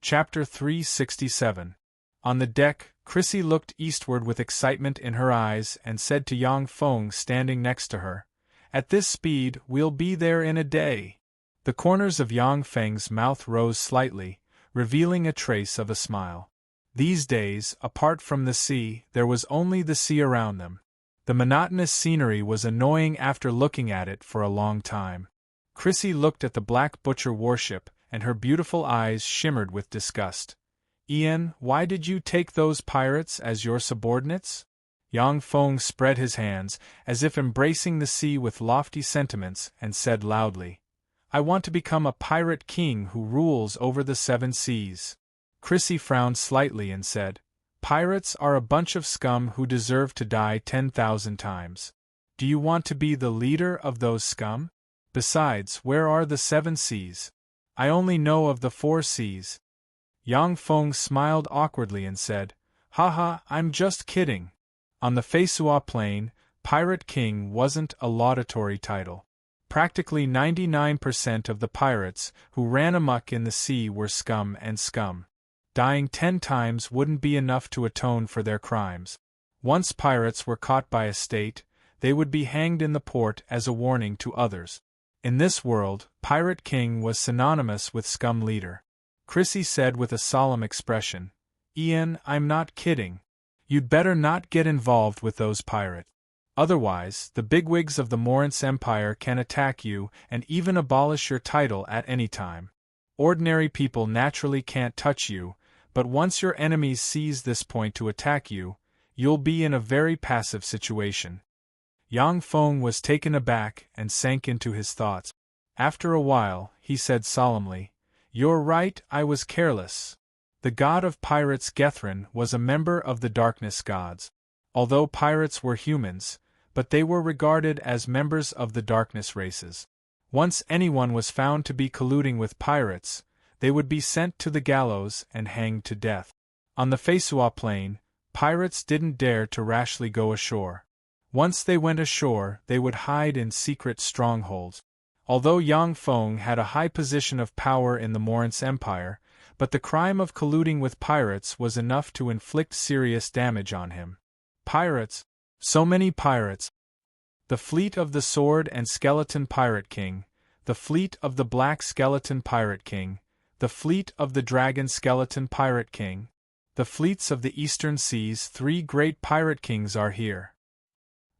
Chapter 367. On the deck, Chrissy looked eastward with excitement in her eyes and said to Yang Feng standing next to her, "At this speed, we'll be there in a day." The corners of Yang Feng's mouth rose slightly, revealing a trace of a smile. These days, apart from the sea, there was only the sea around them. The monotonous scenery was annoying after looking at it for a long time. Chrissy looked at the Black Butcher warship, and her beautiful eyes shimmered with disgust. "Ian, why did you take those pirates as your subordinates?" Yang Feng spread his hands, as if embracing the sea with lofty sentiments, and said loudly, "I want to become a pirate king who rules over the 7 seas." Chrissy frowned slightly and said, "Pirates are a bunch of scum who deserve to die 10,000 times. Do you want to be the leader of those scum? Besides, where are the 7 seas? I only know of the 4 seas. Yang Feng smiled awkwardly and said, "Haha, I'm just kidding." On the Feisua Plain, Pirate King wasn't a laudatory title. Practically 99% of the pirates who ran amok in the sea were scum and scum. Dying 10 times wouldn't be enough to atone for their crimes. Once pirates were caught by a state, they would be hanged in the port as a warning to others. In this world, Pirate King was synonymous with scum leader. Chrissy said with a solemn expression, "Ian, I'm not kidding. You'd better not get involved with those pirates. Otherwise, the bigwigs of the Moritz Empire can attack you and even abolish your title at any time. Ordinary people naturally can't touch you, but once your enemies seize this point to attack you, you'll be in a very passive situation." Yang Feng was taken aback and sank into his thoughts. After a while, he said solemnly, "You're right, I was careless. The god of pirates Gethrin was a member of the darkness gods. Although pirates were humans, but they were regarded as members of the darkness races. Once anyone was found to be colluding with pirates, they would be sent to the gallows and hanged to death. On the Feisua Plain, pirates didn't dare to rashly go ashore. Once they went ashore, they would hide in secret strongholds. Although Yang Feng had a high position of power in the Moritz Empire, but the crime of colluding with pirates was enough to inflict serious damage on him. Pirates! So many pirates! The fleet of the Sword and Skeleton Pirate King, the fleet of the Black Skeleton Pirate King, the fleet of the Dragon Skeleton Pirate King, the fleets of the Eastern Seas. 3 great pirate kings are here."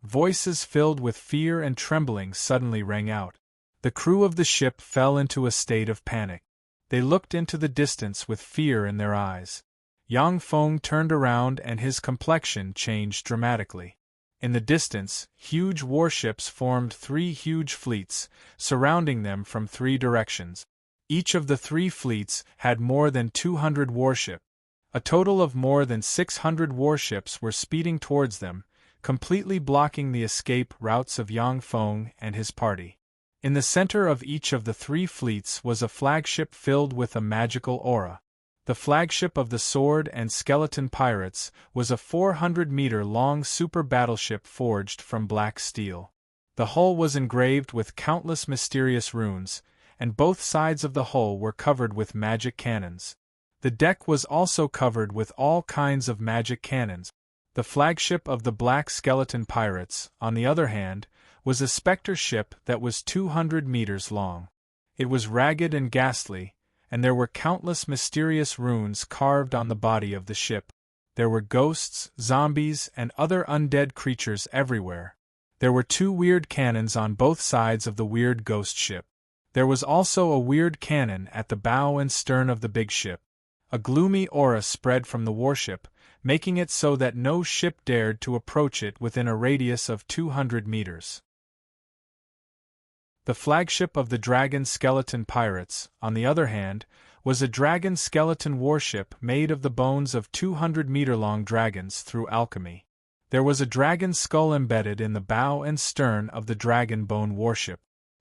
Voices filled with fear and trembling suddenly rang out. The crew of the ship fell into a state of panic. They looked into the distance with fear in their eyes. Yang Feng turned around and his complexion changed dramatically. In the distance, huge warships formed 3 huge fleets, surrounding them from 3 directions. Each of the 3 fleets had more than 200 warships. A total of more than 600 warships were speeding towards them, completely blocking the escape routes of Yang Feng and his party. In the center of each of the 3 fleets was a flagship filled with a magical aura. The flagship of the Sword and Skeleton Pirates was a 400-meter-long super battleship forged from black steel. The hull was engraved with countless mysterious runes, and both sides of the hull were covered with magic cannons. The deck was also covered with all kinds of magic cannons. The flagship of the Black Skeleton Pirates, on the other hand, was a specter ship that was 200 meters long. It was ragged and ghastly, and there were countless mysterious runes carved on the body of the ship. There were ghosts, zombies, and other undead creatures everywhere. There were 2 weird cannons on both sides of the weird ghost ship. There was also a weird cannon at the bow and stern of the big ship. A gloomy aura spread from the warship, making it so that no ship dared to approach it within a radius of 200 meters. The flagship of the Dragon Skeleton Pirates, on the other hand, was a dragon skeleton warship made of the bones of 200-meter-long dragons through alchemy. There was a dragon skull embedded in the bow and stern of the Dragon Bone warship.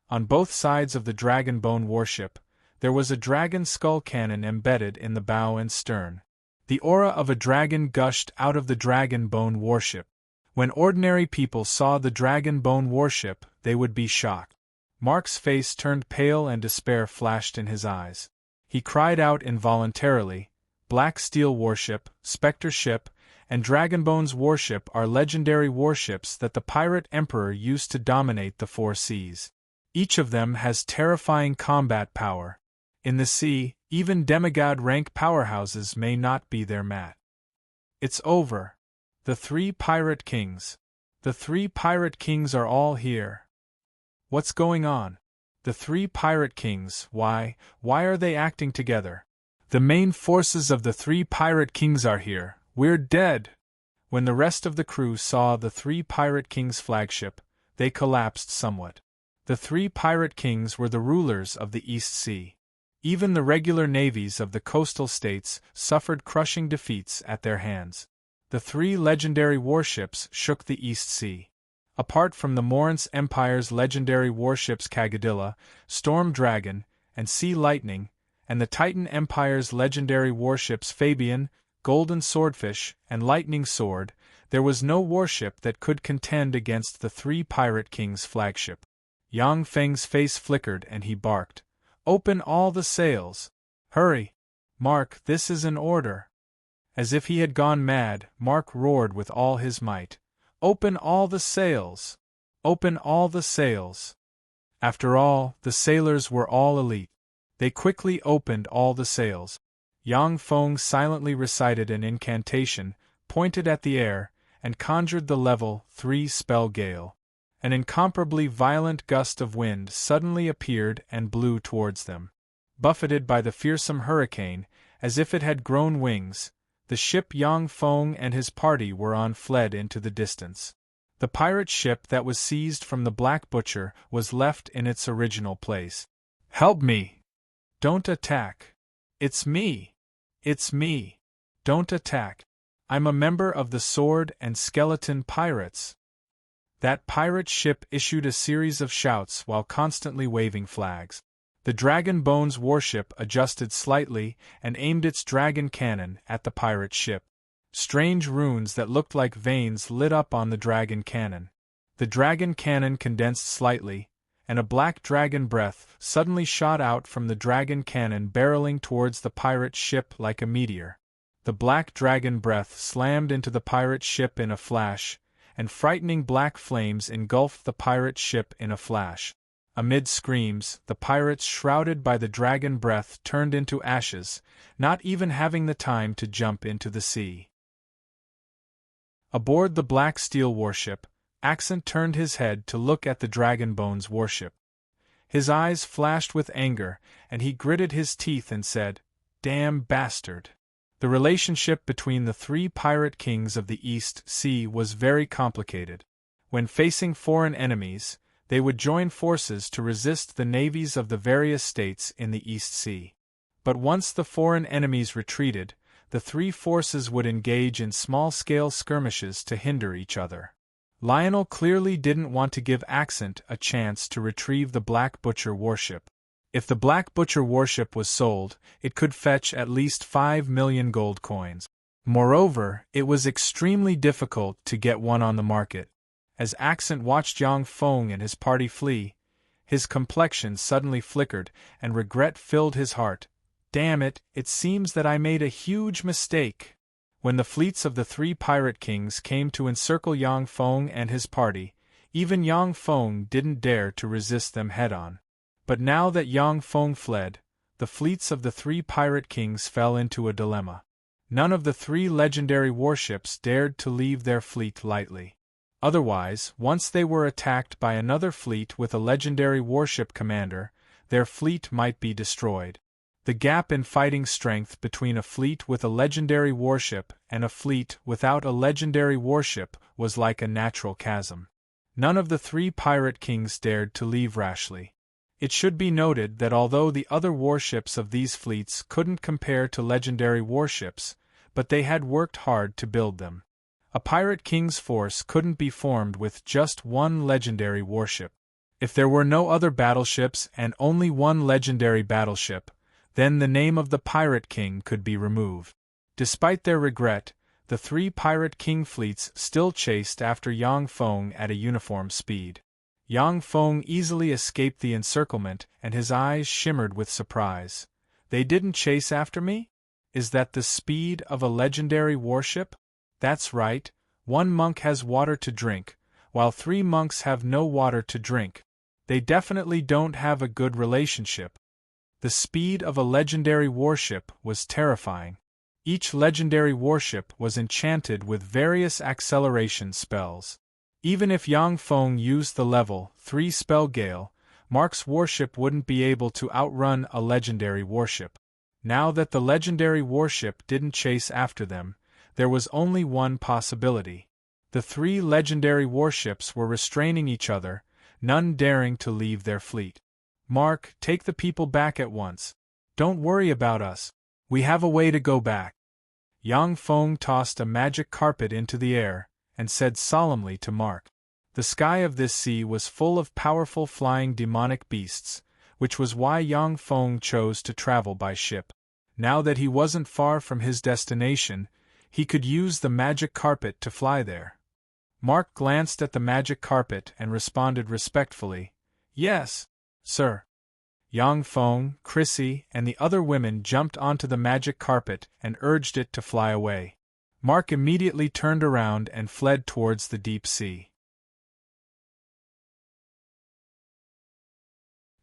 On both sides of the Dragon Bone warship, there was a dragon skull cannon embedded in the bow and stern. The aura of a dragon gushed out of the Dragon Bone warship. When ordinary people saw the Dragon Bone warship, they would be shocked. Mark's face turned pale and despair flashed in his eyes. He cried out involuntarily, Black Steel Warship, Spectre Ship, and Dragonbones Warship are legendary warships that the Pirate Emperor used to dominate the four seas. Each of them has terrifying combat power. In the sea, even demigod-rank powerhouses may not be their match. It's over. The three Pirate Kings. The three Pirate Kings are all here. What's going on? The three Pirate Kings, why are they acting together? The main forces of the three Pirate Kings are here. We're dead. When the rest of the crew saw the three Pirate Kings' flagship, they collapsed somewhat. The three Pirate Kings were the rulers of the East Sea. Even the regular navies of the coastal states suffered crushing defeats at their hands. The three legendary warships shook the East Sea. Apart from the Morance Empire's legendary warships Cagadilla, Storm Dragon, and Sea Lightning, and the Titan Empire's legendary warships Fabian, Golden Swordfish, and Lightning Sword, there was no warship that could contend against the three Pirate Kings' flagship. Yang Feng's face flickered and he barked, "Open all the sails! Hurry! Mark, this is an order!" As if he had gone mad, Mark roared with all his might, "Open all the sails! Open all the sails!" After all, the sailors were all elite. They quickly opened all the sails. Yang Feng silently recited an incantation, pointed at the air, and conjured the level 3 spell gale. An incomparably violent gust of wind suddenly appeared and blew towards them. Buffeted by the fearsome hurricane, as if it had grown wings, the ship Yang Feng and his party were on fled into the distance. The pirate ship that was seized from the Black Butcher was left in its original place. "Help me! Don't attack! It's me! It's me! Don't attack! I'm a member of the Sword and Skeleton Pirates!" That pirate ship issued a series of shouts while constantly waving flags. The Dragon Bones warship adjusted slightly and aimed its dragon cannon at the pirate ship. Strange runes that looked like veins lit up on the dragon cannon. The dragon cannon condensed slightly, and a black dragon breath suddenly shot out from the dragon cannon barreling towards the pirate ship like a meteor. The black dragon breath slammed into the pirate ship in a flash, and frightening black flames engulfed the pirate ship in a flash. Amid screams, the pirates shrouded by the dragon breath turned into ashes, not even having the time to jump into the sea. Aboard the Black Steel warship, Accent turned his head to look at the Dragon Bones warship. His eyes flashed with anger, and he gritted his teeth and said, "Damn bastard." The relationship between the three pirate kings of the East Sea was very complicated. When facing foreign enemies, they would join forces to resist the navies of the various states in the East Sea. But once the foreign enemies retreated, the three forces would engage in small-scale skirmishes to hinder each other. Lionel clearly didn't want to give Accent a chance to retrieve the Black Butcher warship. If the Black Butcher warship was sold, it could fetch at least 5 million gold coins. Moreover, it was extremely difficult to get one on the market. As Accent watched Yang Feng and his party flee, his complexion suddenly flickered and regret filled his heart. Damn it, it seems that I made a huge mistake. When the fleets of the three pirate kings came to encircle Yang Feng and his party, even Yang Feng didn't dare to resist them head-on. But now that Yang Feng fled, the fleets of the three pirate kings fell into a dilemma. None of the three legendary warships dared to leave their fleet lightly. Otherwise, once they were attacked by another fleet with a legendary warship commander, their fleet might be destroyed. The gap in fighting strength between a fleet with a legendary warship and a fleet without a legendary warship was like a natural chasm. None of the three pirate kings dared to leave rashly. It should be noted that although the other warships of these fleets couldn't compare to legendary warships, but they had worked hard to build them. A pirate king's force couldn't be formed with just one legendary warship. If there were no other battleships and only one legendary battleship, then the name of the Pirate King could be removed. Despite their regret, the three Pirate King fleets still chased after Yang Feng at a uniform speed. Yang Feng easily escaped the encirclement and his eyes shimmered with surprise. They didn't chase after me? Is that the speed of a legendary warship? That's right, one monk has water to drink, while 3 monks have no water to drink. They definitely don't have a good relationship. The speed of a legendary warship was terrifying. Each legendary warship was enchanted with various acceleration spells. Even if Yang Feng used the level 3 spell Gale, Mark's warship wouldn't be able to outrun a legendary warship. Now that the legendary warship didn't chase after them, there was only one possibility. The 3 legendary warships were restraining each other, none daring to leave their fleet. Mark, take the people back at once. Don't worry about us. We have a way to go back. Yang Feng tossed a magic carpet into the air, and said solemnly to Mark. The sky of this sea was full of powerful flying demonic beasts, which was why Yang Feng chose to travel by ship. Now that he wasn't far from his destination, he could use the magic carpet to fly there. Mark glanced at the magic carpet and responded respectfully, "Yes, sir." Yang Feng, Chrissy, and the other women jumped onto the magic carpet and urged it to fly away. Mark immediately turned around and fled towards the deep sea.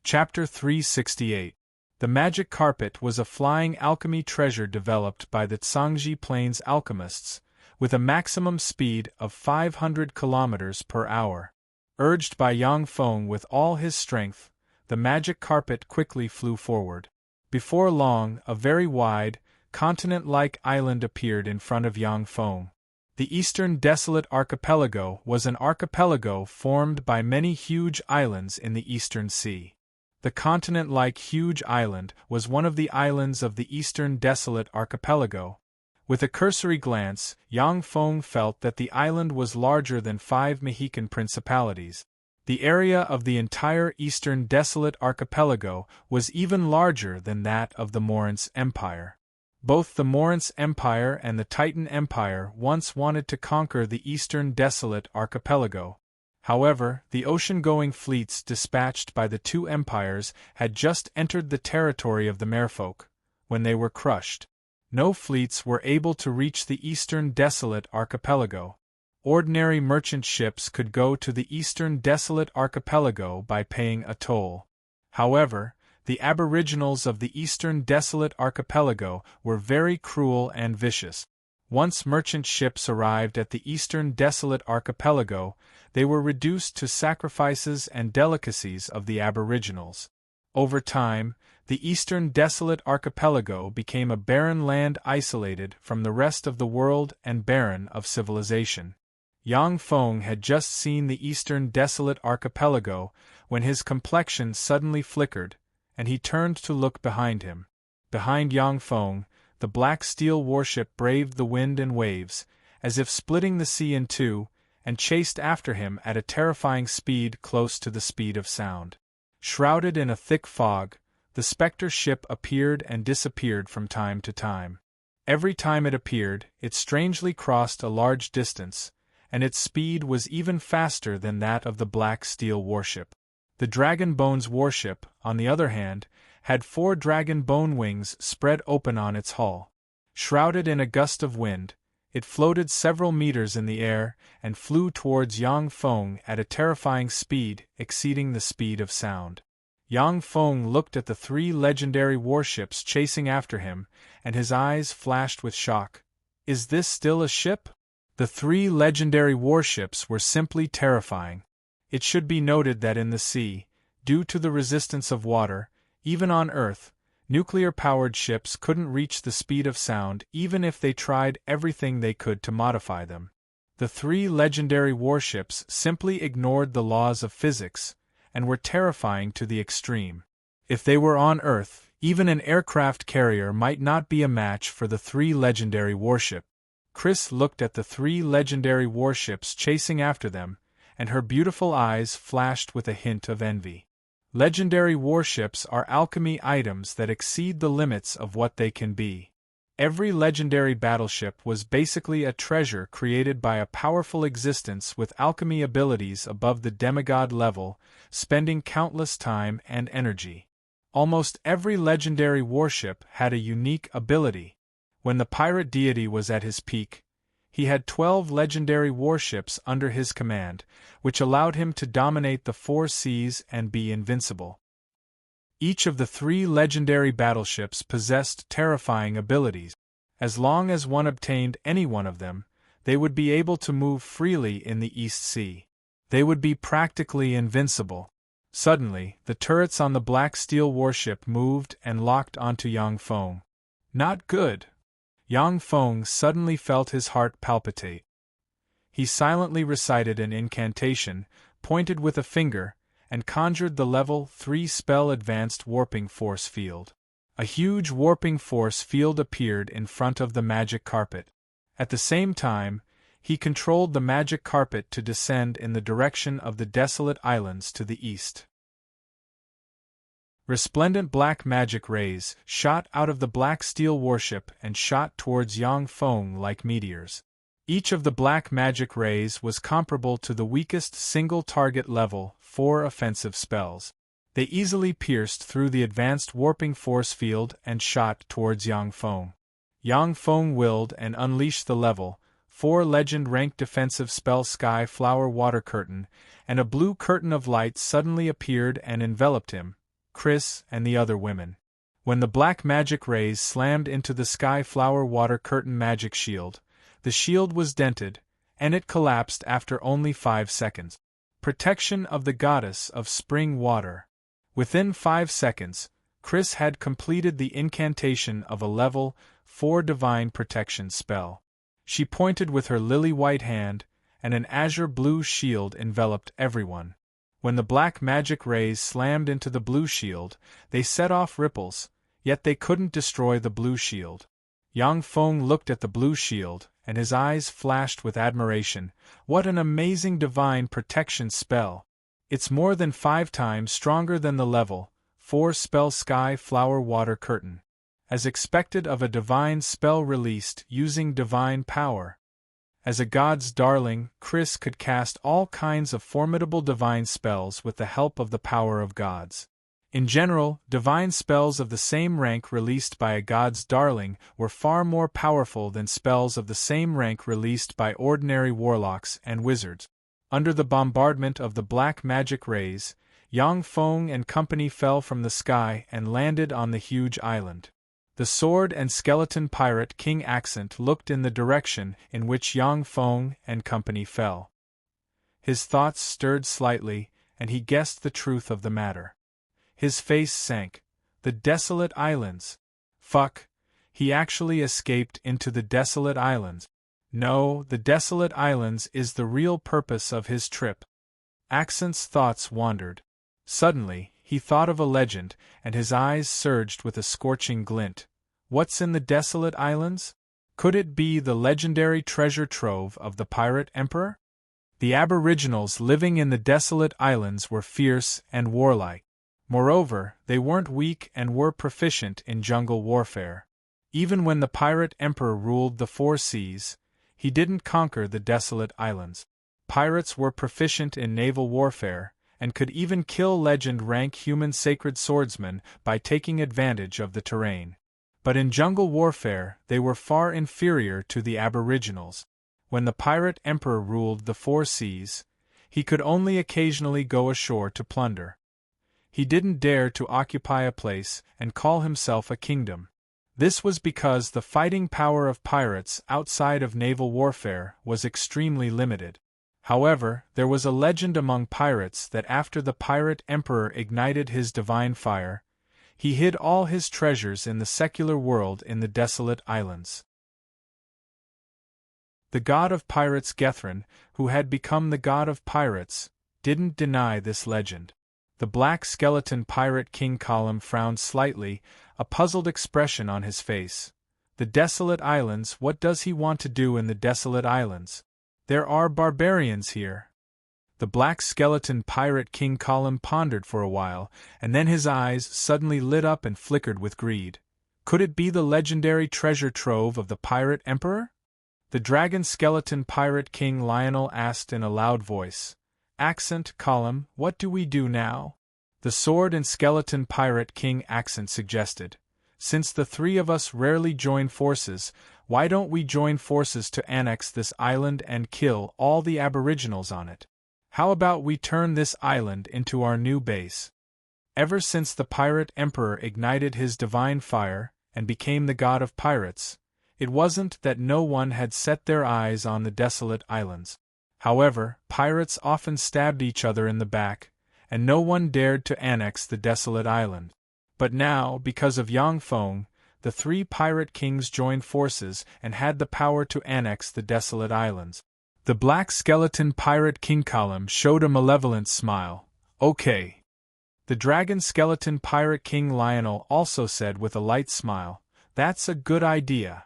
Chapter 368. The magic carpet was a flying alchemy treasure developed by the Tsangji Plains alchemists, with a maximum speed of 500 kilometers per hour. Urged by Yang Feng with all his strength, the magic carpet quickly flew forward. Before long, a very wide, continent-like island appeared in front of Yang Feng. The Eastern Desolate Archipelago was an archipelago formed by many huge islands in the Eastern Sea. The continent-like huge island was one of the islands of the Eastern Desolate Archipelago. With a cursory glance, Yang Feng felt that the island was larger than 5 Mexican principalities. The area of the entire Eastern Desolate Archipelago was even larger than that of the Morince Empire. Both the Morince Empire and the Titan Empire once wanted to conquer the Eastern Desolate Archipelago. However, the ocean-going fleets dispatched by the 2 empires had just entered the territory of the merfolk, when they were crushed. No fleets were able to reach the Eastern Desolate Archipelago. Ordinary merchant ships could go to the Eastern Desolate Archipelago by paying a toll. However, the aboriginals of the Eastern Desolate Archipelago were very cruel and vicious. Once merchant ships arrived at the Eastern Desolate Archipelago, they were reduced to sacrifices and delicacies of the aboriginals. Over time, the Eastern Desolate Archipelago became a barren land isolated from the rest of the world and barren of civilization. Yang Feng had just seen the Eastern Desolate Archipelago when his complexion suddenly flickered, and he turned to look behind him. Behind Yang Feng, the black steel warship braved the wind and waves, as if splitting the sea in two, and chased after him at a terrifying speed close to the speed of sound. Shrouded in a thick fog, the specter ship appeared and disappeared from time to time. Every time it appeared, it strangely crossed a large distance, and its speed was even faster than that of the black steel warship. The Dragon Bones warship, on the other hand, had 4 dragon bone wings spread open on its hull. Shrouded in a gust of wind, it floated several meters in the air and flew towards Yang Feng at a terrifying speed exceeding the speed of sound. Yang Feng looked at the 3 legendary warships chasing after him, and his eyes flashed with shock. Is this still a ship? The 3 legendary warships were simply terrifying. It should be noted that in the sea, due to the resistance of water, even on Earth, nuclear-powered ships couldn't reach the speed of sound even if they tried everything they could to modify them. The 3 legendary warships simply ignored the laws of physics, and were terrifying to the extreme. If they were on Earth, even an aircraft carrier might not be a match for the 3 legendary warships. Chris looked at the 3 legendary warships chasing after them, and her beautiful eyes flashed with a hint of envy. Legendary warships are alchemy items that exceed the limits of what they can be. Every legendary battleship was basically a treasure created by a powerful existence with alchemy abilities above the demigod level, spending countless time and energy. Almost every legendary warship had a unique ability. When the pirate deity was at his peak, he had 12 legendary warships under his command, which allowed him to dominate the 4 seas and be invincible. Each of the 3 legendary battleships possessed terrifying abilities. As long as one obtained any one of them, they would be able to move freely in the East Sea. They would be practically invincible. Suddenly, the turrets on the Black Steel warship moved and locked onto Yang Feng. Not good. Yang Feng suddenly felt his heart palpitate. He silently recited an incantation, pointed with a finger, and conjured the level 3 spell Advanced Warping Force Field. A huge warping force field appeared in front of the magic carpet. At the same time, he controlled the magic carpet to descend in the direction of the desolate islands to the east. Resplendent black magic rays shot out of the Black Steel warship and shot towards Yang Feng like meteors. Each of the black magic rays was comparable to the weakest single-target level 4 offensive spells. They easily pierced through the advanced warping force field and shot towards Yang Feng. Yang Feng willed and unleashed the level 4 legend-ranked defensive spell Sky Flower Water Curtain, and a blue curtain of light suddenly appeared and enveloped him, Chris, and the other women. When the black magic rays slammed into the Sky Flower Water Curtain magic shield, the shield was dented, and it collapsed after only 5 seconds. Protection of the Goddess of Spring Water. Within 5 seconds, Chris had completed the incantation of a level 4 divine protection spell. She pointed with her lily-white hand, and an azure-blue shield enveloped everyone. When the black magic rays slammed into the blue shield, they set off ripples, yet they couldn't destroy the blue shield. Yang Feng looked at the blue shield, and his eyes flashed with admiration. What an amazing divine protection spell! It's more than 5 times stronger than the level 4 spell Sky Flower Water Curtain. As expected of a divine spell released using divine power. As a god's darling, Chris could cast all kinds of formidable divine spells with the help of the power of gods. In general, divine spells of the same rank released by a god's darling were far more powerful than spells of the same rank released by ordinary warlocks and wizards. Under the bombardment of the black magic rays, Yang Feng and company fell from the sky and landed on the huge island. The sword and skeleton pirate King Accent looked in the direction in which Yang Feng and company fell. His thoughts stirred slightly, and he guessed the truth of the matter. His face sank. The desolate islands. Fuck. He actually escaped into the desolate islands. No, the desolate islands is the real purpose of his trip. Accent's thoughts wandered. Suddenly, he thought of a legend, and his eyes surged with a scorching glint. What's in the desolate islands? Could it be the legendary treasure trove of the pirate emperor? The aboriginals living in the desolate islands were fierce and warlike. Moreover, they weren't weak and were proficient in jungle warfare. Even when the pirate emperor ruled the 4 seas, he didn't conquer the desolate islands. Pirates were proficient in naval warfare, and could even kill legend-rank human sacred swordsmen by taking advantage of the terrain. But in jungle warfare, they were far inferior to the aboriginals. When the pirate emperor ruled the 4 seas, he could only occasionally go ashore to plunder. He didn't dare to occupy a place and call himself a kingdom. This was because the fighting power of pirates outside of naval warfare was extremely limited. However, there was a legend among pirates that after the pirate emperor ignited his divine fire, he hid all his treasures in the secular world in the desolate islands. The god of pirates Gethrin, who had become the god of pirates, didn't deny this legend. The black skeleton pirate King Column frowned slightly, a puzzled expression on his face. The desolate islands, what does he want to do in the desolate islands? There are barbarians here. The black skeleton pirate King Column pondered for a while, and then his eyes suddenly lit up and flickered with greed. Could it be the legendary treasure trove of the pirate emperor? The dragon skeleton pirate King Lionel asked in a loud voice. Accent, Column, what do we do now? The sword and skeleton pirate king accent suggested. Since the three of us rarely join forces, why don't we join forces to annex this island and kill all the aboriginals on it? How about we turn this island into our new base? Ever since the pirate emperor ignited his divine fire and became the god of pirates, it wasn't that no one had set their eyes on the desolate islands. However, pirates often stabbed each other in the back, and no one dared to annex the desolate island. But now, because of Yang Feng, the three pirate kings joined forces and had the power to annex the desolate islands. The black skeleton pirate King Kalim showed a malevolent smile. Okay. The dragon skeleton pirate King Lionel also said with a light smile, that's a good idea.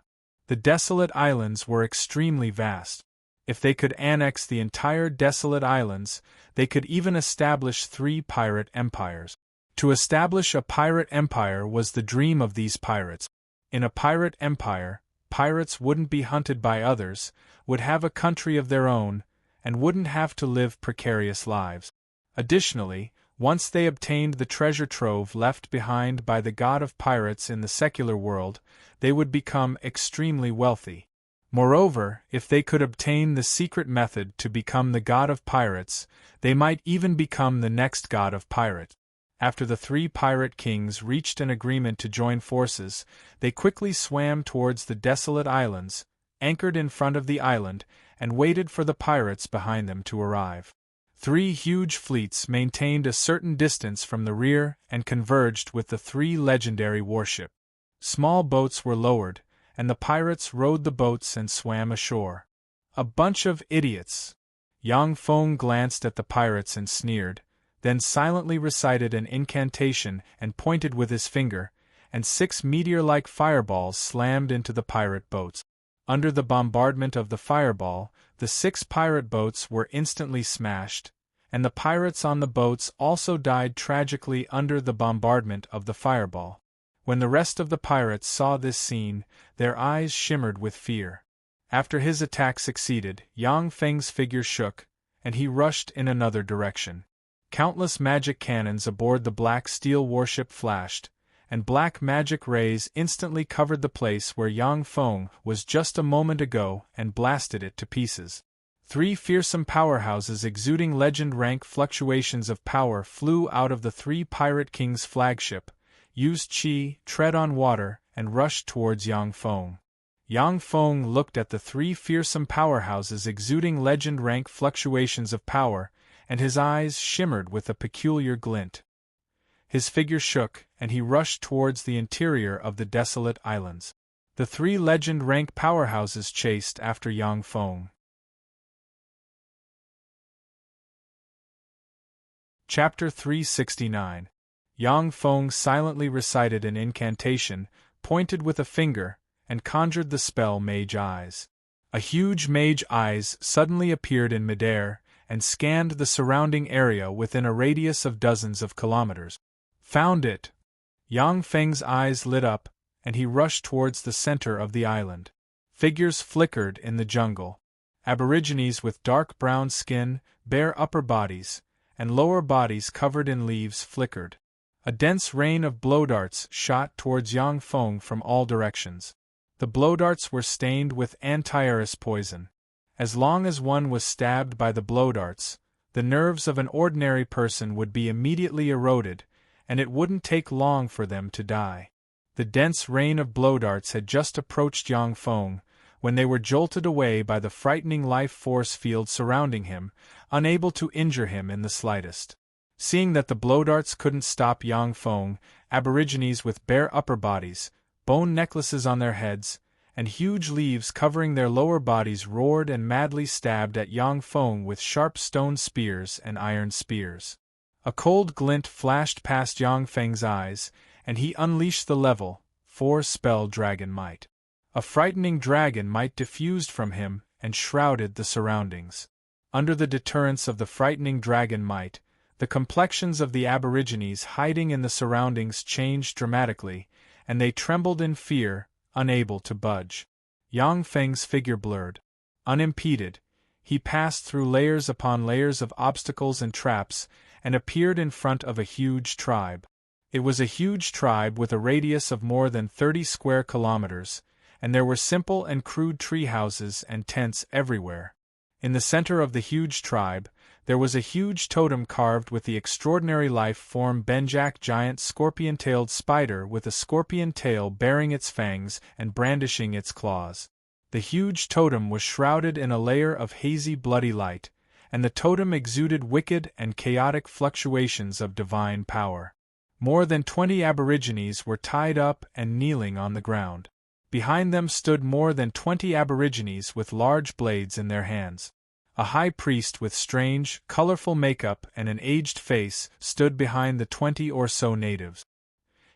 The desolate islands were extremely vast. If they could annex the entire desolate islands, they could even establish 3 pirate empires. To establish a pirate empire was the dream of these pirates. In a pirate empire, pirates wouldn't be hunted by others, would have a country of their own, and wouldn't have to live precarious lives. Additionally, once they obtained the treasure trove left behind by the god of pirates in the secular world, they would become extremely wealthy. Moreover, if they could obtain the secret method to become the god of pirates, they might even become the next god of pirate. After the 3 pirate kings reached an agreement to join forces, they quickly swam towards the desolate islands, anchored in front of the island, and waited for the pirates behind them to arrive. 3 huge fleets maintained a certain distance from the rear and converged with the 3 legendary warships. Small boats were lowered, and the pirates rowed the boats and swam ashore. A bunch of idiots! Yang Feng glanced at the pirates and sneered, then silently recited an incantation and pointed with his finger, and 6 meteor-like fireballs slammed into the pirate boats. Under the bombardment of the fireball, the 6 pirate boats were instantly smashed, and the pirates on the boats also died tragically under the bombardment of the fireball. When the rest of the pirates saw this scene, their eyes shimmered with fear. After his attack succeeded, Yang Feng's figure shook, and he rushed in another direction. Countless magic cannons aboard the black steel warship flashed, and black magic rays instantly covered the place where Yang Feng was just a moment ago and blasted it to pieces. 3 fearsome powerhouses exuding legend-rank fluctuations of power flew out of the 3 pirate kings' flagship, used chi, tread on water, and rushed towards Yang Feng. Yang Feng looked at the 3 fearsome powerhouses exuding legend-rank fluctuations of power, and his eyes shimmered with a peculiar glint. His figure shook, and he rushed towards the interior of the desolate islands. The 3 legend-rank powerhouses chased after Yang Feng. Chapter 369. Yang Feng silently recited an incantation, pointed with a finger, and conjured the spell Mage Eyes. A huge Mage Eyes suddenly appeared in midair, and scanned the surrounding area within a radius of dozens of kilometers. Found it! Yang Feng's eyes lit up, and he rushed towards the center of the island. Figures flickered in the jungle. Aborigines with dark brown skin, bare upper bodies, and lower bodies covered in leaves flickered. A dense rain of blowdarts shot towards Yang Feng from all directions. The blowdarts were stained with antivirus poison. As long as one was stabbed by the blowdarts, the nerves of an ordinary person would be immediately eroded, and it wouldn't take long for them to die. The dense rain of blowdarts had just approached Yang Feng, when they were jolted away by the frightening life force field surrounding him, unable to injure him in the slightest. Seeing that the blowdarts couldn't stop Yang Feng, aborigines with bare upper bodies, bone necklaces on their heads, and huge leaves covering their lower bodies roared and madly stabbed at Yang Feng with sharp stone spears and iron spears. A cold glint flashed past Yang Feng's eyes, and he unleashed the level 4 spell Dragon Might. A frightening dragon might diffused from him and shrouded the surroundings. Under the deterrence of the frightening dragon might, the complexions of the aborigines hiding in the surroundings changed dramatically, and they trembled in fear, unable to budge. Yang Feng's figure blurred. Unimpeded, he passed through layers upon layers of obstacles and traps, and appeared in front of a huge tribe. It was a huge tribe with a radius of more than 30 square kilometers, and there were simple and crude tree houses and tents everywhere. In the center of the huge tribe, there was a huge totem carved with the extraordinary life form Benjak giant scorpion-tailed spider with a scorpion tail bearing its fangs and brandishing its claws. The huge totem was shrouded in a layer of hazy bloody light, and the totem exuded wicked and chaotic fluctuations of divine power. More than 20 aborigines were tied up and kneeling on the ground. Behind them stood more than 20 aborigines with large blades in their hands. A high priest with strange, colorful makeup and an aged face stood behind the 20 or so natives.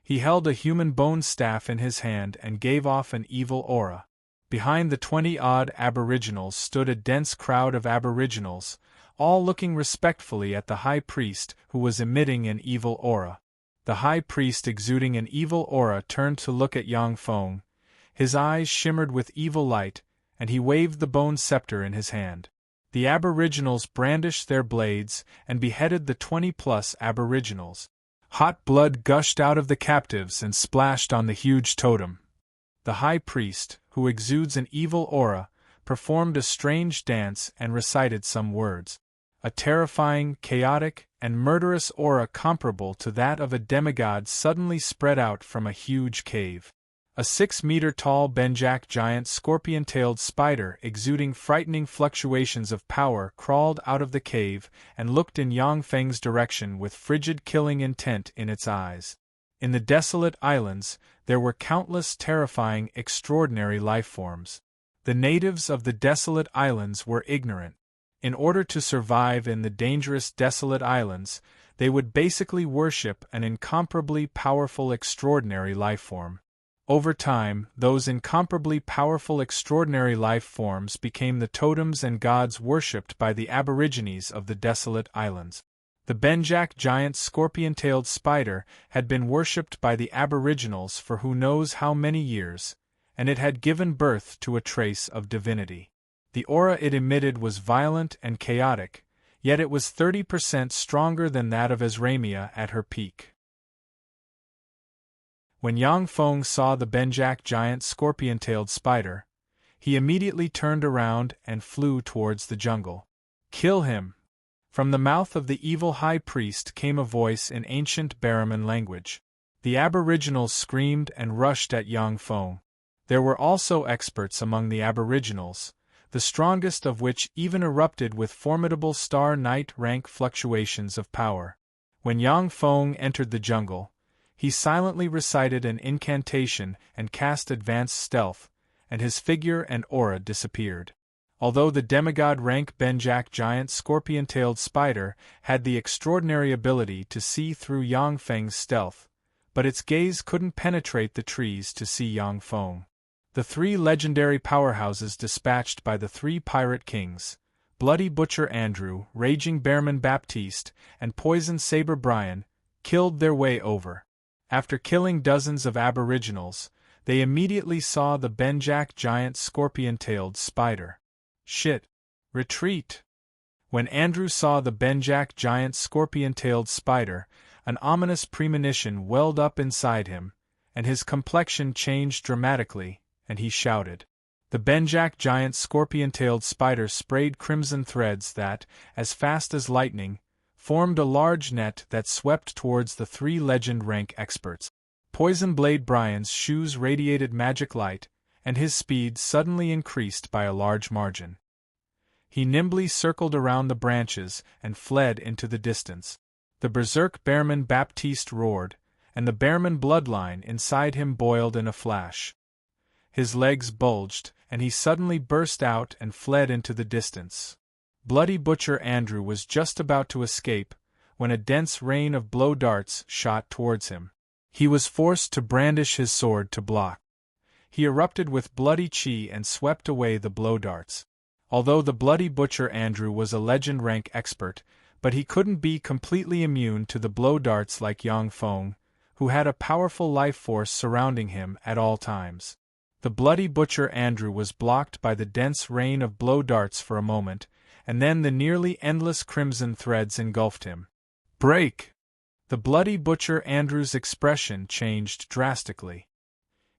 He held a human bone staff in his hand and gave off an evil aura. Behind the 20-odd aboriginals stood a dense crowd of aboriginals, all looking respectfully at the high priest who was emitting an evil aura. The high priest exuding an evil aura turned to look at Yang Feng. His eyes shimmered with evil light, and he waved the bone scepter in his hand. The aboriginals brandished their blades and beheaded the 20-plus aboriginals. Hot blood gushed out of the captives and splashed on the huge totem. The high priest, who exudes an evil aura, performed a strange dance and recited some words. A terrifying, chaotic, and murderous aura comparable to that of a demigod suddenly spread out from a huge cave. A 6-meter-tall Benjak giant scorpion-tailed spider exuding frightening fluctuations of power crawled out of the cave and looked in Yang Feng's direction with frigid killing intent in its eyes. In the desolate islands, there were countless terrifying, extraordinary life forms. The natives of the desolate islands were ignorant. In order to survive in the dangerous desolate islands, they would basically worship an incomparably powerful extraordinary life form. Over time, those incomparably powerful extraordinary life forms became the totems and gods worshipped by the aborigines of the desolate islands. The Benjak giant scorpion-tailed spider had been worshipped by the aboriginals for who knows how many years, and it had given birth to a trace of divinity. The aura it emitted was violent and chaotic, yet it was 30% stronger than that of Azramia at her peak. When Yang Feng saw the Benjak giant scorpion-tailed spider, he immediately turned around and flew towards the jungle. "Kill him!" From the mouth of the evil high priest came a voice in ancient Barraman language. The aboriginals screamed and rushed at Yang Feng. There were also experts among the aboriginals, the strongest of which even erupted with formidable star-night rank fluctuations of power. When Yang Feng entered the jungle, he silently recited an incantation and cast advanced stealth, and his figure and aura disappeared. Although the demigod-rank Benjak giant scorpion-tailed spider had the extraordinary ability to see through Yang Feng's stealth, but its gaze couldn't penetrate the trees to see Yang Feng. The 3 legendary powerhouses dispatched by the 3 pirate kings, Bloody Butcher Andrew, Raging Bearman Baptiste, and Poison Saber Brian, killed their way over. After killing dozens of aboriginals, they immediately saw the Benjak giant scorpion-tailed spider. "Shit! Retreat!" When Andrew saw the Benjak giant scorpion-tailed spider, an ominous premonition welled up inside him, and his complexion changed dramatically, and he shouted. The Benjak giant scorpion-tailed spider sprayed crimson threads that, as fast as lightning, formed a large net that swept towards the 3 legend-rank experts. Poison Blade Brian's shoes radiated magic light, and his speed suddenly increased by a large margin. He nimbly circled around the branches and fled into the distance. The berserk Bearman Baptiste roared, and the Bearman bloodline inside him boiled in a flash. His legs bulged, and he suddenly burst out and fled into the distance. Bloody Butcher Andrew was just about to escape, when a dense rain of blow darts shot towards him. He was forced to brandish his sword to block. He erupted with bloody chi and swept away the blow darts. Although the Bloody Butcher Andrew was a legend-rank expert, but he couldn't be completely immune to the blow darts like Yang Feng, who had a powerful life force surrounding him at all times. The Bloody Butcher Andrew was blocked by the dense rain of blow darts for a moment, and then the nearly endless crimson threads engulfed him. Break! The bloody butcher Andrew's expression changed drastically.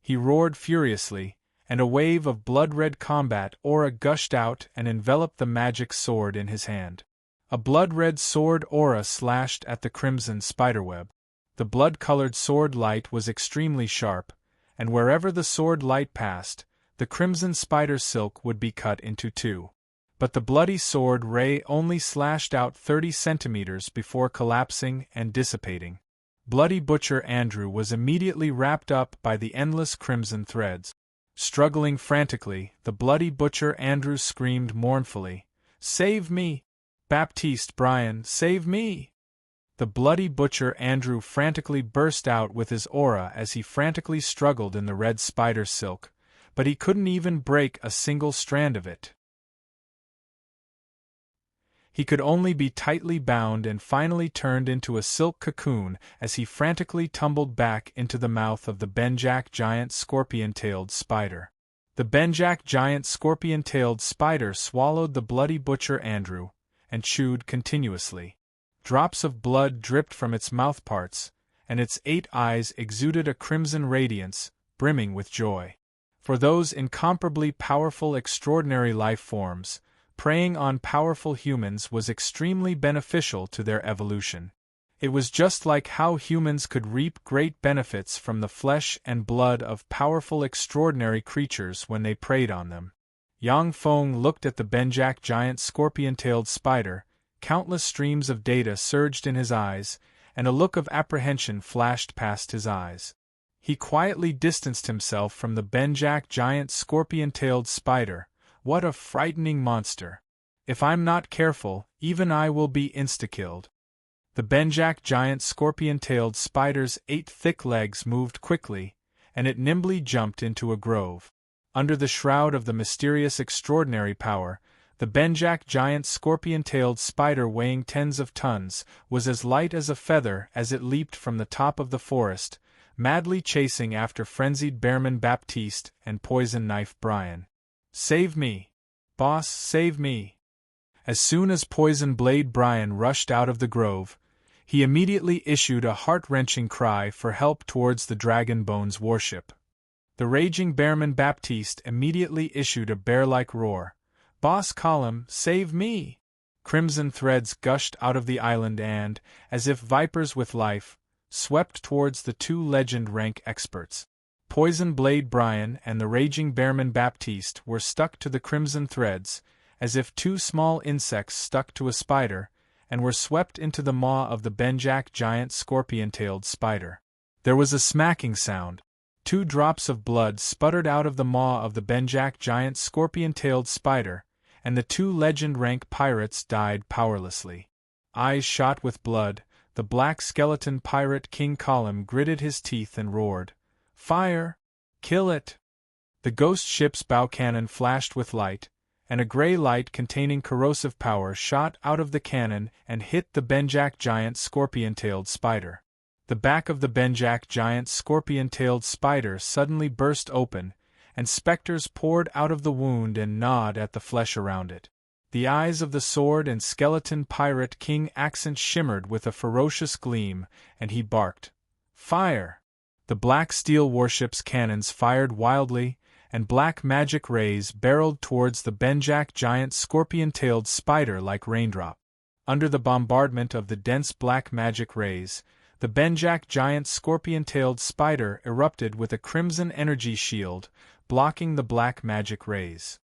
He roared furiously, and a wave of blood-red combat aura gushed out and enveloped the magic sword in his hand. A blood-red sword aura slashed at the crimson spiderweb. The blood-colored sword light was extremely sharp, and wherever the sword light passed, the crimson spider silk would be cut into two. But the bloody sword ray only slashed out 30 centimeters before collapsing and dissipating. Bloody Butcher Andrew was immediately wrapped up by the endless crimson threads. Struggling frantically, the Bloody Butcher Andrew screamed mournfully, "Save me! Baptiste Brian, save me!" The Bloody Butcher Andrew frantically burst out with his aura as he frantically struggled in the red spider silk, but he couldn't even break a single strand of it. He could only be tightly bound and finally turned into a silk cocoon as he frantically tumbled back into the mouth of the Benjak giant scorpion-tailed spider. The Benjak giant scorpion-tailed spider swallowed the Bloody Butcher Andrew and chewed continuously. Drops of blood dripped from its mouthparts, and its 8 eyes exuded a crimson radiance, brimming with joy. For those incomparably powerful extraordinary life forms, preying on powerful humans was extremely beneficial to their evolution. It was just like how humans could reap great benefits from the flesh and blood of powerful extraordinary creatures when they preyed on them. Yang Feng looked at the Benjak giant scorpion-tailed spider, countless streams of data surged in his eyes, and a look of apprehension flashed past his eyes. He quietly distanced himself from the Benjak giant scorpion-tailed spider. What a frightening monster! If I'm not careful, even I will be insta-killed. The Benjak giant scorpion-tailed spider's 8 thick legs moved quickly, and it nimbly jumped into a grove. Under the shroud of the mysterious extraordinary power, the Benjak giant scorpion-tailed spider weighing tens of tons was as light as a feather as it leaped from the top of the forest, madly chasing after frenzied Bearman Baptiste and Poison Knife Brian. "Save me! Boss, save me!" As soon as Poison Blade Brian rushed out of the grove, he immediately issued a heart-wrenching cry for help towards the Dragon Bones warship. The raging Bearman Baptiste immediately issued a bear-like roar, "Boss Column, save me!" Crimson threads gushed out of the island and, as if vipers with life, swept towards the 2 legend rank experts. Poison Blade Brian and the raging Bearman Baptiste were stuck to the crimson threads, as if 2 small insects stuck to a spider, and were swept into the maw of the Benjak giant scorpion-tailed spider. There was a smacking sound. 2 drops of blood sputtered out of the maw of the Benjak giant scorpion-tailed spider, and the 2 legend-rank pirates died powerlessly. Eyes shot with blood, the black skeleton pirate King Column gritted his teeth and roared, "Fire! Kill it!" The ghost ship's bow cannon flashed with light, and a gray light containing corrosive power shot out of the cannon and hit the Benjak giant scorpion-tailed spider. The back of the Benjak giant scorpion-tailed spider suddenly burst open, and specters poured out of the wound and gnawed at the flesh around it. The eyes of the sword and skeleton pirate King Accent shimmered with a ferocious gleam, and he barked, "Fire!" The black steel warship's cannons fired wildly, and black magic rays barreled towards the Benjak giant scorpion-tailed spider like raindrop. Under the bombardment of the dense black magic rays, the Benjak giant scorpion-tailed spider erupted with a crimson energy shield, blocking the black magic rays.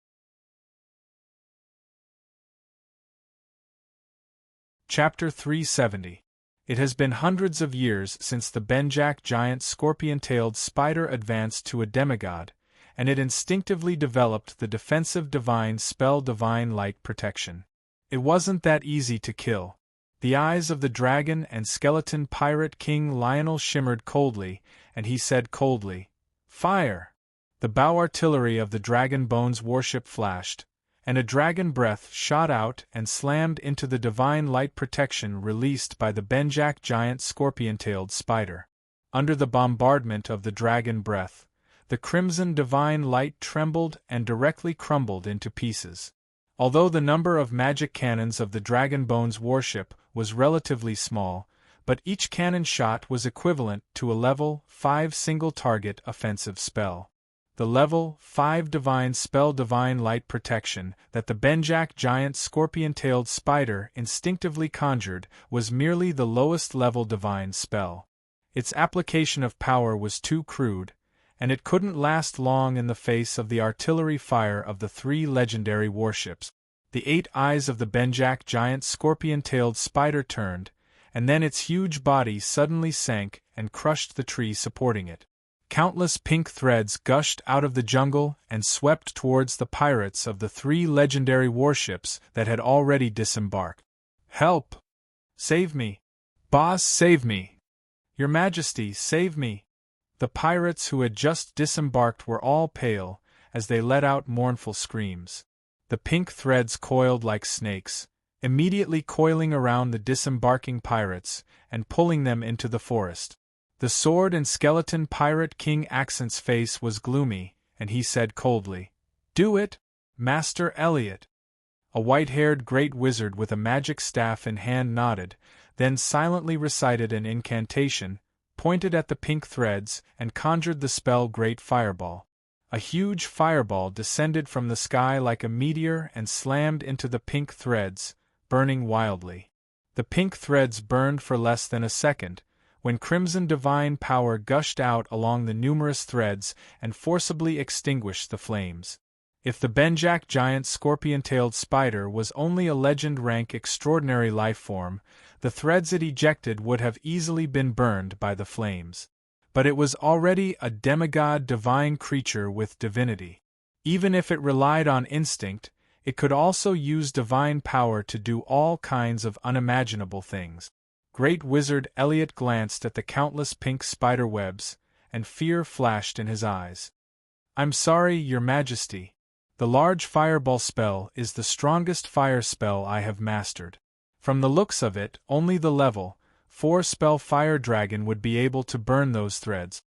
Chapter 370. It has been hundreds of years since the Benjak giant scorpion-tailed spider advanced to a demigod, and it instinctively developed the defensive divine spell Divine Light Protection. It wasn't that easy to kill. The eyes of the dragon and skeleton pirate King Lionel shimmered coldly, and he said coldly, "Fire!" The bow artillery of the Dragon Bones warship flashed, and a dragon breath shot out and slammed into the divine light protection released by the Benjak giant scorpion-tailed spider. Under the bombardment of the dragon breath, the crimson divine light trembled and directly crumbled into pieces. Although the number of magic cannons of the Dragon Bones warship was relatively small, but each cannon shot was equivalent to a level 5 single-target offensive spell. The level 5 divine spell Divine Light Protection that the Benjak giant scorpion-tailed spider instinctively conjured was merely the lowest level divine spell. Its application of power was too crude, and it couldn't last long in the face of the artillery fire of the 3 legendary warships. The 8 eyes of the Benjak giant scorpion-tailed spider turned, and then its huge body suddenly sank and crushed the tree supporting it. Countless pink threads gushed out of the jungle and swept towards the pirates of the 3 legendary warships that had already disembarked. "Help! Save me! Boss, save me! Your Majesty, save me!" The pirates who had just disembarked were all pale, as they let out mournful screams. The pink threads coiled like snakes, immediately coiling around the disembarking pirates and pulling them into the forest. The sword and skeleton pirate King Accent's face was gloomy, and he said coldly, "Do it, Master Elliot." A white-haired great wizard with a magic staff in hand nodded, then silently recited an incantation, pointed at the pink threads, and conjured the spell Great Fireball. A huge fireball descended from the sky like a meteor and slammed into the pink threads, burning wildly. The pink threads burned for less than a second, when crimson divine power gushed out along the numerous threads and forcibly extinguished the flames. If the Benjak giant scorpion-tailed spider was only a legend-rank extraordinary life form, the threads it ejected would have easily been burned by the flames. But it was already a demigod divine creature with divinity. Even if it relied on instinct, it could also use divine power to do all kinds of unimaginable things. Great Wizard Elliot glanced at the countless pink spider webs, and fear flashed in his eyes. "I'm sorry, Your Majesty. The large fireball spell is the strongest fire spell I have mastered. From the looks of it, only the level 4 spell Fire Dragon would be able to burn those threads."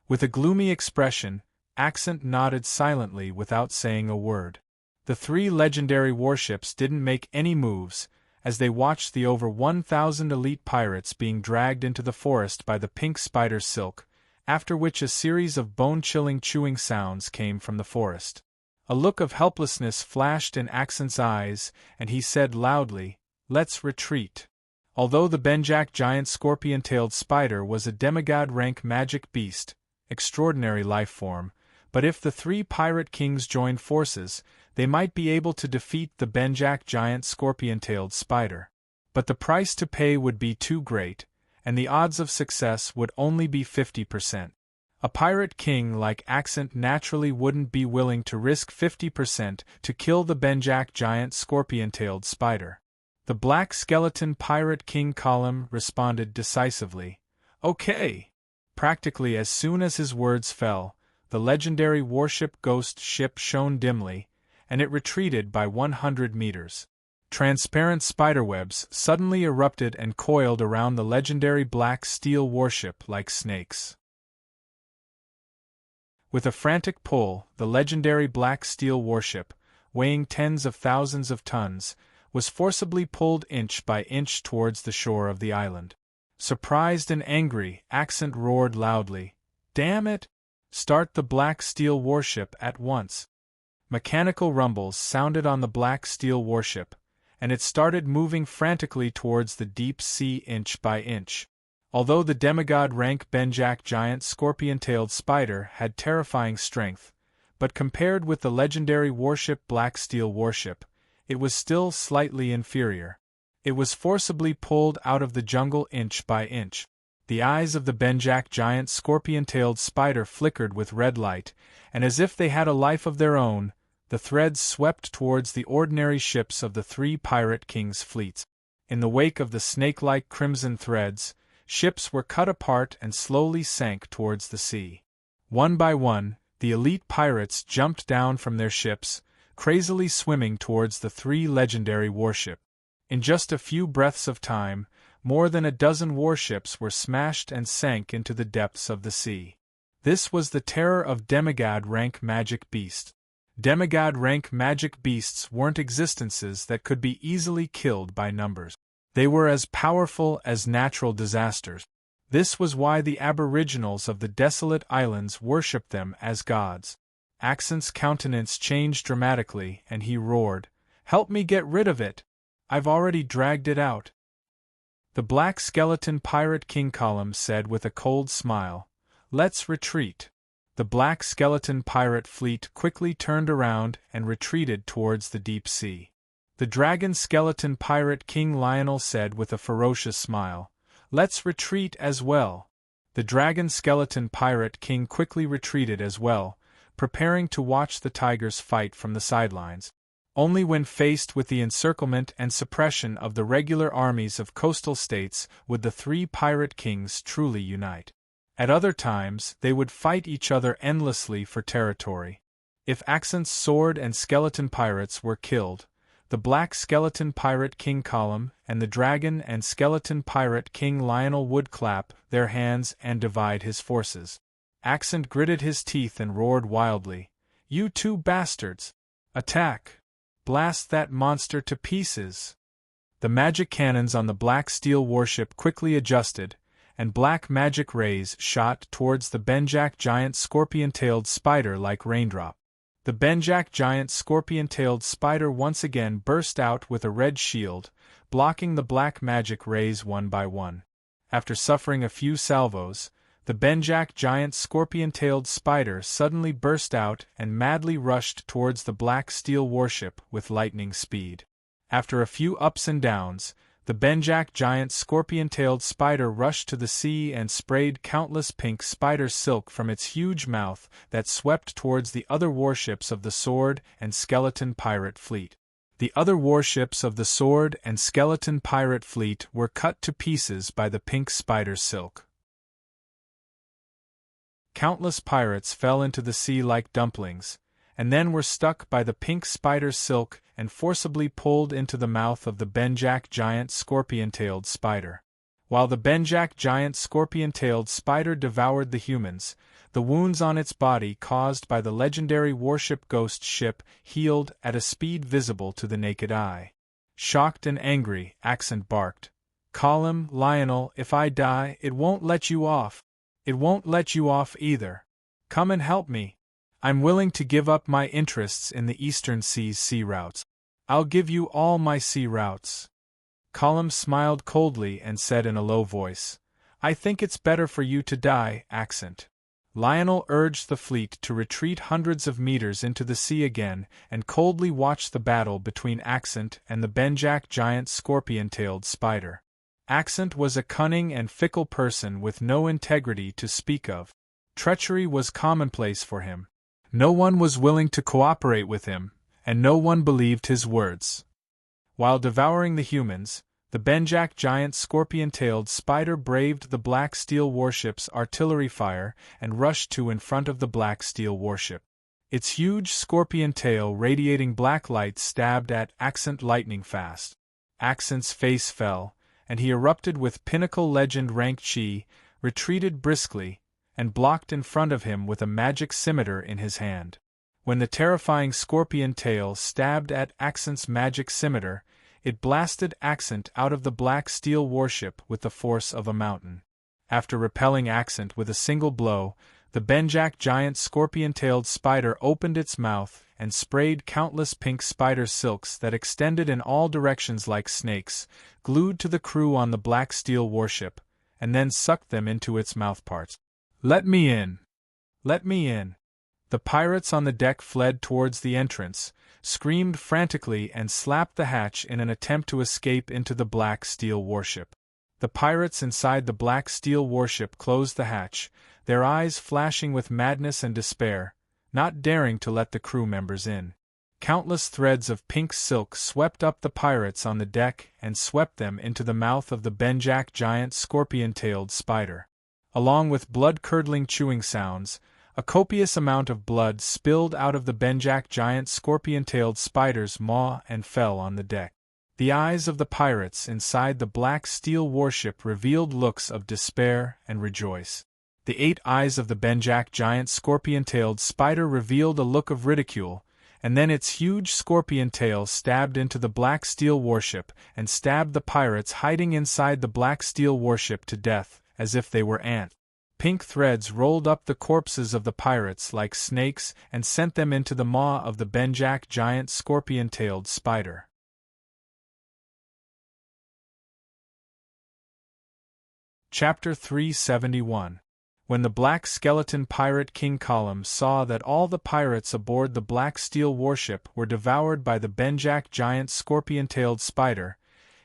With a gloomy expression, Accent nodded silently without saying a word. The 3 legendary warships didn't make any moves, as they watched the over 1,000 elite pirates being dragged into the forest by the pink spider silk, after which a series of bone-chilling chewing sounds came from the forest. A look of helplessness flashed in Accent's eyes, and he said loudly, "Let's retreat." Although the Benjak giant scorpion-tailed spider was a demigod-rank magic beast, extraordinary life form, but if the 3 pirate kings joined forces, they might be able to defeat the Benjak giant scorpion-tailed spider. But the price to pay would be too great, and the odds of success would only be 50%. A pirate king like Accent naturally wouldn't be willing to risk 50% to kill the Benjak giant scorpion-tailed spider. The black skeleton pirate King Column responded decisively, "Okay." Practically as soon as his words fell, the legendary warship Ghost Ship shone dimly, and it retreated by 100 meters. Transparent spiderwebs suddenly erupted and coiled around the legendary black steel warship like snakes. With a frantic pull, the legendary black steel warship, weighing tens of thousands of tons, was forcibly pulled inch by inch towards the shore of the island. Surprised and angry, Accent roared loudly, "Damn it! Start the black steel warship at once." Mechanical rumbles sounded on the black steel warship, and it started moving frantically towards the deep sea inch by inch. Although the demigod-rank Benjak giant scorpion-tailed spider had terrifying strength, but compared with the legendary warship Black Steel warship, it was still slightly inferior. It was forcibly pulled out of the jungle inch by inch. The eyes of the Benjak giant scorpion-tailed spider flickered with red light, and as if they had a life of their own, the threads swept towards the ordinary ships of the 3 pirate kings' fleets. In the wake of the snake-like crimson threads, ships were cut apart and slowly sank towards the sea. One by one, the elite pirates jumped down from their ships, crazily swimming towards the 3 legendary warships. In just a few breaths of time, more than a dozen warships were smashed and sank into the depths of the sea. This was the terror of demigod-rank magic beasts. Demigod-rank magic beasts weren't existences that could be easily killed by numbers. They were as powerful as natural disasters. This was why the aboriginals of the desolate islands worshipped them as gods. Accent's countenance changed dramatically, and he roared, "Help me get rid of it! I've already dragged it out." The black skeleton pirate King Column said with a cold smile, "Let's retreat." The black skeleton pirate fleet quickly turned around and retreated towards the deep sea. The dragon skeleton pirate King Lionel said with a ferocious smile, "Let's retreat as well." The dragon skeleton pirate king quickly retreated as well, preparing to watch the tigers fight from the sidelines. Only when faced with the encirclement and suppression of the regular armies of coastal states would the three pirate kings truly unite. At other times, they would fight each other endlessly for territory. If Accent's sword and skeleton pirates were killed, the black skeleton pirate King Column and the dragon and skeleton pirate King Lionel would clap their hands and divide his forces. Accent gritted his teeth and roared wildly, "You two bastards! Attack! Blast that monster to pieces!" The magic cannons on the black steel warship quickly adjusted, and black magic rays shot towards the Benjak giant scorpion-tailed spider like raindrop. The Benjak giant scorpion-tailed spider once again burst out with a red shield, blocking the black magic rays one by one. After suffering a few salvos, the Benjak giant scorpion-tailed spider suddenly burst out and madly rushed towards the black steel warship with lightning speed. After a few ups and downs, the Benjak giant scorpion-tailed spider rushed to the sea and sprayed countless pink spider silk from its huge mouth that swept towards the other warships of the Sword and Skeleton Pirate Fleet. The other warships of the Sword and Skeleton Pirate Fleet were cut to pieces by the pink spider silk. Countless pirates fell into the sea like dumplings, and then were stuck by the pink spider silk and forcibly pulled into the mouth of the Benjak giant scorpion-tailed spider. While the Benjak giant scorpion-tailed spider devoured the humans, the wounds on its body caused by the legendary warship Ghost Ship healed at a speed visible to the naked eye. Shocked and angry, Accent barked, "Column, Lionel, if I die, it won't let you off. It won't let you off either. Come and help me. I'm willing to give up my interests in the Eastern Sea's sea routes. I'll give you all my sea routes." Column smiled coldly and said in a low voice, "I think it's better for you to die, Accent." Lionel urged the fleet to retreat hundreds of meters into the sea again and coldly watched the battle between Accent and the Benjak giant scorpion-tailed spider. Accent was a cunning and fickle person with no integrity to speak of. Treachery was commonplace for him. No one was willing to cooperate with him, and no one believed his words. While devouring the humans, the Benjak giant scorpion-tailed spider braved the Black Steel warship's artillery fire and rushed to in front of the Black Steel warship. Its huge scorpion tail radiating black light stabbed at Accent lightning fast. Accent's face fell, and he erupted with pinnacle legend rank chi, retreated briskly, and blocked in front of him with a magic scimitar in his hand. When the terrifying scorpion tail stabbed at Accent's magic scimitar, it blasted Accent out of the Black Steel warship with the force of a mountain. After repelling Accent with a single blow, the Benjak giant scorpion-tailed spider opened its mouth and sprayed countless pink spider silks that extended in all directions like snakes, glued to the crew on the Black Steel warship, and then sucked them into its mouthparts. "Let me in! Let me in!" The pirates on the deck fled towards the entrance, screamed frantically and slapped the hatch in an attempt to escape into the Black Steel warship. The pirates inside the Black Steel warship closed the hatch, their eyes flashing with madness and despair, not daring to let the crew members in. Countless threads of pink silk swept up the pirates on the deck and swept them into the mouth of the Benjak giant scorpion-tailed spider. Along with blood-curdling chewing sounds, a copious amount of blood spilled out of the Benjak giant scorpion-tailed spider's maw and fell on the deck. The eyes of the pirates inside the Black Steel warship revealed looks of despair and rejoice. The 8 eyes of the Benjak giant scorpion-tailed spider revealed a look of ridicule, and then its huge scorpion tail stabbed into the Black Steel warship and stabbed the pirates hiding inside the Black Steel warship to death, as if they were ants. Pink threads rolled up the corpses of the pirates like snakes and sent them into the maw of the Benjak giant scorpion-tailed spider. Chapter 371. When the Black Skeleton Pirate King Column saw that all the pirates aboard the Black Steel warship were devoured by the Benjak giant scorpion-tailed spider,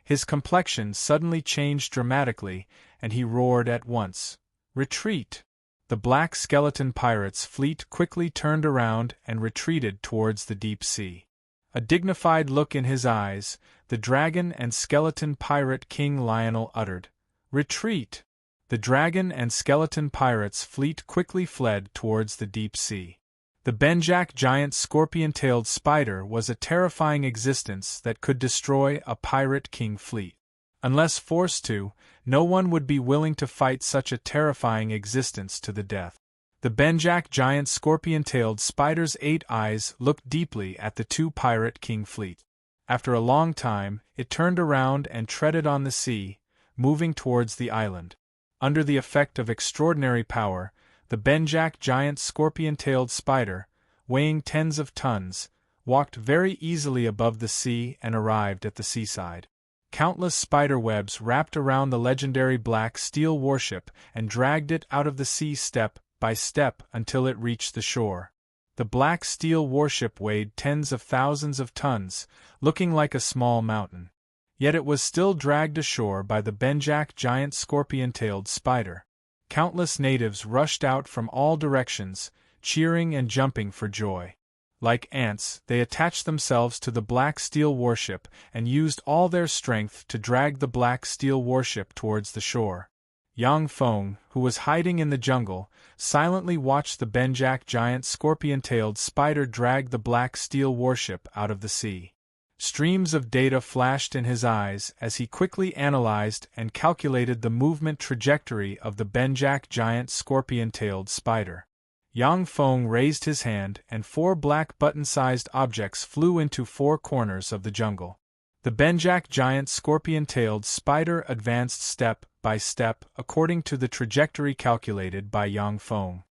his complexion suddenly changed dramatically, and he roared at once, "Retreat!" The Black Skeleton Pirates' fleet quickly turned around and retreated towards the deep sea. A dignified look in his eyes, the Dragon and Skeleton Pirate King Lionel uttered, "Retreat!" The Dragon and Skeleton Pirates' fleet quickly fled towards the deep sea. The Benjak giant scorpion-tailed spider was a terrifying existence that could destroy a pirate king fleet. Unless forced to, no one would be willing to fight such a terrifying existence to the death. The Benjak giant scorpion-tailed spider's 8 eyes looked deeply at the 2 pirate king fleet. After a long time, it turned around and treaded on the sea, moving towards the island. Under the effect of extraordinary power, the Benjak giant scorpion-tailed spider, weighing tens of tons, walked very easily above the sea and arrived at the seaside. Countless spider webs wrapped around the legendary Black Steel warship and dragged it out of the sea step by step until it reached the shore. The Black Steel warship weighed tens of thousands of tons, looking like a small mountain. Yet it was still dragged ashore by the Benjak giant scorpion-tailed spider. Countless natives rushed out from all directions, cheering and jumping for joy. Like ants, they attached themselves to the Black Steel warship and used all their strength to drag the Black Steel warship towards the shore. Yang Feng, who was hiding in the jungle, silently watched the Benjak giant scorpion-tailed spider drag the Black Steel warship out of the sea. Streams of data flashed in his eyes as he quickly analyzed and calculated the movement trajectory of the Benjak giant scorpion-tailed spider. Yang Feng raised his hand and 4 black button-sized objects flew into 4 corners of the jungle. The Benjak giant scorpion-tailed spider advanced step by step according to the trajectory calculated by Yang Feng.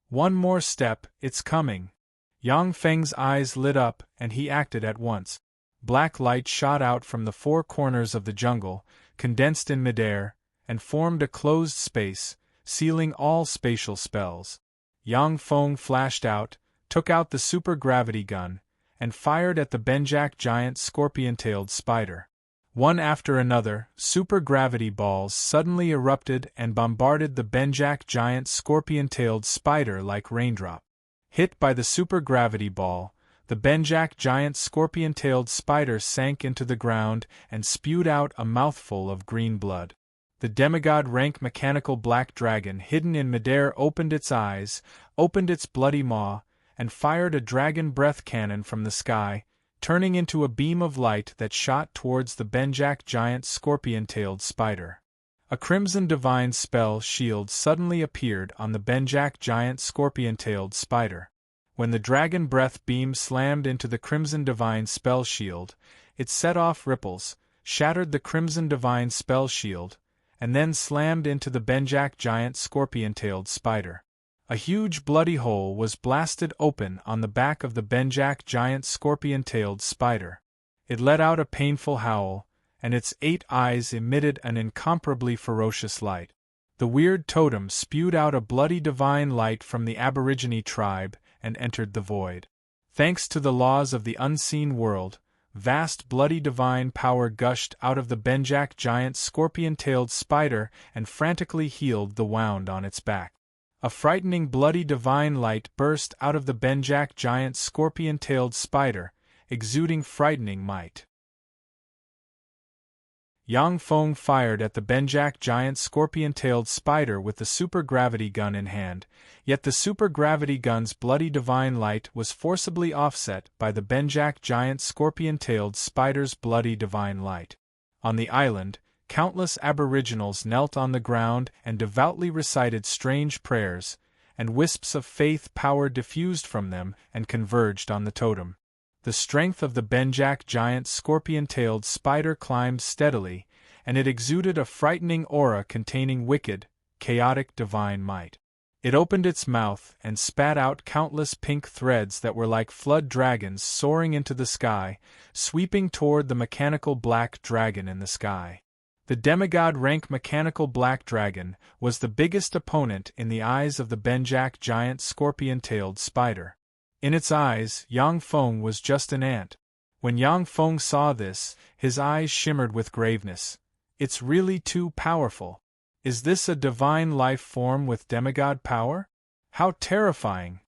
"One more step, it's coming." Yang Feng's eyes lit up and he acted at once. Black light shot out from the 4 corners of the jungle, condensed in midair, and formed a closed space, sealing all spatial spells. Yang Feng flashed out, took out the super-gravity gun, and fired at the Benjak giant scorpion-tailed spider. One after another, super-gravity balls suddenly erupted and bombarded the Benjak giant scorpion-tailed spider like raindrops. Hit by the super-gravity ball, the Benjak giant scorpion-tailed spider sank into the ground and spewed out a mouthful of green blood. The demigod-rank mechanical black dragon hidden in midair opened its eyes, opened its bloody maw, and fired a dragon breath cannon from the sky, turning into a beam of light that shot towards the Benjak giant scorpion-tailed spider. A crimson divine spell shield suddenly appeared on the Benjak giant scorpion-tailed spider. When the dragon breath beam slammed into the crimson divine spell shield, it set off ripples, shattered the crimson divine spell shield, and then slammed into the Benjak giant scorpion-tailed spider. A huge bloody hole was blasted open on the back of the Benjak giant scorpion-tailed spider. It let out a painful howl, and its 8 eyes emitted an incomparably ferocious light. The weird totem spewed out a bloody divine light from the Aborigine tribe and entered the void. Thanks to the laws of the unseen world, vast bloody divine power gushed out of the Benjak giant scorpion-tailed spider and frantically healed the wound on its back. A frightening bloody divine light burst out of the Benjak giant scorpion-tailed spider, exuding frightening might. Yang Feng fired at the Benjak giant scorpion-tailed spider with the super-gravity gun in hand, yet the super-gravity gun's bloody divine light was forcibly offset by the Benjak giant scorpion-tailed spider's bloody divine light. On the island, countless aboriginals knelt on the ground and devoutly recited strange prayers, and wisps of faith power diffused from them and converged on the totem. the strength of the Benjak giant scorpion-tailed spider climbed steadily, and it exuded a frightening aura containing wicked, chaotic divine might. It opened its mouth and spat out countless pink threads that were like flood dragons soaring into the sky, sweeping toward the mechanical black dragon in the sky. The demigod-rank mechanical black dragon was the biggest opponent in the eyes of the Benjak giant scorpion-tailed spider. In its eyes, Yang Feng was just an ant. When Yang Feng saw this, his eyes shimmered with graveness. It's really too powerful. Is this a divine life form with demigod power? How terrifying!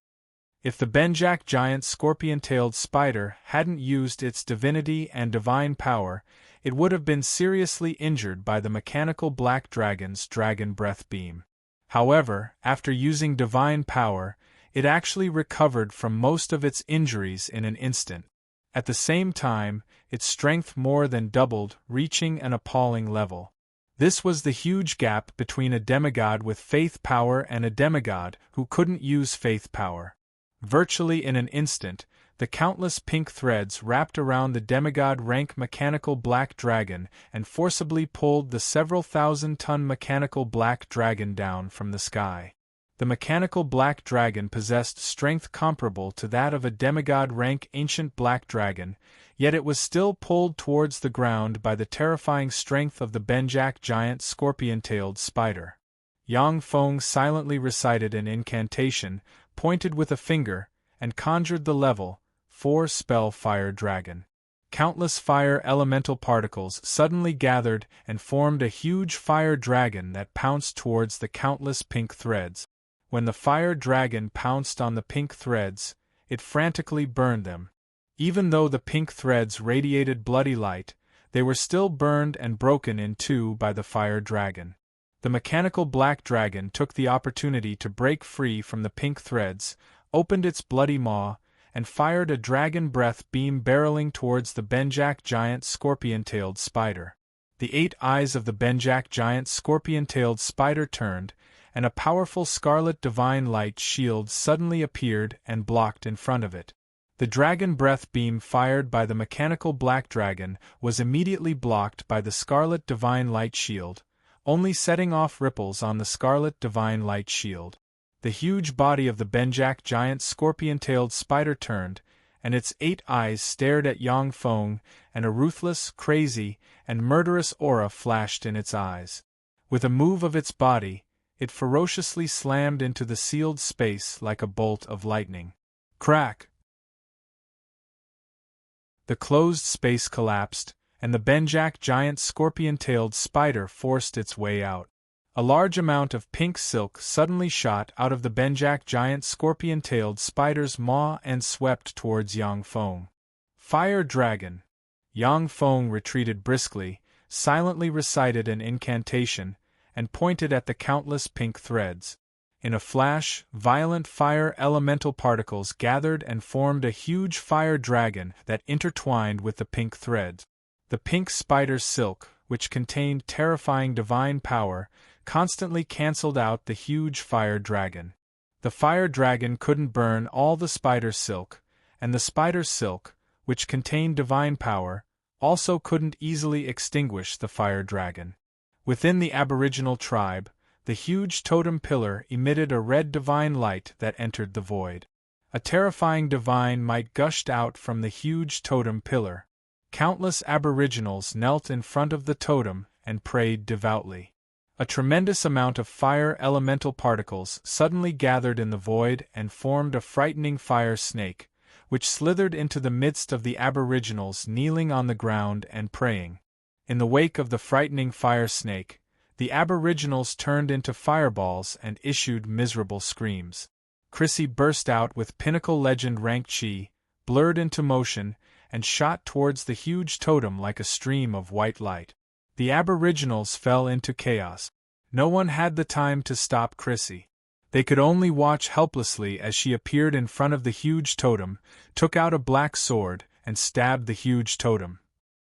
If the Benjak giant scorpion-tailed spider hadn't used its divinity and divine power, it would have been seriously injured by the mechanical black dragon's dragon breath beam. However, after using divine power, it actually recovered from most of its injuries in an instant. At the same time, its strength more than doubled, reaching an appalling level. This was the huge gap between a demigod with faith power and a demigod who couldn't use faith power. Virtually in an instant, the countless pink threads wrapped around the demigod-rank mechanical black dragon and forcibly pulled the several thousand-ton mechanical black dragon down from the sky. The mechanical black dragon possessed strength comparable to that of a demigod-rank ancient black dragon, yet it was still pulled towards the ground by the terrifying strength of the Benjak giant scorpion-tailed spider. Yang Feng silently recited an incantation, pointed with a finger, and conjured the level 4 spell fire dragon. Countless fire elemental particles suddenly gathered and formed a huge fire dragon that pounced towards the countless pink threads. When the fire dragon pounced on the pink threads, it frantically burned them. Even though the pink threads radiated bloody light, they were still burned and broken in two by the fire dragon. The mechanical black dragon took the opportunity to break free from the pink threads, opened its bloody maw, and fired a dragon breath beam barreling towards the Benjak giant scorpion-tailed spider. The 8 eyes of the Benjak giant scorpion-tailed spider turned, and a powerful scarlet divine light shield suddenly appeared and blocked in front of it. The dragon breath beam fired by the mechanical black dragon was immediately blocked by the scarlet divine light shield, only setting off ripples on the scarlet divine light shield. The huge body of the Benjak giant scorpion-tailed spider turned, and its 8 eyes stared at Yang Feng, and a ruthless, crazy, and murderous aura flashed in its eyes. With a move of its body, it ferociously slammed into the sealed space like a bolt of lightning. Crack! The closed space collapsed, and the Benjak giant scorpion-tailed spider forced its way out. A large amount of pink silk suddenly shot out of the Benjak giant scorpion-tailed spider's maw and swept towards Yang Feng. Fire Dragon! Yang Feng retreated briskly, silently recited an incantation, and pointed at the countless pink threads. In a flash, violent fire elemental particles gathered and formed a huge fire dragon that intertwined with the pink threads. The pink spider's silk, which contained terrifying divine power, constantly cancelled out the huge fire dragon. The fire dragon couldn't burn all the spider's silk, and the spider's silk, which contained divine power, also couldn't easily extinguish the fire dragon. Within the aboriginal tribe, the huge totem pillar emitted a red divine light that entered the void. A terrifying divine might gushed out from the huge totem pillar. Countless aboriginals knelt in front of the totem and prayed devoutly. A tremendous amount of fire elemental particles suddenly gathered in the void and formed a frightening fire snake, which slithered into the midst of the aboriginals kneeling on the ground and praying. In the wake of the frightening fire snake, the aboriginals turned into fireballs and issued miserable screams. Chrissy burst out with pinnacle legend rank chi, blurred into motion, and shot towards the huge totem like a stream of white light. The aboriginals fell into chaos. No one had the time to stop Chrissy. They could only watch helplessly as she appeared in front of the huge totem, took out a black sword, and stabbed the huge totem.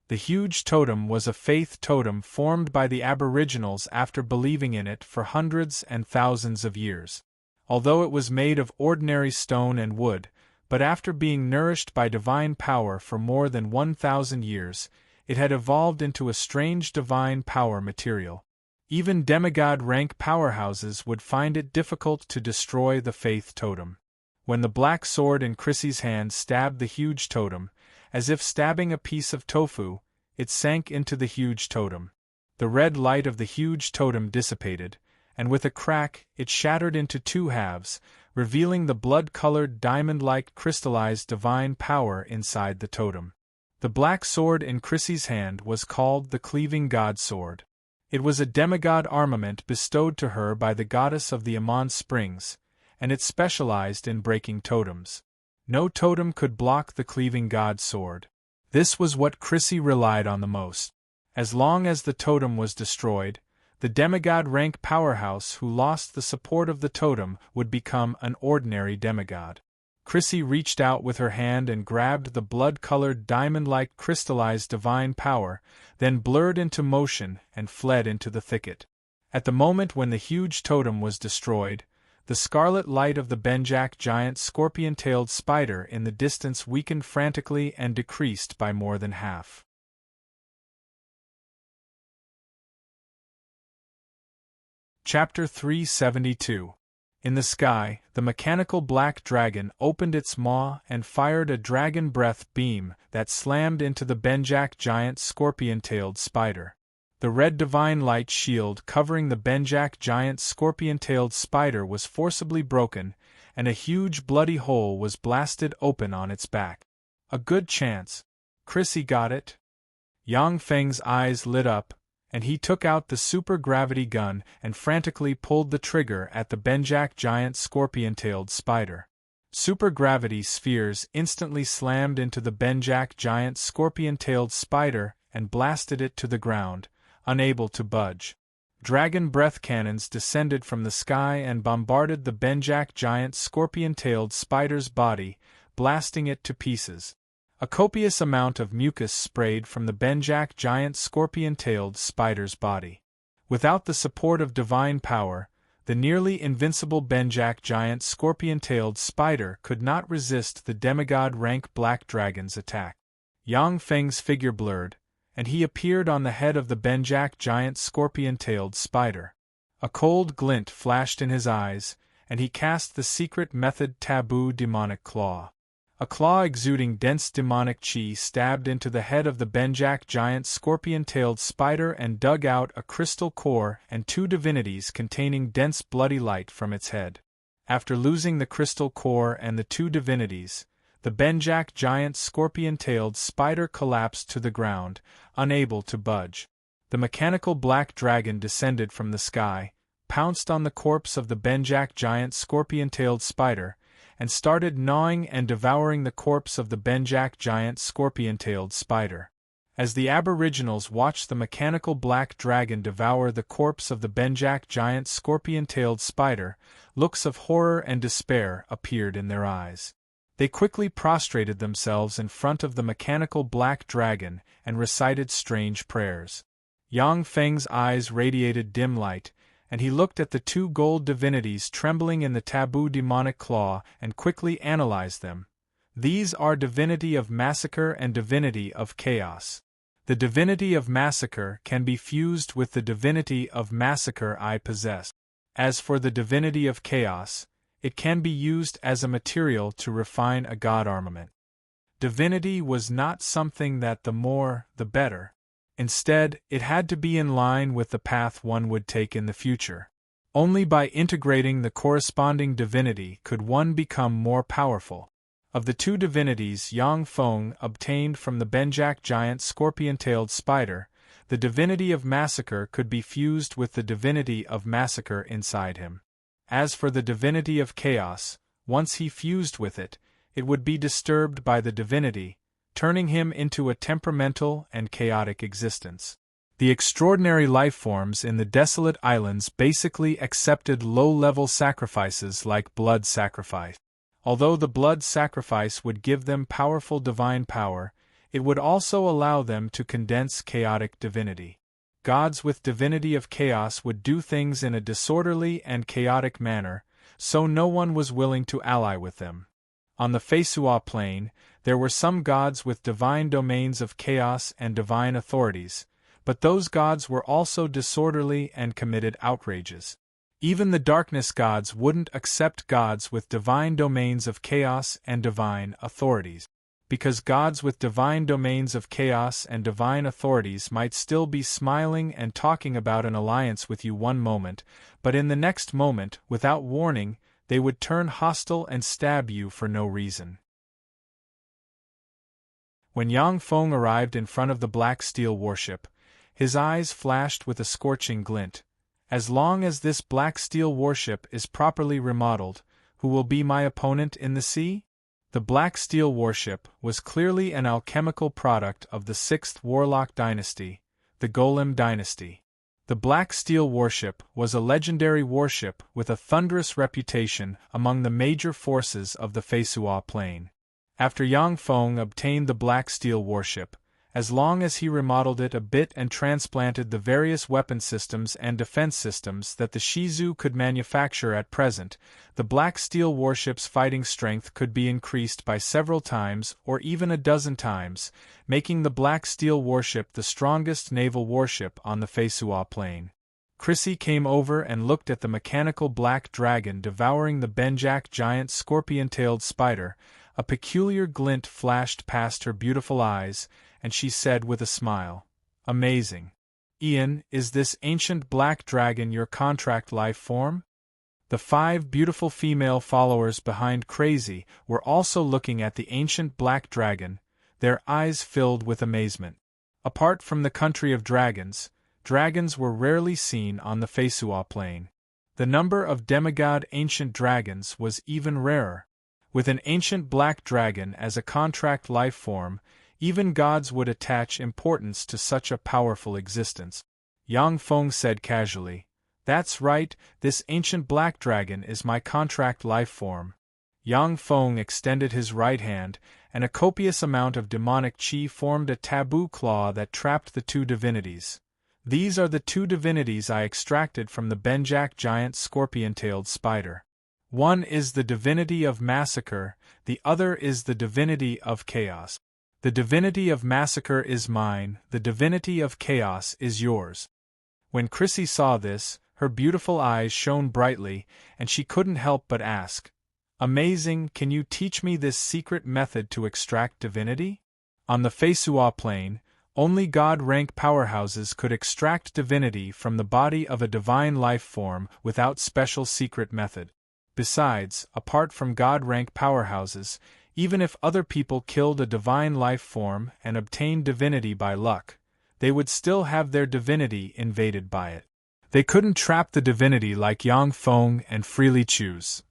The huge totem was a faith totem formed by the aboriginals after believing in it for hundreds and thousands of years. Although it was made of ordinary stone and wood, but after being nourished by divine power for more than 1,000 years, it had evolved into a strange divine power material. Even demigod-rank powerhouses would find it difficult to destroy the faith totem. When the black sword in Chrissy's hand stabbed the huge totem, as if stabbing a piece of tofu, it sank into the huge totem. The red light of the huge totem dissipated, and with a crack it shattered into two halves, revealing the blood-colored diamond-like crystallized divine power inside the totem. The black sword in Chrissy's hand was called the Cleaving God Sword. It was a demigod armament bestowed to her by the goddess of the Amon Springs, and it specialized in breaking totems. No totem could block the Cleaving God Sword. This was what Chrissy relied on the most. As long as the totem was destroyed, the demigod-rank powerhouse who lost the support of the totem would become an ordinary demigod. Chrissy reached out with her hand and grabbed the blood-colored diamond-like crystallized divine power, then blurred into motion and fled into the thicket. At the moment when the huge totem was destroyed, the scarlet light of the Benjak giant scorpion-tailed spider in the distance weakened frantically and decreased by more than half. Chapter 372. In the sky, the mechanical black dragon opened its maw and fired a dragon breath beam that slammed into the Benjak giant scorpion-tailed spider. The red divine light shield covering the Benjak giant scorpion-tailed spider was forcibly broken, and a huge bloody hole was blasted open on its back. A good chance. Chrissy got it. Yang Feng's eyes lit up, and he took out the super-gravity gun and frantically pulled the trigger at the Benjak giant scorpion-tailed spider. Super-gravity spheres instantly slammed into the Benjak giant scorpion-tailed spider and blasted it to the ground, unable to budge. Dragon breath cannons descended from the sky and bombarded the Benjak giant scorpion-tailed spider's body, blasting it to pieces. A copious amount of mucus sprayed from the Benjak giant scorpion-tailed spider's body. Without the support of divine power, the nearly invincible Benjak giant scorpion-tailed spider could not resist the demigod-rank black dragon's attack. Yang Feng's figure blurred, and he appeared on the head of the Benjak giant scorpion-tailed spider. A cold glint flashed in his eyes, and he cast the secret method taboo demonic claw. A claw exuding dense demonic chi stabbed into the head of the Benjak giant scorpion-tailed spider and dug out a crystal core and two divinities containing dense bloody light from its head. After losing the crystal core and the two divinities, the Benjak giant scorpion-tailed spider collapsed to the ground, unable to budge. The mechanical black dragon descended from the sky, pounced on the corpse of the Benjak giant scorpion-tailed spider, and started gnawing and devouring the corpse of the Benjak giant scorpion-tailed spider. As the aboriginals watched the mechanical black dragon devour the corpse of the Benjak giant scorpion-tailed spider, looks of horror and despair appeared in their eyes. They quickly prostrated themselves in front of the mechanical black dragon and recited strange prayers. Yang Feng's eyes radiated dim light, and he looked at the two gold divinities trembling in the taboo demonic claw and quickly analyzed them. These are divinity of massacre and divinity of chaos. The divinity of massacre can be fused with the divinity of massacre I possess. As for the divinity of chaos, it can be used as a material to refine a god armament. Divinity was not something that the more, the better. Instead, it had to be in line with the path one would take in the future. Only by integrating the corresponding divinity could one become more powerful. Of the two divinities Yang Feng obtained from the Benjak giant scorpion-tailed spider, the divinity of massacre could be fused with the divinity of massacre inside him. As for the divinity of chaos, once he fused with it, it would be disturbed by the divinity, turning him into a temperamental and chaotic existence. The extraordinary lifeforms in the desolate islands basically accepted low-level sacrifices like blood sacrifice. Although the blood sacrifice would give them powerful divine power, it would also allow them to condense chaotic divinity. Gods with divinity of chaos would do things in a disorderly and chaotic manner, so no one was willing to ally with them. On the Fesua plane, there were some gods with divine domains of chaos and divine authorities, but those gods were also disorderly and committed outrages. Even the darkness gods wouldn't accept gods with divine domains of chaos and divine authorities, because gods with divine domains of chaos and divine authorities might still be smiling and talking about an alliance with you one moment, but in the next moment, without warning, they would turn hostile and stab you for no reason. When Yang Feng arrived in front of the black steel warship, his eyes flashed with a scorching glint. As long as this black steel warship is properly remodeled, who will be my opponent in the sea? The black steel warship was clearly an alchemical product of the 6th Warlock dynasty, the Golem dynasty. The black steel warship was a legendary warship with a thunderous reputation among the major forces of the Fesua plane. After Yang Feng obtained the black steel warship, as long as he remodeled it a bit and transplanted the various weapon systems and defense systems that the Shizu could manufacture at present, the black steel warship's fighting strength could be increased by several times or even a dozen times, making the black steel warship the strongest naval warship on the Fesua plane. Chrissy came over and looked at the mechanical black dragon devouring the Benjak giant scorpion-tailed spider. A peculiar glint flashed past her beautiful eyes, and she said with a smile, "Amazing. Ian, is this ancient black dragon your contract life form?" The 5 beautiful female followers behind Crazy were also looking at the ancient black dragon, their eyes filled with amazement. Apart from the country of dragons, dragons were rarely seen on the Fesua plane. The number of demigod ancient dragons was even rarer. With an ancient black dragon as a contract life form, even gods would attach importance to such a powerful existence. Yang Feng said casually, "That's right, this ancient black dragon is my contract life form." Yang Feng extended his right hand, and a copious amount of demonic qi formed a taboo claw that trapped the 2 divinities. "These are the 2 divinities I extracted from the Benjak giant scorpion-tailed spider. One is the divinity of massacre, the other is the divinity of chaos. The divinity of massacre is mine, the divinity of chaos is yours." When Chrissy saw this, her beautiful eyes shone brightly, and she couldn't help but ask, "Amazing, can you teach me this secret method to extract divinity?" On the Fesua plane, only God-rank powerhouses could extract divinity from the body of a divine life form without special secret method. Besides, apart from God-rank powerhouses, even if other people killed a divine life form and obtained divinity by luck, they would still have their divinity invaded by it. They couldn't trap the divinity like Yang Feng and freely choose.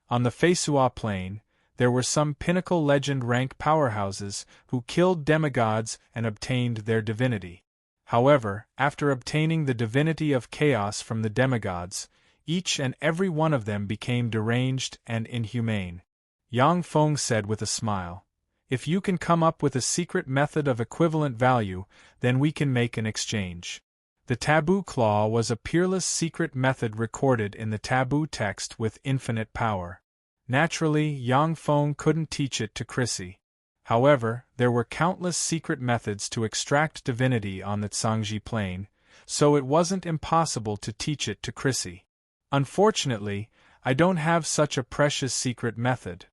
On the Fesua plane, there were some pinnacle legend-rank powerhouses who killed demigods and obtained their divinity. However, after obtaining the divinity of chaos from the demigods, each and every one of them became deranged and inhumane. Yang Feng said with a smile, "If you can come up with a secret method of equivalent value, then we can make an exchange." The taboo claw was a peerless secret method recorded in the taboo text with infinite power. Naturally, Yang Feng couldn't teach it to Chrissy. However, there were countless secret methods to extract divinity on the Tsangji plane, so it wasn't impossible to teach it to Chrissy. Unfortunately, I don't have such a precious secret method.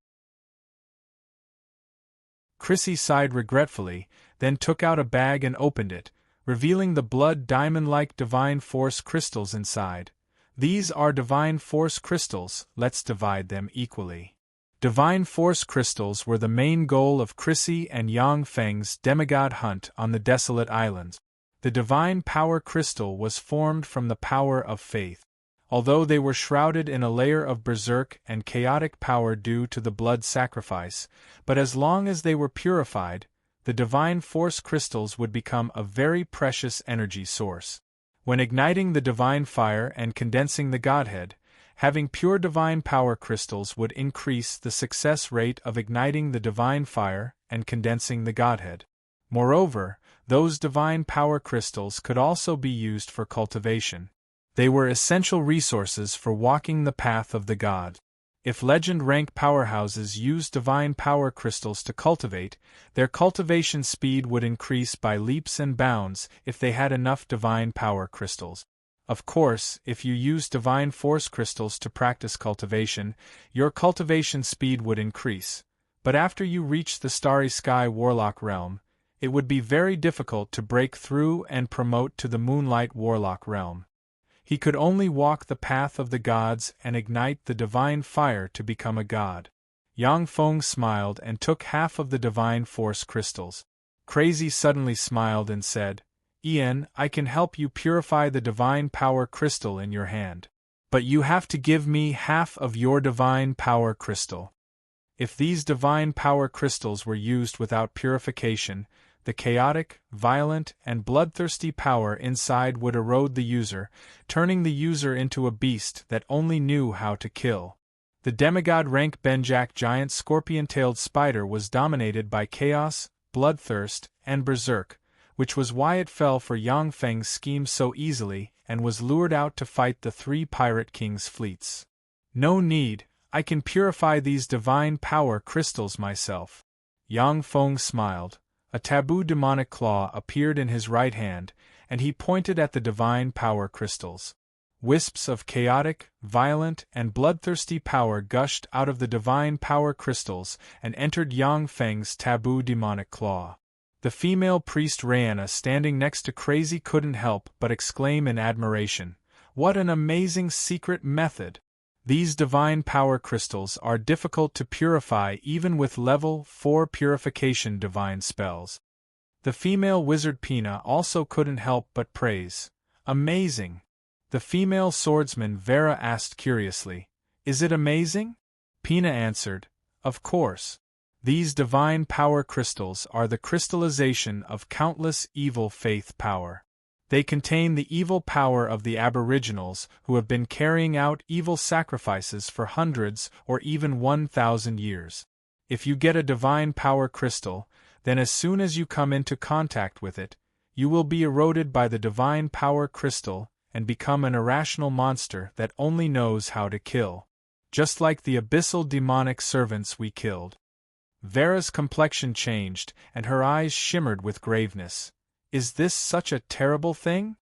Chrissy sighed regretfully, then took out a bag and opened it, revealing the blood diamond-like divine force crystals inside. "These are divine force crystals, let's divide them equally." Divine force crystals were the main goal of Chrissy and Yang Feng's demigod hunt on the desolate islands. The divine power crystal was formed from the power of faith. Although they were shrouded in a layer of berserk and chaotic power due to the blood sacrifice, but as long as they were purified, the divine force crystals would become a very precious energy source. When igniting the divine fire and condensing the Godhead, having pure divine power crystals would increase the success rate of igniting the divine fire and condensing the Godhead. Moreover, those divine power crystals could also be used for cultivation. They were essential resources for walking the path of the God. If legend-rank powerhouses used divine power crystals to cultivate, their cultivation speed would increase by leaps and bounds if they had enough divine power crystals. Of course, if you use divine force crystals to practice cultivation, your cultivation speed would increase. But after you reach the Starry Sky Warlock realm, it would be very difficult to break through and promote to the Moonlight Warlock realm. He could only walk the path of the gods and ignite the divine fire to become a god. Yang Feng smiled and took half of the divine force crystals. Crazy suddenly smiled and said, "Ian, I can help you purify the divine power crystal in your hand. But you have to give me half of your divine power crystal." If these divine power crystals were used without purification, the chaotic, violent, and bloodthirsty power inside would erode the user, turning the user into a beast that only knew how to kill. The demigod-rank Benjak giant scorpion-tailed spider was dominated by chaos, bloodthirst, and berserk, which was why it fell for Yang Feng's scheme so easily and was lured out to fight the three pirate kings' fleets. "No need, I can purify these divine power crystals myself." Yang Feng smiled. A taboo demonic claw appeared in his right hand, and he pointed at the divine power crystals. Wisps of chaotic, violent, and bloodthirsty power gushed out of the divine power crystals and entered Yang Feng's taboo demonic claw. The female priest Rayanna standing next to Crazy couldn't help but exclaim in admiration, "What an amazing secret method! These divine power crystals are difficult to purify even with level 4 purification divine spells." The female wizard Pina also couldn't help but praise, "Amazing!" The female swordsman Vera asked curiously, "Is it amazing?" Pina answered, "Of course. These divine power crystals are the crystallization of countless evil faith power. They contain the evil power of the aboriginals who have been carrying out evil sacrifices for hundreds or even 1,000 years. If you get a divine power crystal, then as soon as you come into contact with it, you will be eroded by the divine power crystal and become an irrational monster that only knows how to kill. Just like the abyssal demonic servants we killed." Vera's complexion changed, and her eyes shimmered with graveness. "Is this such a terrible thing?"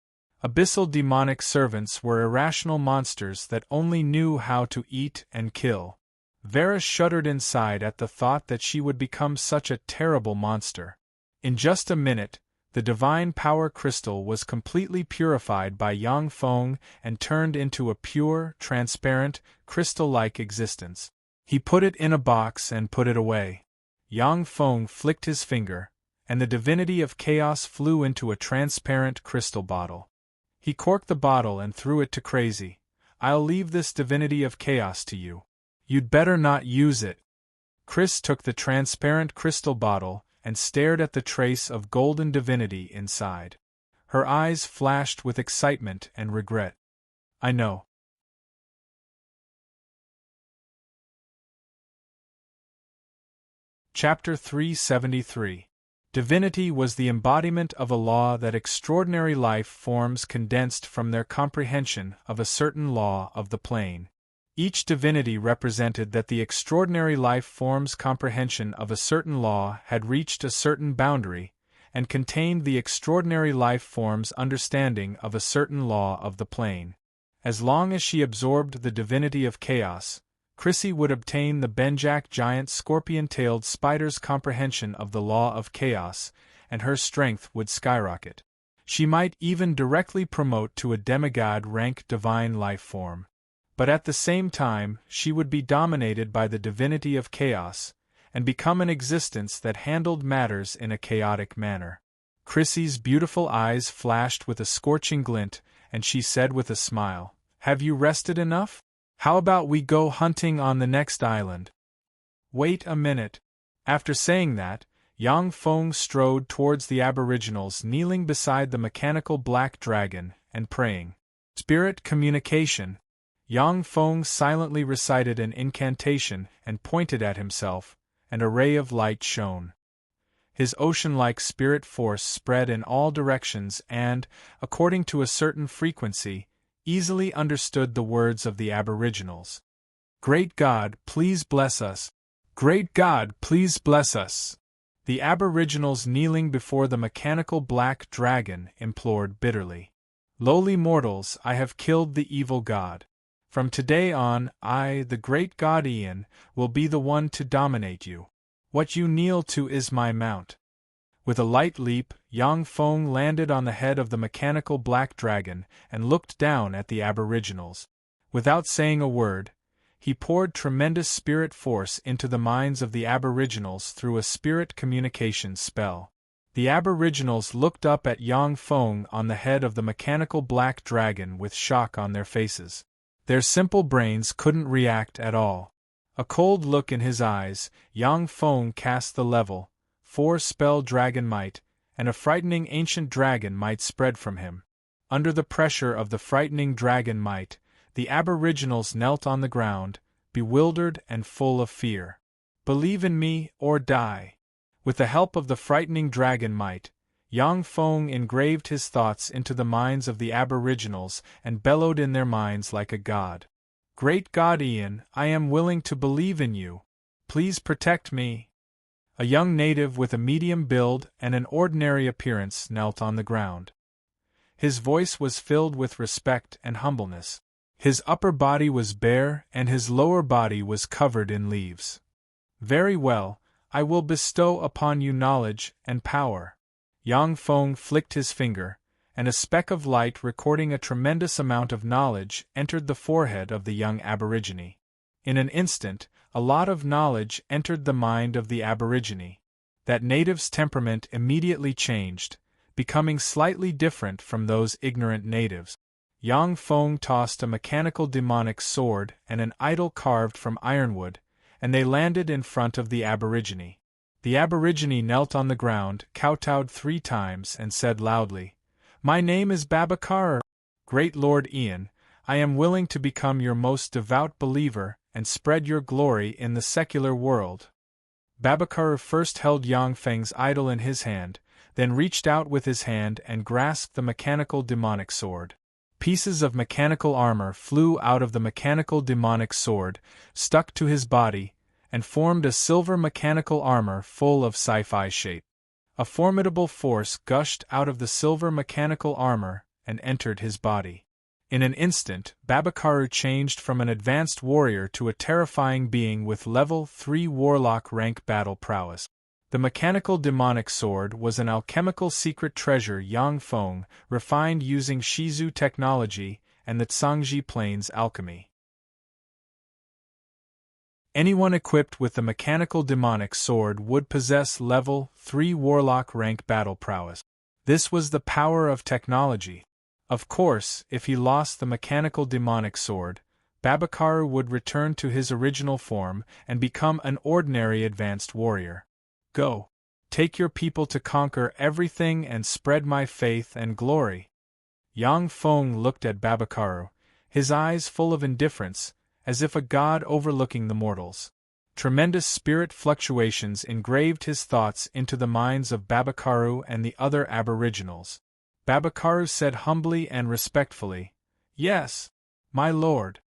Abyssal demonic servants were irrational monsters that only knew how to eat and kill. Vera shuddered inside at the thought that she would become such a terrible monster. In just a minute, the divine power crystal was completely purified by Yang Feng and turned into a pure, transparent, crystal-like existence. He put it in a box and put it away. Yang Feng flicked his finger, and the divinity of chaos flew into a transparent crystal bottle. He corked the bottle and threw it to Crazy. "I'll leave this divinity of chaos to you. You'd better not use it." Chris took the transparent crystal bottle and stared at the trace of golden divinity inside. Her eyes flashed with excitement and regret. "I know." Chapter 373. Divinity was the embodiment of a law that extraordinary life forms condensed from their comprehension of a certain law of the plane. Each divinity represented that the extraordinary life form's comprehension of a certain law had reached a certain boundary, and contained the extraordinary life form's understanding of a certain law of the plane. As long as she absorbed the divinity of chaos, Chrissy would obtain the Benjak giant scorpion-tailed spider's comprehension of the law of chaos, and her strength would skyrocket. She might even directly promote to a demigod-rank divine life form. But at the same time, she would be dominated by the divinity of chaos, and become an existence that handled matters in a chaotic manner. Chrissy's beautiful eyes flashed with a scorching glint, and she said with a smile, "Have you rested enough? How about we go hunting on the next island?" "Wait a minute." After saying that, Yang Feng strode towards the aboriginals kneeling beside the mechanical black dragon and praying. Spirit communication. Yang Feng silently recited an incantation and pointed at himself, and a ray of light shone. His ocean-like spirit force spread in all directions and, according to a certain frequency, easily understood the words of the aboriginals. Great God, please bless us. Great God, please bless us. The aboriginals kneeling before the mechanical black dragon implored bitterly. Lowly mortals, I have killed the evil god. From today on, I, the great god Ian, will be the one to dominate you. What you kneel to is my mount. With a light leap, Yang Feng landed on the head of the mechanical black dragon and looked down at the aboriginals. Without saying a word, he poured tremendous spirit force into the minds of the aboriginals through a spirit communication spell. The aboriginals looked up at Yang Feng on the head of the mechanical black dragon with shock on their faces. Their simple brains couldn't react at all. A cold look in his eyes, Yang Feng cast the level 4 spell dragon might, and a frightening ancient dragon might spread from him. Under the pressure of the frightening dragon might, the aboriginals knelt on the ground, bewildered and full of fear. Believe in me or die. With the help of the frightening dragon might, Yang Feng engraved his thoughts into the minds of the aboriginals and bellowed in their minds like a god. Great God Ian, I am willing to believe in you. Please protect me. A young native with a medium build and an ordinary appearance knelt on the ground. His voice was filled with respect and humbleness. His upper body was bare and his lower body was covered in leaves. Very well, I will bestow upon you knowledge and power. Yang Feng flicked his finger, and a speck of light recording a tremendous amount of knowledge entered the forehead of the young aborigine. In an instant, a lot of knowledge entered the mind of the aborigine. That native's temperament immediately changed, becoming slightly different from those ignorant natives. Yang Feng tossed a mechanical demonic sword and an idol carved from ironwood, and they landed in front of the aborigine. The aborigine knelt on the ground, kowtowed 3 times, and said loudly, "My name is Babakar. Great Lord Ian, I am willing to become your most devout believer and spread your glory in the secular world." Babakar first held Yang Feng's idol in his hand, then reached out with his hand and grasped the mechanical demonic sword. Pieces of mechanical armor flew out of the mechanical demonic sword, stuck to his body, and formed a silver mechanical armor full of sci-fi shape. A formidable force gushed out of the silver mechanical armor and entered his body. In an instant, Babakaru changed from an advanced warrior to a terrifying being with level 3 warlock rank battle prowess. The mechanical demonic sword was an alchemical secret treasure Yang Feng refined using Shizu technology and the Tsangji Plains alchemy. Anyone equipped with the mechanical demonic sword would possess level 3 warlock rank battle prowess. This was the power of technology. Of course, if he lost the mechanical demonic sword, Babakaru would return to his original form and become an ordinary advanced warrior. Go. Take your people to conquer everything and spread my faith and glory. Yang Feng looked at Babakaru, his eyes full of indifference, as if a god overlooking the mortals. Tremendous spirit fluctuations engraved his thoughts into the minds of Babakaru and the other aboriginals. Babakaru said humbly and respectfully, "Yes, my lord."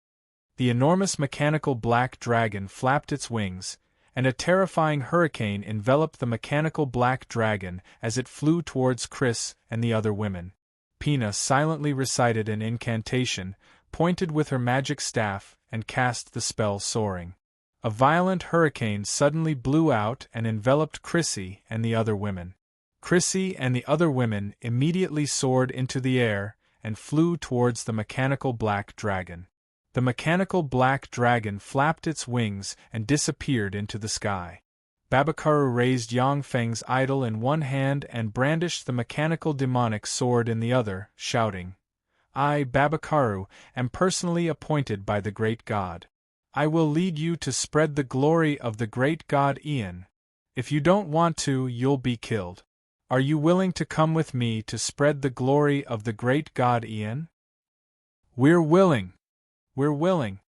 The enormous mechanical black dragon flapped its wings, and a terrifying hurricane enveloped the mechanical black dragon as it flew towards Chris and the other women. Pina silently recited an incantation, pointed with her magic staff, and cast the spell soaring. A violent hurricane suddenly blew out and enveloped Chrissy and the other women. Chrissy and the other women immediately soared into the air and flew towards the mechanical black dragon. The mechanical black dragon flapped its wings and disappeared into the sky. Babakaru raised Yang Feng's idol in one hand and brandished the mechanical demonic sword in the other, shouting, "I, Babakaru, am personally appointed by the great god. I will lead you to spread the glory of the great god Ian. If you don't want to, you'll be killed. Are you willing to come with me to spread the glory of the great god Ian?" "We're willing! We're willing!"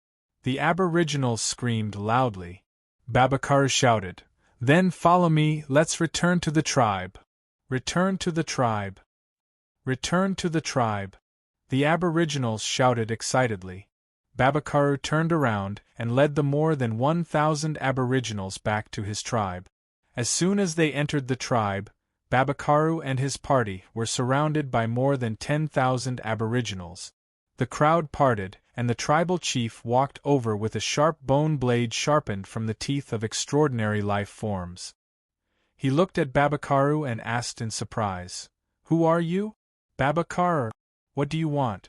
The aboriginals screamed loudly. Babakar shouted, "Then follow me, let's return to the tribe. Return to the tribe. Return to the tribe." The aboriginals shouted excitedly. Babakaru turned around and led the more than 1,000 aboriginals back to his tribe. As soon as they entered the tribe, Babakaru and his party were surrounded by more than 10,000 aboriginals. The crowd parted, and the tribal chief walked over with a sharp bone blade sharpened from the teeth of extraordinary life forms. He looked at Babakaru and asked in surprise, "Who are you? Babakaru, what do you want?"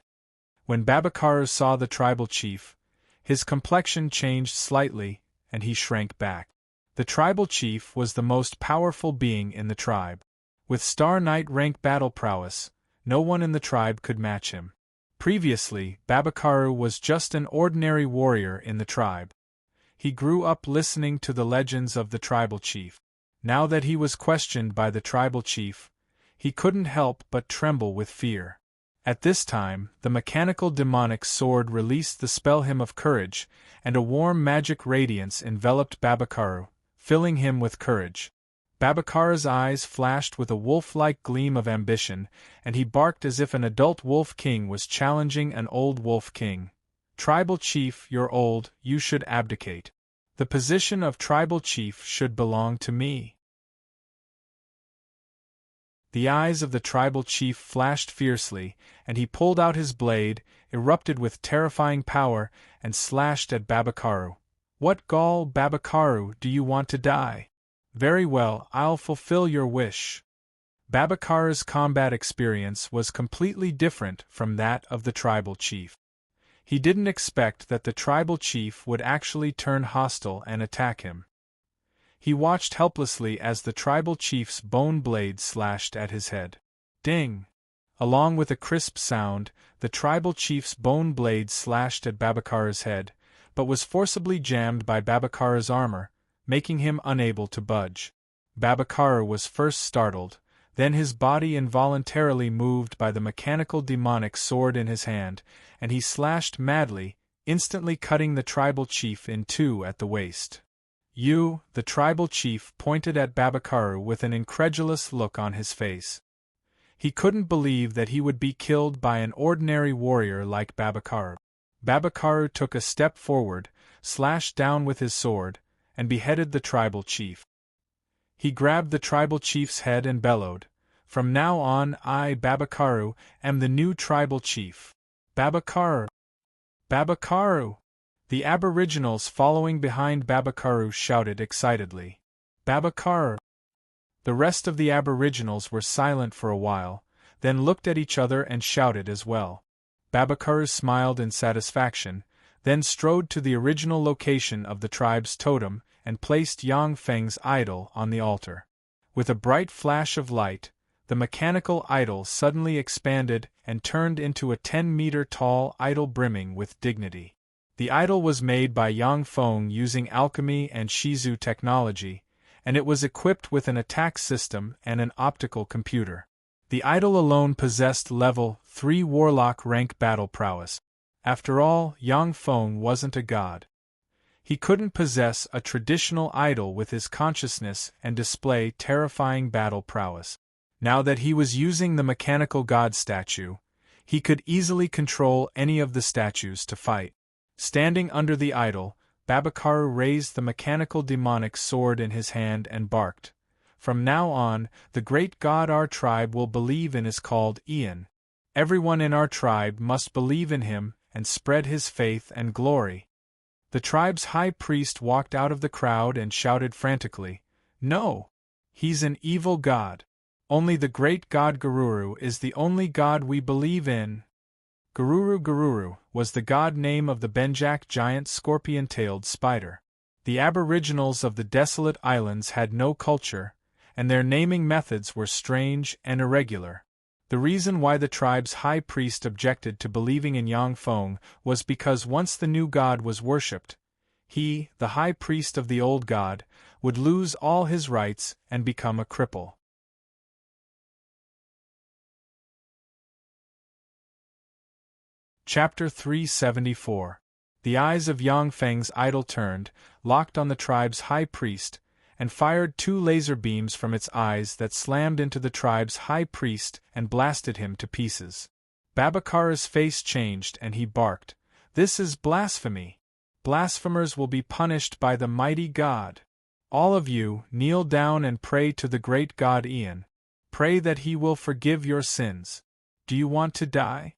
When Babakaru saw the tribal chief, his complexion changed slightly, and he shrank back. The tribal chief was the most powerful being in the tribe. With Star Knight rank battle prowess, no one in the tribe could match him. Previously, Babakaru was just an ordinary warrior in the tribe. He grew up listening to the legends of the tribal chief. Now that he was questioned by the tribal chief, he couldn't help but tremble with fear. At this time, the mechanical demonic sword released the spell Hymn of Courage, and a warm magic radiance enveloped Babakaru, filling him with courage. Babakaru's eyes flashed with a wolf-like gleam of ambition, and he barked as if an adult wolf king was challenging an old wolf king. "Tribal chief, you're old, you should abdicate. The position of tribal chief should belong to me." The eyes of the tribal chief flashed fiercely, and he pulled out his blade, erupted with terrifying power, and slashed at Babakaru. "What gall, Babakaru, do you want to die? Very well, I'll fulfill your wish." Babakaru's combat experience was completely different from that of the tribal chief. He didn't expect that the tribal chief would actually turn hostile and attack him. He watched helplessly as the tribal chief's bone blade slashed at his head. Ding! Along with a crisp sound, the tribal chief's bone blade slashed at Babakaru's head, but was forcibly jammed by Babakaru's armor, making him unable to budge. Babakaru was first startled, then his body involuntarily moved by the mechanical demonic sword in his hand, and he slashed madly, instantly cutting the tribal chief in two at the waist. "You," the tribal chief pointed at Babakaru with an incredulous look on his face. He couldn't believe that he would be killed by an ordinary warrior like Babakaru. Babakaru took a step forward, slashed down with his sword, and beheaded the tribal chief. He grabbed the tribal chief's head and bellowed, "From now on, I, Babakaru, am the new tribal chief. Babakaru! Babakaru!" The aboriginals following behind Babakaru shouted excitedly, "Babakaru!" The rest of the aboriginals were silent for a while, then looked at each other and shouted as well. Babakaru smiled in satisfaction, then strode to the original location of the tribe's totem and placed Yang Feng's idol on the altar. With a bright flash of light, the mechanical idol suddenly expanded and turned into a 10-meter-tall idol brimming with dignity. The idol was made by Yang Feng using alchemy and Shizu technology, and it was equipped with an attack system and an optical computer. The idol alone possessed level 3 warlock rank battle prowess. After all, Yang Feng wasn't a god. He couldn't possess a traditional idol with his consciousness and display terrifying battle prowess. Now that he was using the mechanical god statue, he could easily control any of the statues to fight. Standing under the idol, Babakaru raised the mechanical demonic sword in his hand and barked, "From now on, the great god our tribe will believe in is called Ian. Everyone in our tribe must believe in him and spread his faith and glory." The tribe's high priest walked out of the crowd and shouted frantically, "No! He's an evil god. Only the great god Gururu is the only god we believe in." Gururu was the god name of the Benjak giant scorpion-tailed spider. The aboriginals of the desolate islands had no culture, and their naming methods were strange and irregular. The reason why the tribe's high priest objected to believing in Yang Feng was because once the new god was worshipped, he, the high priest of the old god, would lose all his rights and become a cripple. Chapter 374. The eyes of Yang Feng's idol turned, locked on the tribe's high priest, and fired 2 laser beams from its eyes that slammed into the tribe's high priest and blasted him to pieces. Babakaru's face changed and he barked, This is blasphemy. Blasphemers will be punished by the mighty God. All of you, kneel down and pray to the great God Ian. Pray that he will forgive your sins. Do you want to die?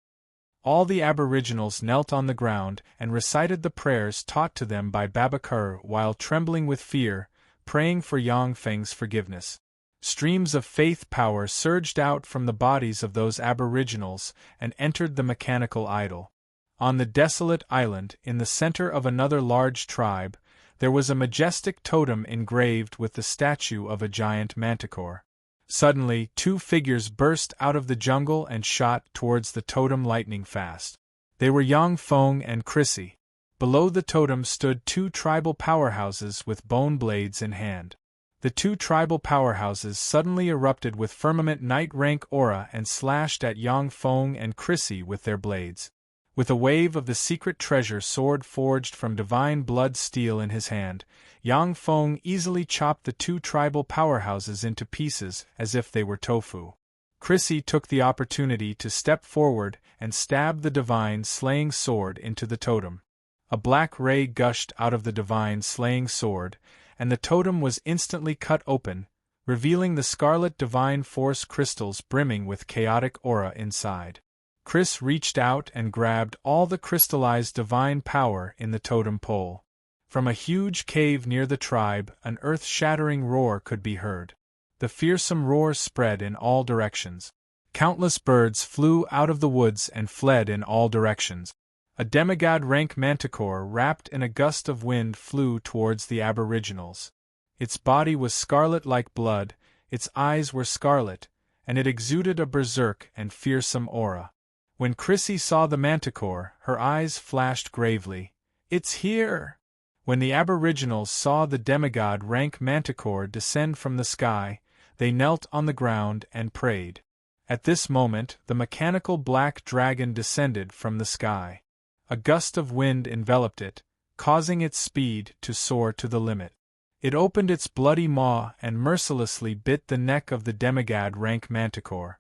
All the aboriginals knelt on the ground and recited the prayers taught to them by Babakur while trembling with fear, praying for Yang Feng's forgiveness. Streams of faith power surged out from the bodies of those aboriginals and entered the mechanical idol. On the desolate island, in the center of another large tribe, there was a majestic totem engraved with the statue of a giant manticore. Suddenly, two figures burst out of the jungle and shot towards the totem lightning fast. They were Yang Feng and Chrissy. Below the totem stood two tribal powerhouses with bone blades in hand. The two tribal powerhouses suddenly erupted with firmament night rank aura and slashed at Yang Feng and Chrissy with their blades. With a wave of the secret treasure sword forged from divine blood steel in his hand, Yang Feng easily chopped the two tribal powerhouses into pieces as if they were tofu. Chrissy took the opportunity to step forward and stab the divine slaying sword into the totem. A black ray gushed out of the divine slaying sword, and the totem was instantly cut open, revealing the scarlet divine force crystals brimming with chaotic aura inside. Chris reached out and grabbed all the crystallized divine power in the totem pole. From a huge cave near the tribe, an earth-shattering roar could be heard. The fearsome roar spread in all directions. Countless birds flew out of the woods and fled in all directions. A demigod-rank manticore wrapped in a gust of wind flew towards the aboriginals. Its body was scarlet like blood, its eyes were scarlet, and it exuded a berserk and fearsome aura. When Chrissy saw the manticore, her eyes flashed gravely. "It's here!" When the aboriginals saw the demigod-rank manticore descend from the sky, they knelt on the ground and prayed. At this moment, the mechanical black dragon descended from the sky. A gust of wind enveloped it, causing its speed to soar to the limit. It opened its bloody maw and mercilessly bit the neck of the demigod-rank manticore.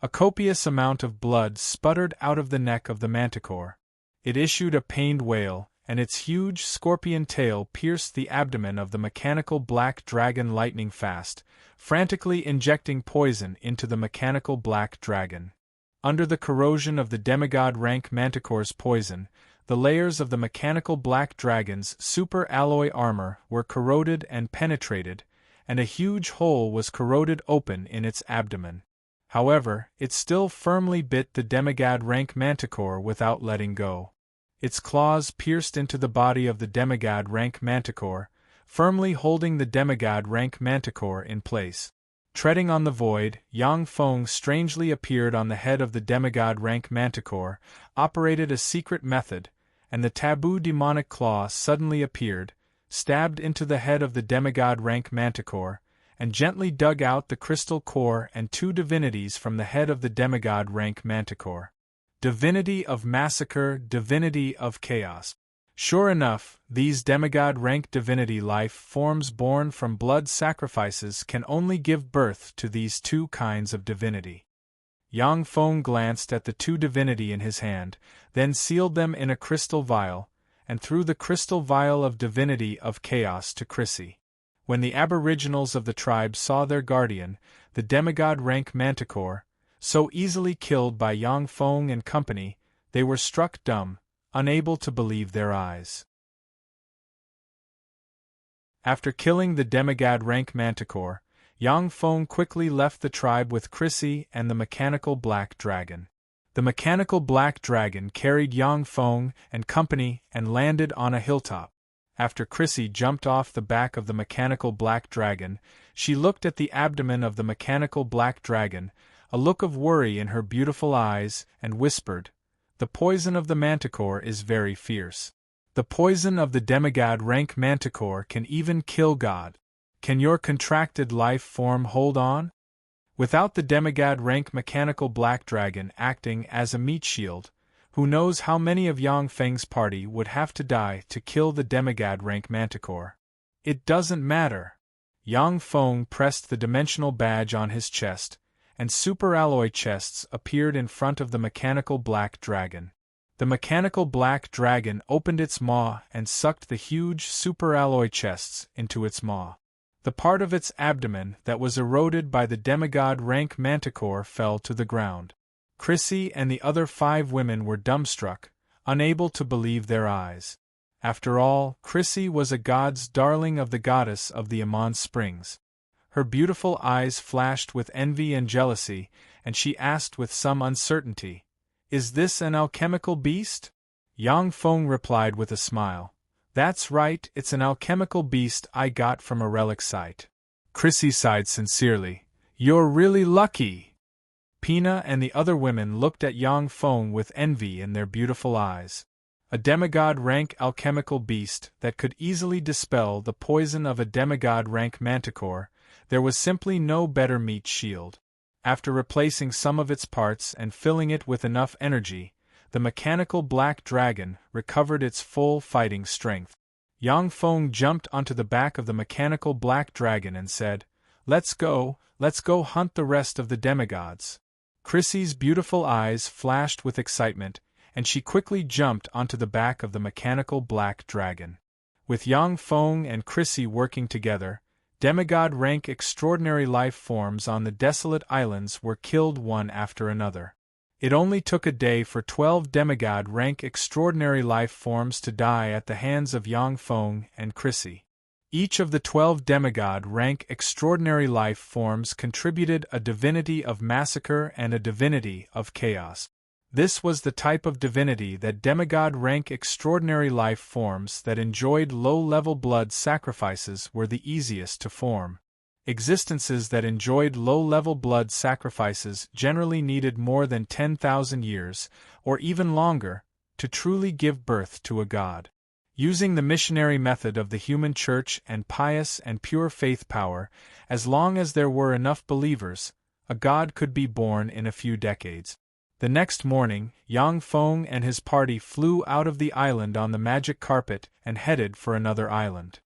A copious amount of blood sputtered out of the neck of the manticore. It issued a pained wail, and its huge scorpion tail pierced the abdomen of the mechanical black dragon lightning fast, frantically injecting poison into the mechanical black dragon. Under the corrosion of the demigod-rank manticore's poison, the layers of the mechanical black dragon's super-alloy armor were corroded and penetrated, and a huge hole was corroded open in its abdomen. However, it still firmly bit the demigod-rank manticore without letting go. Its claws pierced into the body of the demigod-rank manticore, firmly holding the demigod-rank manticore in place. Treading on the void, Yang Feng strangely appeared on the head of the demigod-rank manticore, operated a secret method, and the taboo demonic claw suddenly appeared, stabbed into the head of the demigod-rank manticore, and gently dug out the crystal core and two divinities from the head of the demigod-rank manticore. Divinity of massacre, divinity of chaos. Sure enough, these demigod-rank divinity life forms born from blood sacrifices can only give birth to these two kinds of divinity. Yang Feng glanced at the two divinity in his hand, then sealed them in a crystal vial, and threw the crystal vial of divinity of chaos to Chrissy. When the aboriginals of the tribe saw their guardian, the demigod-rank manticore, so easily killed by Yang Feng and company, they were struck dumb, unable to believe their eyes. After killing the demigod-rank manticore, Yang Feng quickly left the tribe with Chrissy and the mechanical black dragon. The mechanical black dragon carried Yang Feng and company and landed on a hilltop. After Chrissy jumped off the back of the mechanical black dragon, she looked at the abdomen of the mechanical black dragon, a look of worry in her beautiful eyes, and whispered, "The poison of the manticore is very fierce. The poison of the demigod-rank manticore can even kill God. Can your contracted life form hold on?" Without the demigod-rank mechanical black dragon acting as a meat shield, who knows how many of Yang Feng's party would have to die to kill the demigod-rank manticore? It doesn't matter. Yang Feng pressed the dimensional badge on his chest, and super-alloy chests appeared in front of the mechanical black dragon. The mechanical black dragon opened its maw and sucked the huge superalloy chests into its maw. The part of its abdomen that was eroded by the demigod rank manticore fell to the ground. Chrissy and the other 5 women were dumbstruck, unable to believe their eyes. After all, Chrissy was a god's darling of the goddess of the Amon Springs. Her beautiful eyes flashed with envy and jealousy, and she asked with some uncertainty, "Is this an alchemical beast?" Yang Feng replied with a smile, "That's right, it's an alchemical beast I got from a relic site." Chrissy sighed sincerely, "You're really lucky." Pina and the other women looked at Yang Feng with envy in their beautiful eyes. A demigod-rank alchemical beast that could easily dispel the poison of a demigod-rank manticore, there was simply no better meat shield. After replacing some of its parts and filling it with enough energy, the mechanical black dragon recovered its full fighting strength. Yang Feng jumped onto the back of the mechanical black dragon and said, let's go hunt the rest of the demigods." Chrissy's beautiful eyes flashed with excitement, and she quickly jumped onto the back of the mechanical black dragon. With Yang Feng and Chrissy working together, demigod-rank extraordinary life forms on the desolate islands were killed one after another. It only took a day for 12 demigod-rank extraordinary life forms to die at the hands of Yang Feng and Chrissy. Each of the 12 demigod-rank extraordinary life forms contributed a divinity of massacre and a divinity of chaos. This was the type of divinity that demigod-rank extraordinary life forms that enjoyed low-level blood sacrifices were the easiest to form. Existences that enjoyed low-level blood sacrifices generally needed more than 10,000 years, or even longer, to truly give birth to a god. Using the missionary method of the human church and pious and pure faith power, as long as there were enough believers, a god could be born in a few decades. The next morning, Yang Feng and his party flew out of the island on the magic carpet and headed for another island.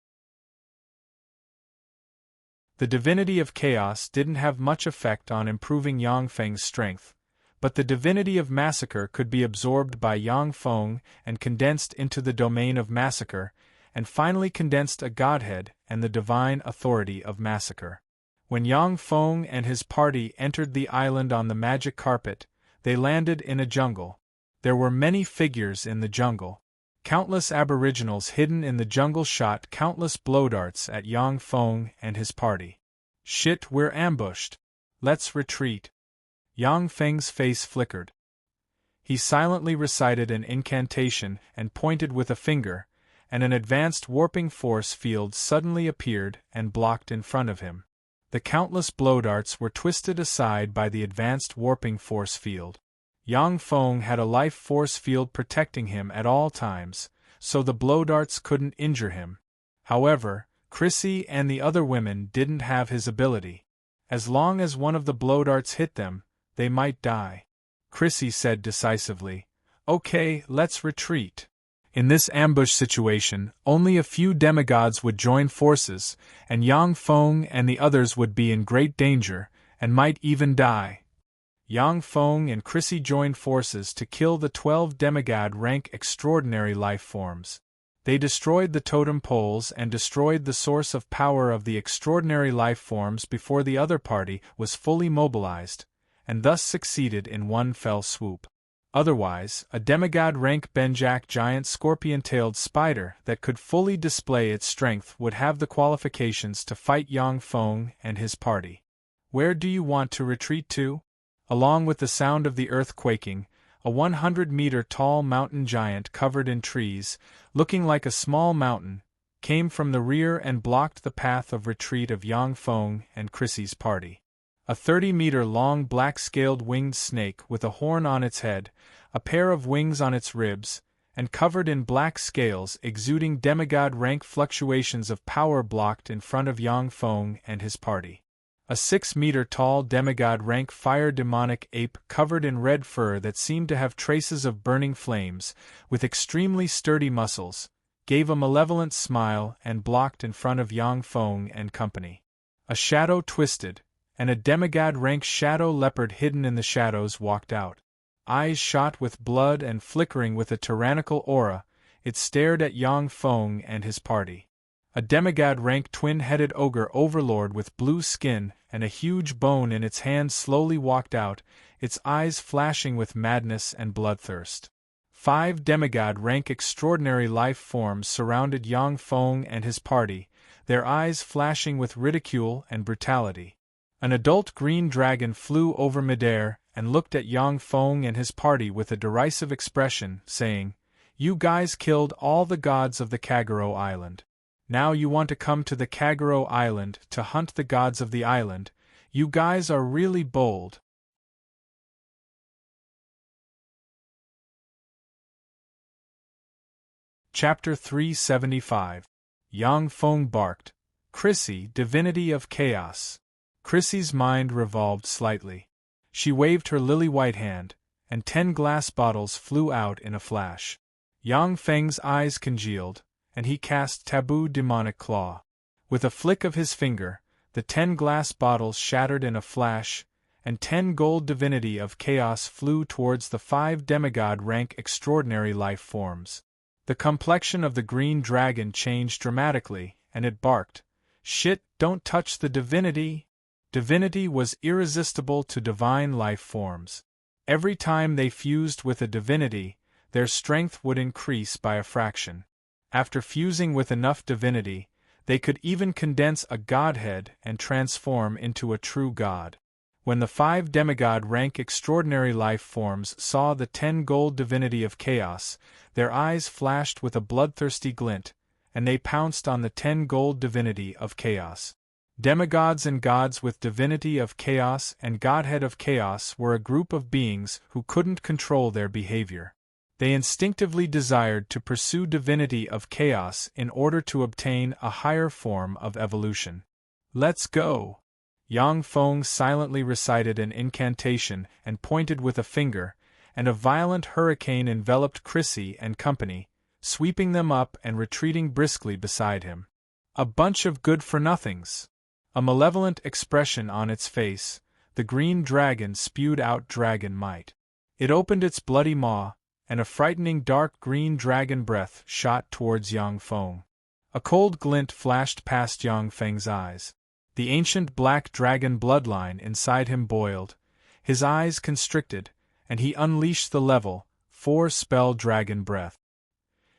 The divinity of chaos didn't have much effect on improving Yang Feng's strength, but the divinity of massacre could be absorbed by Yang Feng and condensed into the domain of massacre, and finally condensed a godhead and the divine authority of massacre. When Yang Feng and his party entered the island on the magic carpet, they landed in a jungle. There were many figures in the jungle. Countless aboriginals hidden in the jungle shot countless blow darts at Yang Feng and his party. "Shit, we're ambushed. Let's retreat." Yang Feng's face flickered. He silently recited an incantation and pointed with a finger, and an advanced warping force field suddenly appeared and blocked in front of him. The countless blow darts were twisted aside by the advanced warping force field. Yang Feng had a life force field protecting him at all times, so the blow darts couldn't injure him. However, Chrissy and the other women didn't have his ability. As long as one of the blow darts hit them, they might die. Chrissy said decisively, "Okay, let's retreat." In this ambush situation, only a few demigods would join forces, and Yang Feng and the others would be in great danger, and might even die. Yang Feng and Chrissy joined forces to kill the 12 demigod-rank extraordinary life forms. They destroyed the totem poles and destroyed the source of power of the extraordinary life forms before the other party was fully mobilized, and thus succeeded in one fell swoop. Otherwise, a demigod-rank Benjak giant scorpion-tailed spider that could fully display its strength would have the qualifications to fight Yang Feng and his party. Where do you want to retreat to? Along with the sound of the earth quaking, a 100-meter-tall mountain giant covered in trees, looking like a small mountain, came from the rear and blocked the path of retreat of Yang Feng and Chrissy's party. A 30-meter-long black-scaled winged snake with a horn on its head, a pair of wings on its ribs, and covered in black scales exuding demigod-rank fluctuations of power blocked in front of Yang Feng and his party. A 6-meter-tall demigod-rank fire demonic ape covered in red fur that seemed to have traces of burning flames, with extremely sturdy muscles, gave a malevolent smile and blocked in front of Yang Feng and company. A shadow twisted, and a demigod-rank shadow leopard hidden in the shadows walked out. eyes shot with blood and flickering with a tyrannical aura, it stared at Yang Feng and his party. A demigod-rank twin-headed ogre overlord with blue skin and a huge bone in its hand slowly walked out, its eyes flashing with madness and bloodthirst. 5 demigod-rank extraordinary life forms surrounded Yang Feng and his party, their eyes flashing with ridicule and brutality. An adult green dragon flew over midair and looked at Yang Feng and his party with a derisive expression, saying, "You guys killed all the gods of the Kagero Island. Now you want to come to the Kagero Island to hunt the gods of the island. You guys are really bold." Chapter 375. Yang Feng barked, "Chrissy, divinity of chaos." Chrissy's mind revolved slightly. She waved her lily-white hand, and 10 glass bottles flew out in a flash. Yang Feng's eyes congealed, and he cast Taboo Demonic Claw. With a flick of his finger, the 10 glass bottles shattered in a flash, and 10 gold divinity of chaos flew towards the 5 demigod-rank extraordinary life forms. The complexion of the green dragon changed dramatically, and it barked, "Shit, don't touch the divinity!" Divinity was irresistible to divine life forms. Every time they fused with a divinity, their strength would increase by a fraction. After fusing with enough divinity, they could even condense a godhead and transform into a true god. When the 5 demigod-rank extraordinary life forms saw the 10 gold divinity of chaos, their eyes flashed with a bloodthirsty glint, and they pounced on the 10 gold divinity of chaos. Demigods and gods with divinity of chaos and godhead of chaos were a group of beings who couldn't control their behavior. They instinctively desired to pursue divinity of chaos in order to obtain a higher form of evolution. "Let's go!" Yang Feng silently recited an incantation and pointed with a finger, and a violent hurricane enveloped Chrissy and company, sweeping them up and retreating briskly beside him. "A bunch of good-for-nothings!" A malevolent expression on its face, the green dragon spewed out dragon might. It opened its bloody maw, and a frightening dark green dragon breath shot towards Yang Feng. A cold glint flashed past Yang Feng's eyes. The ancient black dragon bloodline inside him boiled, his eyes constricted, and he unleashed the level 4 spell dragon breath.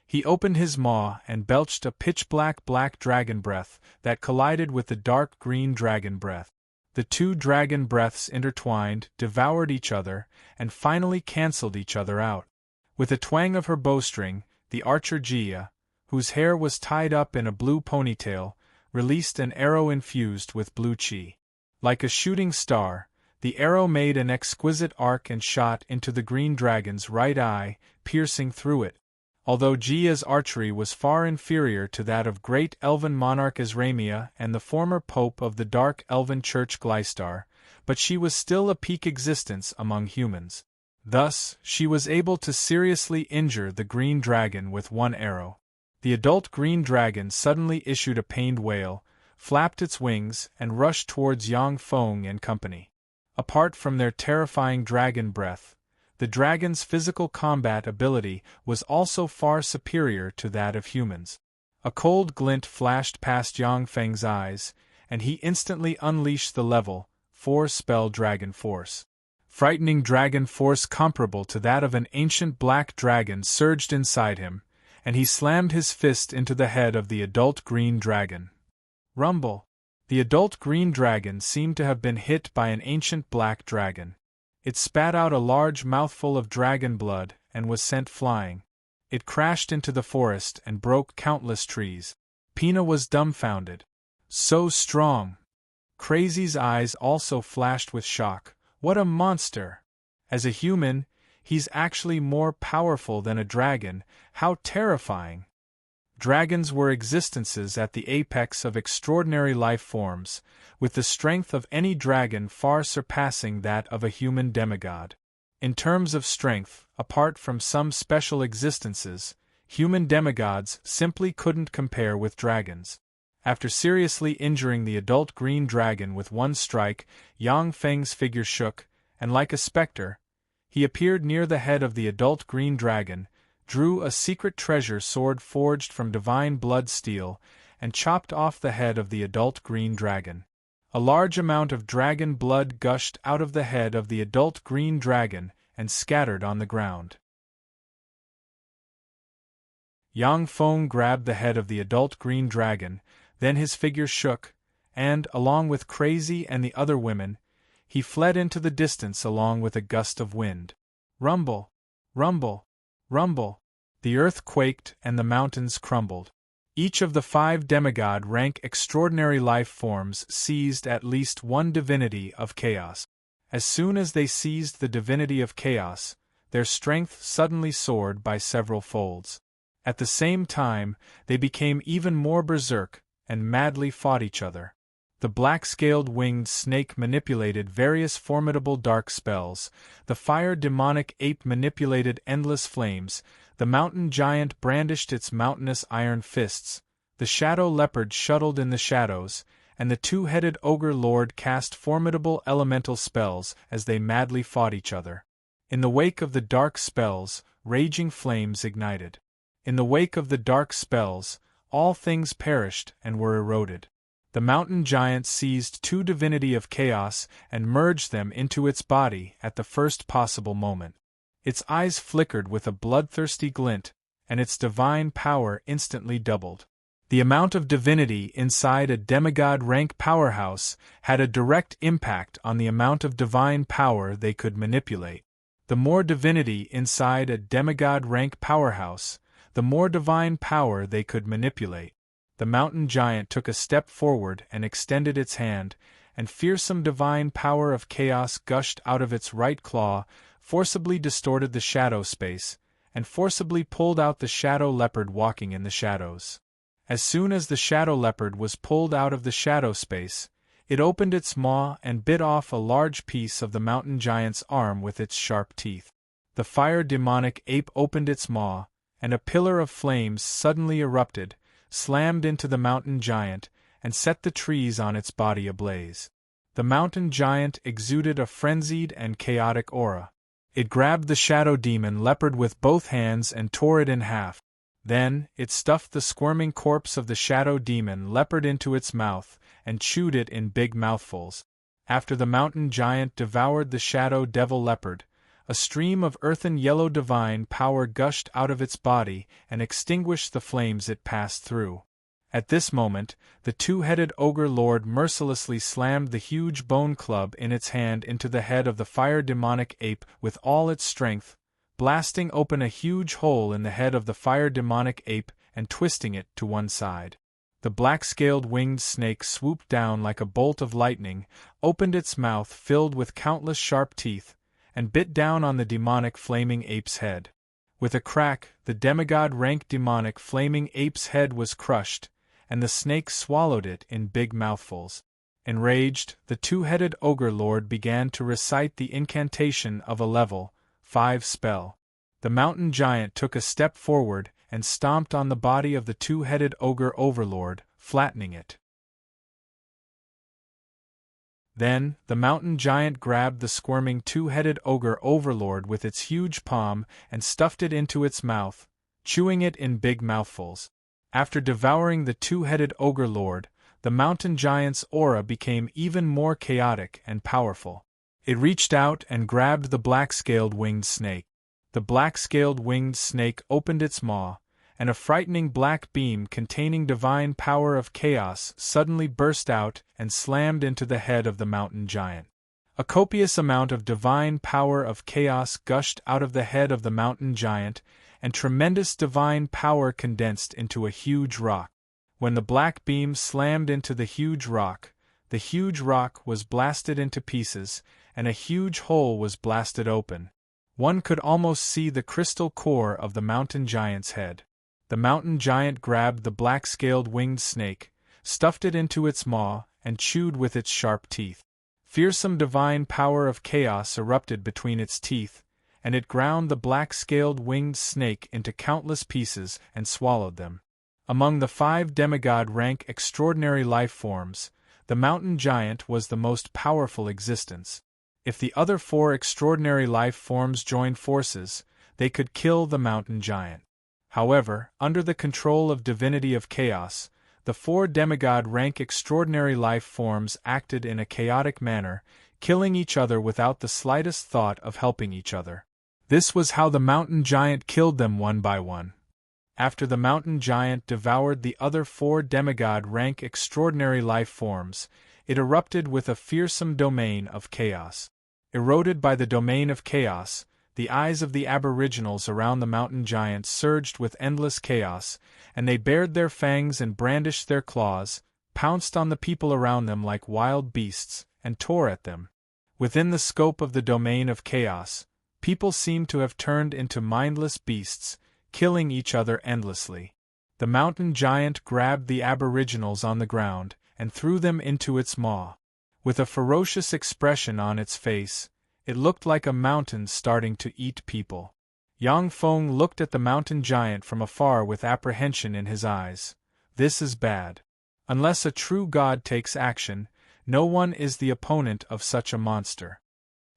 He opened his maw and belched a pitch-black black dragon breath that collided with the dark green dragon breath. The 2 dragon breaths intertwined, devoured each other, and finally cancelled each other out. With a twang of her bowstring, the archer Jia, whose hair was tied up in a blue ponytail, released an arrow infused with blue chi. Like a shooting star, the arrow made an exquisite arc and shot into the green dragon's right eye, piercing through it. Although Jia's archery was far inferior to that of great elven monarch Azramia and the former pope of the dark elven church Gleistar, but she was still a peak existence among humans. Thus, she was able to seriously injure the green dragon with 1 arrow. The adult green dragon suddenly issued a pained wail, flapped its wings, and rushed towards Yang Feng and company. Apart from their terrifying dragon breath, the dragon's physical combat ability was also far superior to that of humans. A cold glint flashed past Yang Feng's eyes, and he instantly unleashed the level 4 spell dragon force. Frightening dragon force comparable to that of an ancient black dragon surged inside him, and he slammed his fist into the head of the adult green dragon. Rumble! The adult green dragon seemed to have been hit by an ancient black dragon. It spat out a large mouthful of dragon blood and was sent flying. It crashed into the forest and broke countless trees. Pina was dumbfounded. So strong! Crazy's eyes also flashed with shock. What a monster! As a human, he's actually more powerful than a dragon. How terrifying! Dragons were existences at the apex of extraordinary life forms, with the strength of any dragon far surpassing that of a human demigod. In terms of strength, apart from some special existences, human demigods simply couldn't compare with dragons. After seriously injuring the adult green dragon with 1 strike, Yang Feng's figure shook, and like a specter, He appeared near the head of the adult green dragon, drew a secret treasure sword forged from divine blood steel, and chopped off the head of the adult green dragon. A large amount of dragon blood gushed out of the head of the adult green dragon and scattered on the ground. Yang Feng grabbed the head of the adult green dragon, then his figure shook, and, along with Crazy and the other women, he fled into the distance along with a gust of wind. Rumble! Rumble! Rumble! The earth quaked and the mountains crumbled. Each of the 5 demigod-rank extraordinary life forms seized at least one divinity of chaos. As soon as they seized the divinity of chaos, their strength suddenly soared by several folds. At the same time, they became even more berserk, and madly fought each other. The black-scaled winged snake manipulated various formidable dark spells, the fire demonic ape manipulated endless flames, the mountain giant brandished its mountainous iron fists, the shadow leopard shuttled in the shadows, and the 2-headed ogre lord cast formidable elemental spells as they madly fought each other. In the wake of the dark spells, raging flames ignited. In the wake of the dark spells, all things perished and were eroded. The mountain giant seized 2 divinity of chaos and merged them into its body at the first possible moment. Its eyes flickered with a bloodthirsty glint, and its divine power instantly doubled. The amount of divinity inside a demigod-rank powerhouse had a direct impact on the amount of divine power they could manipulate. The more divinity inside a demigod-rank powerhouse, the more divine power they could manipulate. The mountain giant took a step forward and extended its hand, and fearsome divine power of chaos gushed out of its right claw, forcibly distorted the shadow space, and forcibly pulled out the shadow leopard walking in the shadows. As soon as the shadow leopard was pulled out of the shadow space, it opened its maw and bit off a large piece of the mountain giant's arm with its sharp teeth. The fire demonic ape opened its maw, and a pillar of flames suddenly erupted, slammed into the mountain giant, and set the trees on its body ablaze. The mountain giant exuded a frenzied and chaotic aura. It grabbed the shadow demon leopard with both hands and tore it in half. Then, it stuffed the squirming corpse of the shadow demon leopard into its mouth, and chewed it in big mouthfuls. After the mountain giant devoured the shadow devil leopard, a stream of earthen yellow divine power gushed out of its body and extinguished the flames it passed through. At this moment, the 2-headed ogre lord mercilessly slammed the huge bone club in its hand into the head of the fire demonic ape with all its strength, blasting open a huge hole in the head of the fire demonic ape and twisting it to one side. The black-scaled winged snake swooped down like a bolt of lightning, opened its mouth filled with countless sharp teeth, and bit down on the demonic flaming ape's head. With a crack, the demigod-rank demonic flaming ape's head was crushed, and the snake swallowed it in big mouthfuls. Enraged, the 2-headed ogre lord began to recite the incantation of a level 5 spell. The mountain giant took a step forward and stomped on the body of the 2-headed ogre overlord, flattening it. Then, the mountain giant grabbed the squirming 2-headed ogre overlord with its huge palm and stuffed it into its mouth, chewing it in big mouthfuls. After devouring the 2-headed ogre lord, the mountain giant's aura became even more chaotic and powerful. It reached out and grabbed the black-scaled winged snake. The black-scaled winged snake opened its maw, and a frightening black beam containing divine power of chaos suddenly burst out and slammed into the head of the mountain giant. A copious amount of divine power of chaos gushed out of the head of the mountain giant, and tremendous divine power condensed into a huge rock. When the black beam slammed into the huge rock was blasted into pieces, and a huge hole was blasted open. One could almost see the crystal core of the mountain giant's head. The mountain giant grabbed the black-scaled winged snake, stuffed it into its maw, and chewed with its sharp teeth. Fearsome divine power of chaos erupted between its teeth, and it ground the black-scaled winged snake into countless pieces and swallowed them. Among the 5 demigod-rank extraordinary life forms, the mountain giant was the most powerful existence. If the other 4 extraordinary life forms joined forces, they could kill the mountain giant. However, under the control of divinity of chaos, the 4 demigod-rank extraordinary life forms acted in a chaotic manner, killing each other without the slightest thought of helping each other. This was how the mountain giant killed them one by one. After the mountain giant devoured the other 4 demigod-rank extraordinary life forms, it erupted with a fearsome domain of chaos. Eroded by the domain of chaos, the eyes of the aboriginals around the mountain giant surged with endless chaos, and they bared their fangs and brandished their claws, pounced on the people around them like wild beasts, and tore at them. Within the scope of the domain of chaos, people seemed to have turned into mindless beasts, killing each other endlessly. The mountain giant grabbed the aboriginals on the ground and threw them into its maw. With a ferocious expression on its face, it looked like a mountain starting to eat people. Yang Feng looked at the mountain giant from afar with apprehension in his eyes. This is bad. Unless a true god takes action, no one is the opponent of such a monster.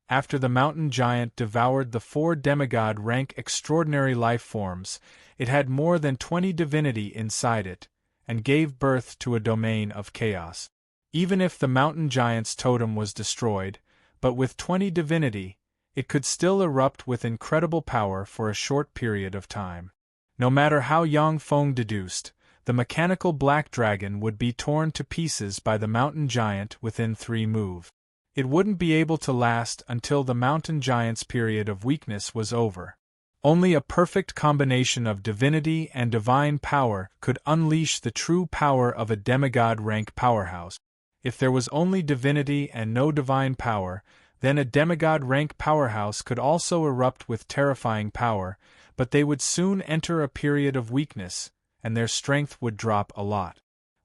After the mountain giant devoured the 4 demigod-rank extraordinary life forms, it had more than 20 divinity inside it, and gave birth to a domain of chaos. Even if the mountain giant's totem was destroyed, but with 20 divinity, it could still erupt with incredible power for a short period of time. No matter how Yang Feng deduced, the mechanical black dragon would be torn to pieces by the mountain giant within 3 moves. It wouldn't be able to last until the mountain giant's period of weakness was over. Only a perfect combination of divinity and divine power could unleash the true power of a demigod-rank powerhouse. If there was only divinity and no divine power, then a demigod-rank powerhouse could also erupt with terrifying power, but they would soon enter a period of weakness, and their strength would drop a lot.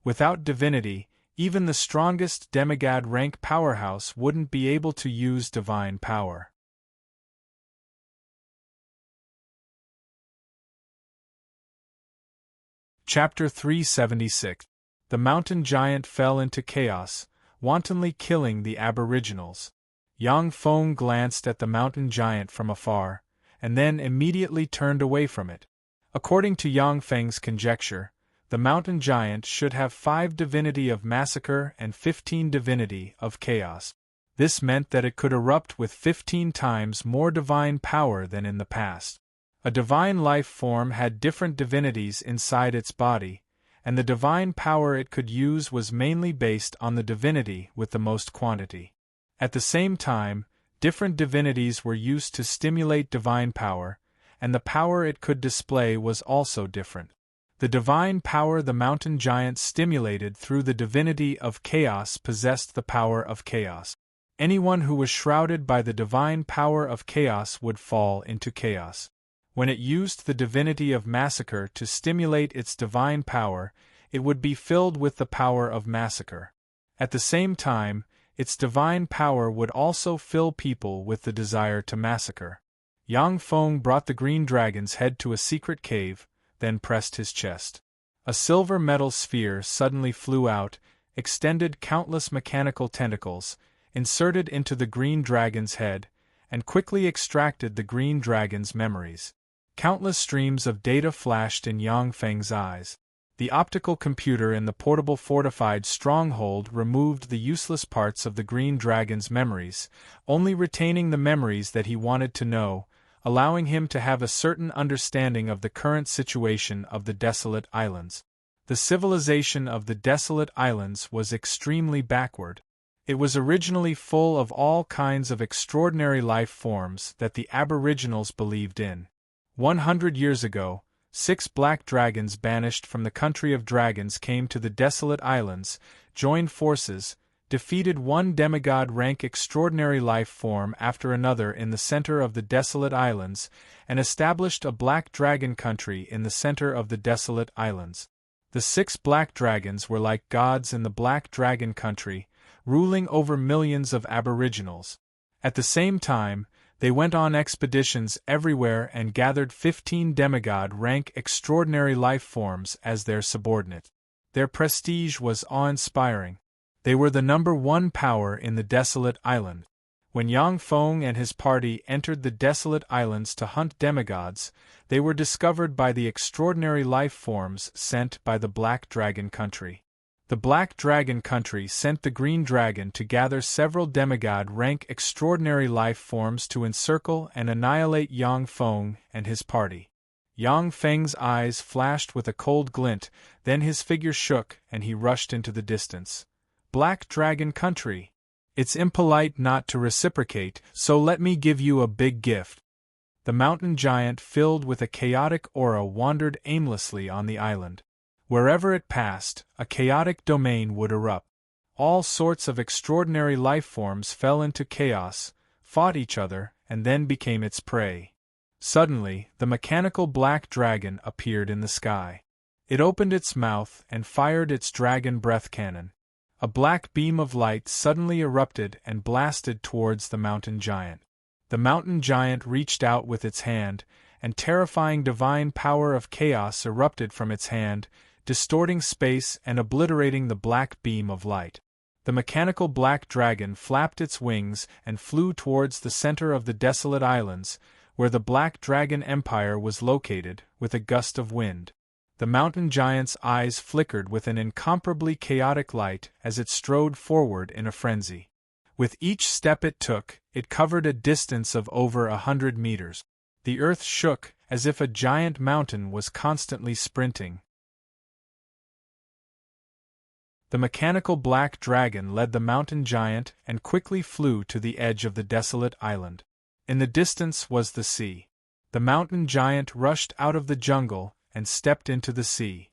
Without divinity, even the strongest demigod-rank powerhouse wouldn't be able to use divine power. Chapter 376. The mountain giant fell into chaos, wantonly killing the aboriginals. Yang Feng glanced at the mountain giant from afar, and then immediately turned away from it. According to Yang Feng's conjecture, the mountain giant should have 5 divinity of massacre and 15 divinity of chaos. This meant that it could erupt with 15 times more divine power than in the past. A divine life form had different divinities inside its body, and the divine power it could use was mainly based on the divinity with the most quantity. At the same time, different divinities were used to stimulate divine power, and the power it could display was also different. The divine power the mountain giant stimulated through the divinity of chaos possessed the power of chaos. Anyone who was shrouded by the divine power of chaos would fall into chaos. When it used the divinity of massacre to stimulate its divine power, it would be filled with the power of massacre. At the same time, its divine power would also fill people with the desire to massacre. Yang Feng brought the green dragon's head to a secret cave, then pressed his chest. A silver metal sphere suddenly flew out, extended countless mechanical tentacles, inserted into the green dragon's head, and quickly extracted the green dragon's memories. Countless streams of data flashed in Yang Feng's eyes. The optical computer in the portable fortified stronghold removed the useless parts of the green dragon's memories, only retaining the memories that he wanted to know, allowing him to have a certain understanding of the current situation of the desolate islands. The civilization of the desolate islands was extremely backward. It was originally full of all kinds of extraordinary life forms that the aboriginals believed in. 100 years ago, 6 black dragons banished from the country of dragons came to the desolate islands, joined forces, defeated one demigod-rank extraordinary life form after another in the center of the desolate islands, and established a black dragon country in the center of the desolate islands. The 6 black dragons were like gods in the black dragon country, ruling over millions of aboriginals. At the same time, they went on expeditions everywhere and gathered 15 demigod-rank extraordinary life forms as their subordinate. Their prestige was awe-inspiring. They were the #1 power in the desolate island. When Yang Feng and his party entered the desolate islands to hunt demigods, they were discovered by the extraordinary life forms sent by the Black Dragon Country. The Black Dragon Country sent the Green Dragon to gather several demigod-rank extraordinary life forms to encircle and annihilate Yang Feng and his party. Yang Feng's eyes flashed with a cold glint, then his figure shook and he rushed into the distance. Black Dragon Country! It's impolite not to reciprocate, so let me give you a big gift. The mountain giant, filled with a chaotic aura, wandered aimlessly on the island. Wherever it passed, a chaotic domain would erupt. All sorts of extraordinary life forms fell into chaos, fought each other, and then became its prey. Suddenly, the mechanical black dragon appeared in the sky. It opened its mouth and fired its dragon breath cannon. A black beam of light suddenly erupted and blasted towards the mountain giant. The mountain giant reached out with its hand, and terrifying divine power of chaos erupted from its hand, distorting space and obliterating the black beam of light. The mechanical black dragon flapped its wings and flew towards the center of the desolate islands, where the Black Dragon Empire was located, with a gust of wind. The mountain giant's eyes flickered with an incomparably chaotic light as it strode forward in a frenzy. With each step it took, it covered a distance of over 100 meters. The earth shook, as if a giant mountain was constantly sprinting. The mechanical black dragon led the mountain giant and quickly flew to the edge of the desolate island. In the distance was the sea. The mountain giant rushed out of the jungle and stepped into the sea.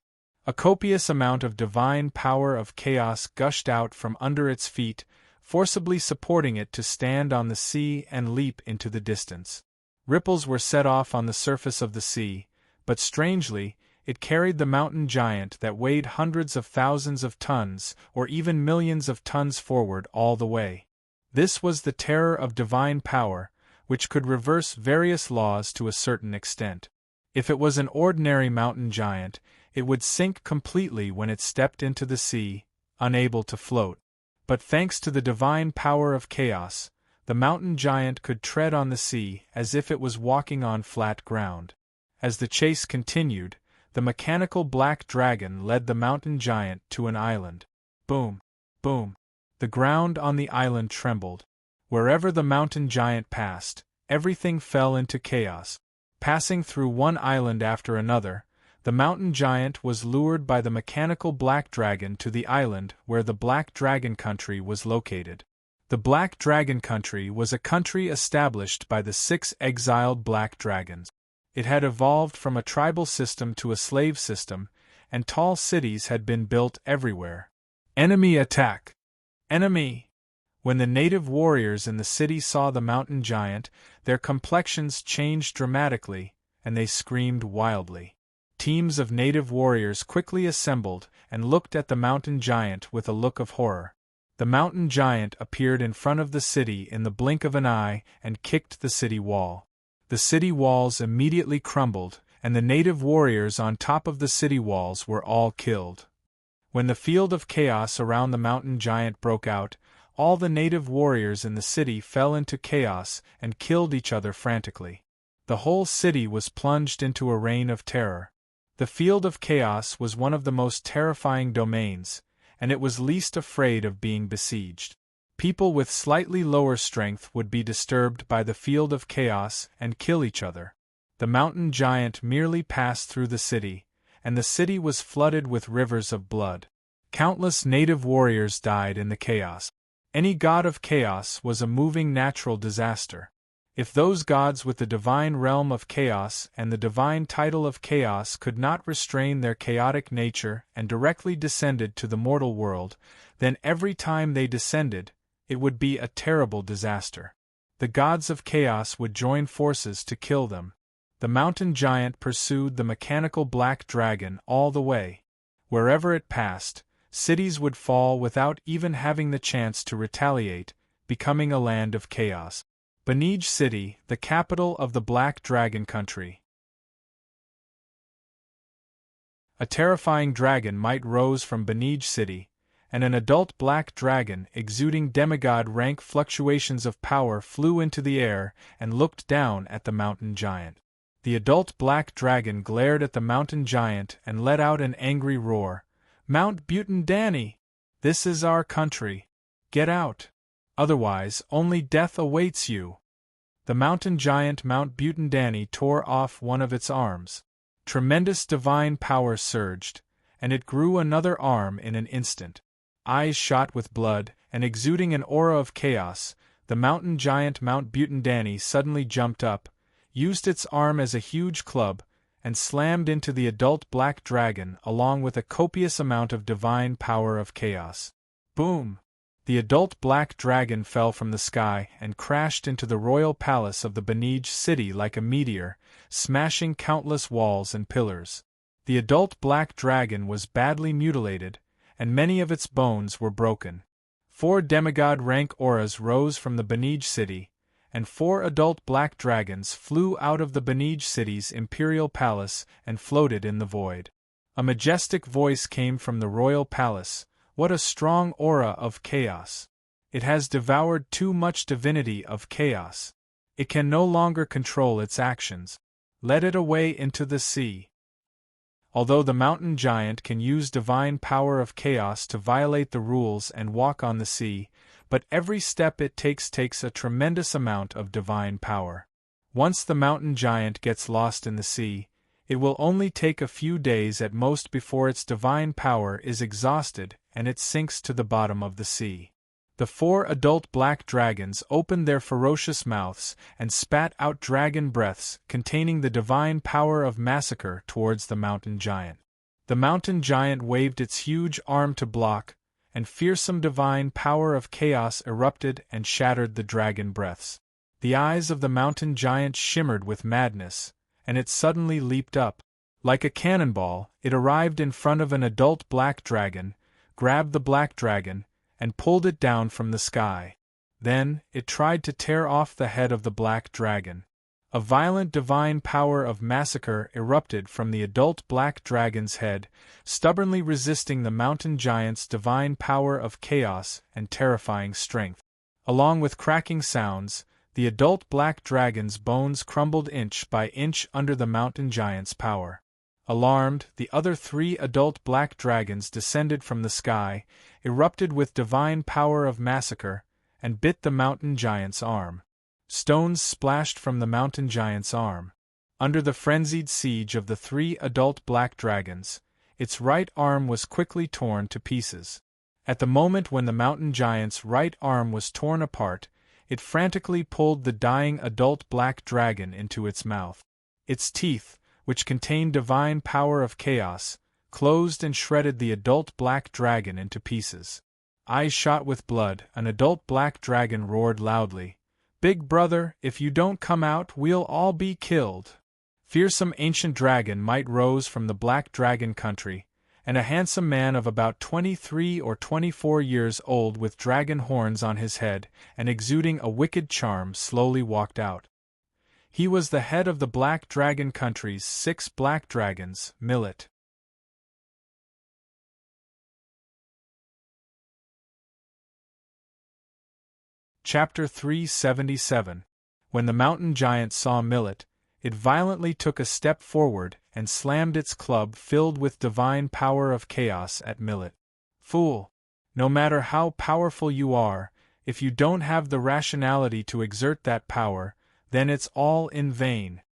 A copious amount of divine power of chaos gushed out from under its feet, forcibly supporting it to stand on the sea and leap into the distance. Ripples were set off on the surface of the sea, but strangely, it carried the mountain giant that weighed hundreds of thousands of tons or even millions of tons forward all the way. This was the terror of divine power, which could reverse various laws to a certain extent. If it was an ordinary mountain giant, it would sink completely when it stepped into the sea, unable to float. But thanks to the divine power of chaos, the mountain giant could tread on the sea as if it was walking on flat ground. As the chase continued, the mechanical black dragon led the mountain giant to an island. Boom! Boom! The ground on the island trembled. Wherever the mountain giant passed, everything fell into chaos. Passing through one island after another, the mountain giant was lured by the mechanical black dragon to the island where the Black Dragon Country was located. The Black Dragon Country was a country established by the 6 exiled black dragons. It had evolved from a tribal system to a slave system, and tall cities had been built everywhere. Enemy attack! Enemy! When the native warriors in the city saw the mountain giant, their complexions changed dramatically, and they screamed wildly. Teams of native warriors quickly assembled and looked at the mountain giant with a look of horror. The mountain giant appeared in front of the city in the blink of an eye and kicked the city wall. The city walls immediately crumbled, and the native warriors on top of the city walls were all killed. When the field of chaos around the mountain giant broke out, all the native warriors in the city fell into chaos and killed each other frantically. The whole city was plunged into a reign of terror. The field of chaos was one of the most terrifying domains, and it was least afraid of being besieged. People with slightly lower strength would be disturbed by the field of chaos and kill each other. The mountain giant merely passed through the city, and the city was flooded with rivers of blood. Countless native warriors died in the chaos. Any god of chaos was a moving natural disaster. If those gods with the divine realm of chaos and the divine title of chaos could not restrain their chaotic nature and directly descended to the mortal world, then every time they descended, it would be a terrible disaster. The gods of chaos would join forces to kill them. The mountain giant pursued the mechanical black dragon all the way. Wherever it passed, cities would fall without even having the chance to retaliate, becoming a land of chaos. Banij City, the capital of the Black Dragon Country. A terrifying dragon might rose from Banij City, and an adult black dragon exuding demigod rank fluctuations of power flew into the air and looked down at the mountain giant. The adult black dragon glared at the mountain giant and let out an angry roar. "Mount Butin Danny! This is our country. Get out! Otherwise, only death awaits you!" The mountain giant Mount Butin Danny tore off one of its arms. Tremendous divine power surged, and it grew another arm in an instant. Eyes shot with blood, and exuding an aura of chaos, the mountain giant Mount Butin Danny suddenly jumped up, used its arm as a huge club, and slammed into the adult black dragon along with a copious amount of divine power of chaos. Boom! The adult black dragon fell from the sky and crashed into the royal palace of the besieged city like a meteor, smashing countless walls and pillars. The adult black dragon was badly mutilated, and many of its bones were broken. 4 demigod rank auras rose from the besieged city, and 4 adult black dragons flew out of the besieged city's imperial palace and floated in the void. A majestic voice came from the royal palace. "What a strong aura of chaos! It has devoured too much divinity of chaos. It can no longer control its actions. Let it away into the sea." Although the mountain giant can use divine power of chaos to violate the rules and walk on the sea, but every step it takes a tremendous amount of divine power. Once the mountain giant gets lost in the sea, it will only take a few days at most before its divine power is exhausted and it sinks to the bottom of the sea. The 4 adult black dragons opened their ferocious mouths and spat out dragon breaths containing the divine power of massacre towards the mountain giant. The mountain giant waved its huge arm to block, and fearsome divine power of chaos erupted and shattered the dragon breaths. The eyes of the mountain giant shimmered with madness, and it suddenly leaped up. Like a cannonball, it arrived in front of an adult black dragon, grabbed the black dragon, and pulled it down from the sky. Then, it tried to tear off the head of the black dragon. A violent divine power of massacre erupted from the adult black dragon's head, stubbornly resisting the mountain giant's divine power of chaos and terrifying strength. Along with cracking sounds, the adult black dragon's bones crumbled inch by inch under the mountain giant's power. Alarmed, the other 3 adult black dragons descended from the sky, erupted with divine power of massacre, and bit the mountain giant's arm. Stones splashed from the mountain giant's arm. Under the frenzied siege of the 3 adult black dragons, its right arm was quickly torn to pieces. At the moment when the mountain giant's right arm was torn apart, it frantically pulled the dying adult black dragon into its mouth. Its teeth, which contained divine power of chaos, closed and shredded the adult black dragon into pieces. Eyes shot with blood, an adult black dragon roared loudly, "Big brother, if you don't come out, we'll all be killed." Fearsome ancient dragon might rose from the black dragon country, and a handsome man of about 23 or 24 years old with dragon horns on his head and exuding a wicked charm slowly walked out. He was the head of the Black Dragon Country's 6 black dragons, Millet. Chapter 377. When the mountain giant saw Millet, it violently took a step forward and slammed its club filled with divine power of chaos at Millet. "Fool! No matter how powerful you are, if you don't have the rationality to exert that power, then it's all in vain."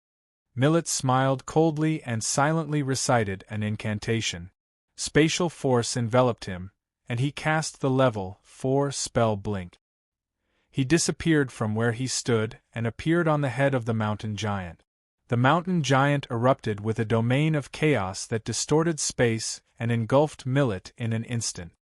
Millet smiled coldly and silently recited an incantation. Spatial force enveloped him, and he cast the level 4 spell blink. He disappeared from where he stood and appeared on the head of the mountain giant. The mountain giant erupted with a domain of chaos that distorted space and engulfed Millet in an instant.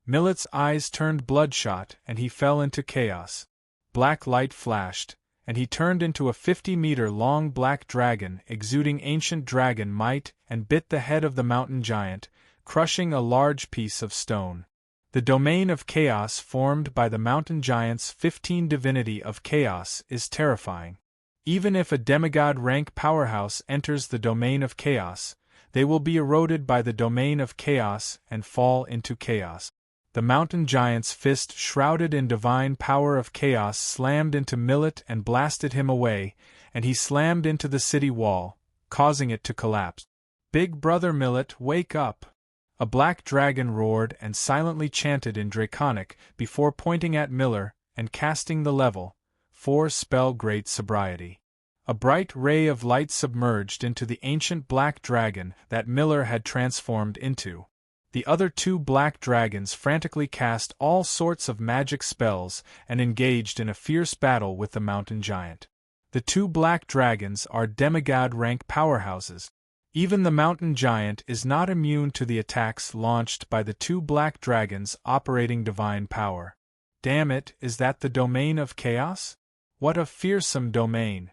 Millet's eyes turned bloodshot and he fell into chaos. Black light flashed, and he turned into a 50-meter-long black dragon exuding ancient dragon might and bit the head of the mountain giant, crushing a large piece of stone. The domain of chaos formed by the mountain giant's 15 divinity of chaos is terrifying. Even if a demigod rank powerhouse enters the domain of chaos, they will be eroded by the domain of chaos and fall into chaos. The mountain giant's fist, shrouded in divine power of chaos, slammed into Millet and blasted him away, and he slammed into the city wall, causing it to collapse. "Big brother Millet, wake up!" A black dragon roared and silently chanted in Draconic before pointing at Miller and casting the level 4 spell Great Sobriety. A bright ray of light submerged into the ancient black dragon that Miller had transformed into. The other 2 black dragons frantically cast all sorts of magic spells and engaged in a fierce battle with the mountain giant. The 2 black dragons are demigod rank powerhouses. Even the mountain giant is not immune to the attacks launched by the 2 black dragons operating divine power. Damn it, is that the domain of chaos? What a fearsome domain!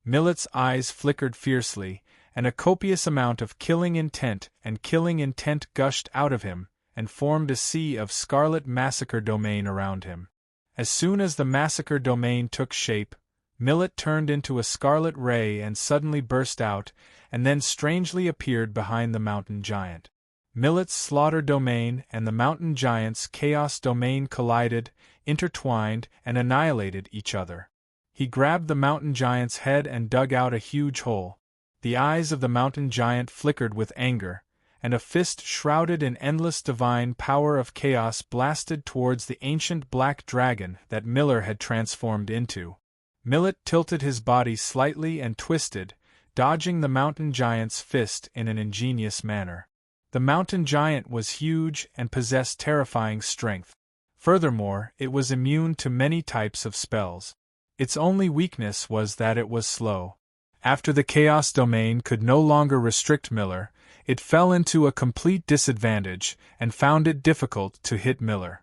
Millet's eyes flickered fiercely, and a copious amount of killing intent gushed out of him, and formed a sea of scarlet massacre domain around him. As soon as the massacre domain took shape, Millet turned into a scarlet ray and suddenly burst out, and then strangely appeared behind the mountain giant. Millet's slaughter domain and the mountain giant's chaos domain collided, intertwined, and annihilated each other. He grabbed the mountain giant's head and dug out a huge hole. The eyes of the mountain giant flickered with anger, and a fist shrouded in endless divine power of chaos blasted towards the ancient black dragon that Miller had transformed into. Millet tilted his body slightly and twisted, dodging the mountain giant's fist in an ingenious manner. The mountain giant was huge and possessed terrifying strength. Furthermore, it was immune to many types of spells. Its only weakness was that it was slow. After the chaos domain could no longer restrict Miller, it fell into a complete disadvantage and found it difficult to hit Miller.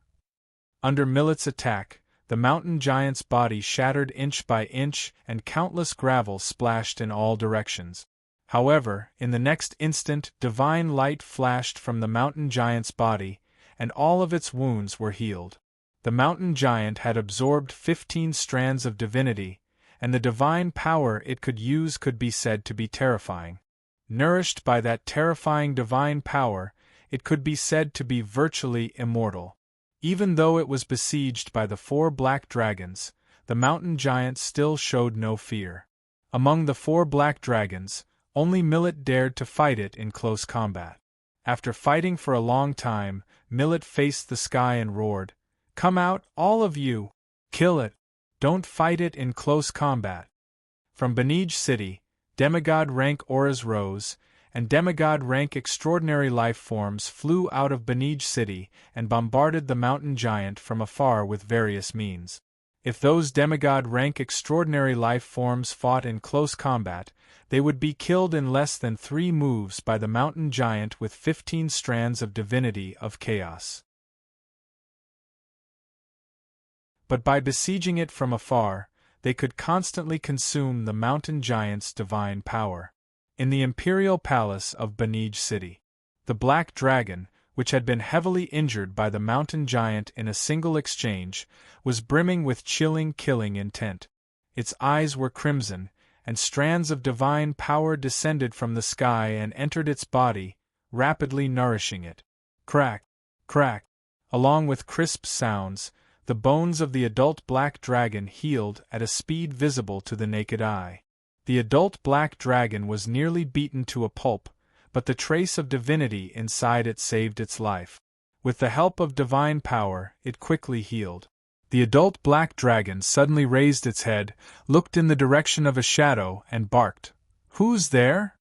Under Millet's attack, the mountain giant's body shattered inch by inch and countless gravel splashed in all directions. However, in the next instant divine light flashed from the mountain giant's body, and all of its wounds were healed. The mountain giant had absorbed 15 strands of divinity, and the divine power it could use could be said to be terrifying. Nourished by that terrifying divine power, it could be said to be virtually immortal. Even though it was besieged by the 4 black dragons, the mountain giant still showed no fear. Among the 4 black dragons, only Millet dared to fight it in close combat. After fighting for a long time, Millet faced the sky and roared, "Come out, all of you! Kill it! Don't fight it in close combat!" From Benij City, demigod rank auras rose, and demigod rank extraordinary life forms flew out of Benij City and bombarded the mountain giant from afar with various means. If those demigod rank extraordinary life forms fought in close combat, they would be killed in less than 3 moves by the mountain giant with 15 strands of divinity of chaos. But by besieging it from afar, they could constantly consume the mountain giant's divine power. In the imperial palace of Benij City, the black dragon, which had been heavily injured by the mountain giant in a single exchange, was brimming with chilling killing intent. Its eyes were crimson, and strands of divine power descended from the sky and entered its body, rapidly nourishing it. Crack, crack. Along with crisp sounds, the bones of the adult black dragon healed at a speed visible to the naked eye. The adult black dragon was nearly beaten to a pulp, but the trace of divinity inside it saved its life. With the help of divine power, it quickly healed. The adult black dragon suddenly raised its head, looked in the direction of a shadow, and barked, "Who's there?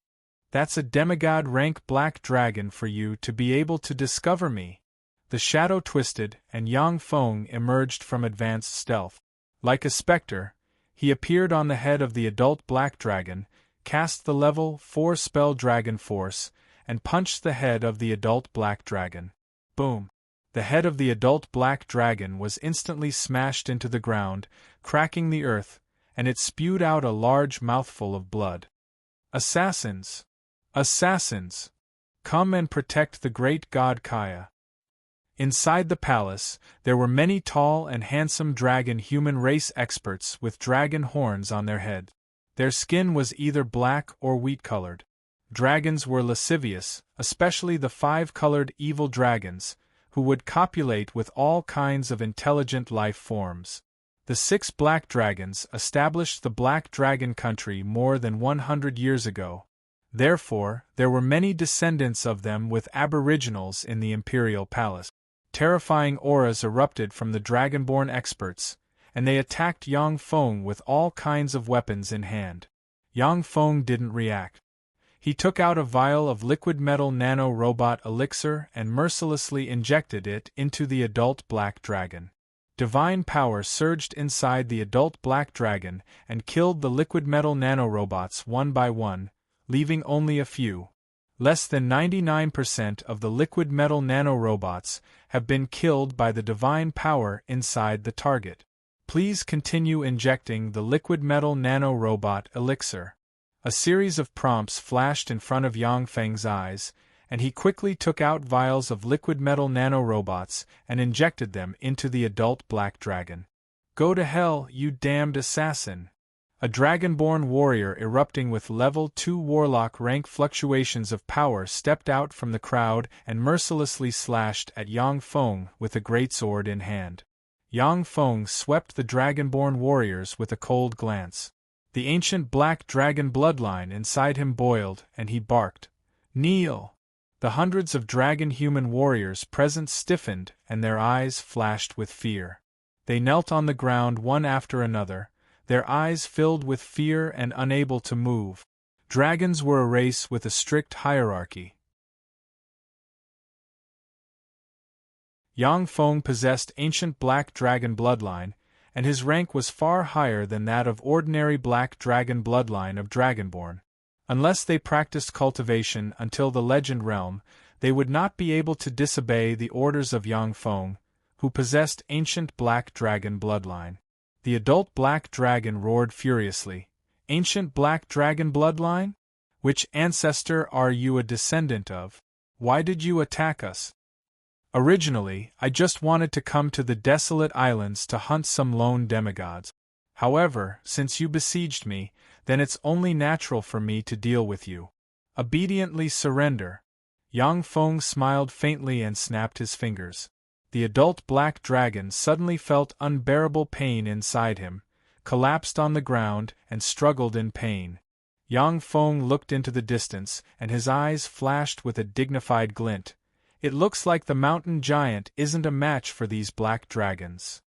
That's a demigod rank black dragon for you to be able to discover me." The shadow twisted, and Yang Feng emerged from advanced stealth. Like a specter, he appeared on the head of the adult black dragon, cast the level 4 spell Dragon Force, and punched the head of the adult black dragon. Boom! The head of the adult black dragon was instantly smashed into the ground, cracking the earth, and it spewed out a large mouthful of blood. "Assassins! Assassins! Come and protect the great god Kaya." Inside the palace, there were many tall and handsome dragon human race experts with dragon horns on their head. Their skin was either black or wheat-colored. Dragons were lascivious, especially the 5-colored evil dragons, who would copulate with all kinds of intelligent life forms. The 6 black dragons established the Black Dragon Country more than 100 years ago. Therefore, there were many descendants of them with aboriginals in the imperial palace. Terrifying auras erupted from the dragonborn experts, and they attacked Yang Feng with all kinds of weapons in hand. Yang Feng didn't react. He took out a vial of liquid metal nano-robot elixir and mercilessly injected it into the adult black dragon. Divine power surged inside the adult black dragon and killed the liquid metal nanorobots one by one, leaving only a few. Less than 99% of the liquid metal nanorobots have been killed by the divine power inside the target. Please continue injecting the liquid metal nanorobot elixir. A series of prompts flashed in front of Yang Feng's eyes, and he quickly took out vials of liquid metal nanorobots and injected them into the adult black dragon. Go to hell, you damned assassin! A dragonborn warrior erupting with level 2 warlock rank fluctuations of power stepped out from the crowd and mercilessly slashed at Yang Feng with a greatsword in hand. Yang Feng swept the dragonborn warriors with a cold glance. The ancient black dragon bloodline inside him boiled, and he barked, "Kneel!" The hundreds of dragon-human warriors present stiffened, and their eyes flashed with fear. They knelt on the ground one after another, their eyes filled with fear and unable to move. Dragons were a race with a strict hierarchy. Yang Feng possessed ancient black dragon bloodline, and his rank was far higher than that of ordinary black dragon bloodline of Dragonborn. Unless they practiced cultivation until the Legend Realm, they would not be able to disobey the orders of Yang Feng, who possessed ancient black dragon bloodline. The adult black dragon roared furiously. "Ancient black dragon bloodline? Which ancestor are you a descendant of? Why did you attack us? Originally, I just wanted to come to the desolate islands to hunt some lone demigods. However, since you besieged me, then it's only natural for me to deal with you. Obediently surrender." Yang Feng smiled faintly and snapped his fingers. The adult black dragon suddenly felt unbearable pain inside him, collapsed on the ground, and struggled in pain. Yang Feng looked into the distance, and his eyes flashed with a dignified glint. "It looks like the mountain giant isn't a match for these black dragons."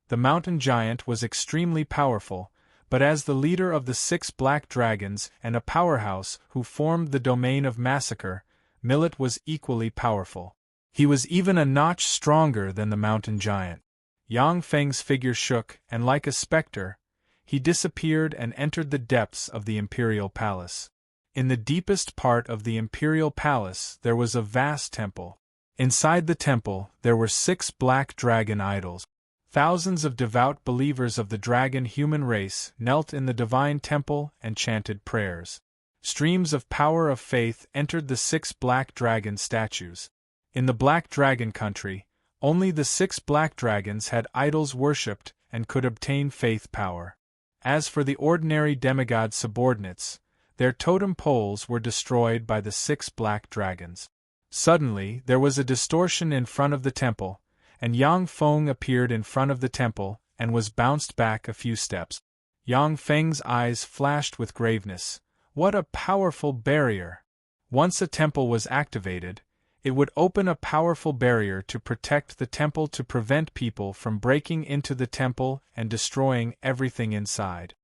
The mountain giant was extremely powerful, but as the leader of the 6 black dragons and a powerhouse who formed the domain of massacre, Millet was equally powerful. He was even a notch stronger than the mountain giant. Yang Feng's figure shook, and like a specter, he disappeared and entered the depths of the imperial palace. In the deepest part of the imperial palace there was a vast temple. Inside the temple there were 6 black dragon idols. Thousands of devout believers of the dragon-human race knelt in the divine temple and chanted prayers. Streams of power of faith entered the 6 black dragon statues. In the Black Dragon Country, only the 6 black dragons had idols worshipped and could obtain faith power. As for the ordinary demigod subordinates, their totem poles were destroyed by the 6 black dragons. Suddenly, there was a distortion in front of the temple, and Yang Feng appeared in front of the temple and was bounced back a few steps. Yang Feng's eyes flashed with graveness. What a powerful barrier! Once a temple was activated, it would open a powerful barrier to protect the temple to prevent people from breaking into the temple and destroying everything inside.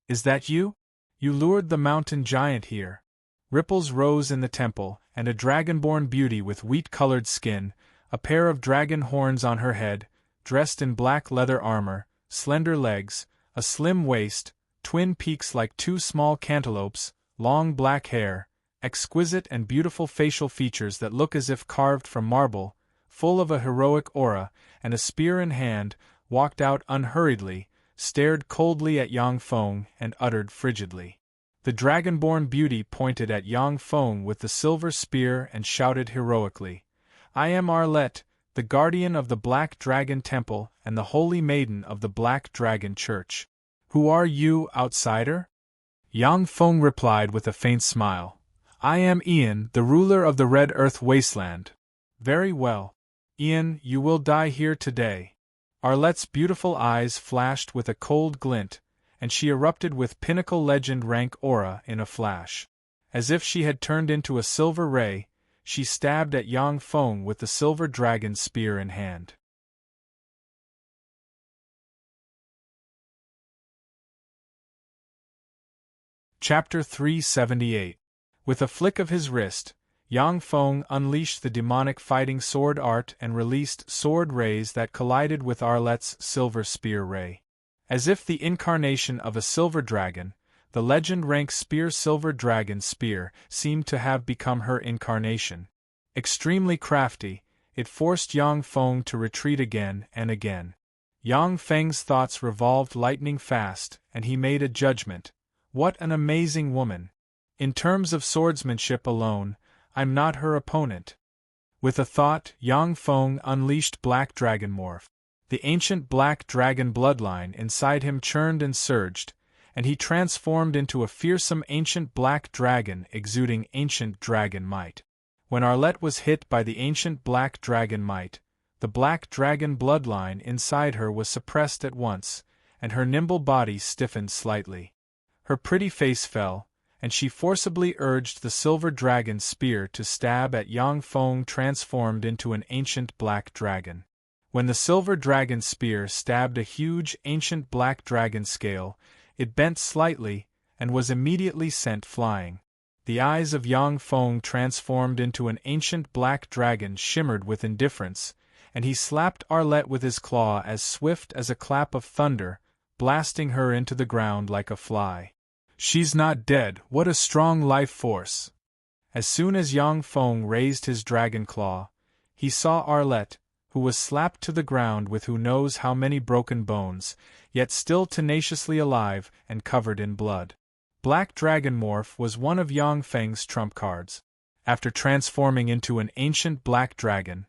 "Is that you? You lured the mountain giant here." Ripples rose in the temple, and a dragonborn beauty with wheat-colored skin, a pair of dragon horns on her head, dressed in black leather armor, slender legs, a slim waist, twin peaks like 2 small cantaloupes, long black hair, exquisite and beautiful facial features that look as if carved from marble, full of a heroic aura, and a spear in hand, walked out unhurriedly, stared coldly at Yang Feng, and uttered frigidly. The dragonborn beauty pointed at Yang Feng with the silver spear and shouted heroically, "I am Arlette, the guardian of the Black Dragon Temple and the Holy Maiden of the Black Dragon Church. Who are you, outsider?" Yang Feng replied with a faint smile, "I am Ian, the ruler of the Red Earth Wasteland." "Very well. Ian, you will die here today." Arlette's beautiful eyes flashed with a cold glint, and she erupted with pinnacle legend rank aura in a flash. As if she had turned into a silver ray, she stabbed at Yang Feng with the silver dragon spear in hand. Chapter 378. With a flick of his wrist, Yang Feng unleashed the demonic fighting sword art and released sword rays that collided with Arlette's silver spear ray. As if the incarnation of a silver dragon, the legend rank spear silver dragon spear seemed to have become her incarnation. Extremely crafty, it forced Yang Feng to retreat again and again. Yang Feng's thoughts revolved lightning fast, and he made a judgment. What an amazing woman! In terms of swordsmanship alone, I'm not her opponent. With a thought, Yang Feng unleashed Black Dragon Morph. The ancient Black Dragon bloodline inside him churned and surged, and he transformed into a fearsome ancient Black Dragon exuding ancient dragon might. When Arlette was hit by the ancient Black Dragon might, the Black Dragon bloodline inside her was suppressed at once, and her nimble body stiffened slightly. Her pretty face fell, and she forcibly urged the silver dragon spear to stab at Yang Feng transformed into an ancient black dragon. When the silver dragon spear stabbed a huge ancient black dragon scale, it bent slightly, and was immediately sent flying. The eyes of Yang Feng transformed into an ancient black dragon shimmered with indifference, and he slapped Arlette with his claw as swift as a clap of thunder, blasting her into the ground like a fly. She's not dead, what a strong life force! As soon as Yang Feng raised his dragon claw, he saw Arlette, who was slapped to the ground with who knows how many broken bones, yet still tenaciously alive and covered in blood. Black Dragon Morph was one of Yang Feng's trump cards. After transforming into an ancient black dragon,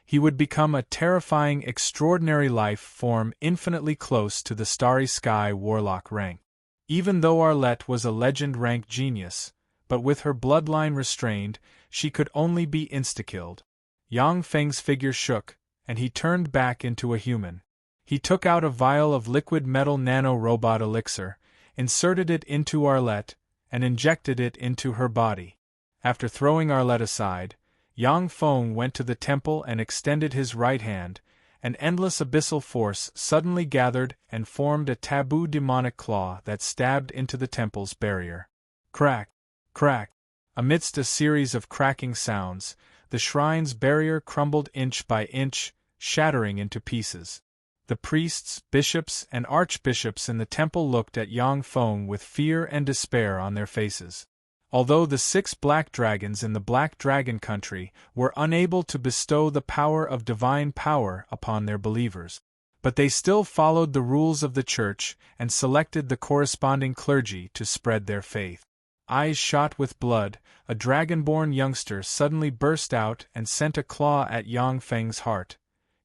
he would become a terrifying extraordinary life form infinitely close to the Starry Sky Warlock rank. Even though Arlette was a legend-rank genius, but with her bloodline restrained, she could only be insta-killed. Yang Feng's figure shook, and he turned back into a human. He took out a vial of liquid metal nano-robot elixir, inserted it into Arlette, and injected it into her body. After throwing Arlette aside, Yang Feng went to the temple and extended his right hand. An endless abyssal force suddenly gathered and formed a taboo demonic claw that stabbed into the temple's barrier. Crack! Crack! Amidst a series of cracking sounds, the shrine's barrier crumbled inch by inch, shattering into pieces. The priests, bishops, and archbishops in the temple looked at Yang Feng with fear and despair on their faces. Although the 6 black dragons in the Black Dragon Country were unable to bestow the power of divine power upon their believers, but they still followed the rules of the church and selected the corresponding clergy to spread their faith. Eyes shot with blood, a dragonborn youngster suddenly burst out and sent a claw at Yang Feng's heart.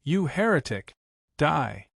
"You heretic! Die!"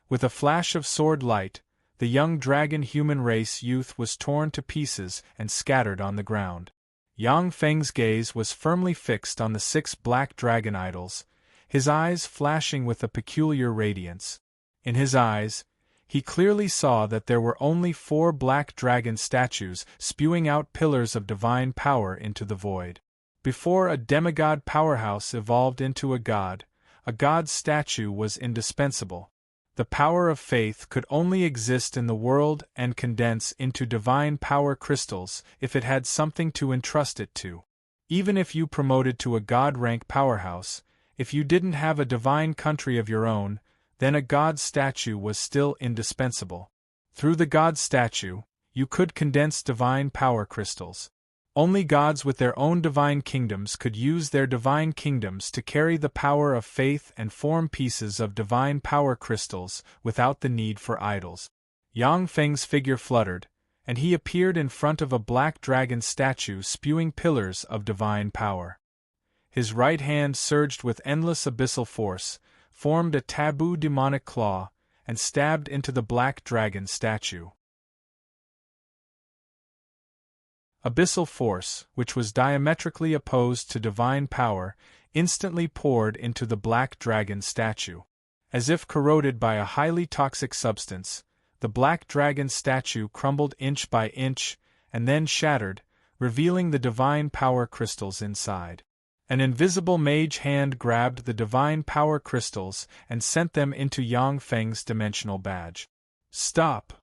With a flash of sword light, the young dragon human race youth was torn to pieces and scattered on the ground. Yang Feng's gaze was firmly fixed on the 6 black dragon idols, his eyes flashing with a peculiar radiance. In his eyes, he clearly saw that there were only 4 black dragon statues spewing out pillars of divine power into the void. Before a demigod powerhouse evolved into a god's statue was indispensable. The power of faith could only exist in the world and condense into divine power crystals if it had something to entrust it to. Even if you promoted to a god-rank powerhouse, if you didn't have a divine country of your own, then a god statue was still indispensable. Through the god statue, you could condense divine power crystals. Only gods with their own divine kingdoms could use their divine kingdoms to carry the power of faith and form pieces of divine power crystals without the need for idols. Yang Feng's figure fluttered, and he appeared in front of a black dragon statue spewing pillars of divine power. His right hand surged with endless abyssal force, formed a taboo demonic claw, and stabbed into the black dragon statue. Abyssal force, which was diametrically opposed to divine power, instantly poured into the black dragon statue. As if corroded by a highly toxic substance, the black dragon statue crumbled inch by inch, and then shattered, revealing the divine power crystals inside. An invisible mage hand grabbed the divine power crystals and sent them into Yang Feng's dimensional badge. Stop!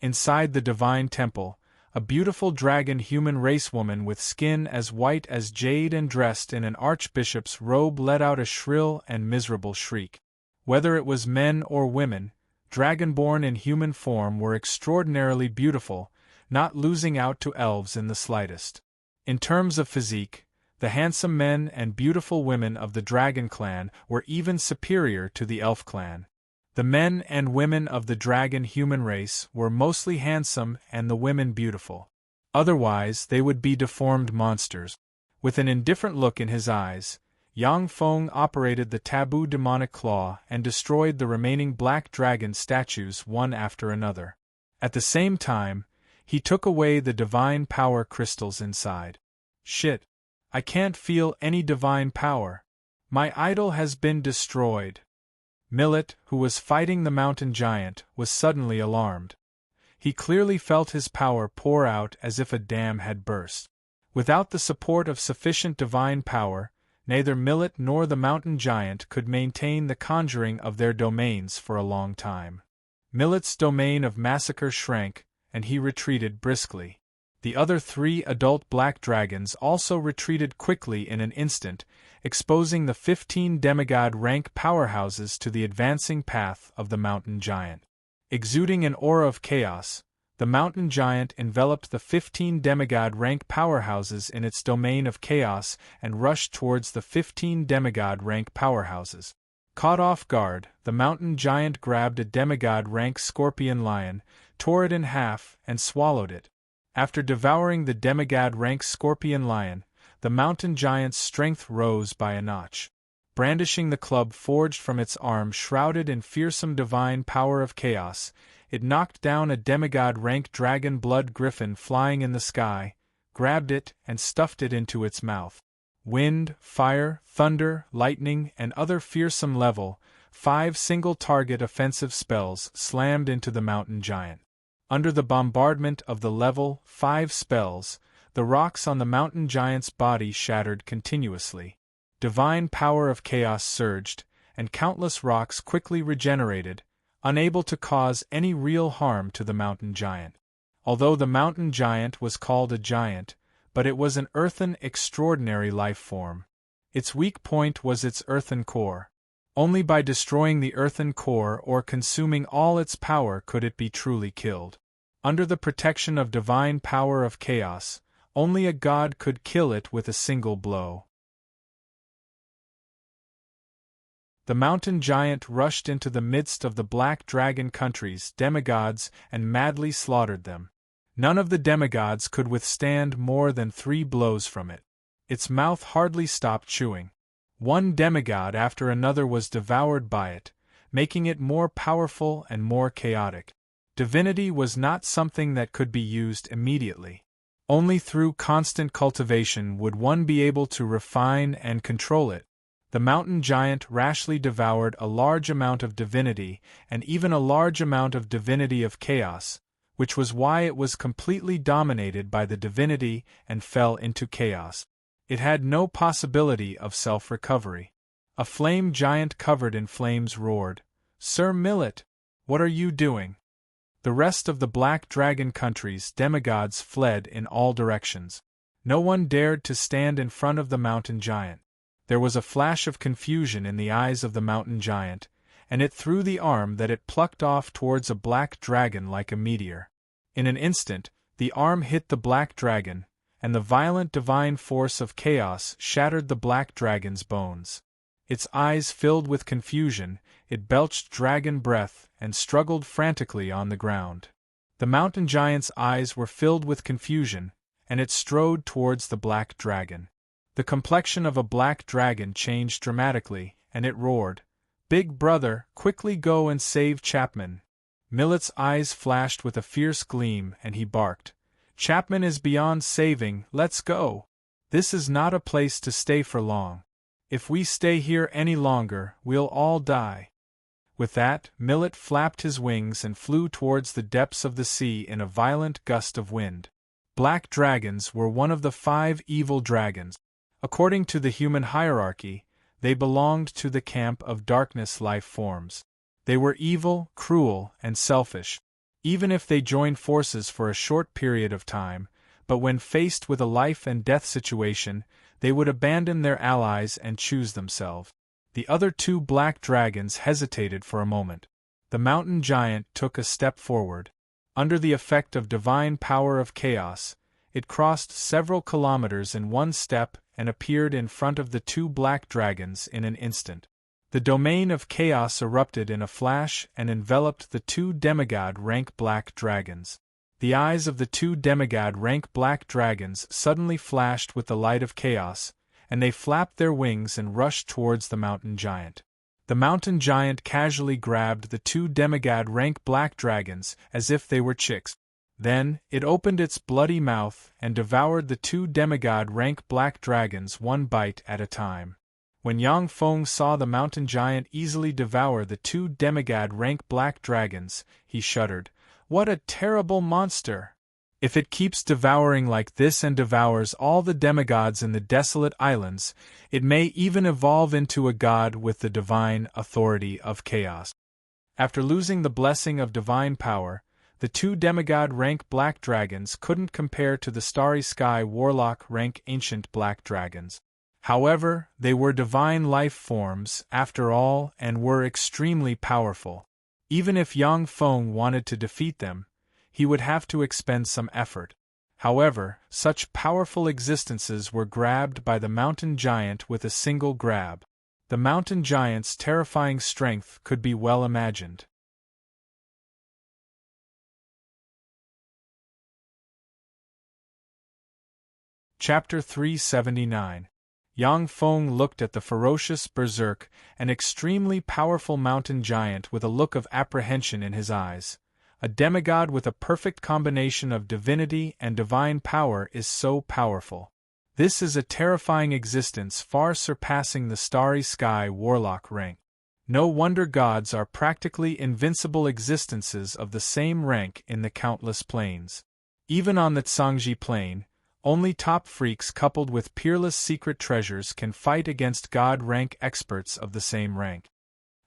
Inside the divine temple, a beautiful dragon human race woman with skin as white as jade and dressed in an archbishop's robe let out a shrill and miserable shriek. Whether it was men or women, dragonborn in human form were extraordinarily beautiful, not losing out to elves in the slightest. In terms of physique, the handsome men and beautiful women of the dragon clan were even superior to the elf clan. The men and women of the dragon human race were mostly handsome and the women beautiful. Otherwise, they would be deformed monsters. With an indifferent look in his eyes, Yang Feng operated the taboo demonic claw and destroyed the remaining black dragon statues one after another. At the same time, he took away the divine power crystals inside. Shit! I can't feel any divine power. My idol has been destroyed. Millet, who was fighting the mountain giant, was suddenly alarmed. He clearly felt his power pour out as if a dam had burst. Without the support of sufficient divine power, neither Millet nor the mountain giant could maintain the conjuring of their domains for a long time. Millet's domain of massacre shrank, and he retreated briskly. The other 3 adult black dragons also retreated quickly in an instant, exposing the 15 demigod rank powerhouses to the advancing path of the mountain giant. Exuding an aura of chaos, the mountain giant enveloped the 15 demigod rank powerhouses in its domain of chaos and rushed towards the 15 demigod rank powerhouses. Caught off guard, the mountain giant grabbed a demigod rank scorpion lion, tore it in half, and swallowed it. After devouring the demigod rank scorpion lion, the mountain giant's strength rose by a notch. Brandishing the club forged from its arm shrouded in fearsome divine power of chaos, it knocked down a demigod rank dragon blood griffin flying in the sky, grabbed it, and stuffed it into its mouth. Wind, fire, thunder, lightning, and other fearsome level 5 single-target offensive spells slammed into the mountain giant. Under the bombardment of the level 5 spells, the rocks on the mountain giant's body shattered continuously. Divine power of chaos surged, and countless rocks quickly regenerated, unable to cause any real harm to the mountain giant. Although the mountain giant was called a giant, but it was an earthen extraordinary life form. Its weak point was its earthen core. Only by destroying the earthen core or consuming all its power could it be truly killed. Under the protection of divine power of chaos, only a god could kill it with a single blow. The mountain giant rushed into the midst of the black dragon country's demigods and madly slaughtered them. None of the demigods could withstand more than 3 blows from it. Its mouth hardly stopped chewing. One demigod after another was devoured by it, making it more powerful and more chaotic. Divinity was not something that could be used immediately. Only through constant cultivation would one be able to refine and control it. The mountain giant rashly devoured a large amount of divinity and even a large amount of divinity of chaos, which was why it was completely dominated by the divinity and fell into chaos. It had no possibility of self-recovery. A flame giant covered in flames roared, "Sir Millet, what are you doing?" The rest of the Black Dragon country's demigods fled in all directions. No one dared to stand in front of the mountain giant. There was a flash of confusion in the eyes of the mountain giant, and it threw the arm that it plucked off towards a black dragon like a meteor. In an instant, the arm hit the black dragon, and the violent divine force of chaos shattered the black dragon's bones. Its eyes filled with confusion, it belched dragon breath and struggled frantically on the ground. The mountain giant's eyes were filled with confusion, and it strode towards the black dragon. The complexion of a black dragon changed dramatically, and it roared, "Big brother, quickly go and save Chapman." Millet's eyes flashed with a fierce gleam and he barked, "Chapman is beyond saving, let's go. This is not a place to stay for long." If we stay here any longer, we'll all die." With that, Millet flapped his wings and flew towards the depths of the sea in a violent gust of wind. Black dragons were one of the 5 evil dragons. According to the human hierarchy, they belonged to the camp of darkness life forms. They were evil, cruel, and selfish. Even if they joined forces for a short period of time, but when faced with a life and death situation, they would abandon their allies and choose themselves. The other 2 black dragons hesitated for a moment. The mountain giant took a step forward. Under the effect of divine power of chaos, it crossed several kilometers in one step and appeared in front of the 2 black dragons in an instant. The domain of chaos erupted in a flash and enveloped the 2 demigod-rank black dragons. The eyes of the 2 demigod-rank black dragons suddenly flashed with the light of chaos, and they flapped their wings and rushed towards the mountain giant. The mountain giant casually grabbed the 2 demigod-rank black dragons as if they were chicks. Then, it opened its bloody mouth and devoured the 2 demigod-rank black dragons one bite at a time. When Yang Feng saw the mountain giant easily devour the 2 demigod-rank black dragons, he shuddered. "What a terrible monster! If it keeps devouring like this and devours all the demigods in the desolate islands, it may even evolve into a god with the divine authority of chaos." After losing the blessing of divine power, the 2 demigod-rank black dragons couldn't compare to the starry sky warlock-rank ancient black dragons. However, they were divine life forms, after all, and were extremely powerful. Even if Yang Feng wanted to defeat them, he would have to expend some effort. However, such powerful existences were grabbed by the mountain giant with a single grab. The mountain giant's terrifying strength could be well imagined. Chapter 379. Yang Feng looked at the ferocious berserk, an extremely powerful mountain giant with a look of apprehension in his eyes. A demigod with a perfect combination of divinity and divine power is so powerful. This is a terrifying existence far surpassing the starry sky warlock rank. No wonder gods are practically invincible existences of the same rank in the countless planes. Even on the Tsangji plane, only top freaks coupled with peerless secret treasures can fight against god-rank experts of the same rank.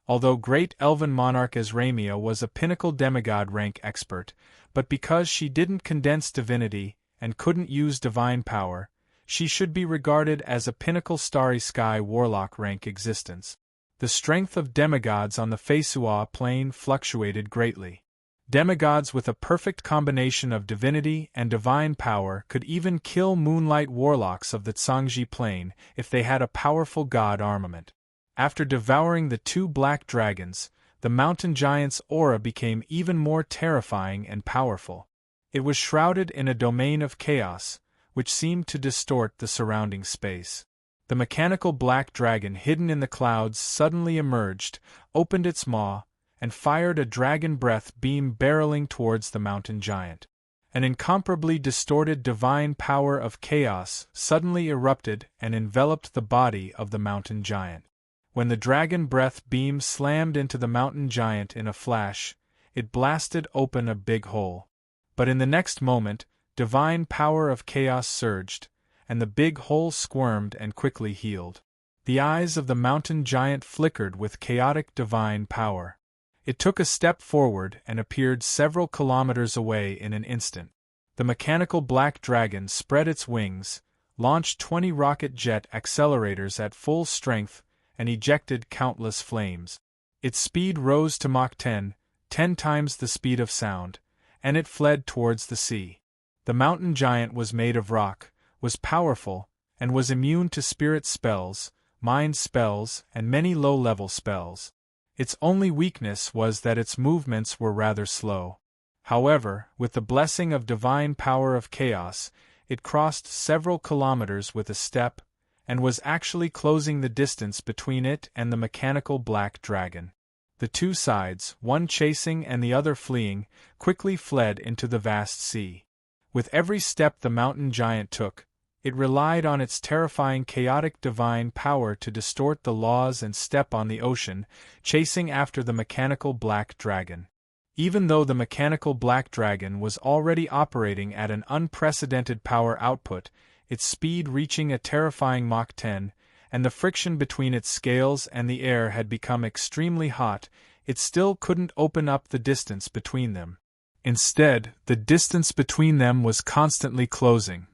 Although great elven monarch Azramia was a pinnacle demigod rank expert, but because she didn't condense divinity and couldn't use divine power, she should be regarded as a pinnacle starry sky warlock rank existence. The strength of demigods on the Feisua plane fluctuated greatly. Demigods with a perfect combination of divinity and divine power could even kill moonlight warlocks of the Tsangji plane if they had a powerful god armament. After devouring the 2 black dragons, the mountain giant's aura became even more terrifying and powerful. It was shrouded in a domain of chaos, which seemed to distort the surrounding space. The mechanical black dragon hidden in the clouds suddenly emerged, opened its maw, and fired a dragon breath beam barreling towards the mountain giant. An incomparably distorted divine power of chaos suddenly erupted and enveloped the body of the mountain giant. When the dragon breath beam slammed into the mountain giant in a flash, it blasted open a big hole. But in the next moment, divine power of chaos surged, and the big hole squirmed and quickly healed. The eyes of the mountain giant flickered with chaotic divine power. It took a step forward and appeared several kilometers away in an instant. The mechanical black dragon spread its wings, launched 20 rocket jet accelerators at full strength, and ejected countless flames. Its speed rose to Mach 10, 10 times the speed of sound, and it fled towards the sea. The mountain giant was made of rock, was powerful, and was immune to spirit spells, mind spells, and many low-level spells. Its only weakness was that its movements were rather slow. However, with the blessing of divine power of chaos, it crossed several kilometers with a step, and was actually closing the distance between it and the mechanical black dragon. The 2 sides, one chasing and the other fleeing, quickly fled into the vast sea. With every step the mountain giant took, It relied on its terrifying chaotic divine power to distort the laws and step on the ocean, chasing after the mechanical black dragon. Even though the mechanical black dragon was already operating at an unprecedented power output, its speed reaching a terrifying Mach 10, and the friction between its scales and the air had become extremely hot, it still couldn't open up the distance between them. Instead, the distance between them was constantly closing.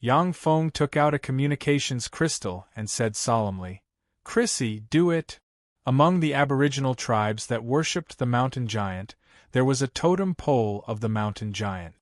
Yang Feng took out a communications crystal and said solemnly, "Chrissy, do it." Among the aboriginal tribes that worshipped the mountain giant, there was a totem pole of the mountain giant.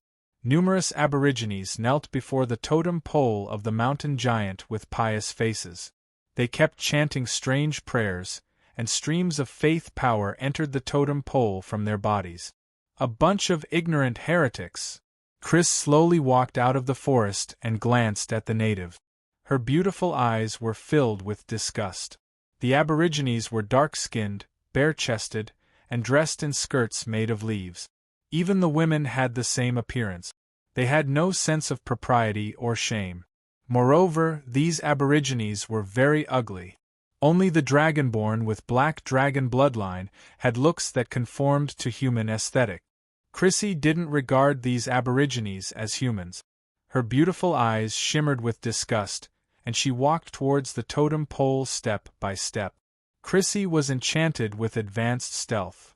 Numerous aborigines knelt before the totem pole of the mountain giant with pious faces. They kept chanting strange prayers, and streams of faith power entered the totem pole from their bodies. A bunch of ignorant heretics. Chris slowly walked out of the forest and glanced at the native. Her beautiful eyes were filled with disgust. The aborigines were dark-skinned, bare-chested, and dressed in skirts made of leaves. Even the women had the same appearance. They had no sense of propriety or shame. Moreover, these aborigines were very ugly. Only the dragonborn with black dragon bloodline had looks that conformed to human aesthetic. Chrissy didn't regard these aborigines as humans. Her beautiful eyes shimmered with disgust, and she walked towards the totem pole step by step. Chrissy was enchanted with advanced stealth.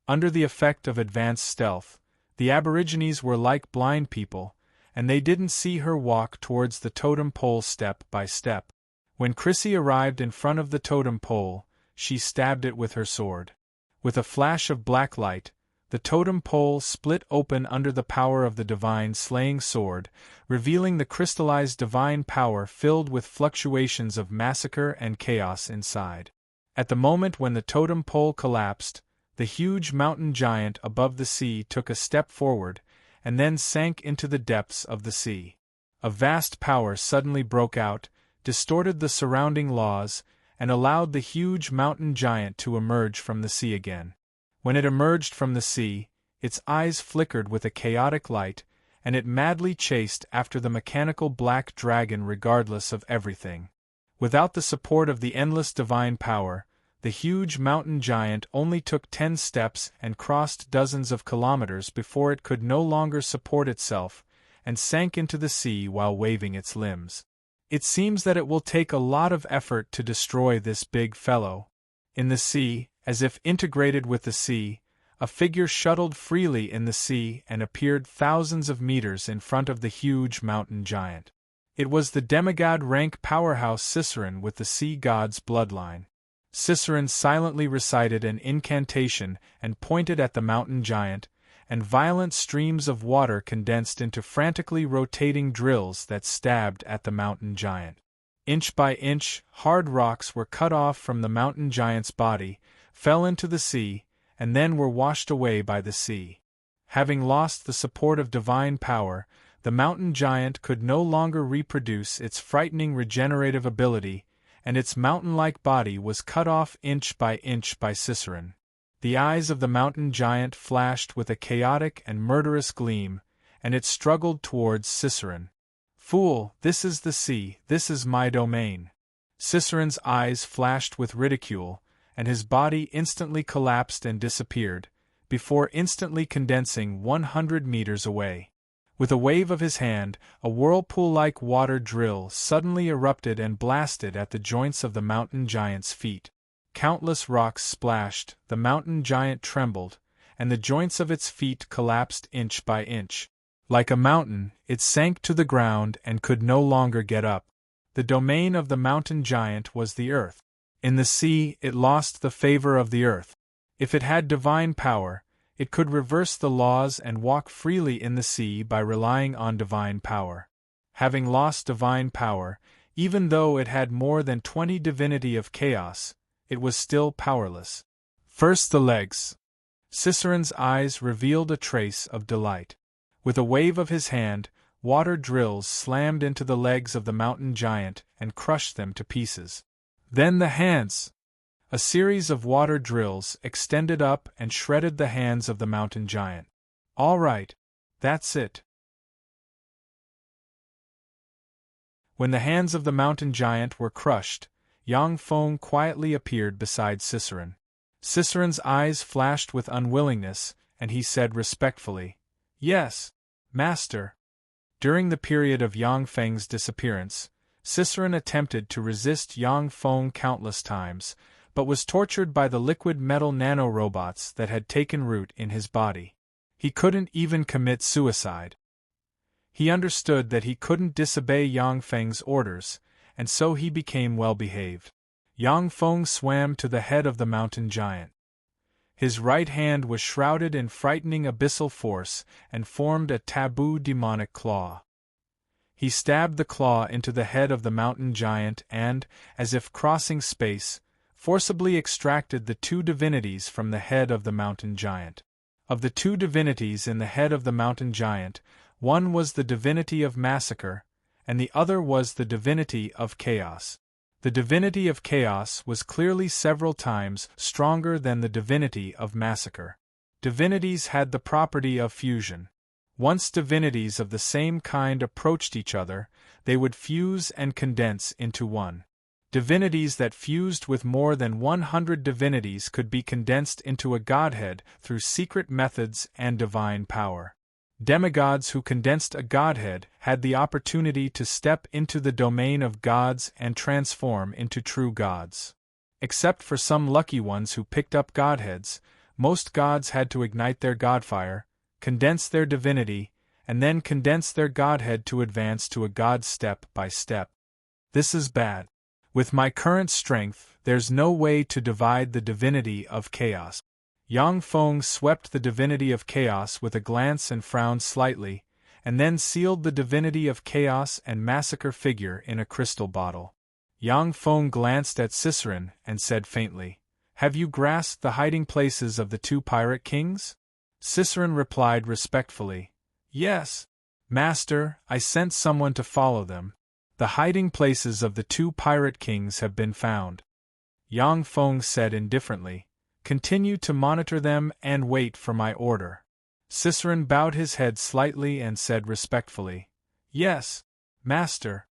Under the effect of advanced stealth, the aborigines were like blind people, and they didn't see her walk towards the totem pole step by step. When Chrissy arrived in front of the totem pole, she stabbed it with her sword. With a flash of black light, the totem pole split open under the power of the divine slaying sword, revealing the crystallized divine power filled with fluctuations of massacre and chaos inside. At the moment when the totem pole collapsed, the huge mountain giant above the sea took a step forward, and then sank into the depths of the sea. A vast power suddenly broke out, distorted the surrounding laws, and allowed the huge mountain giant to emerge from the sea again. When it emerged from the sea, its eyes flickered with a chaotic light, and it madly chased after the mechanical black dragon regardless of everything. Without the support of the endless divine power, the huge mountain giant only took 10 steps and crossed dozens of kilometers before it could no longer support itself, and sank into the sea while waving its limbs. It seems that it will take a lot of effort to destroy this big fellow. In the sea, as if integrated with the sea, a figure shuttled freely in the sea and appeared thousands of meters in front of the huge mountain giant. It was the demigod rank powerhouse Serene with the sea god's bloodline. Serene silently recited an incantation and pointed at the mountain giant, and violent streams of water condensed into frantically rotating drills that stabbed at the mountain giant. Inch by inch, hard rocks were cut off from the mountain giant's body, fell into the sea, and then were washed away by the sea. Having lost the support of divine power, the mountain giant could no longer reproduce its frightening regenerative ability, and its mountain-like body was cut off inch by Serene. The eyes of the mountain giant flashed with a chaotic and murderous gleam, and it struggled towards Serene. "Fool, this is the sea, this is my domain." Serene's eyes flashed with ridicule, and his body instantly collapsed and disappeared, before instantly condensing 100 meters away. With a wave of his hand, a whirlpool-like water drill suddenly erupted and blasted at the joints of the mountain giant's feet. Countless rocks splashed, the mountain giant trembled, and the joints of its feet collapsed inch by inch. Like a mountain, it sank to the ground and could no longer get up. The domain of the mountain giant was the earth. In the sea, it lost the favor of the earth. If it had divine power, it could reverse the laws and walk freely in the sea by relying on divine power. Having lost divine power, even though it had more than 20 divinity of chaos, it was still powerless. First the legs. Serene's eyes revealed a trace of delight. With a wave of his hand, water drills slammed into the legs of the mountain giant and crushed them to pieces. Then the hands! A series of water drills extended up and shredded the hands of the mountain giant. "All right. That's it. When the hands of the mountain giant were crushed, Yang Feng quietly appeared beside Cicerone. Cicerone's eyes flashed with unwillingness, and he said respectfully, "Yes, master." During the period of Yang Feng's disappearance, Cicerone attempted to resist Yang Feng countless times, but was tortured by the liquid metal nanorobots that had taken root in his body. He couldn't even commit suicide. He understood that he couldn't disobey Yang Feng's orders, and so he became well-behaved. Yang Feng swam to the head of the mountain giant. His right hand was shrouded in frightening abyssal force and formed a taboo demonic claw. He stabbed the claw into the head of the mountain giant and, as if crossing space, forcibly extracted the two divinities from the head of the mountain giant. Of the two divinities in the head of the mountain giant, one was the divinity of massacre, and the other was the divinity of chaos. The divinity of chaos was clearly several times stronger than the divinity of massacre. Divinities had the property of fusion. Once divinities of the same kind approached each other, they would fuse and condense into one. Divinities that fused with more than 100 divinities could be condensed into a godhead through secret methods and divine power. Demigods who condensed a godhead had the opportunity to step into the domain of gods and transform into true gods. Except for some lucky ones who picked up godheads, most gods had to ignite their godfire, condense their divinity, and then condense their godhead to advance to a god step by step. This is bad. With my current strength, there's no way to divide the divinity of chaos. Yang Feng swept the divinity of chaos with a glance and frowned slightly, and then sealed the divinity of chaos and massacre figure in a crystal bottle. Yang Feng glanced at Cicerone and said faintly, "Have you grasped the hiding places of the two pirate kings?" Cicerone replied respectfully, "Yes, master, I sent someone to follow them. The hiding places of the two pirate kings have been found." Yang Feng said indifferently, "Continue to monitor them and wait for my order." Cicerone bowed his head slightly and said respectfully, "Yes, master."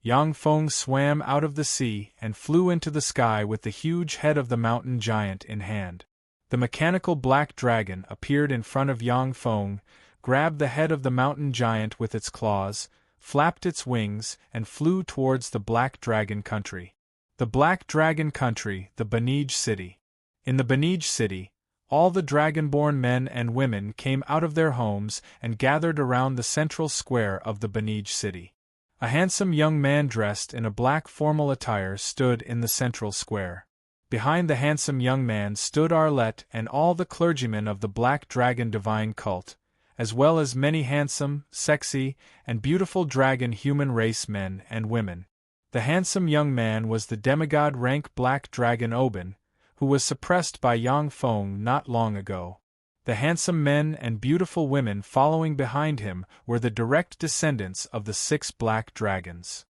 Yang Feng swam out of the sea and flew into the sky with the huge head of the mountain giant in hand. The mechanical black dragon appeared in front of Yang Feng, grabbed the head of the mountain giant with its claws, flapped its wings, and flew towards the Black Dragon Country. The Black Dragon Country, the Banij City. In the Banij City, all the dragonborn men and women came out of their homes and gathered around the central square of the Banij City. A handsome young man dressed in a black formal attire stood in the central square. Behind the handsome young man stood Arlette and all the clergymen of the Black Dragon Divine Cult, as well as many handsome, sexy, and beautiful dragon human race men and women. The handsome young man was the demigod rank Black Dragon Oben, who was suppressed by Yang Feng not long ago. The handsome men and beautiful women following behind him were the direct descendants of the 6 black dragons.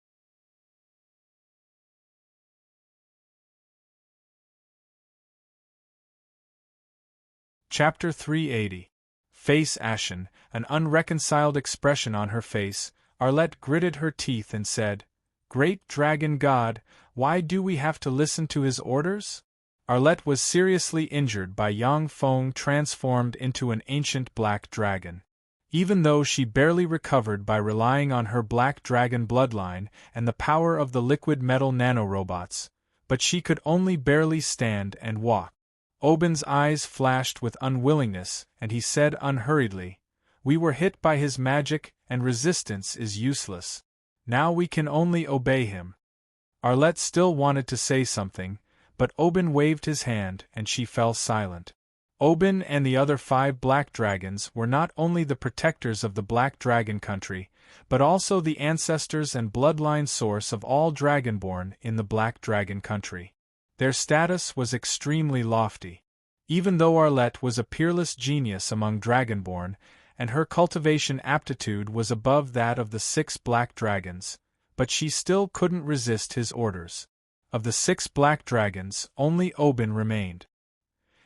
Chapter 380. Face ashen, an unreconciled expression on her face, Arlette gritted her teeth and said, "Great Dragon God, why do we have to listen to his orders?" Arlette was seriously injured by Yang Feng transformed into an ancient black dragon. Even though she barely recovered by relying on her black dragon bloodline and the power of the liquid metal nanorobots, but she could only barely stand and walk. Oben's eyes flashed with unwillingness, and he said unhurriedly, "We were hit by his magic, and resistance is useless. Now we can only obey him." Arlette still wanted to say something, but Oben waved his hand and she fell silent. Oben and the other 5 black dragons were not only the protectors of the Black Dragon Country, but also the ancestors and bloodline source of all dragonborn in the Black Dragon Country. Their status was extremely lofty. Even though Arlette was a peerless genius among dragonborn, and her cultivation aptitude was above that of the 6 black dragons, but she still couldn't resist his orders. Of the 6 black dragons, only Oben remained.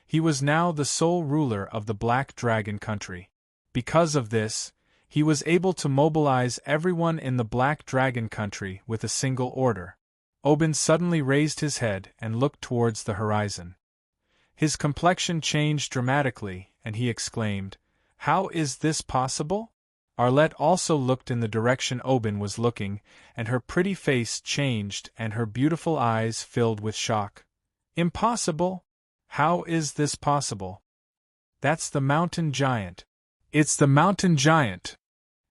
He was now the sole ruler of the Black Dragon Country. Because of this, He was able to mobilize everyone in the Black Dragon country with a single order. Oben suddenly raised his head and looked towards the horizon. His complexion changed dramatically, and he exclaimed, "How is this possible?" Arlette also looked in the direction Oben was looking, and her pretty face changed and her beautiful eyes filled with shock. "Impossible? How is this possible?" "That's the mountain giant." "It's the mountain giant!"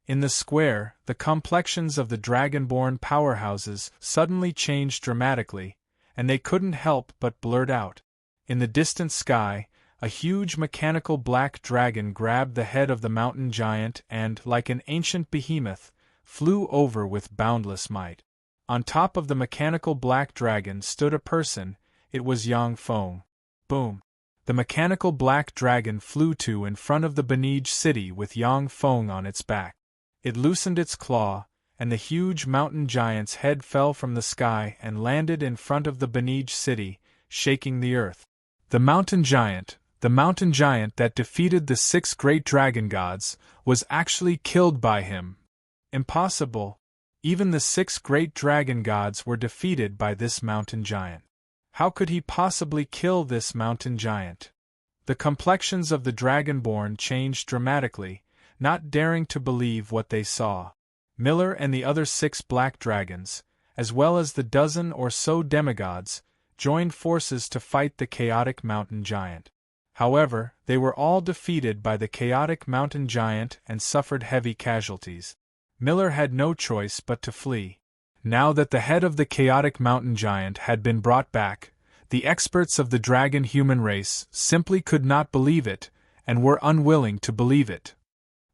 In the square, the complexions of the dragonborn powerhouses suddenly changed dramatically, and they couldn't help but blurt out. In the distant sky, a huge mechanical black dragon grabbed the head of the mountain giant and, like an ancient behemoth, flew over with boundless might. On top of the mechanical black dragon stood a person. It was Yang Feng. Boom! The mechanical black dragon flew to in front of the Benij city with Yang Feng on its back. It loosened its claw, and the huge mountain giant's head fell from the sky and landed in front of the Benij city, shaking the earth. The mountain giant that defeated the 6 great dragon gods, was actually killed by him. Impossible! Even the 6 great dragon gods were defeated by this mountain giant. How could he possibly kill this mountain giant? The complexions of the dragonborn changed dramatically, not daring to believe what they saw. Miller and the other 6 black dragons, as well as the dozen or so demigods, joined forces to fight the chaotic mountain giant. However, they were all defeated by the chaotic mountain giant and suffered heavy casualties. Miller had no choice but to flee. Now that the head of the chaotic mountain giant had been brought back, the experts of the dragon human race simply could not believe it, and were unwilling to believe it.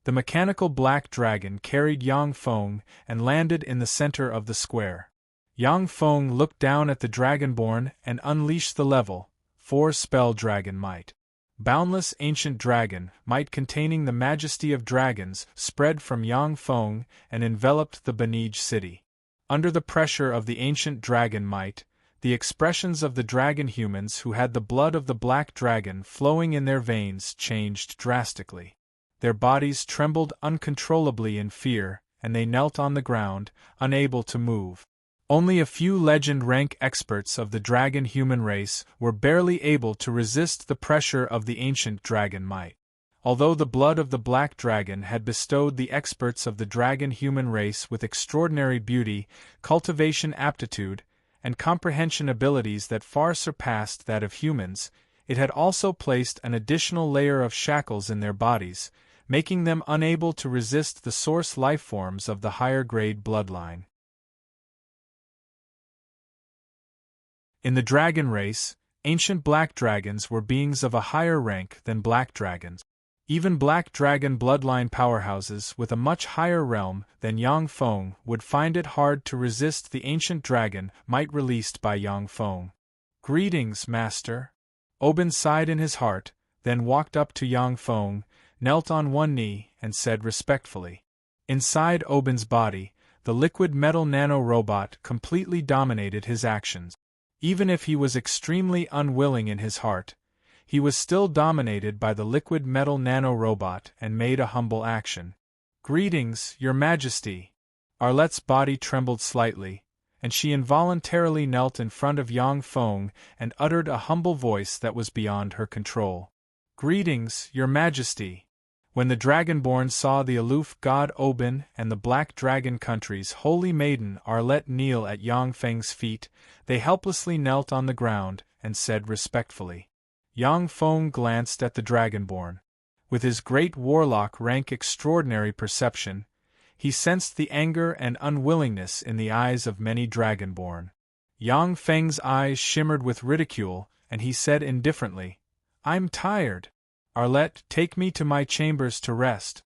The mechanical black dragon carried Yang Feng and landed in the center of the square. Yang Feng looked down at the dragonborn and unleashed the level 4 spell dragon might. Boundless ancient dragon might containing the majesty of dragons spread from Yang Feng and enveloped the Benij city. Under the pressure of the ancient dragon might, the expressions of the dragon humans who had the blood of the black dragon flowing in their veins changed drastically. Their bodies trembled uncontrollably in fear, and they knelt on the ground, unable to move. Only a few legend-rank experts of the dragon human race were barely able to resist the pressure of the ancient dragon might. Although the blood of the black dragon had bestowed the experts of the dragon human race with extraordinary beauty, cultivation aptitude, and comprehension abilities that far surpassed that of humans, it had also placed an additional layer of shackles in their bodies, making them unable to resist the source lifeforms of the higher-grade bloodline. In the dragon race, ancient black dragons were beings of a higher rank than black dragons. Even black dragon bloodline powerhouses with a much higher realm than Yang Feng would find it hard to resist the ancient dragon might released by Yang Feng. "Greetings, master." Oben sighed in his heart, then walked up to Yang Feng, knelt on one knee, and said respectfully. Inside Oben's body, the liquid metal nano-robot completely dominated his actions. Even if he was extremely unwilling in his heart, he was still dominated by the liquid metal nano-robot and made a humble action. "Greetings, Your Majesty." Arlette's body trembled slightly, and she involuntarily knelt in front of Yang Feng and uttered a humble voice that was beyond her control. "Greetings, Your Majesty." When the Dragonborn saw the aloof god Oben and the Black Dragon Country's holy maiden Arlette kneel at Yang Feng's feet, they helplessly knelt on the ground and said respectfully. Yang Feng glanced at the Dragonborn. With his great warlock rank extraordinary perception, he sensed the anger and unwillingness in the eyes of many Dragonborn. Yang Feng's eyes shimmered with ridicule, and he said indifferently, "I'm tired. Arlette, take me to my chambers to rest."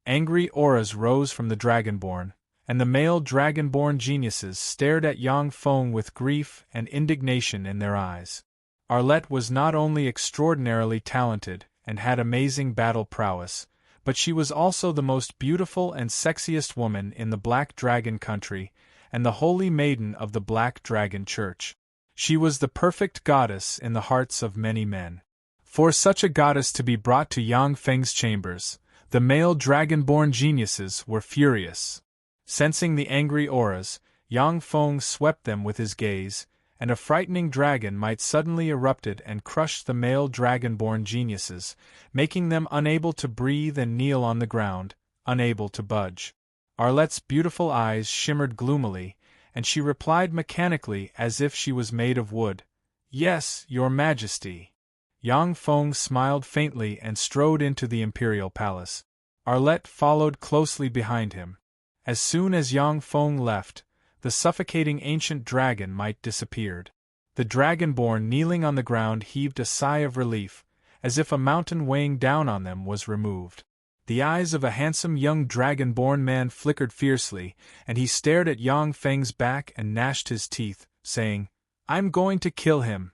Angry auras rose from the Dragonborn, and the male Dragonborn geniuses stared at Yang Feng with grief and indignation in their eyes. Arlette was not only extraordinarily talented and had amazing battle prowess, but she was also the most beautiful and sexiest woman in the Black Dragon Country, and the holy maiden of the Black Dragon Church. She was the perfect goddess in the hearts of many men. For such a goddess to be brought to Yang Feng's chambers, The male dragonborn geniuses were furious. Sensing the angry auras, Yang Feng swept them with his gaze, and a frightening dragon might suddenly erupted and crushed the male dragonborn geniuses, making them unable to breathe and kneel on the ground, unable to budge. Arlette's beautiful eyes shimmered gloomily, and she replied mechanically as if she was made of wood, "Yes, your majesty." Yang Feng smiled faintly and strode into the imperial palace. Arlette followed closely behind him. As soon as Yang Feng left, the suffocating ancient dragon might disappeared. The dragonborn kneeling on the ground heaved a sigh of relief, as if a mountain weighing down on them was removed. The eyes of a handsome young dragonborn man flickered fiercely, and he stared at Yang Feng's back and gnashed his teeth, saying, "I'm going to kill him."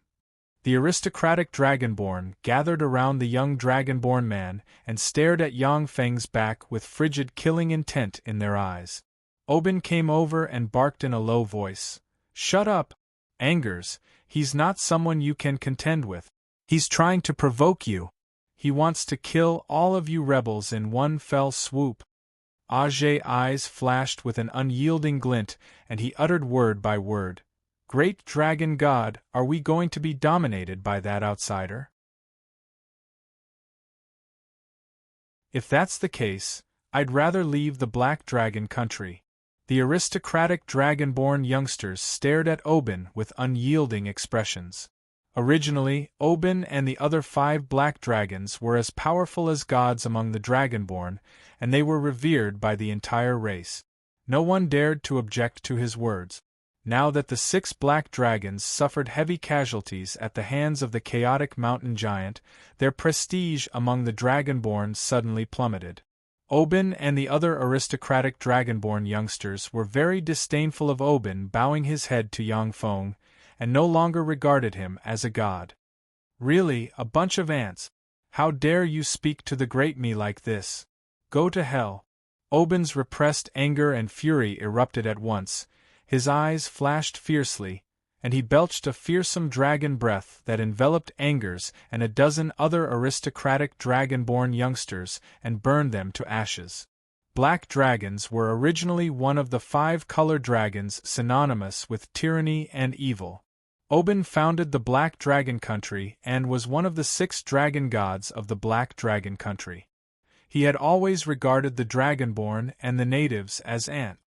The aristocratic dragonborn gathered around the young dragonborn man and stared at Yang Feng's back with frigid killing intent in their eyes. Oben came over and barked in a low voice, "Shut up, Angers, he's not someone you can contend with. He's trying to provoke you. He wants to kill all of you rebels in one fell swoop." Ajay's eyes flashed with an unyielding glint, and he uttered word by word, "Great Dragon God, are we going to be dominated by that outsider? If that's the case, I'd rather leave the Black Dragon country." The aristocratic dragonborn youngsters stared at Oben with unyielding expressions. Originally, Oben and the other 5 black dragons were as powerful as gods among the dragonborn, and they were revered by the entire race. No one dared to object to his words. Now that the 6 black dragons suffered heavy casualties at the hands of the chaotic mountain giant, their prestige among the dragonborn suddenly plummeted. Oben and the other aristocratic dragonborn youngsters were very disdainful of Oben, bowing his head to Yang Feng, and no longer regarded him as a god. "Really, a bunch of ants. How dare you speak to the great me like this? Go to hell." Oben's repressed anger and fury erupted at once, his eyes flashed fiercely, and he belched a fearsome dragon breath that enveloped Angers and a dozen other aristocratic dragonborn youngsters and burned them to ashes. Black dragons were originally one of the 5 color dragons synonymous with tyranny and evil. Oben founded the Black Dragon Country and was one of the 6 dragon gods of the Black Dragon Country. He had always regarded the dragonborn and the natives as ants.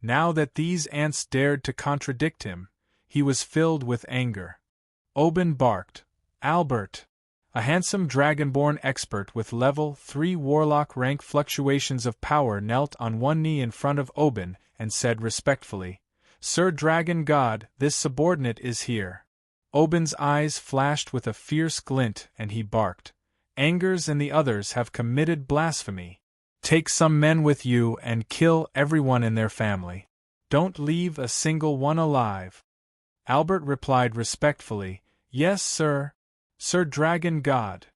Now that these ants dared to contradict him, he was filled with anger. Oben barked, "Albert!" A handsome dragonborn expert with level 3 warlock rank fluctuations of power knelt on one knee in front of Oben and said respectfully, "Sir Dragon God, this subordinate is here." Oben's eyes flashed with a fierce glint and he barked, "Angers and the others have committed blasphemy. Take some men with you and kill everyone in their family. Don't leave a single one alive." Albert replied respectfully, "Yes, sir. Sir Dragon God."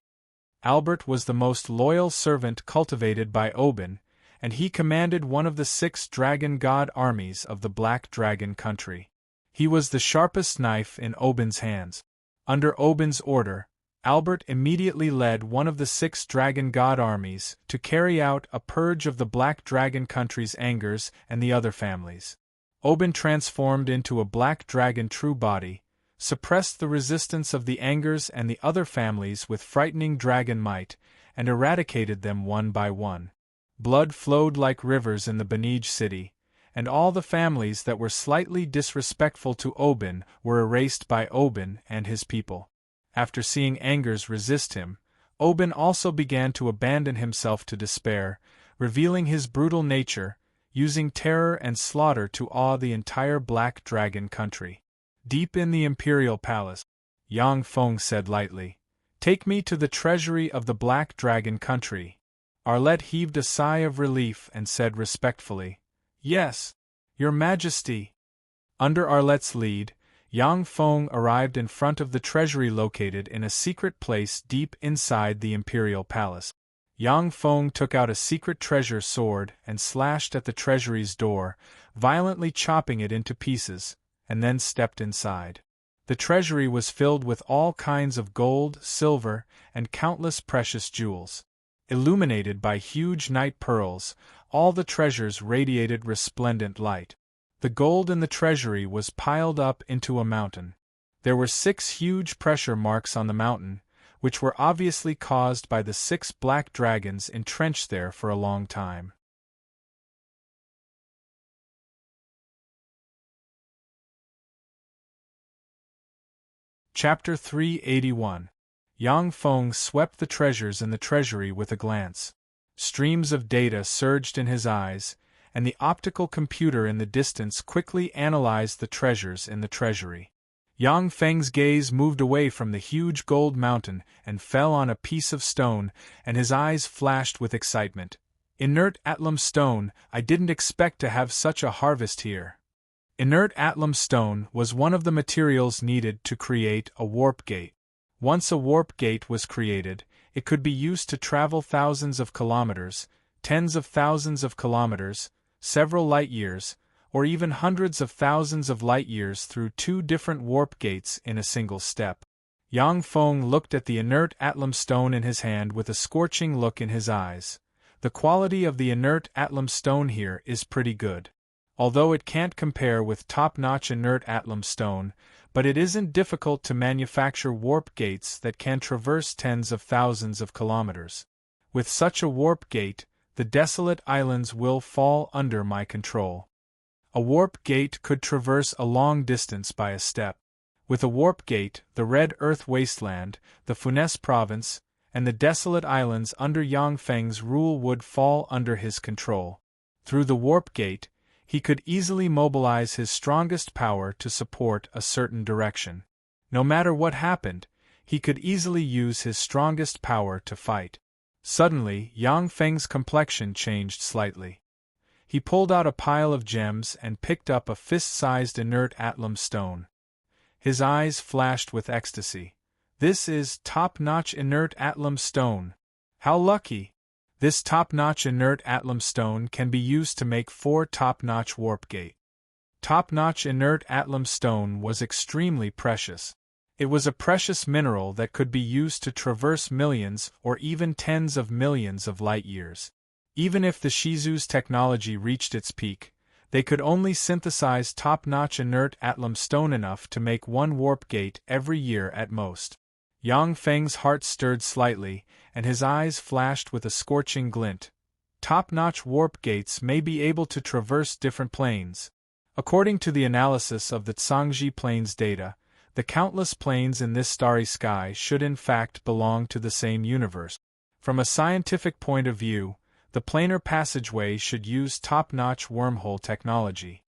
Albert was the most loyal servant cultivated by Oben, and he commanded one of the 6 dragon god armies of the Black Dragon Country. He was the sharpest knife in Oben's hands. Under Oben's order, Albert immediately led one of the 6 dragon god armies to carry out a purge of the Black Dragon Country's Angers and the other families. Oben transformed into a black dragon true body, suppressed the resistance of the Angers and the other families with frightening dragon might, and eradicated them one by one. Blood flowed like rivers in the Beniege city, and all the families that were slightly disrespectful to Oben were erased by Oben and his people. After seeing Angers resist him, Oben also began to abandon himself to despair, revealing his brutal nature, using terror and slaughter to awe the entire Black Dragon Country. Deep in the Imperial Palace, Yang Feng said lightly, "Take me to the treasury of the Black Dragon Country." Arlette heaved a sigh of relief and said respectfully, "Yes, Your Majesty." Under Arlette's lead, Yang Feng arrived in front of the treasury located in a secret place deep inside the Imperial Palace. Yang Feng took out a secret treasure sword and slashed at the treasury's door, violently chopping it into pieces, and then stepped inside. The treasury was filled with all kinds of gold, silver, and countless precious jewels. illuminated by huge night pearls. All the treasures radiated resplendent light. The gold in the treasury was piled up into a mountain. There were 6 huge pressure marks on the mountain, which were obviously caused by the 6 black dragons entrenched there for a long time. Chapter 381. Yang Feng swept the treasures in the treasury with a glance. Streams of data surged in his eyes, and the optical computer in the distance quickly analyzed the treasures in the treasury. Yang Feng's gaze moved away from the huge gold mountain and fell on a piece of stone, and his eyes flashed with excitement. Inert Atlam stone, I didn't expect to have such a harvest here. Inert Atlam stone was one of the materials needed to create a warp gate. Once a warp gate was created, it could be used to travel thousands of kilometers, tens of thousands of kilometers, several light years, or even hundreds of thousands of light years through 2 different warp gates in a single step. Yang Feng looked at the inert Atlam stone in his hand with a scorching look in his eyes. The quality of the inert Atlam stone here is pretty good. Although it can't compare with top-notch inert Atlam stone, but it isn't difficult to manufacture warp gates that can traverse tens of thousands of kilometers. With such a warp gate, the desolate islands will fall under my control. A warp gate could traverse a long distance by a step. With a warp gate, the Red Earth Wasteland, the Funes Province, and the desolate islands under Yang Feng's rule would fall under his control. Through the warp gate, he could easily mobilize his strongest power to support a certain direction. No matter what happened, he could easily use his strongest power to fight. Suddenly, Yang Feng's complexion changed slightly. He pulled out a pile of gems and picked up a fist-sized inert Atlam stone. His eyes flashed with ecstasy. This is top-notch inert Atlam stone. How lucky! This top-notch inert Atlam stone can be used to make 4 top-notch warp gate. Top-notch inert Atlam stone was extremely precious. It was a precious mineral that could be used to traverse millions or even tens of millions of light years. Even if the Shizu's technology reached its peak, they could only synthesize top-notch inert Atlam stone enough to make 1 warp gate every year at most. Yang Feng's heart stirred slightly, and his eyes flashed with a scorching glint. Top-notch warp gates may be able to traverse different planes. According to the analysis of the Tsangji Plains data, the countless planes in this starry sky should in fact belong to the same universe. From a scientific point of view, the planar passageway should use top-notch wormhole technology.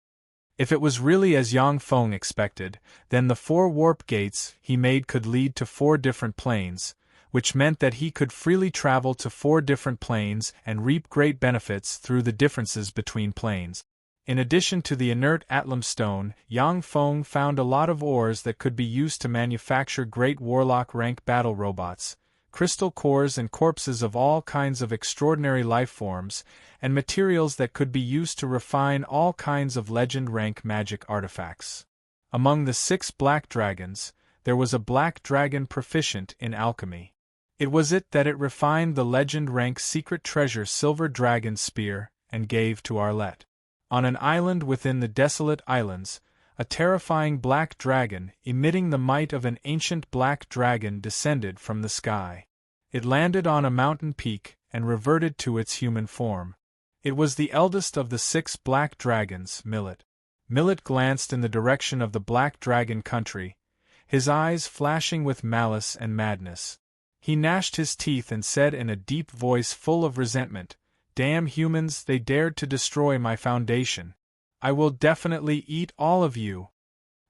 If it was really as Yang Feng expected, then the 4 warp gates he made could lead to 4 different planes, which meant that he could freely travel to 4 different planes and reap great benefits through the differences between planes. In addition to the inert Atlam stone, Yang Feng found a lot of ores that could be used to manufacture great warlock rank battle robots, crystal cores and corpses of all kinds of extraordinary life forms, and materials that could be used to refine all kinds of legend rank magic artifacts. Among the 6 black dragons, there was a black dragon proficient in alchemy. It was that it refined the legend rank secret treasure silver dragon spear and gave to Arlette. On an island within the desolate islands, a terrifying black dragon, emitting the might of an ancient black dragon, descended from the sky. It landed on a mountain peak and reverted to its human form. It was the eldest of the 6 black dragons, Millet. Millet glanced in the direction of the black dragon country, his eyes flashing with malice and madness. He gnashed his teeth and said in a deep voice full of resentment, "Damn humans, they dared to destroy my foundation. I will definitely eat all of you."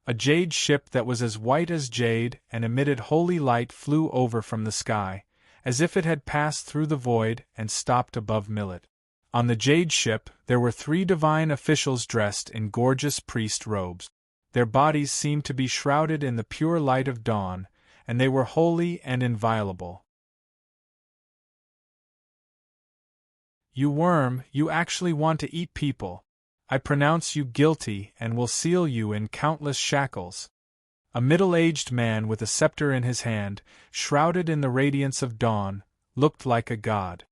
A jade ship that was as white as jade and emitted holy light flew over from the sky, as if it had passed through the void and stopped above Millet. On the jade ship, there were 3 divine officials dressed in gorgeous priest robes. Their bodies seemed to be shrouded in the pure light of dawn, and they were holy and inviolable. "You worm, you actually want to eat people. I pronounce you guilty and will seal you in countless shackles." A middle-aged man with a scepter in his hand, shrouded in the radiance of dawn, looked like a god.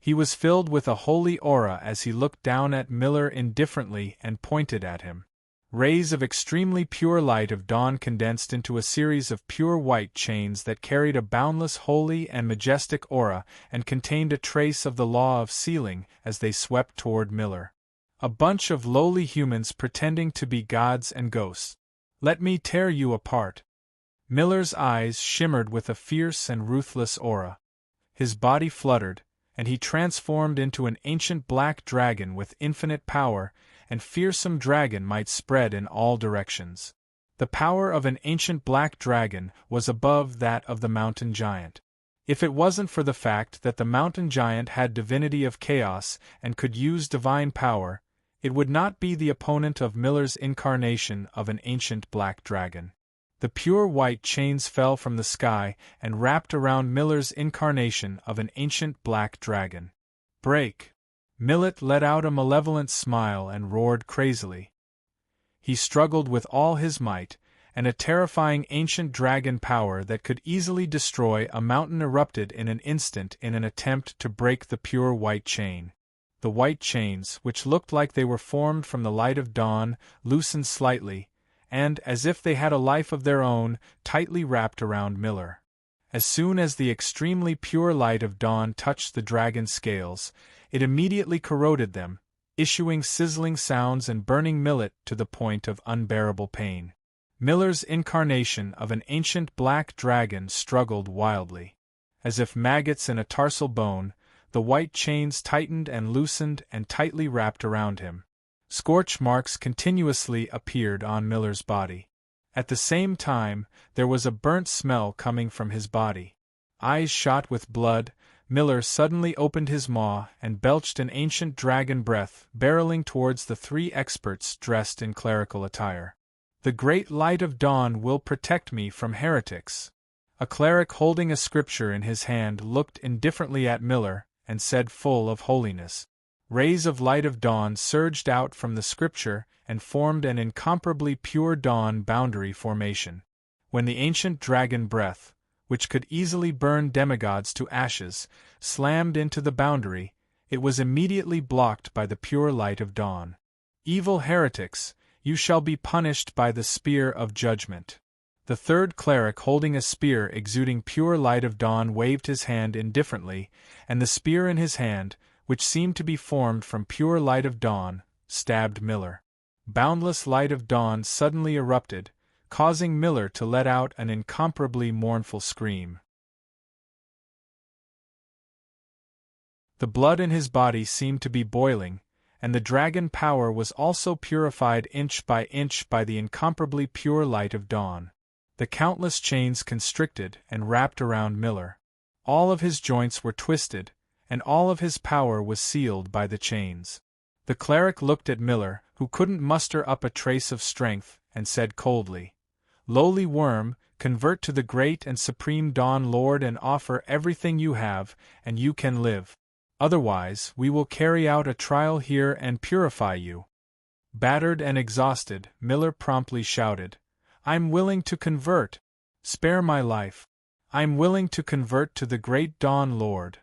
He was filled with a holy aura as he looked down at Miller indifferently and pointed at him. Rays of extremely pure light of dawn condensed into a series of pure white chains that carried a boundless holy and majestic aura and contained a trace of the law of sealing as they swept toward Miller. A bunch of lowly humans pretending to be gods and ghosts. Let me tear you apart. Miller's eyes shimmered with a fierce and ruthless aura. His body fluttered, and he transformed into an ancient black dragon with infinite power, and fearsome dragon might spread in all directions. The power of an ancient black dragon was above that of the mountain giant. If it wasn't for the fact that the mountain giant had divinity of chaos and could use divine power, it would not be the opponent of Miller's incarnation of an ancient black dragon. The pure white chains fell from the sky and wrapped around Miller's incarnation of an ancient black dragon. Break! Millet let out a malevolent smile and roared crazily. He struggled with all his might, and a terrifying ancient dragon power that could easily destroy a mountain erupted in an instant in an attempt to break the pure white chain. The white chains, which looked like they were formed from the light of dawn, loosened slightly, and, as if they had a life of their own, tightly wrapped around Miller. As soon as the extremely pure light of dawn touched the dragon's scales, it immediately corroded them, issuing sizzling sounds and burning Millet to the point of unbearable pain. Miller's incarnation of an ancient black dragon struggled wildly. As if maggots in a tarsal bone, the white chains tightened and loosened and tightly wrapped around him. Scorch marks continuously appeared on Miller's body. At the same time, there was a burnt smell coming from his body. Eyes shot with blood, Miller suddenly opened his maw and belched an ancient dragon breath, barreling towards the three experts dressed in clerical attire. The great light of dawn will protect me from heretics. A cleric holding a scripture in his hand looked indifferently at Miller and said, full of holiness. Rays of light of dawn surged out from the scripture and formed an incomparably pure dawn boundary formation. When the ancient dragon breath, which could easily burn demigods to ashes, slammed into the boundary, it was immediately blocked by the pure light of dawn. Evil heretics, you shall be punished by the spear of judgment. The third cleric holding a spear exuding pure light of dawn waved his hand indifferently, and the spear in his hand, which seemed to be formed from pure light of dawn, stabbed Miller. Boundless light of dawn suddenly erupted, causing Miller to let out an incomparably mournful scream. The blood in his body seemed to be boiling, and the dragon power was also purified inch by the incomparably pure light of dawn. The countless chains constricted and wrapped around Miller. All of his joints were twisted, and all of his power was sealed by the chains. The cleric looked at Miller, who couldn't muster up a trace of strength, and said coldly, "Lowly worm, convert to the great and supreme Dawn Lord and offer everything you have, and you can live. Otherwise, we will carry out a trial here and purify you." Battered and exhausted, Miller promptly shouted, "I'm willing to convert. Spare my life. I'm willing to convert to the great Dawn Lord."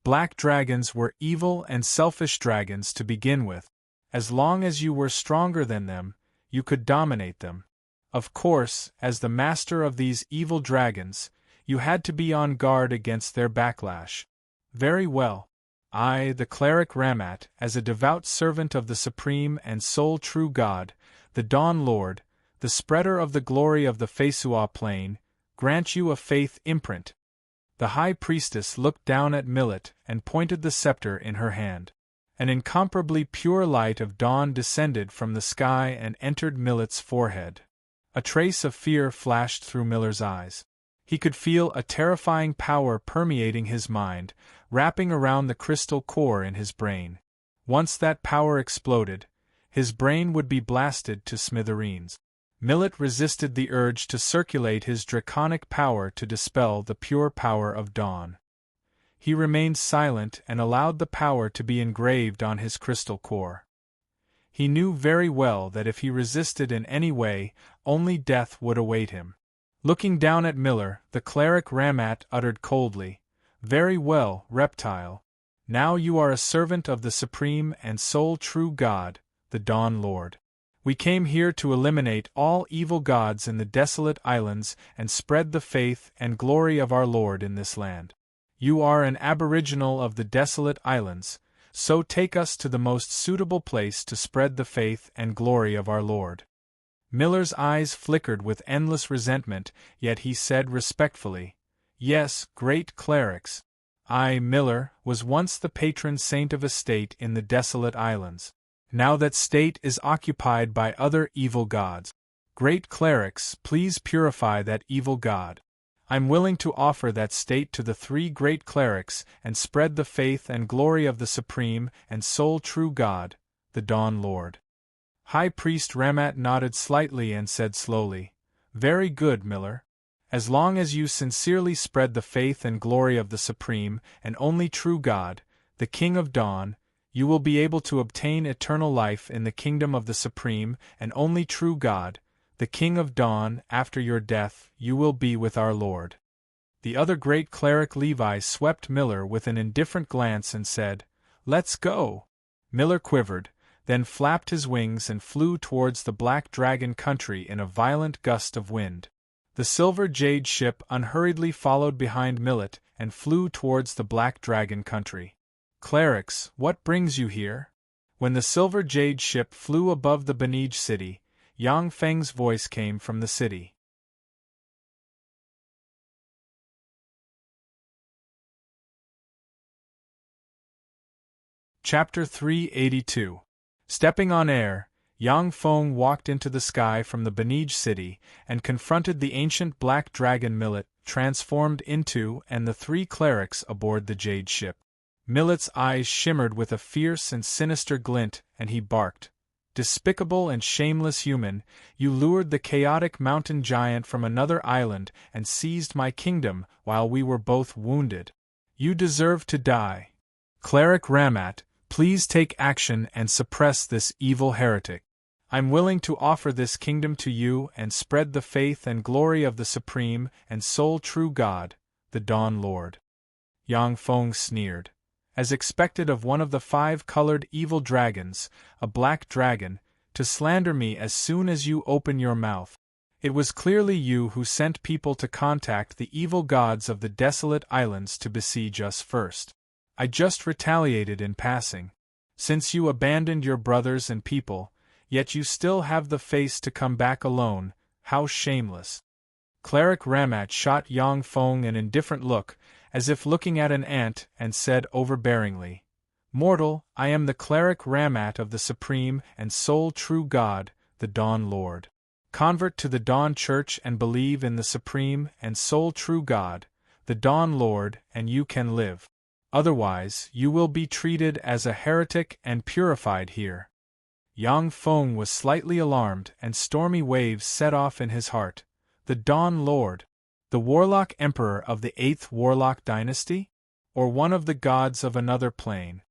Black dragons were evil and selfish dragons to begin with. As long as you were stronger than them, you could dominate them. Of course, as the master of these evil dragons, you had to be on guard against their backlash. Very well. I, the cleric Ramat, as a devout servant of the supreme and sole true God, the Dawn Lord, the spreader of the glory of the Fesua plain, grant you a faith imprint. The high priestess looked down at Millet and pointed the scepter in her hand. An incomparably pure light of dawn descended from the sky and entered Millet's forehead. A trace of fear flashed through Miller's eyes. He could feel a terrifying power permeating his mind, wrapping around the crystal core in his brain. Once that power exploded, his brain would be blasted to smithereens. Millet resisted the urge to circulate his draconic power to dispel the pure power of dawn. He remained silent and allowed the power to be engraved on his crystal core. He knew very well that if he resisted in any way, only death would await him. Looking down at Miller, the cleric Ramat uttered coldly, "Very well, reptile. Now you are a servant of the supreme and sole true God, the Dawn Lord. We came here to eliminate all evil gods in the desolate islands and spread the faith and glory of our Lord in this land. You are an aboriginal of the desolate islands, so take us to the most suitable place to spread the faith and glory of our Lord." Miller's eyes flickered with endless resentment, yet he said respectfully, "Yes, great clerics. I, Miller, was once the patron saint of a state in the desolate islands. Now that state is occupied by other evil gods. Great clerics, please purify that evil god. I'm willing to offer that state to the 3 great clerics and spread the faith and glory of the supreme and sole true God, the Dawn Lord." High Priest Ramat nodded slightly and said slowly, "Very good, Miller. As long as you sincerely spread the faith and glory of the supreme and only true God, the King of Dawn, you will be able to obtain eternal life in the kingdom of the supreme and only true God, the King of Dawn. After your death, you will be with our Lord." The other great cleric Levi swept Miller with an indifferent glance and said, "Let's go." Miller quivered, then flapped his wings and flew towards the Black Dragon country in a violent gust of wind. The silver jade ship unhurriedly followed behind Millet and flew towards the Black Dragon country. "Clerics, what brings you here?" When the silver jade ship flew above the Banij city, Yang Feng's voice came from the city. Chapter 382. Stepping on air, Yang Feng walked into the sky from the Banij city and confronted the ancient black dragon Millet, transformed into, and the 3 clerics aboard the jade ship. Millet's eyes shimmered with a fierce and sinister glint, and he barked, "Despicable and shameless human, you lured the chaotic mountain giant from another island and seized my kingdom while we were both wounded. You deserve to die. Cleric Ramat, please take action and suppress this evil heretic. I'm willing to offer this kingdom to you and spread the faith and glory of the supreme and sole true God, the Dawn Lord." Yang Feng sneered. As expected of one of the 5-colored evil dragons, a black dragon, to slander me as soon as you open your mouth. It was clearly you who sent people to contact the evil gods of the desolate islands to besiege us first. I just retaliated in passing. Since you abandoned your brothers and people, yet you still have the face to come back alone, how shameless. Cleric Ramat shot Yang Feng an indifferent look, as if looking at an ant, and said overbearingly, "Mortal, I am the Cleric Ramat of the supreme and sole true God, the Dawn Lord. Convert to the Dawn Church and believe in the supreme and sole true God, the Dawn Lord, and you can live. Otherwise, you will be treated as a heretic and purified here." Yang Feng was slightly alarmed, and stormy waves set off in his heart. The Dawn Lord? The Warlock Emperor of the 8th Warlock dynasty? Or one of the gods of another plane?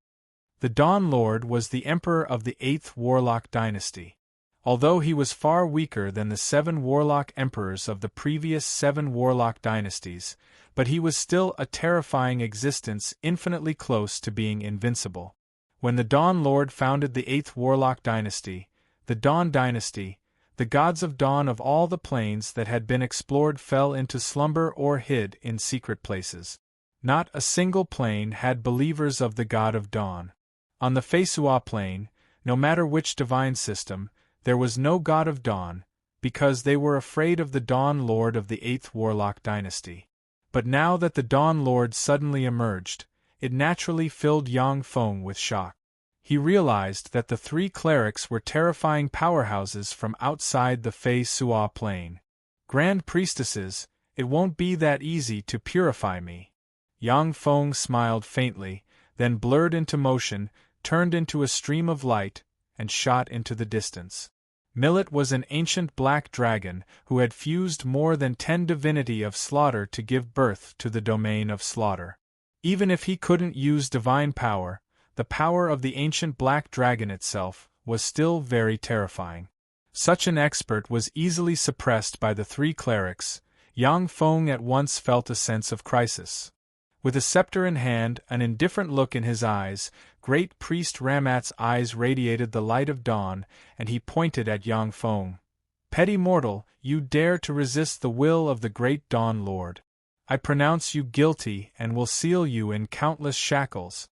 The Dawn Lord was the Emperor of the 8th Warlock dynasty. Although he was far weaker than the 7 Warlock Emperors of the previous 7 Warlock dynasties, but he was still a terrifying existence infinitely close to being invincible. When the Dawn Lord founded the 8th Warlock dynasty, the Dawn dynasty, the gods of dawn of all the planes that had been explored fell into slumber or hid in secret places. Not a single plane had believers of the god of dawn. On the Feisua plane, no matter which divine system, there was no god of dawn, because they were afraid of the Dawn Lord of the 8th Warlock dynasty. But now that the Dawn Lord suddenly emerged, it naturally filled Yang Feng with shock. He realized that the 3 clerics were terrifying powerhouses from outside the Fei Sua plane. Grand priestesses, it won't be that easy to purify me. Yang Feng smiled faintly, then blurred into motion, turned into a stream of light, and shot into the distance. Millet was an ancient black dragon who had fused more than 10 divinity of slaughter to give birth to the domain of slaughter. Even if he couldn't use divine power, the power of the ancient black dragon itself was still very terrifying. Such an expert was easily suppressed by the 3 clerics. Yang Feng at once felt a sense of crisis. With a scepter in hand, an indifferent look in his eyes, great priest Ramat's eyes radiated the light of dawn, and he pointed at Yang Feng. Petty mortal, you dare to resist the will of the great Dawn Lord. I pronounce you guilty and will seal you in countless shackles.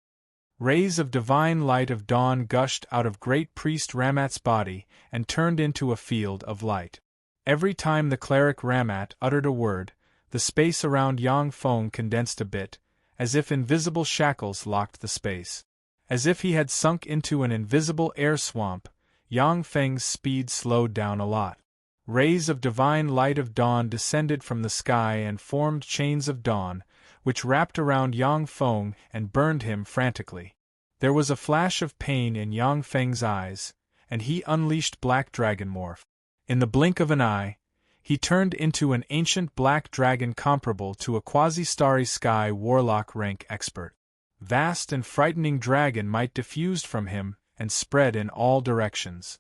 Rays of divine light of dawn gushed out of great priest Ramat's body and turned into a field of light. Every time the cleric Ramat uttered a word, the space around Yang Feng condensed a bit, as if invisible shackles locked the space. As if he had sunk into an invisible air swamp, Yang Feng's speed slowed down a lot. Rays of divine light of dawn descended from the sky and formed chains of dawn, which wrapped around Yang Feng and burned him frantically. There was a flash of pain in Yang Feng's eyes, and he unleashed Black Dragon Morph. In the blink of an eye, he turned into an ancient black dragon comparable to a quasi-starry sky warlock rank expert. Vast and frightening dragon might diffused from him and spread in all directions.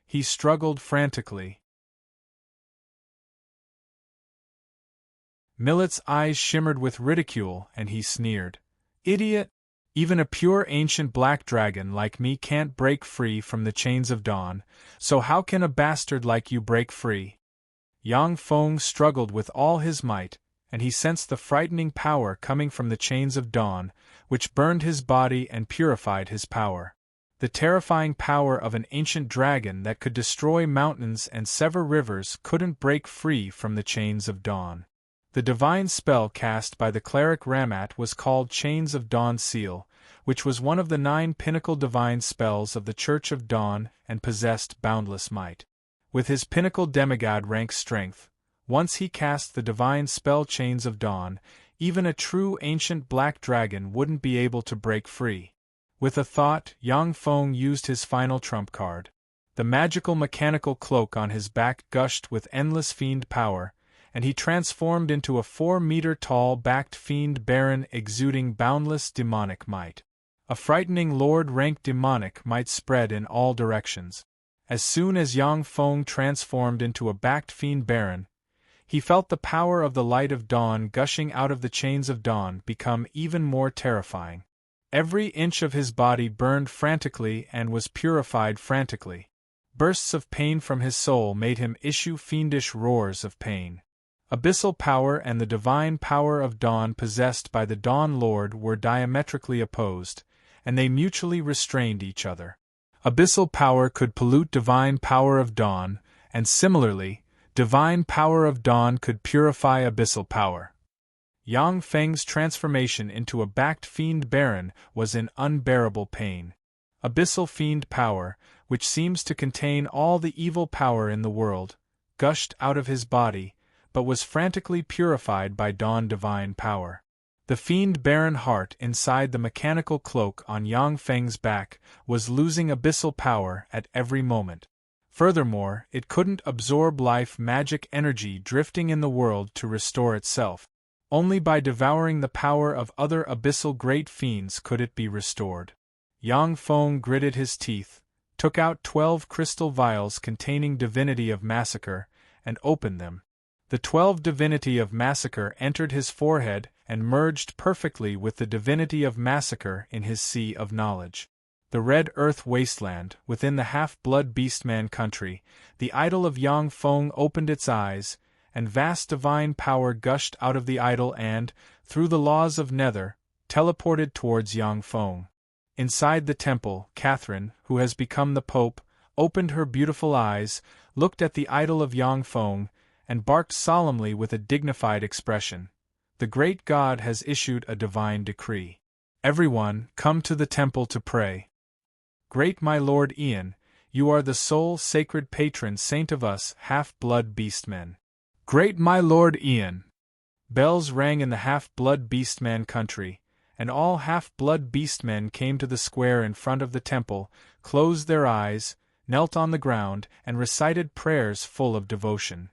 He struggled frantically. Millet's eyes shimmered with ridicule and he sneered. Idiot! Even a pure ancient black dragon like me can't break free from the chains of dawn, so how can a bastard like you break free? Yang Feng struggled with all his might, and he sensed the frightening power coming from the chains of dawn, which burned his body and purified his power. The terrifying power of an ancient dragon that could destroy mountains and sever rivers couldn't break free from the chains of dawn. The divine spell cast by the cleric Ramat was called Chains of Dawn Seal, which was one of the 9 pinnacle divine spells of the Church of Dawn and possessed boundless might. With his pinnacle demigod rank strength, once he cast the divine spell Chains of Dawn, even a true ancient black dragon wouldn't be able to break free. With a thought, Yang Feng used his final trump card. The magical mechanical cloak on his back gushed with endless fiend power, and he transformed into a 4-meter-tall backed fiend baron exuding boundless demonic might. A frightening lord-rank demonic might spread in all directions. As soon as Yang Feng transformed into a backed fiend baron, he felt the power of the light of dawn gushing out of the chains of dawn become even more terrifying. Every inch of his body burned frantically and was purified frantically. Bursts of pain from his soul made him issue fiendish roars of pain. Abyssal power and the divine power of dawn possessed by the Dawn Lord were diametrically opposed, and they mutually restrained each other. Abyssal power could pollute divine power of dawn, and similarly, divine power of dawn could purify abyssal power. Yang Feng's transformation into a backed fiend baron was in unbearable pain. Abyssal fiend power, which seems to contain all the evil power in the world, gushed out of his body, but was frantically purified by dawn divine power. The fiend baron heart inside the mechanical cloak on Yang Feng's back was losing abyssal power at every moment. Furthermore, it couldn't absorb life magic energy drifting in the world to restore itself. Only by devouring the power of other abyssal great fiends could it be restored. Yang Feng gritted his teeth, took out 12 crystal vials containing divinity of massacre, and opened them. The 12 divinity of massacre entered his forehead and merged perfectly with the divinity of massacre in his sea of knowledge. The red earth wasteland, within the half-blood beastman country, the idol of Yang Feng opened its eyes, and vast divine power gushed out of the idol and, through the laws of Nether, teleported towards Yang Feng. Inside the temple, Catherine, who has become the Pope, opened her beautiful eyes, looked at the idol of Yang Feng, and barked solemnly with a dignified expression. The great God has issued a divine decree. Everyone, come to the temple to pray. Great my Lord Ian, you are the sole sacred patron saint of us half-blood beastmen. Great my Lord Ian! Bells rang in the half-blood beastman country, and all half-blood beastmen came to the square in front of the temple, closed their eyes, knelt on the ground, and recited prayers full of devotion.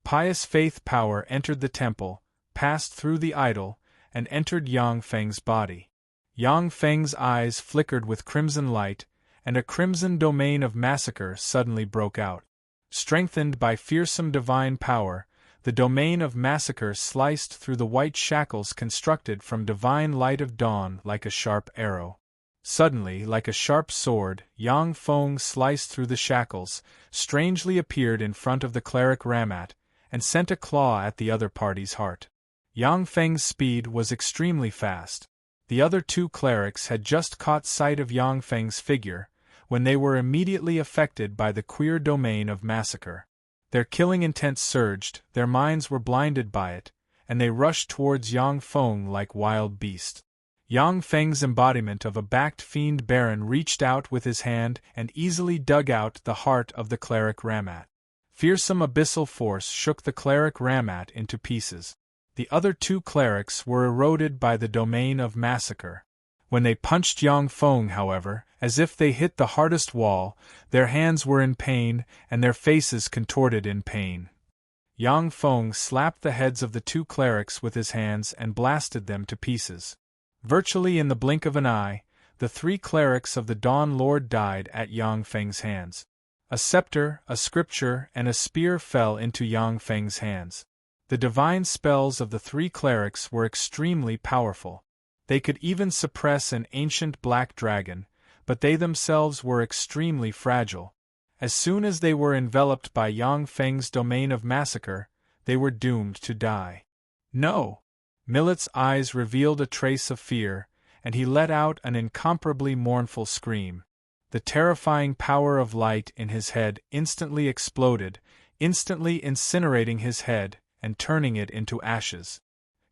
Pious faith power entered the temple, passed through the idol, and entered Yang Feng's body. Yang Feng's eyes flickered with crimson light, and a crimson domain of massacre suddenly broke out. Strengthened by fearsome divine power, the domain of massacre sliced through the white shackles constructed from divine light of dawn like a sharp arrow. Suddenly, like a sharp sword, Yang Feng sliced through the shackles, strangely appeared in front of the cleric Ramat, and sent a claw at the other party's heart. Yang Feng's speed was extremely fast. The other two clerics had just caught sight of Yang Feng's figure, when they were immediately affected by the queer domain of massacre. Their killing intent surged, their minds were blinded by it, and they rushed towards Yang Feng like wild beasts. Yang Feng's embodiment of a backed fiend baron reached out with his hand and easily dug out the heart of the cleric Ramat. Fearsome abyssal force shook the cleric Ramat into pieces. The other two clerics were eroded by the domain of massacre. When they punched Yang Feng, however, as if they hit the hardest wall, their hands were in pain and their faces contorted in pain. Yang Feng slapped the heads of the two clerics with his hands and blasted them to pieces. Virtually in the blink of an eye, the three clerics of the Dawn Lord died at Yang Feng's hands. A scepter, a scripture, and a spear fell into Yang Feng's hands. The divine spells of the three clerics were extremely powerful. They could even suppress an ancient black dragon, but they themselves were extremely fragile. As soon as they were enveloped by Yang Feng's domain of massacre, they were doomed to die. No! Millet's eyes revealed a trace of fear, and he let out an incomparably mournful scream. The terrifying power of light in his head instantly exploded, instantly incinerating his head and turning it into ashes.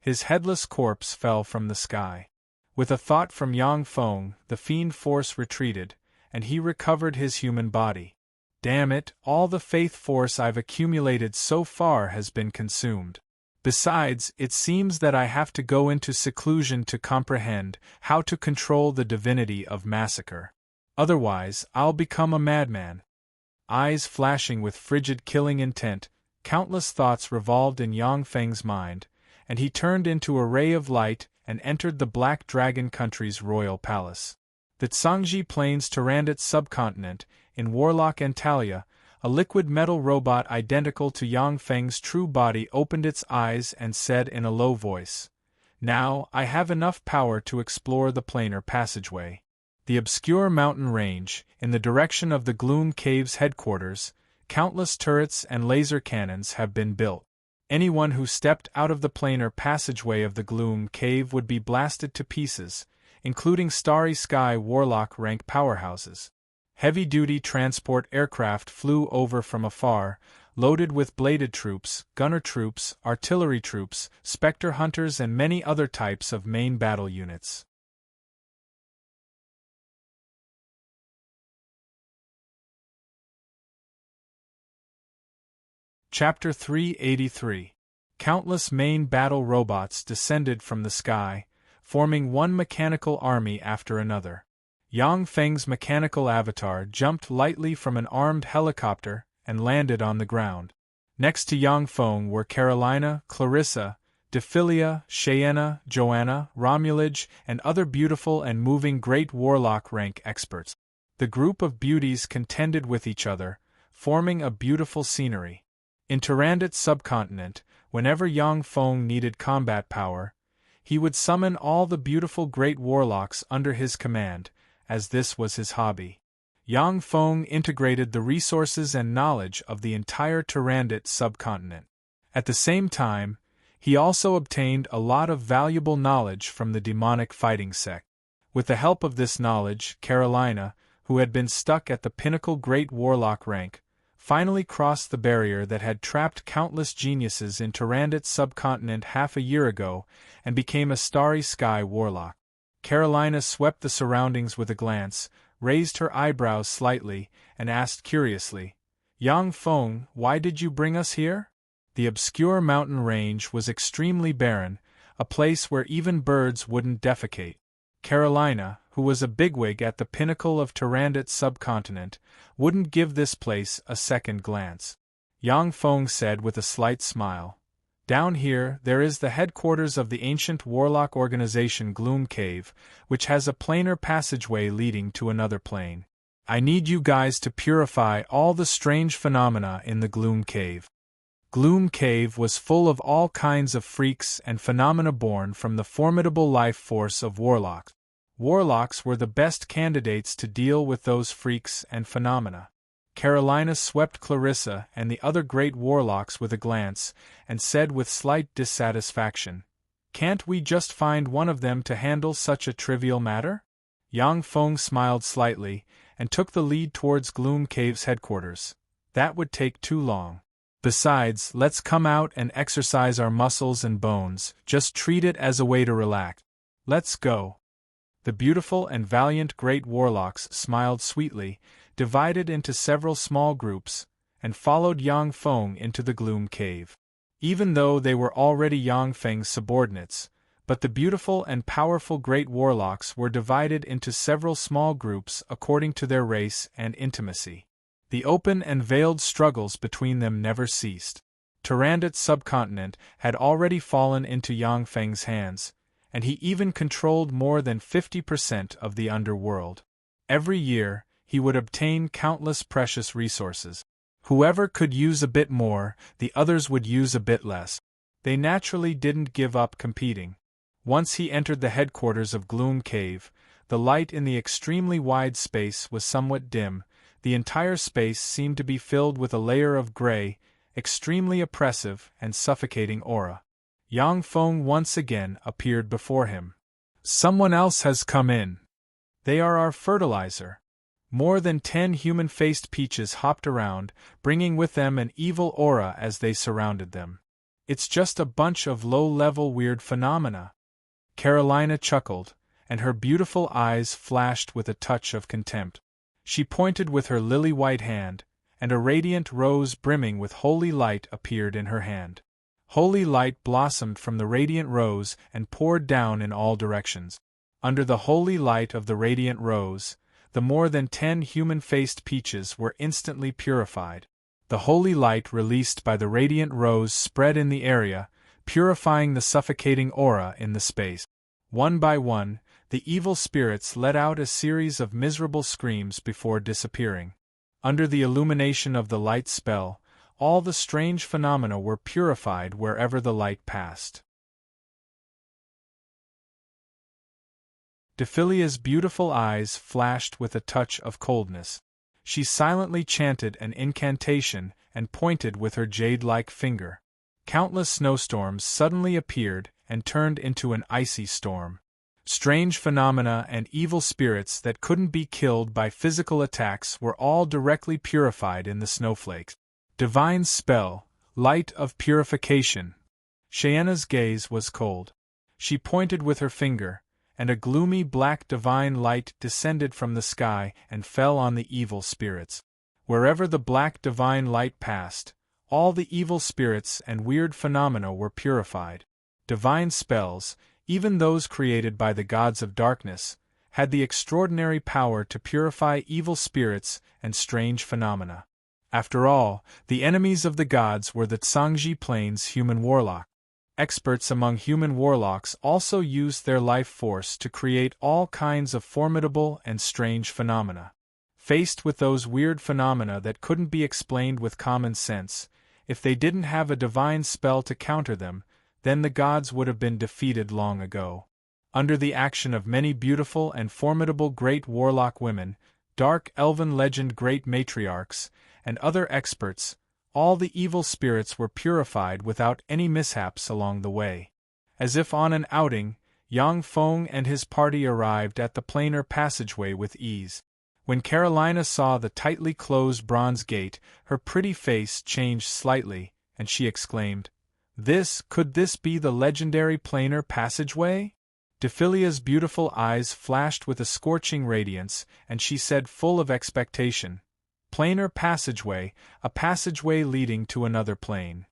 His headless corpse fell from the sky. With a thought from Yang Feng, the fiend force retreated, and he recovered his human body. Damn it, all the faith force I've accumulated so far has been consumed. Besides, it seems that I have to go into seclusion to comprehend how to control the divinity of massacre. Otherwise, I'll become a madman. Eyes flashing with frigid killing intent, countless thoughts revolved in Yang Feng's mind, and he turned into a ray of light and entered the Black Dragon Country's royal palace. The Tsangji Plains Tyrannid subcontinent, in Warlock Antalya, a liquid metal robot identical to Yang Feng's true body opened its eyes and said in a low voice, "Now, I have enough power to explore the planar passageway." The obscure mountain range, in the direction of the Gloom Cave's headquarters, countless turrets and laser cannons have been built. Anyone who stepped out of the planar passageway of the Gloom Cave would be blasted to pieces, including Starry Sky Warlock rank powerhouses. Heavy-duty transport aircraft flew over from afar, loaded with bladed troops, gunner troops, artillery troops, spectre hunters and many other types of main battle units. Chapter 383. Countless main battle robots descended from the sky, forming one mechanical army after another. Yang Feng's mechanical avatar jumped lightly from an armed helicopter and landed on the ground. Next to Yang Feng were Carolina, Clarissa, Dephilia, Cheyenne, Joanna, Romulage, and other beautiful and moving great warlock rank experts. The group of beauties contended with each other, forming a beautiful scenery. In Tyrannid subcontinent, whenever Yang Feng needed combat power, he would summon all the beautiful great warlocks under his command, as this was his hobby. Yang Feng integrated the resources and knowledge of the entire Tyrannid subcontinent. At the same time, he also obtained a lot of valuable knowledge from the demonic fighting sect. With the help of this knowledge, Carolina, who had been stuck at the pinnacle great warlock rank, finally crossed the barrier that had trapped countless geniuses in Tyrannid subcontinent half a year ago and became a Starry Sky warlock. Carolina swept the surroundings with a glance, raised her eyebrows slightly, and asked curiously, "Yang Feng, why did you bring us here?" The obscure mountain range was extremely barren, a place where even birds wouldn't defecate. Carolina, who was a bigwig at the pinnacle of Tyrannid subcontinent, wouldn't give this place a second glance. Yang Feng said with a slight smile, "Down here, there is the headquarters of the ancient warlock organization Gloom Cave, which has a planar passageway leading to another plane. I need you guys to purify all the strange phenomena in the Gloom Cave." Gloom Cave was full of all kinds of freaks and phenomena born from the formidable life force of warlocks. Warlocks were the best candidates to deal with those freaks and phenomena. Carolina swept Clarissa and the other great warlocks with a glance, and said with slight dissatisfaction, "Can't we just find one of them to handle such a trivial matter?" Yang Feng smiled slightly, and took the lead towards Gloom Cave's headquarters. "That would take too long. Besides, let's come out and exercise our muscles and bones, just treat it as a way to relax. Let's go." The beautiful and valiant great warlocks smiled sweetly, divided into several small groups, and followed Yang Feng into the Gloom Cave. Even though they were already Yang Feng's subordinates, but the beautiful and powerful great warlocks were divided into several small groups according to their race and intimacy. The open and veiled struggles between them never ceased. Tarandit's subcontinent had already fallen into Yang Feng's hands, and he even controlled more than 50% of the underworld. Every year, he would obtain countless precious resources. Whoever could use a bit more, the others would use a bit less. They naturally didn't give up competing. Once he entered the headquarters of Gloom Cave, the light in the extremely wide space was somewhat dim. The entire space seemed to be filled with a layer of gray, extremely oppressive and suffocating aura. Yang Feng once again appeared before him. "Someone else has come in. They are our fertilizer." More than 10 human-faced peaches hopped around, bringing with them an evil aura as they surrounded them. "It's just a bunch of low-level weird phenomena." Carolina chuckled, and her beautiful eyes flashed with a touch of contempt. She pointed with her lily-white hand, and a radiant rose brimming with holy light appeared in her hand. Holy light blossomed from the radiant rose and poured down in all directions. Under the holy light of the radiant rose, the more than 10 human-faced peaches were instantly purified. The holy light released by the radiant rose spread in the area, purifying the suffocating aura in the space. One by one, the evil spirits let out a series of miserable screams before disappearing. Under the illumination of the light spell, all the strange phenomena were purified wherever the light passed. Dephilia's beautiful eyes flashed with a touch of coldness. She silently chanted an incantation and pointed with her jade-like finger. Countless snowstorms suddenly appeared and turned into an icy storm. Strange phenomena and evil spirits that couldn't be killed by physical attacks were all directly purified in the snowflakes. Divine spell, light of purification. Cheyenna's gaze was cold. She pointed with her finger, and a gloomy black divine light descended from the sky and fell on the evil spirits. Wherever the black divine light passed, all the evil spirits and weird phenomena were purified. Divine spells, even those created by the gods of darkness, had the extraordinary power to purify evil spirits and strange phenomena. After all, the enemies of the gods were the Tsangji Plains human warlock. Experts among human warlocks also used their life force to create all kinds of formidable and strange phenomena. Faced with those weird phenomena that couldn't be explained with common sense, if they didn't have a divine spell to counter them, then the gods would have been defeated long ago. Under the action of many beautiful and formidable great warlock women, dark elven legend great matriarchs, and other experts, all the evil spirits were purified without any mishaps along the way. As if on an outing, Yang Feng and his party arrived at the planar passageway with ease. When Carolina saw the tightly closed bronze gate, her pretty face changed slightly, and she exclaimed, Could this be the legendary planar passageway?" Dephilia's beautiful eyes flashed with a scorching radiance, and she said full of expectation, "Planar passageway, a passageway leading to another plane."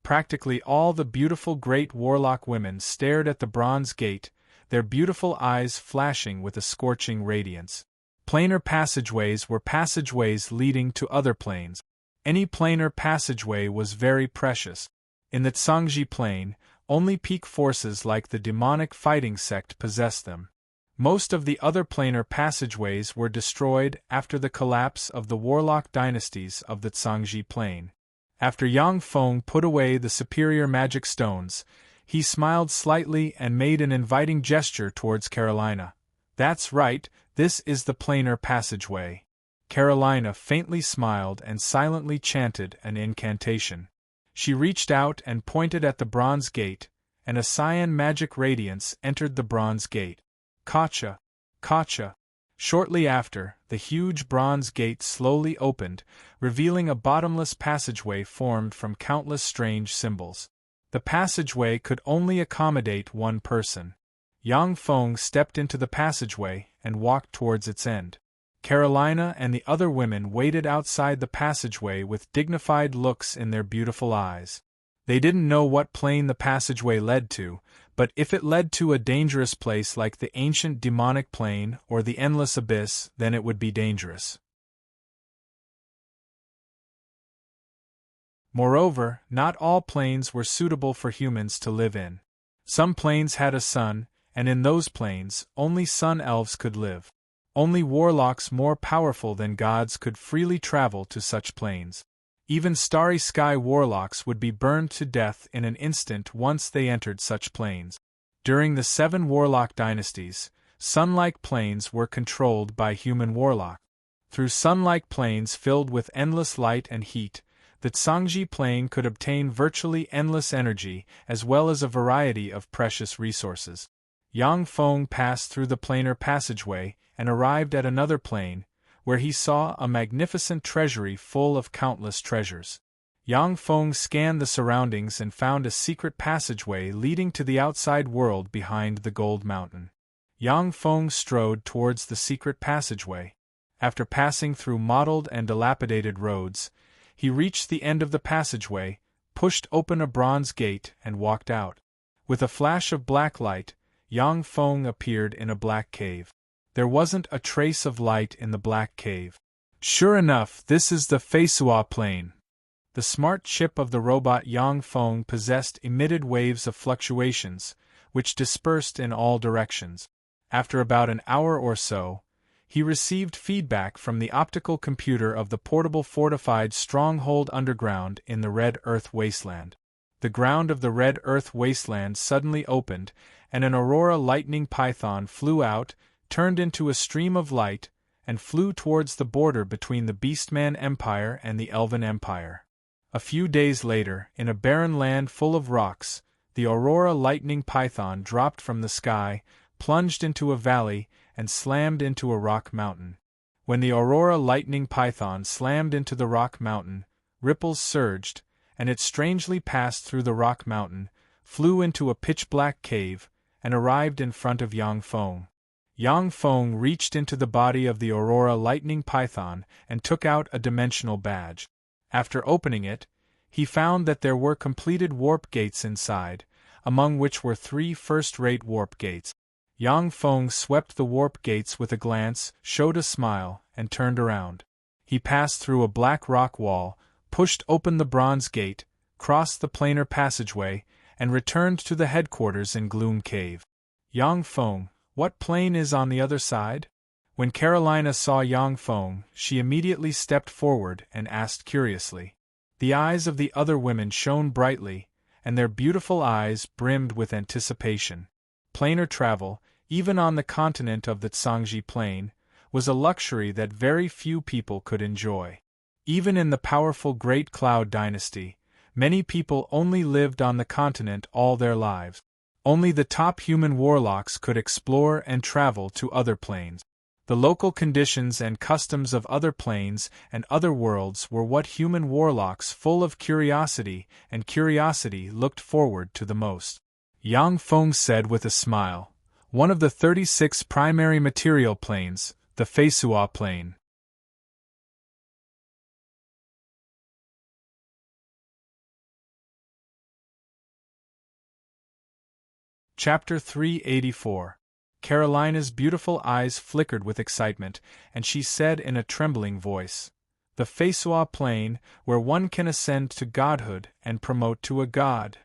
Practically all the beautiful great warlock women stared at the bronze gate, their beautiful eyes flashing with a scorching radiance. Planar passageways were passageways leading to other planes. Any planar passageway was very precious. In the Tsangji plane, only peak forces like the demonic fighting sect possessed them. Most of the other planar passageways were destroyed after the collapse of the warlock dynasties of the Tsangji plane. After Yang Feng put away the superior magic stones, he smiled slightly and made an inviting gesture towards Carolina. "That's right, this is the planar passageway." Carolina faintly smiled and silently chanted an incantation. She reached out and pointed at the bronze gate, and a cyan magic radiance entered the bronze gate. Kacha! Kacha! Shortly after, the huge bronze gate slowly opened, revealing a bottomless passageway formed from countless strange symbols. The passageway could only accommodate one person. Yang Feng stepped into the passageway and walked towards its end. Carolina and the other women waited outside the passageway with dignified looks in their beautiful eyes. They didn't know what plane the passageway led to, but if it led to a dangerous place like the ancient demonic plane or the endless abyss, then it would be dangerous. Moreover, not all planes were suitable for humans to live in. Some planes had a sun, and in those planes, only sun elves could live. Only warlocks more powerful than gods could freely travel to such planes. Even starry sky warlocks would be burned to death in an instant once they entered such planes. During the 7 warlock dynasties, sun-like planes were controlled by human warlocks. Through sun-like planes filled with endless light and heat, the Tsangji plane could obtain virtually endless energy as well as a variety of precious resources. Yang Feng passed through the planar passageway and arrived at another plane, where he saw a magnificent treasury full of countless treasures. Yang Feng scanned the surroundings and found a secret passageway leading to the outside world behind the gold mountain. Yang Feng strode towards the secret passageway. After passing through mottled and dilapidated roads, he reached the end of the passageway, pushed open a bronze gate and walked out. With a flash of black light, Yang Feng appeared in a black cave. There wasn't a trace of light in the black cave. Sure enough, this is the Feisua plane. The smart chip of the robot Yang Feng possessed emitted waves of fluctuations, which dispersed in all directions. After about an hour or so, he received feedback from the optical computer of the portable fortified stronghold underground in the Red Earth Wasteland. The ground of the Red Earth Wasteland suddenly opened, and an aurora lightning python flew out, turned into a stream of light, and flew towards the border between the Beastman Empire and the Elven Empire. A few days later, in a barren land full of rocks, the aurora lightning python dropped from the sky, plunged into a valley, and slammed into a rock mountain. When the aurora lightning python slammed into the rock mountain, ripples surged, and it strangely passed through the rock mountain, flew into a pitch-black cave, and arrived in front of Yang Feng. Yang Feng reached into the body of the aurora lightning python and took out a dimensional badge. After opening it, he found that there were completed warp gates inside, among which were 3 first-rate warp gates. Yang Feng swept the warp gates with a glance, showed a smile, and turned around. He passed through a black rock wall, pushed open the bronze gate, crossed the planar passageway, and returned to the headquarters in Gloom Cave. Yang Feng, what plane is on the other side? When Carolina saw Yang Feng, she immediately stepped forward and asked curiously. The eyes of the other women shone brightly, and their beautiful eyes brimmed with anticipation. Planar travel, even on the continent of the Tsangji Plain, was a luxury that very few people could enjoy. Even in the powerful Great Cloud Dynasty, many people only lived on the continent all their lives. Only the top human warlocks could explore and travel to other planes. The local conditions and customs of other planes and other worlds were what human warlocks full of curiosity looked forward to the most. Yang Feng said with a smile, "One of the 36 primary material planes, the Feisua plane." Chapter 384. Carolina's beautiful eyes flickered with excitement, and she said in a trembling voice, "The Feisua plane, where one can ascend to godhood and promote to a god."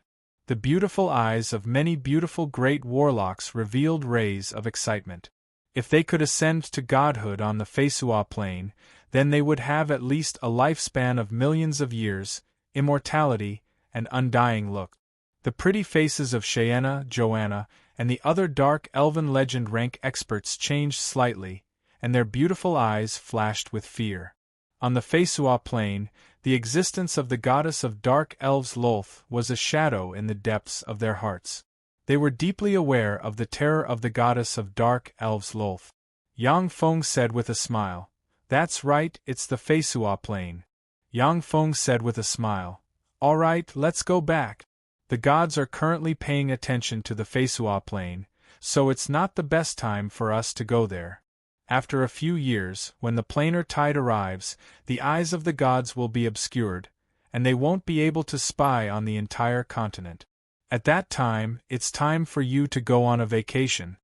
The beautiful eyes of many beautiful great warlocks revealed rays of excitement. If they could ascend to godhood on the Feisua plane, then they would have at least a lifespan of millions of years, immortality, and undying look. The pretty faces of Cheyenne, Joanna, and the other dark elven legend rank experts changed slightly, and their beautiful eyes flashed with fear. On the Fesua plain, the existence of the goddess of dark elves Lolth was a shadow in the depths of their hearts. They were deeply aware of the terror of the goddess of dark elves Lolth. Yang Feng said with a smile, "That's right, it's the Fesua plain." Yang Feng said with a smile, "All right, let's go back. The gods are currently paying attention to the Fesua plain, so it's not the best time for us to go there. After a few years, when the planar tide arrives, the eyes of the gods will be obscured, and they won't be able to spy on the entire continent. At that time, it's time for you to go on a vacation."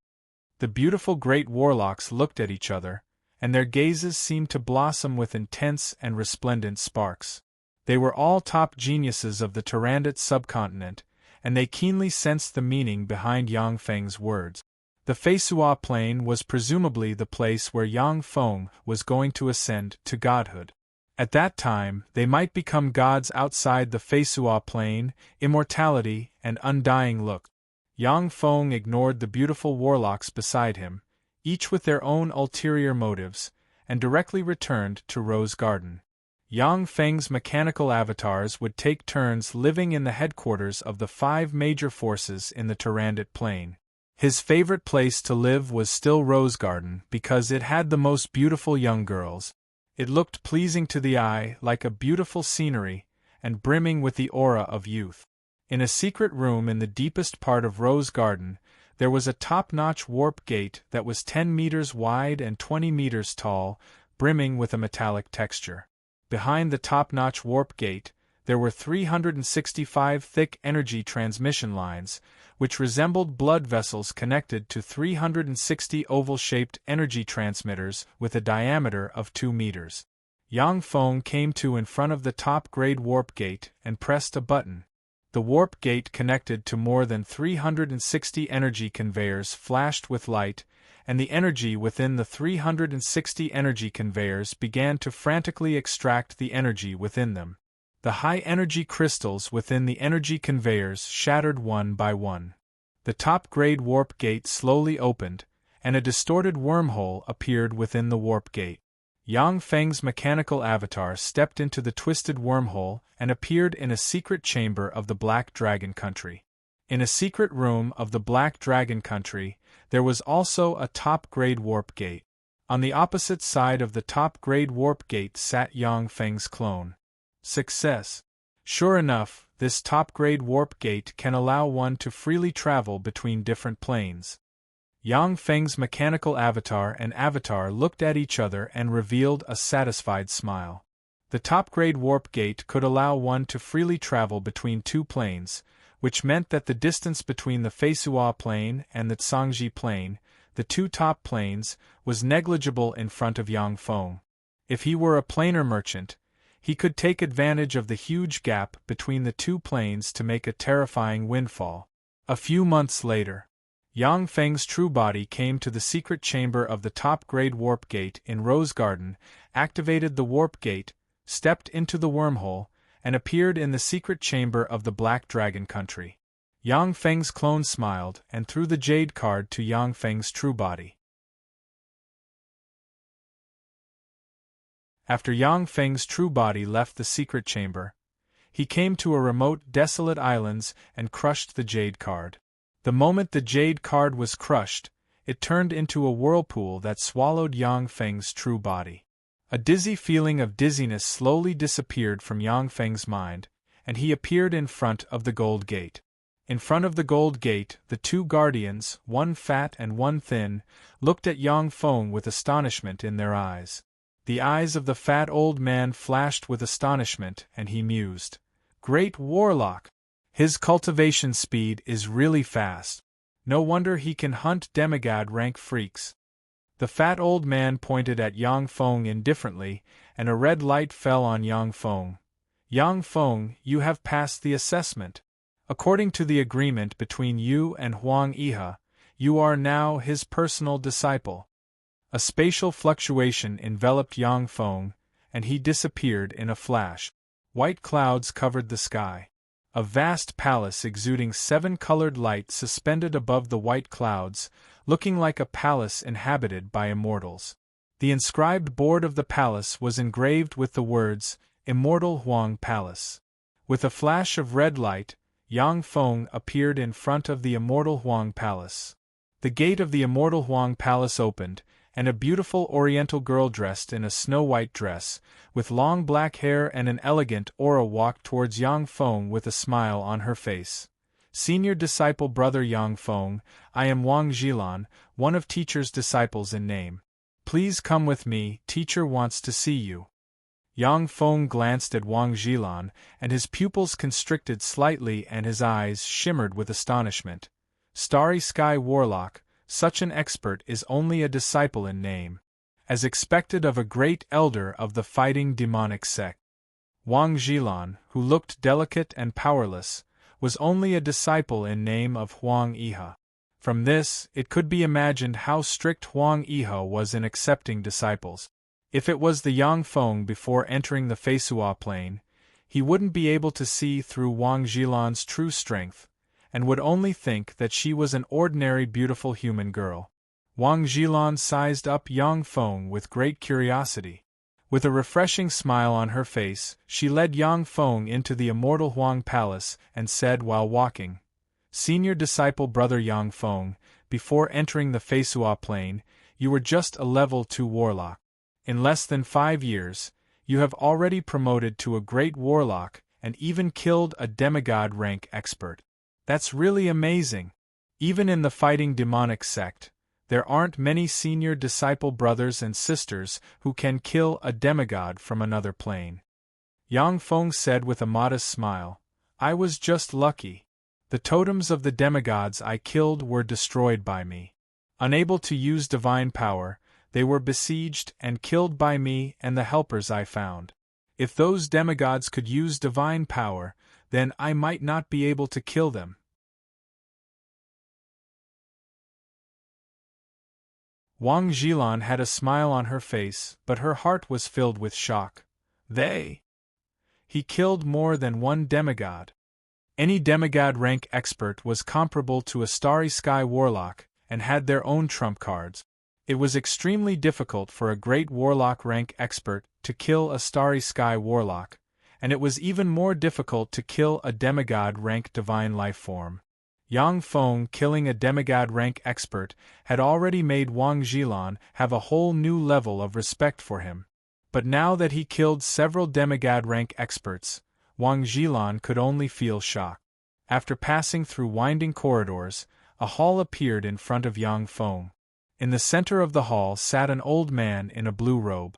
The beautiful great warlocks looked at each other, and their gazes seemed to blossom with intense and resplendent sparks. They were all top geniuses of the Tyrannid subcontinent, and they keenly sensed the meaning behind Yang Feng's words. The Fesua plain was presumably the place where Yang Feng was going to ascend to godhood. At that time, they might become gods outside the Fesua plain, immortality, and undying look. Yang Feng ignored the beautiful warlocks beside him, each with their own ulterior motives, and directly returned to Rose Garden. Yang Feng's mechanical avatars would take turns living in the headquarters of the 5 major forces in the Tyrannid plain. His favorite place to live was still Rose Garden because it had the most beautiful young girls. It looked pleasing to the eye, like a beautiful scenery, and brimming with the aura of youth. In a secret room in the deepest part of Rose Garden, there was a top-notch warp gate that was 10 meters wide and 20 meters tall, brimming with a metallic texture. Behind the top-notch warp gate, there were 365 thick energy transmission lines, which resembled blood vessels connected to 360 oval-shaped energy transmitters with a diameter of 2 meters. Yang Feng came to in front of the top-grade warp gate and pressed a button. The warp gate connected to more than 360 energy conveyors flashed with light, and the energy within the 360 energy conveyors began to frantically extract the energy within them. The high-energy crystals within the energy conveyors shattered one by one. The top-grade warp gate slowly opened, and a distorted wormhole appeared within the warp gate. Yang Feng's mechanical avatar stepped into the twisted wormhole and appeared in a secret chamber of the Black Dragon Country. In a secret room of the Black Dragon Country, there was also a top-grade warp gate. On the opposite side of the top-grade warp gate sat Yang Feng's clone. Success. Sure enough, this top-grade warp gate can allow one to freely travel between different planes. Yang Feng's mechanical avatar and avatar looked at each other and revealed a satisfied smile. The top-grade warp gate could allow one to freely travel between 2 planes, which meant that the distance between the Fesua plane and the Tsangji plane, the 2 top planes, was negligible in front of Yang Feng. If he were a planar merchant, he could take advantage of the huge gap between the 2 planes to make a terrifying windfall. A few months later, Yang Feng's true body came to the secret chamber of the top-grade warp gate in Rose Garden, activated the warp gate, stepped into the wormhole, and appeared in the secret chamber of the Black Dragon Country. Yang Feng's clone smiled and threw the jade card to Yang Feng's true body. After Yang Feng's true body left the secret chamber, he came to a remote, desolate islands and crushed the jade card. The moment the jade card was crushed, it turned into a whirlpool that swallowed Yang Feng's true body. A dizzy feeling of dizziness slowly disappeared from Yang Feng's mind, and he appeared in front of the gold gate. In front of the gold gate, the 2 guardians, one fat and one thin, looked at Yang Feng with astonishment in their eyes. The eyes of the fat old man flashed with astonishment, and he mused, "Great warlock! His cultivation speed is really fast. No wonder he can hunt demigod rank freaks." The fat old man pointed at Yang Feng indifferently, and a red light fell on Yang Feng. "Yang Feng, you have passed the assessment. According to the agreement between you and Huang Iha, you are now his personal disciple." A spatial fluctuation enveloped Yang Feng, and he disappeared in a flash. White clouds covered the sky. A vast palace exuding 7-colored light suspended above the white clouds, looking like a palace inhabited by immortals. The inscribed board of the palace was engraved with the words, Immortal Huang Palace. With a flash of red light, Yang Feng appeared in front of the Immortal Huang Palace. The gate of the Immortal Huang Palace opened, and a beautiful Oriental girl dressed in a snow-white dress, with long black hair and an elegant aura walked towards Yang Feng with a smile on her face. Senior disciple brother Yang Feng, I am Wang Jilan, one of teacher's disciples in name. Please come with me, teacher wants to see you. Yang Feng glanced at Wang Jilan, and his pupils constricted slightly and his eyes shimmered with astonishment. Starry Sky Warlock, such an expert is only a disciple in name. As expected of a great elder of the fighting demonic sect. Wang Jilan, who looked delicate and powerless, was only a disciple in name of Huang Iha. From this, it could be imagined how strict Huang Iha was in accepting disciples. If it was the Yang Feng before entering the Feisua plane, he wouldn't be able to see through Wang Jilan's true strength, and would only think that she was an ordinary beautiful human girl. Wang Jilan sized up Yang Feng with great curiosity. With a refreshing smile on her face, she led Yang Feng into the Immortal Huang Palace and said while walking, Senior disciple brother Yang Feng, before entering the Feisua plane, you were just a level 2 warlock. In less than 5 years, you have already promoted to a great warlock and even killed a demigod rank expert. That's really amazing. Even in the fighting demonic sect, there aren't many senior disciple brothers and sisters who can kill a demigod from another plane. Yang Feng said with a modest smile, I was just lucky. The totems of the demigods I killed were destroyed by me. Unable to use divine power, they were besieged and killed by me and the helpers I found. If those demigods could use divine power, then I might not be able to kill them. Wang Jilan had a smile on her face, but her heart was filled with shock. He killed more than one demigod. Any demigod rank expert was comparable to a Starry Sky Warlock, and had their own trump cards. It was extremely difficult for a great Warlock rank expert to kill a Starry Sky Warlock, and it was even more difficult to kill a demigod rank divine life form. Yang Feng killing a demigod rank expert had already made Wang Jilan have a whole new level of respect for him. But now that he killed several demigod rank experts, Wang Jilan could only feel shock. After passing through winding corridors, a hall appeared in front of Yang Feng. In the center of the hall sat an old man in a blue robe.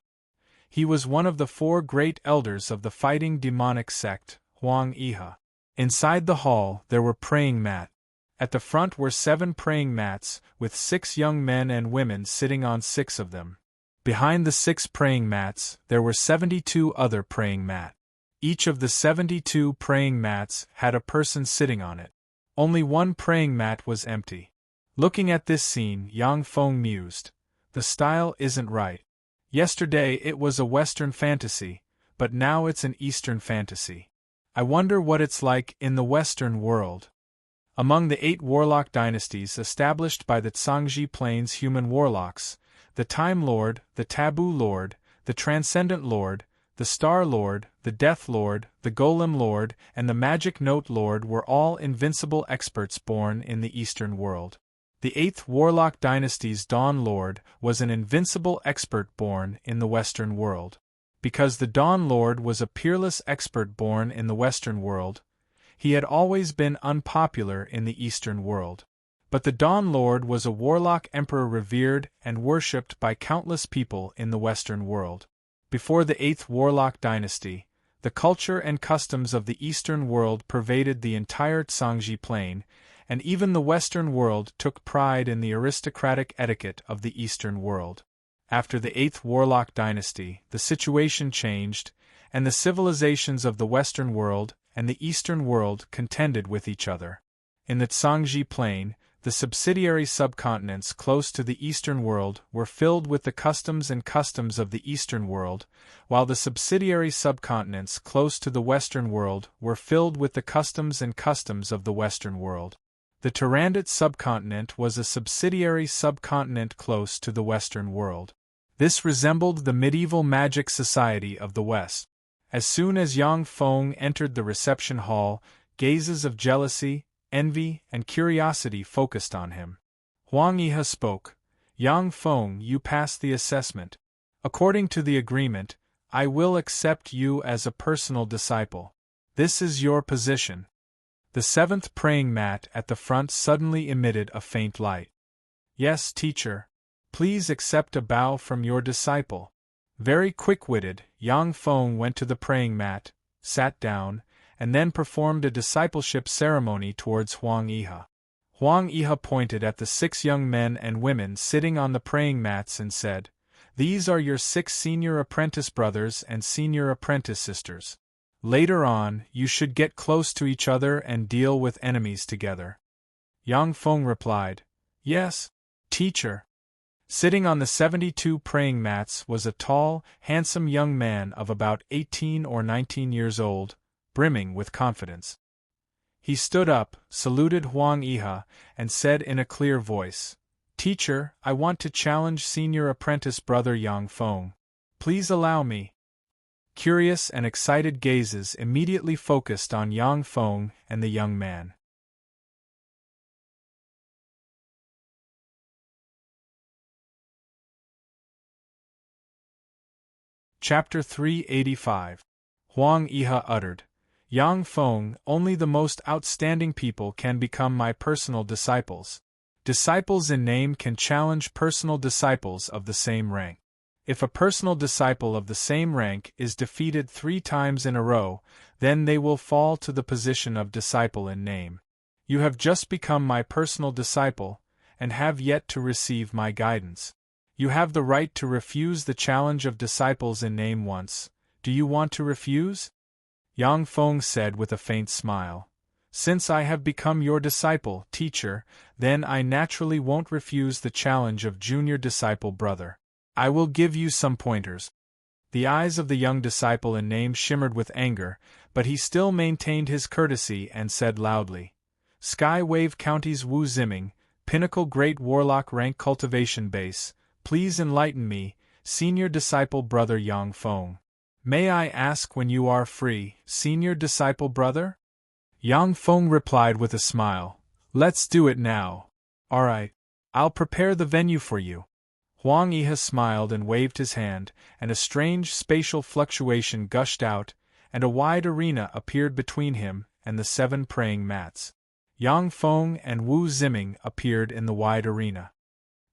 He was one of the 4 great elders of the fighting demonic sect, Huang Iha. Inside the hall there were praying mats. At the front were 7 praying mats, with 6 young men and women sitting on 6 of them. Behind the 6 praying mats, there were 72 other praying mats. Each of the 72 praying mats had a person sitting on it. Only one praying mat was empty. Looking at this scene, Yang Feng mused, the style isn't right. Yesterday it was a Western fantasy, but now it's an Eastern fantasy. I wonder what it's like in the Western world. Among the 8 warlock dynasties established by the Tsangji Plains human warlocks, the Time Lord, the Taboo Lord, the Transcendent Lord, the Star Lord, the Death Lord, the Golem Lord, and the Magic Note Lord were all invincible experts born in the Eastern world. The 8th Warlock Dynasty's Dawn Lord was an invincible expert born in the Western world. Because the Dawn Lord was a peerless expert born in the Western world, he had always been unpopular in the Eastern world. But the Dawn Lord was a warlock emperor revered and worshipped by countless people in the Western world. Before the 8th Warlock Dynasty, the culture and customs of the Eastern world pervaded the entire Tsangji Plain, and even the Western world took pride in the aristocratic etiquette of the Eastern world. After the 8th Warlock Dynasty, the situation changed, and the civilizations of the Western world and the Eastern world contended with each other. In the Tsangji Plain, the The subsidiary subcontinents close to the Eastern world were filled with the customs and customs of the Eastern world, while the subsidiary subcontinents close to the Western world were filled with the customs and customs of the Western world. The Turandot subcontinent was a subsidiary subcontinent close to the Western world. This resembled the medieval magic society of the West. As soon as Yang Feng entered the reception hall, gazes of jealousy, envy, and curiosity focused on him. Huang Yihe spoke. Yang Feng, you passed the assessment. According to the agreement, I will accept you as a personal disciple. This is your position. The seventh praying mat at the front suddenly emitted a faint light. Yes, teacher. Please accept a bow from your disciple. Very quick-witted, Yang Feng went to the praying mat, sat down, and then performed a discipleship ceremony towards Huang Yihe. Huang Yihe pointed at the 6 young men and women sitting on the praying mats and said, "These are your 6 senior apprentice brothers and senior apprentice sisters. Later on, you should get close to each other and deal with enemies together." Yang Feng replied, "Yes, teacher." Sitting on the 72 praying mats was a tall, handsome young man of about 18 or 19 years old, brimming with confidence. He stood up, saluted Huang Yihe, and said in a clear voice, "Teacher, I want to challenge senior apprentice brother Yang Feng. Please allow me." Curious and excited gazes immediately focused on Yang Feng and the young man. Chapter 385. Huang Yihe uttered, "Yang Feng, only the most outstanding people can become my personal disciples. Disciples in name can challenge personal disciples of the same rank. If a personal disciple of the same rank is defeated 3 times in a row, then they will fall to the position of disciple in name. You have just become my personal disciple, and have yet to receive my guidance. You have the right to refuse the challenge of disciples in name once. Do you want to refuse?" Yang Feng said with a faint smile, "Since I have become your disciple, teacher, then I naturally won't refuse the challenge of junior disciple brother. I will give you some pointers." The eyes of the young disciple in name shimmered with anger, but he still maintained his courtesy and said loudly, "Sky Wave County's Wu Ziming, Pinnacle Great Warlock Rank Cultivation Base, please enlighten me, senior disciple brother Yang Feng. May I ask when you are free, senior disciple brother?" Yang Feng replied with a smile, "Let's do it now." "All right. I'll prepare the venue for you." Huang Yihe smiled and waved his hand, and a strange spatial fluctuation gushed out, and a wide arena appeared between him and the 7 praying mats. Yang Feng and Wu Ziming appeared in the wide arena.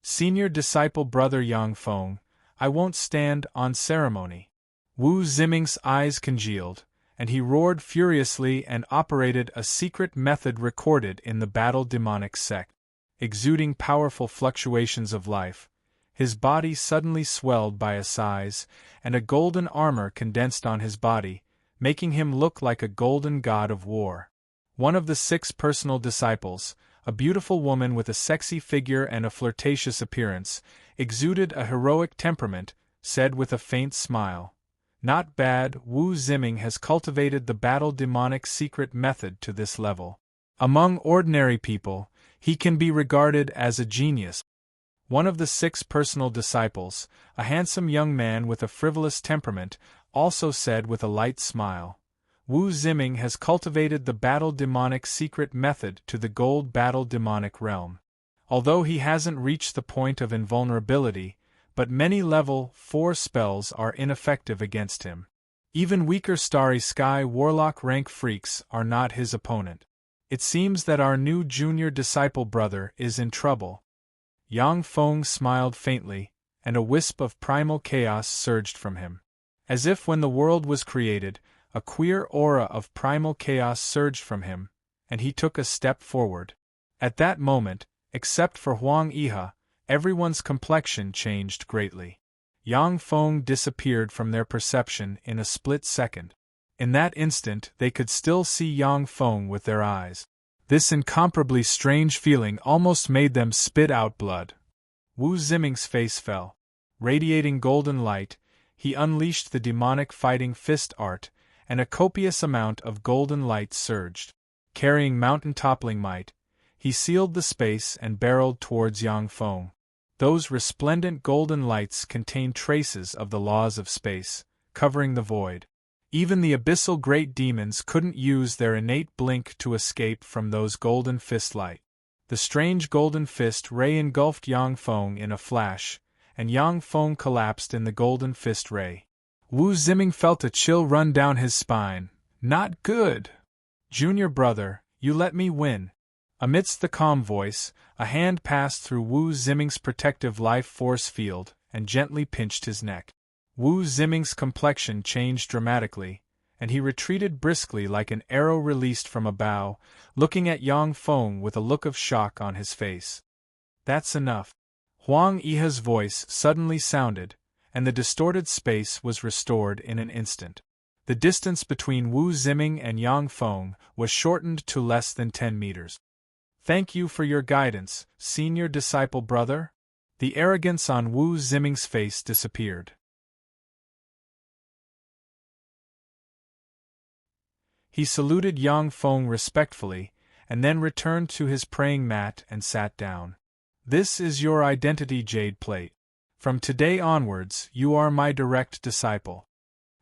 "Senior disciple brother Yang Feng, I won't stand on ceremony." Wu Ziming's eyes congealed, and he roared furiously and operated a secret method recorded in the Battle Demonic sect. Exuding powerful fluctuations of life, his body suddenly swelled by a size, and a golden armor condensed on his body, making him look like a golden god of war. One of the 6 personal disciples, a beautiful woman with a sexy figure and a flirtatious appearance, exuded a heroic temperament, said with a faint smile, "Not bad, Wu Ziming has cultivated the battle demonic secret method to this level. Among ordinary people, he can be regarded as a genius." One of the 6 personal disciples, a handsome young man with a frivolous temperament, also said with a light smile, "Wu Ziming has cultivated the battle demonic secret method to the gold battle demonic realm. Although he hasn't reached the point of invulnerability, but many level 4 spells are ineffective against him. Even weaker Starry Sky Warlock rank freaks are not his opponent. It seems that our new junior disciple brother is in trouble." Yang Feng smiled faintly, and a wisp of primal chaos surged from him. As if when the world was created, a queer aura of primal chaos surged from him, and he took a step forward. At that moment, except for Huang Yihe, everyone's complexion changed greatly. Yang Feng disappeared from their perception in a split second. In that instant they could still see Yang Feng with their eyes. This incomparably strange feeling almost made them spit out blood. Wu Ziming's face fell. Radiating golden light, he unleashed the demonic fighting fist art, and a copious amount of golden light surged. Carrying mountain-toppling might, he sealed the space and barreled towards Yang Feng. Those resplendent golden lights contained traces of the laws of space, covering the void. Even the abyssal great demons couldn't use their innate blink to escape from those golden fist light. The strange golden fist ray engulfed Yang Feng in a flash, and Yang Feng collapsed in the golden fist ray. Wu Ziming felt a chill run down his spine. Not good! Junior brother, you let me win. Amidst the calm voice, a hand passed through Wu Ziming's protective life force field and gently pinched his neck. Wu Ziming's complexion changed dramatically, and he retreated briskly like an arrow released from a bow, looking at Yang Feng with a look of shock on his face. That's enough. Huang Yihe's voice suddenly sounded, and the distorted space was restored in an instant. The distance between Wu Ziming and Yang Feng was shortened to less than 10 meters. Thank you for your guidance, senior disciple brother. The arrogance on Wu Ziming's face disappeared. He saluted Yang Feng respectfully, and then returned to his praying mat and sat down. This is your identity, Jade Plate. From today onwards, you are my direct disciple.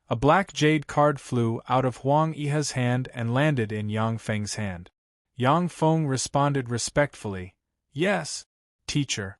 A black jade card flew out of Huang Yihe's hand and landed in Yang Feng's hand. Yang Feng responded respectfully, Yes, teacher.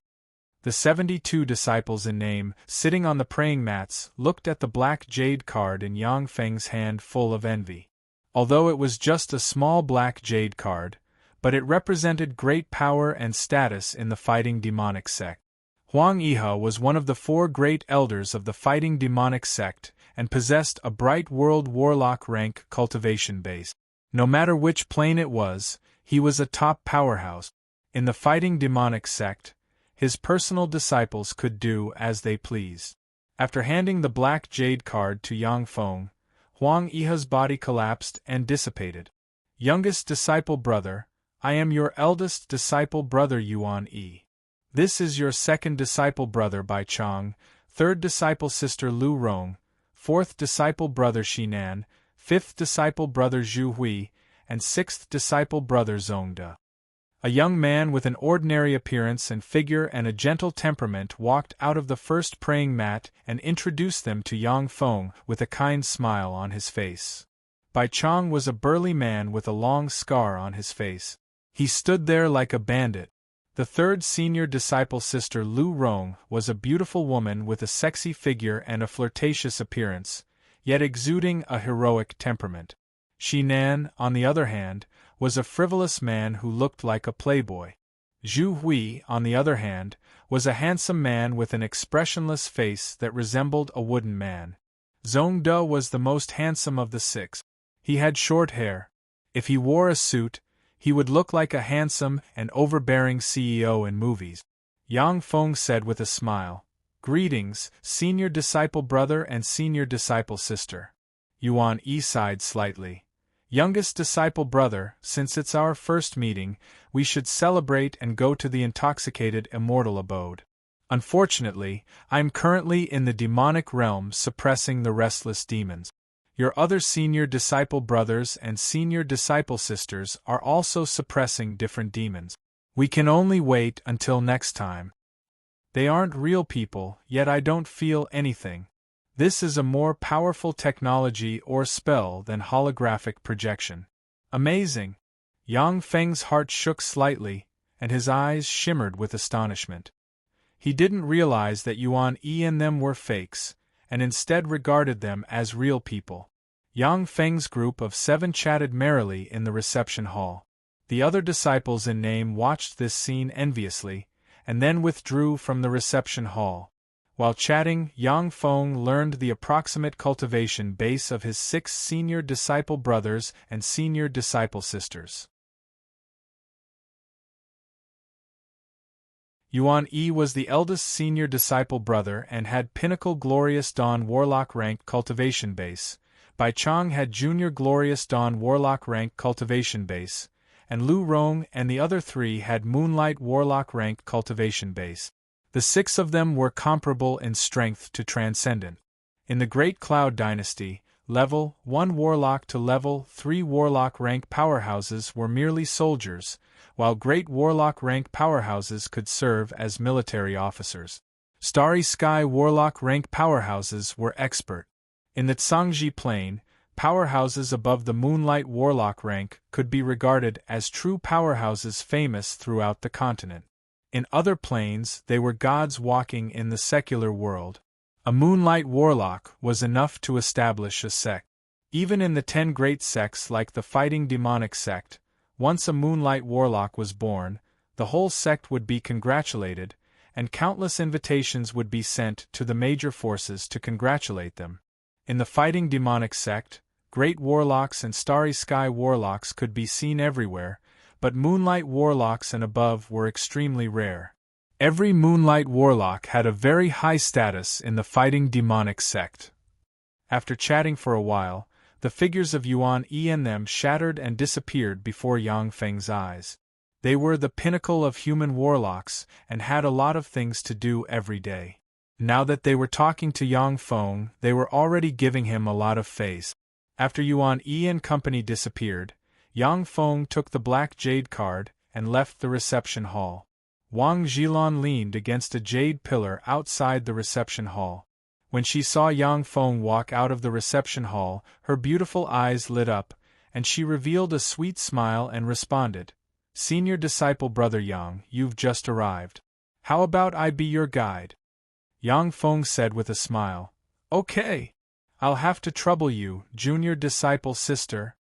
The 72 disciples in name, sitting on the praying mats, looked at the black jade card in Yang Feng's hand full of envy. Although it was just a small black jade card, but it represented great power and status in the fighting demonic sect. Huang Yihe was one of the 4 great elders of the fighting demonic sect and possessed a bright world warlock rank cultivation base. No matter which plane it was, he was a top powerhouse. In the fighting demonic sect, his personal disciples could do as they pleased. After handing the black jade card to Yang Feng, Huang Yihe's body collapsed and dissipated. Youngest disciple brother, I am your eldest disciple brother Yuan Yi. This is your second disciple brother Bai Chong, third disciple sister Lu Rong, fourth disciple brother Shinan, fifth disciple brother Zhu Hui, and sixth disciple brother Zongde. A young man with an ordinary appearance and figure and a gentle temperament walked out of the first praying mat and introduced them to Yang Feng with a kind smile on his face. Bai Chong was a burly man with a long scar on his face. He stood there like a bandit. The third senior disciple sister Lu Rong was a beautiful woman with a sexy figure and a flirtatious appearance, yet exuding a heroic temperament. Shinan, on the other hand, was a frivolous man who looked like a playboy. Zhu Hui, on the other hand, was a handsome man with an expressionless face that resembled a wooden man. Zongde was the most handsome of the 6. He had short hair. If he wore a suit, he would look like a handsome and overbearing CEO in movies. Yang Feng said with a smile, Greetings, senior disciple brother and senior disciple sister. Yuan Yi sighed slightly. Youngest disciple brother, since it's our first meeting, we should celebrate and go to the intoxicated immortal abode. Unfortunately, I'm currently in the demonic realm suppressing the restless demons. Your other senior disciple brothers and senior disciple sisters are also suppressing different demons. We can only wait until next time. They aren't real people, yet I don't feel anything. This is a more powerful technology or spell than holographic projection. Amazing! Yang Feng's heart shook slightly, and his eyes shimmered with astonishment. He didn't realize that Yuan Yi and them were fakes, and instead regarded them as real people. Yang Feng's group of 7 chatted merrily in the reception hall. The other disciples in name watched this scene enviously, and then withdrew from the reception hall. While chatting, Yang Feng learned the approximate cultivation base of his 6 senior disciple brothers and senior disciple sisters. Yuan Yi was the eldest senior disciple brother and had Pinnacle Glorious Dawn Warlock rank cultivation base. Bai Chong had Junior Glorious Dawn Warlock rank cultivation base, and Lu Rong and the other 3 had Moonlight Warlock rank cultivation base. The 6 of them were comparable in strength to Transcendent. In the Great Cloud Dynasty, Level 1 Warlock to Level 3 Warlock rank powerhouses were merely soldiers, while Great Warlock rank powerhouses could serve as military officers. Starry Sky Warlock rank powerhouses were expert. In the Tsangji Plain, powerhouses above the Moonlight Warlock rank could be regarded as true powerhouses famous throughout the continent. In other planes, they were gods walking in the secular world. A Moonlight Warlock was enough to establish a sect. Even in the 10 great sects like the Fighting Demonic sect, once a Moonlight Warlock was born, the whole sect would be congratulated, and countless invitations would be sent to the major forces to congratulate them. In the Fighting Demonic sect, Great Warlocks and Starry Sky Warlocks could be seen everywhere, but Moonlight Warlocks and above were extremely rare. Every Moonlight Warlock had a very high status in the Fighting Demonic sect. After chatting for a while, the figures of Yuan Yi and them shattered and disappeared before Yang Feng's eyes. They were the pinnacle of human warlocks and had a lot of things to do every day. Now that they were talking to Yang Feng, they were already giving him a lot of face. After Yuan Yi and company disappeared, Yang Feng took the black jade card and left the reception hall. Wang Zhilan leaned against a jade pillar outside the reception hall. When she saw Yang Feng walk out of the reception hall, her beautiful eyes lit up, and she revealed a sweet smile and responded, "Senior disciple Brother Yang, you've just arrived. How about I be your guide?" Yang Feng said with a smile, "Okay. I'll have to trouble you, junior disciple sister."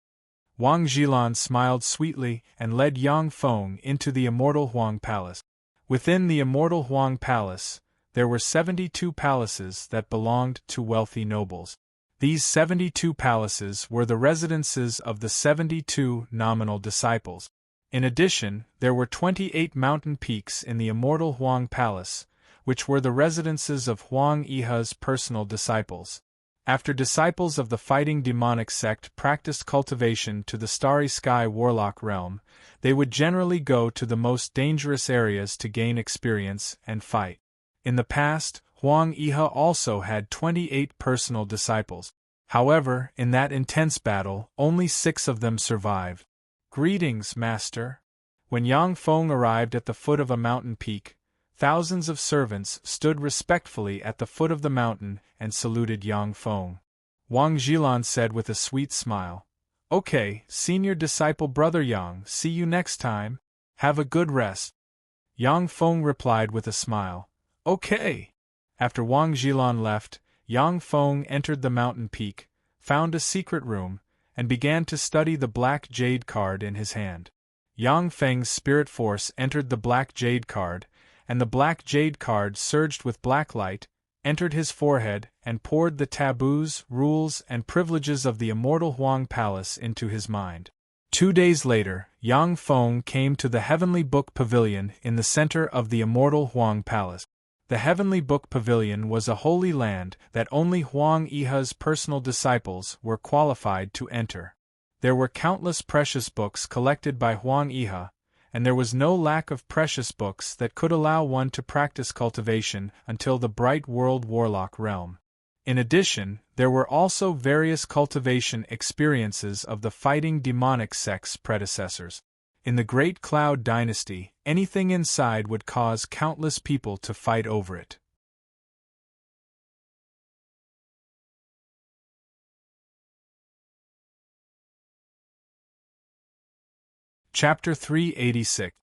Wang Zhilan smiled sweetly and led Yang Feng into the Immortal Huang Palace. Within the Immortal Huang Palace, there were 72 palaces that belonged to wealthy nobles. These 72 palaces were the residences of the 72 nominal disciples. In addition, there were 28 mountain peaks in the Immortal Huang Palace, which were the residences of Huang Yihe's personal disciples. After disciples of the Fighting Demonic sect practiced cultivation to the Starry Sky Warlock realm, they would generally go to the most dangerous areas to gain experience and fight. In the past, Huang Yihe also had 28 personal disciples. However, in that intense battle, only 6 of them survived. "Greetings, Master." When Yang Feng arrived at the foot of a mountain peak, thousands of servants stood respectfully at the foot of the mountain and saluted Yang Feng. Wang Zhilan said with a sweet smile, "Okay, senior disciple Brother Yang, see you next time. Have a good rest." Yang Feng replied with a smile, "Okay." After Wang Zhilan left, Yang Feng entered the mountain peak, found a secret room, and began to study the black jade card in his hand. Yang Feng's spirit force entered the black jade card, and the black jade card surged with black light, entered his forehead, and poured the taboos, rules, and privileges of the Immortal Huang Palace into his mind. 2 days later, Yang Feng came to the Heavenly Book Pavilion in the center of the Immortal Huang Palace. The Heavenly Book Pavilion was a holy land that only Huang Yihe's personal disciples were qualified to enter. There were countless precious books collected by Huang Yihe, and there was no lack of precious books that could allow one to practice cultivation until the Bright World Warlock realm. In addition, there were also various cultivation experiences of the Fighting Demonic sect's predecessors. In the Great Cloud Dynasty, anything inside would cause countless people to fight over it. Chapter 386.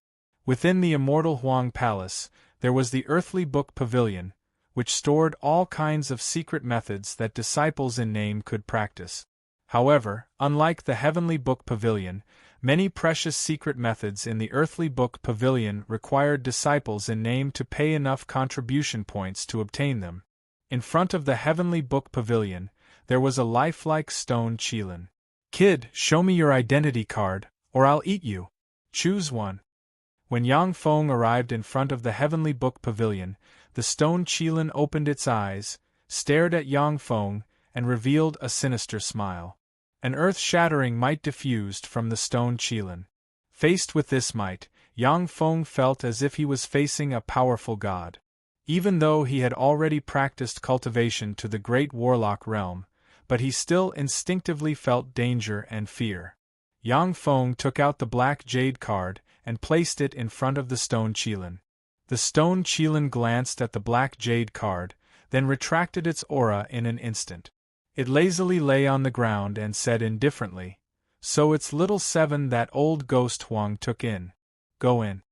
Within the Immortal Huang Palace, there was the Earthly Book Pavilion, which stored all kinds of secret methods that disciples in name could practice. However, unlike the Heavenly Book Pavilion, many precious secret methods in the Earthly Book Pavilion required disciples in name to pay enough contribution points to obtain them. In front of the Heavenly Book Pavilion, there was a lifelike stone qilin. "Kid, show me your identity card, or I'll eat you. Choose one." When Yang Feng arrived in front of the Heavenly Book Pavilion, the stone qilin opened its eyes, stared at Yang Feng, and revealed a sinister smile. An earth-shattering might diffused from the stone qilin. Faced with this might, Yang Feng felt as if he was facing a powerful god. Even though he had already practiced cultivation to the great warlock realm, but he still instinctively felt danger and fear. Yang Feng took out the black jade card and placed it in front of the stone qilin. The stone qilin glanced at the black jade card, then retracted its aura in an instant. It lazily lay on the ground and said indifferently, "So it's little seven that old ghost Huang took in. Go in."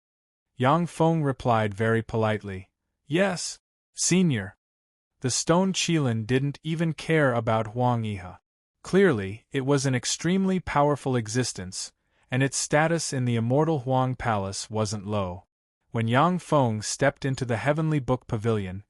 Yang Feng replied very politely, "Yes, senior." The stone qilin didn't even care about Huang Yihe. Clearly, it was an extremely powerful existence, and its status in the immortal Huang Palace wasn't low. When Yang Feng stepped into the heavenly book pavilion,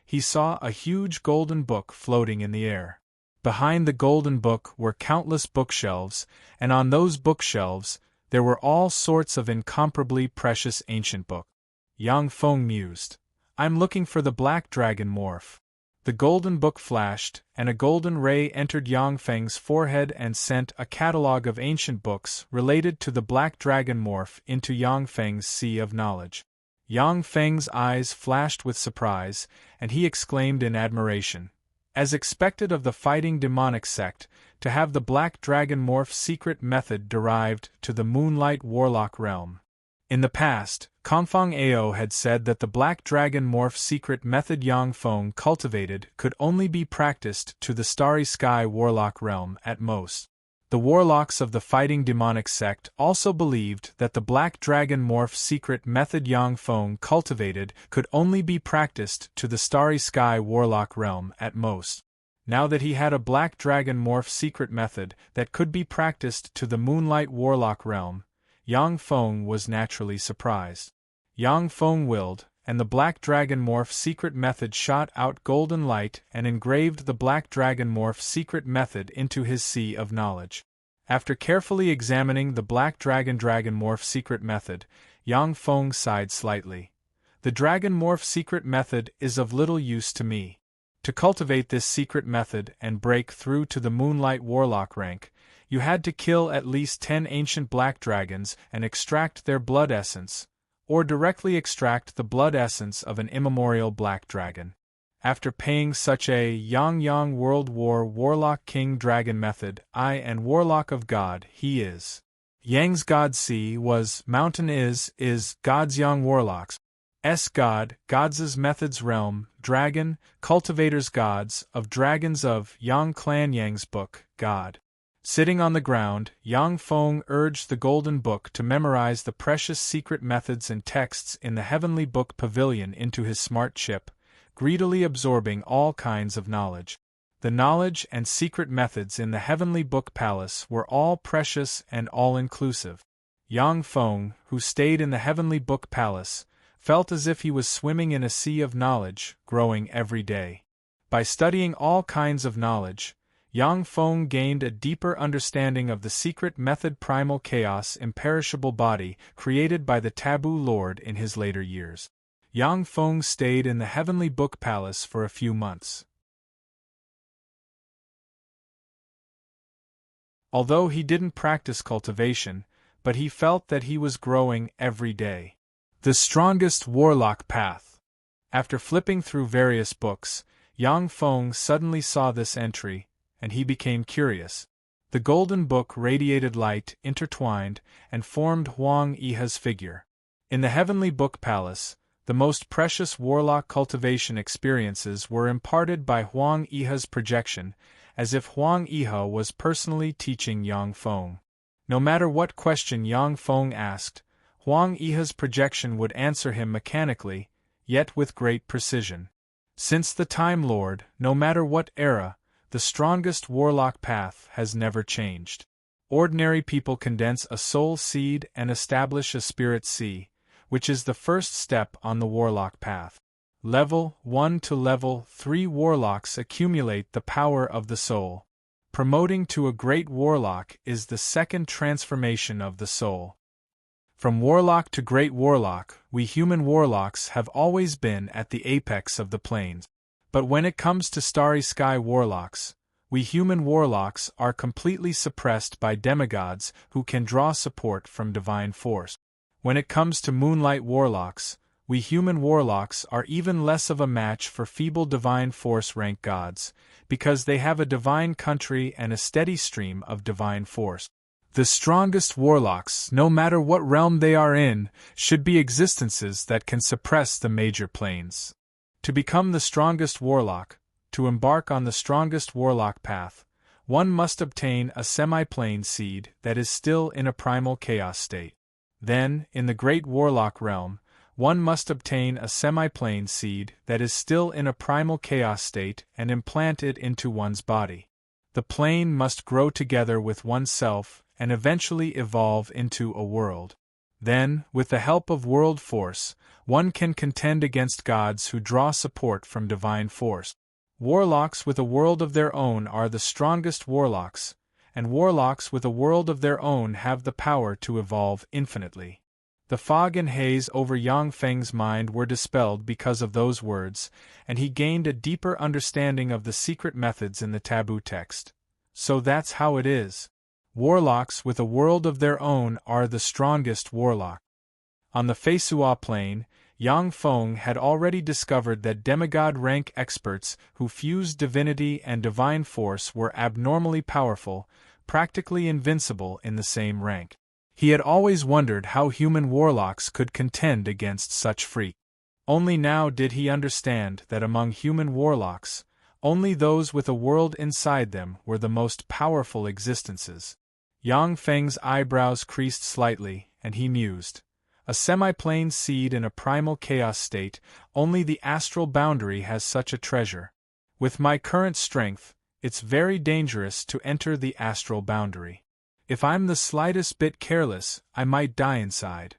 he saw a huge golden book floating in the air. Behind the golden book were countless bookshelves, and on those bookshelves there were all sorts of incomparably precious ancient books. Yang Feng mused, "I'm looking for the black dragon morph." The golden book flashed, and a golden ray entered Yang Feng's forehead and sent a catalogue of ancient books related to the black dragon morph into Yang Feng's sea of knowledge. Yang Feng's eyes flashed with surprise, and he exclaimed in admiration, "As expected of the fighting demonic sect, to have the black dragon morph secret method derived to the moonlight warlock realm." In the past, Confang Ao had said that the black dragon morph secret method Yang Feng cultivated could only be practiced to the starry sky warlock realm at most. The warlocks of the fighting demonic sect also believed that the black dragon morph secret method Yang Feng cultivated could only be practiced to the starry sky warlock realm at most. Now that he had a black dragon morph secret method that could be practiced to the moonlight warlock realm, Yang Feng was naturally surprised. Yang Feng willed, and the black dragon morph secret method shot out golden light and engraved the black dragon morph secret method into his sea of knowledge. After carefully examining the black dragon morph secret method, Yang Feng sighed slightly. "The dragon morph secret method is of little use to me. To cultivate this secret method and break through to the moonlight warlock rank, you had to kill at least 10 ancient black dragons and extract their blood essence, or directly extract the blood essence of an immemorial black dragon. After paying such a Yang World War Warlock King Dragon method, I and Warlock of God he is. Yang's God C was Mountain is God's Yang Warlocks. S God, Gods' methods realm, Dragon, cultivators gods, of dragons of Yang Clan Yang's book, God." Sitting on the ground, Yang Feng urged the golden book to memorize the precious secret methods and texts in the heavenly book pavilion into his smart chip, greedily absorbing all kinds of knowledge. The knowledge and secret methods in the heavenly book palace were all precious and all-inclusive. Yang Feng, who stayed in the heavenly book palace, felt as if he was swimming in a sea of knowledge, growing every day. By studying all kinds of knowledge, Yang Feng gained a deeper understanding of the secret method primal chaos imperishable body created by the Taboo Lord in his later years. Yang Feng stayed in the heavenly book palace for a few months. Although he didn't practice cultivation, but he felt that he was growing every day. The strongest warlock path. After flipping through various books, Yang Feng suddenly saw this entry, and he became curious. The golden book radiated light, intertwined, and formed Huang Yihe's figure. In the heavenly book palace, the most precious warlock cultivation experiences were imparted by Huang Yihe's projection, as if Huang Yihe was personally teaching Yang Feng. No matter what question Yang Feng asked, Huang Yihe's projection would answer him mechanically, yet with great precision. Since the Time Lord, no matter what era, the strongest warlock path has never changed. Ordinary people condense a soul seed and establish a spirit sea, which is the first step on the warlock path. Level 1 to level 3 warlocks accumulate the power of the soul. Promoting to a great warlock is the second transformation of the soul. From warlock to great warlock, we human warlocks have always been at the apex of the planes. But when it comes to starry sky warlocks, We human warlocks are completely suppressed by demigods who can draw support from divine force. When it comes to moonlight warlocks, we human warlocks are even less of a match for feeble divine force rank gods, because they have a divine country and a steady stream of divine force. The strongest warlocks, no matter what realm they are in, should be existences that can suppress the major planes. To become the strongest warlock, to embark on the strongest warlock path, one must obtain a semi-plane seed that is still in a primal chaos state. Then, in the great warlock realm, one must obtain a semi-plane seed that is still in a primal chaos state and implant it into one's body. The plane must grow together with oneself and eventually evolve into a world. Then, with the help of world force, one can contend against gods who draw support from divine force. Warlocks with a world of their own are the strongest warlocks, and warlocks with a world of their own have the power to evolve infinitely. The fog and haze over Yang Feng's mind were dispelled because of those words, and he gained a deeper understanding of the secret methods in the taboo text. So that's how it is. Warlocks with a world of their own are the strongest warlock. On the Feisua plane, Yang Feng had already discovered that demigod rank experts who fused divinity and divine force were abnormally powerful, practically invincible in the same rank. He had always wondered how human warlocks could contend against such freak. Only now did he understand that among human warlocks, only those with a world inside them were the most powerful existences. Yang Feng's eyebrows creased slightly, and he mused. A semi-plane seed in a primal chaos state, only the astral boundary has such a treasure. With my current strength, it's very dangerous to enter the astral boundary. If I'm the slightest bit careless, I might die inside.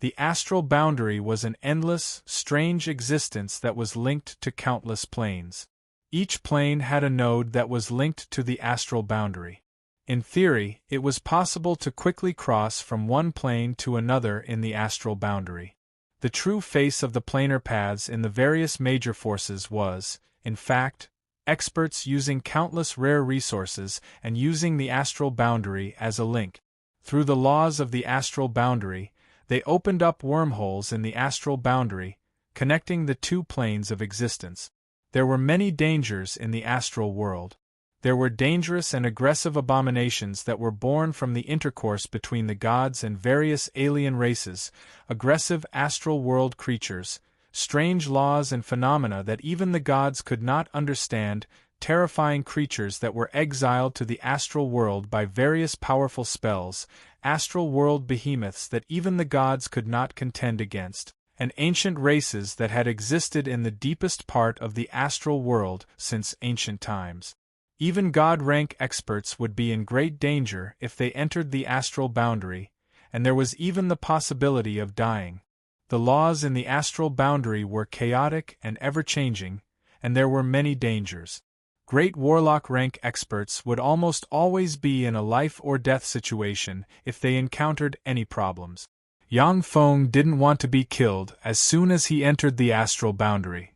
The astral boundary was an endless, strange existence that was linked to countless planes. Each plane had a node that was linked to the astral boundary. In theory, it was possible to quickly cross from one plane to another in the astral boundary. The true face of the planar paths in the various major forces was, in fact, experts using countless rare resources and using the astral boundary as a link. Through the laws of the astral boundary, they opened up wormholes in the astral boundary, connecting the two planes of existence. There were many dangers in the astral world. There were dangerous and aggressive abominations that were born from the intercourse between the gods and various alien races, aggressive astral world creatures, strange laws and phenomena that even the gods could not understand, terrifying creatures that were exiled to the astral world by various powerful spells, astral world behemoths that even the gods could not contend against, and ancient races that had existed in the deepest part of the astral world since ancient times. Even god-rank experts would be in great danger if they entered the astral boundary, and there was even the possibility of dying. The laws in the astral boundary were chaotic and ever-changing, and there were many dangers. Great warlock-rank experts would almost always be in a life-or-death situation if they encountered any problems. Yang Feng didn't want to be killed as soon as he entered the astral boundary.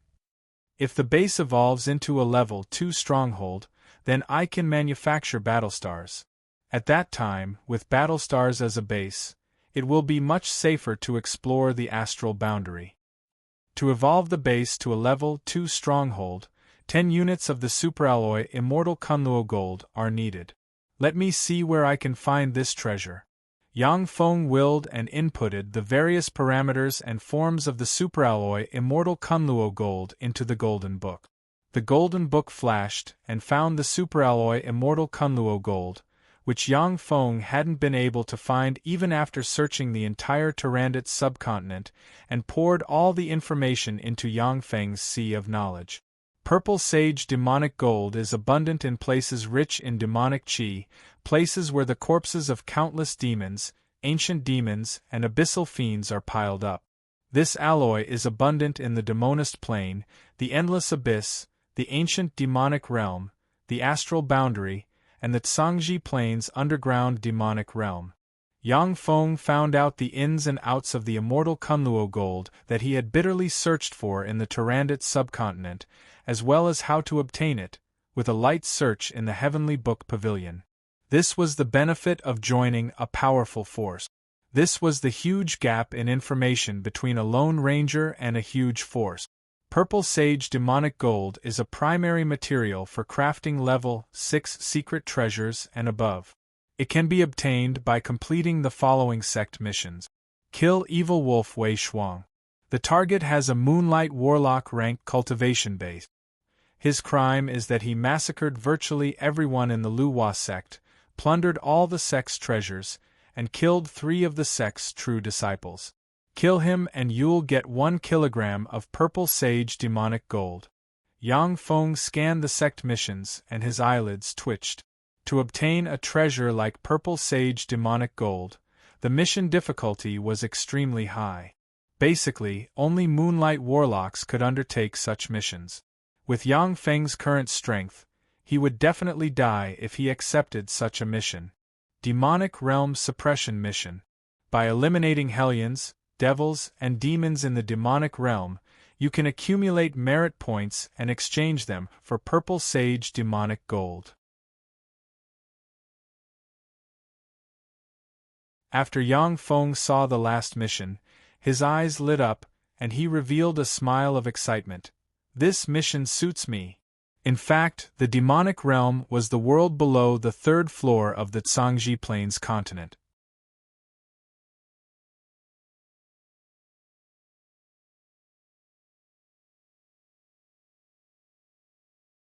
If the base evolves into a level 2 stronghold, then I can manufacture battlestars. At that time, with battlestars as a base, it will be much safer to explore the astral boundary. To evolve the base to a level 2 stronghold, 10 units of the superalloy Immortal Kunluo Gold are needed. Let me see where I can find this treasure. Yang Feng willed and inputted the various parameters and forms of the superalloy Immortal Kunluo Gold into the Golden Book. The Golden Book flashed and found the superalloy Immortal Kunluo Gold, which Yang Feng hadn't been able to find even after searching the entire Tyrannid subcontinent, and poured all the information into Yang Feng's sea of knowledge. Purple Sage Demonic Gold is abundant in places rich in demonic chi, places where the corpses of countless demons, ancient demons, and abyssal fiends are piled up. This alloy is abundant in the Demonist Plane, the Endless Abyss, the Ancient Demonic Realm, the Astral Boundary, and the Tsangji Plane's underground demonic realm. Yang Feng found out the ins and outs of the immortal Kunluo gold that he had bitterly searched for in the Tyrannid subcontinent, as well as how to obtain it, with a light search in the Heavenly Book Pavilion. This was the benefit of joining a powerful force. This was the huge gap in information between a lone ranger and a huge force. Purple Sage Demonic Gold is a primary material for crafting level 6 secret treasures and above. It can be obtained by completing the following sect missions. Kill Evil Wolf Wei Shuang. The target has a Moonlight Warlock rank cultivation base. His crime is that he massacred virtually everyone in the Luhua sect, plundered all the sect's treasures, and killed 3 of the sect's true disciples. Kill him and you'll get 1 kilogram of Purple Sage Demonic Gold. Yang Feng scanned the sect missions and his eyelids twitched. To obtain a treasure like Purple Sage Demonic Gold, the mission difficulty was extremely high. Basically, only Moonlight Warlocks could undertake such missions. With Yang Feng's current strength, he would definitely die if he accepted such a mission. Demonic Realm Suppression Mission. By eliminating Hellions, devils, and demons in the demonic realm, you can accumulate merit points and exchange them for Purple Sage Demonic Gold. After Yang Feng saw the last mission, his eyes lit up, and he revealed a smile of excitement. This mission suits me. In fact, the demonic realm was the world below the 3rd floor of the Zhangji Plains continent.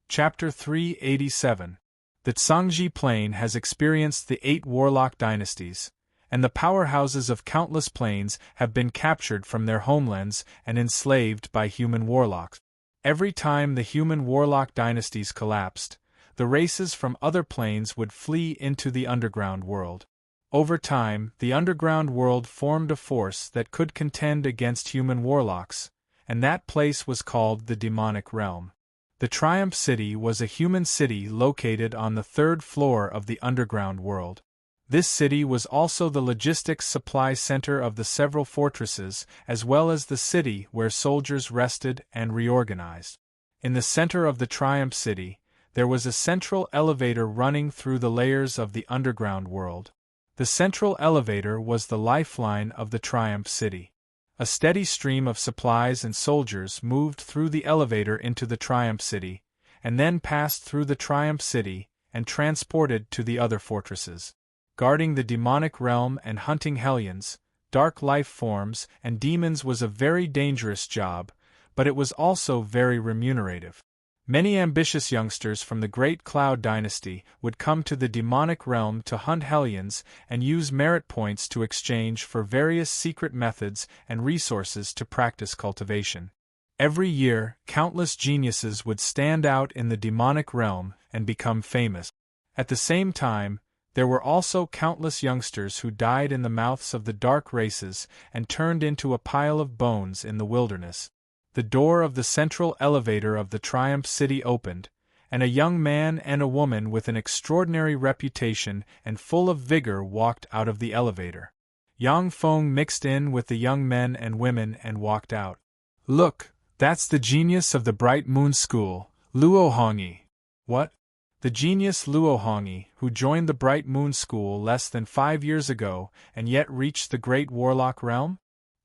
Chapter 387. The Zhangji Plain has experienced the 8 warlock dynasties, and the powerhouses of countless plains have been captured from their homelands and enslaved by human warlocks. Every time the human warlock dynasties collapsed, the races from other plains would flee into the underground world. Over time, the underground world formed a force that could contend against human warlocks, and that place was called the demonic realm. The Triumph City was a human city located on the 3rd floor of the underground world. This city was also the logistics supply center of the several fortresses, as well as the city where soldiers rested and reorganized. In the center of the Triumph City, there was a central elevator running through the layers of the underground world. The central elevator was the lifeline of the Triumph City. A steady stream of supplies and soldiers moved through the elevator into the Triumph City, and then passed through the Triumph City and transported to the other fortresses. Guarding the demonic realm and hunting Hellions, dark life forms, and demons was a very dangerous job, but it was also very remunerative. Many ambitious youngsters from the Great Cloud Dynasty would come to the demonic realm to hunt Hellions and use merit points to exchange for various secret methods and resources to practice cultivation. Every year, countless geniuses would stand out in the demonic realm and become famous. At the same time, there were also countless youngsters who died in the mouths of the dark races and turned into a pile of bones in the wilderness. The door of the central elevator of the Triumph City opened, and a young man and a woman with an extraordinary reputation and full of vigor walked out of the elevator. Yang Feng mixed in with the young men and women and walked out. "Look, that's the genius of the Bright Moon School, Luo Hongyi." "What?" "The genius Luo Hongyi, who joined the Bright Moon School less than 5 years ago and yet reached the Great Warlock Realm?"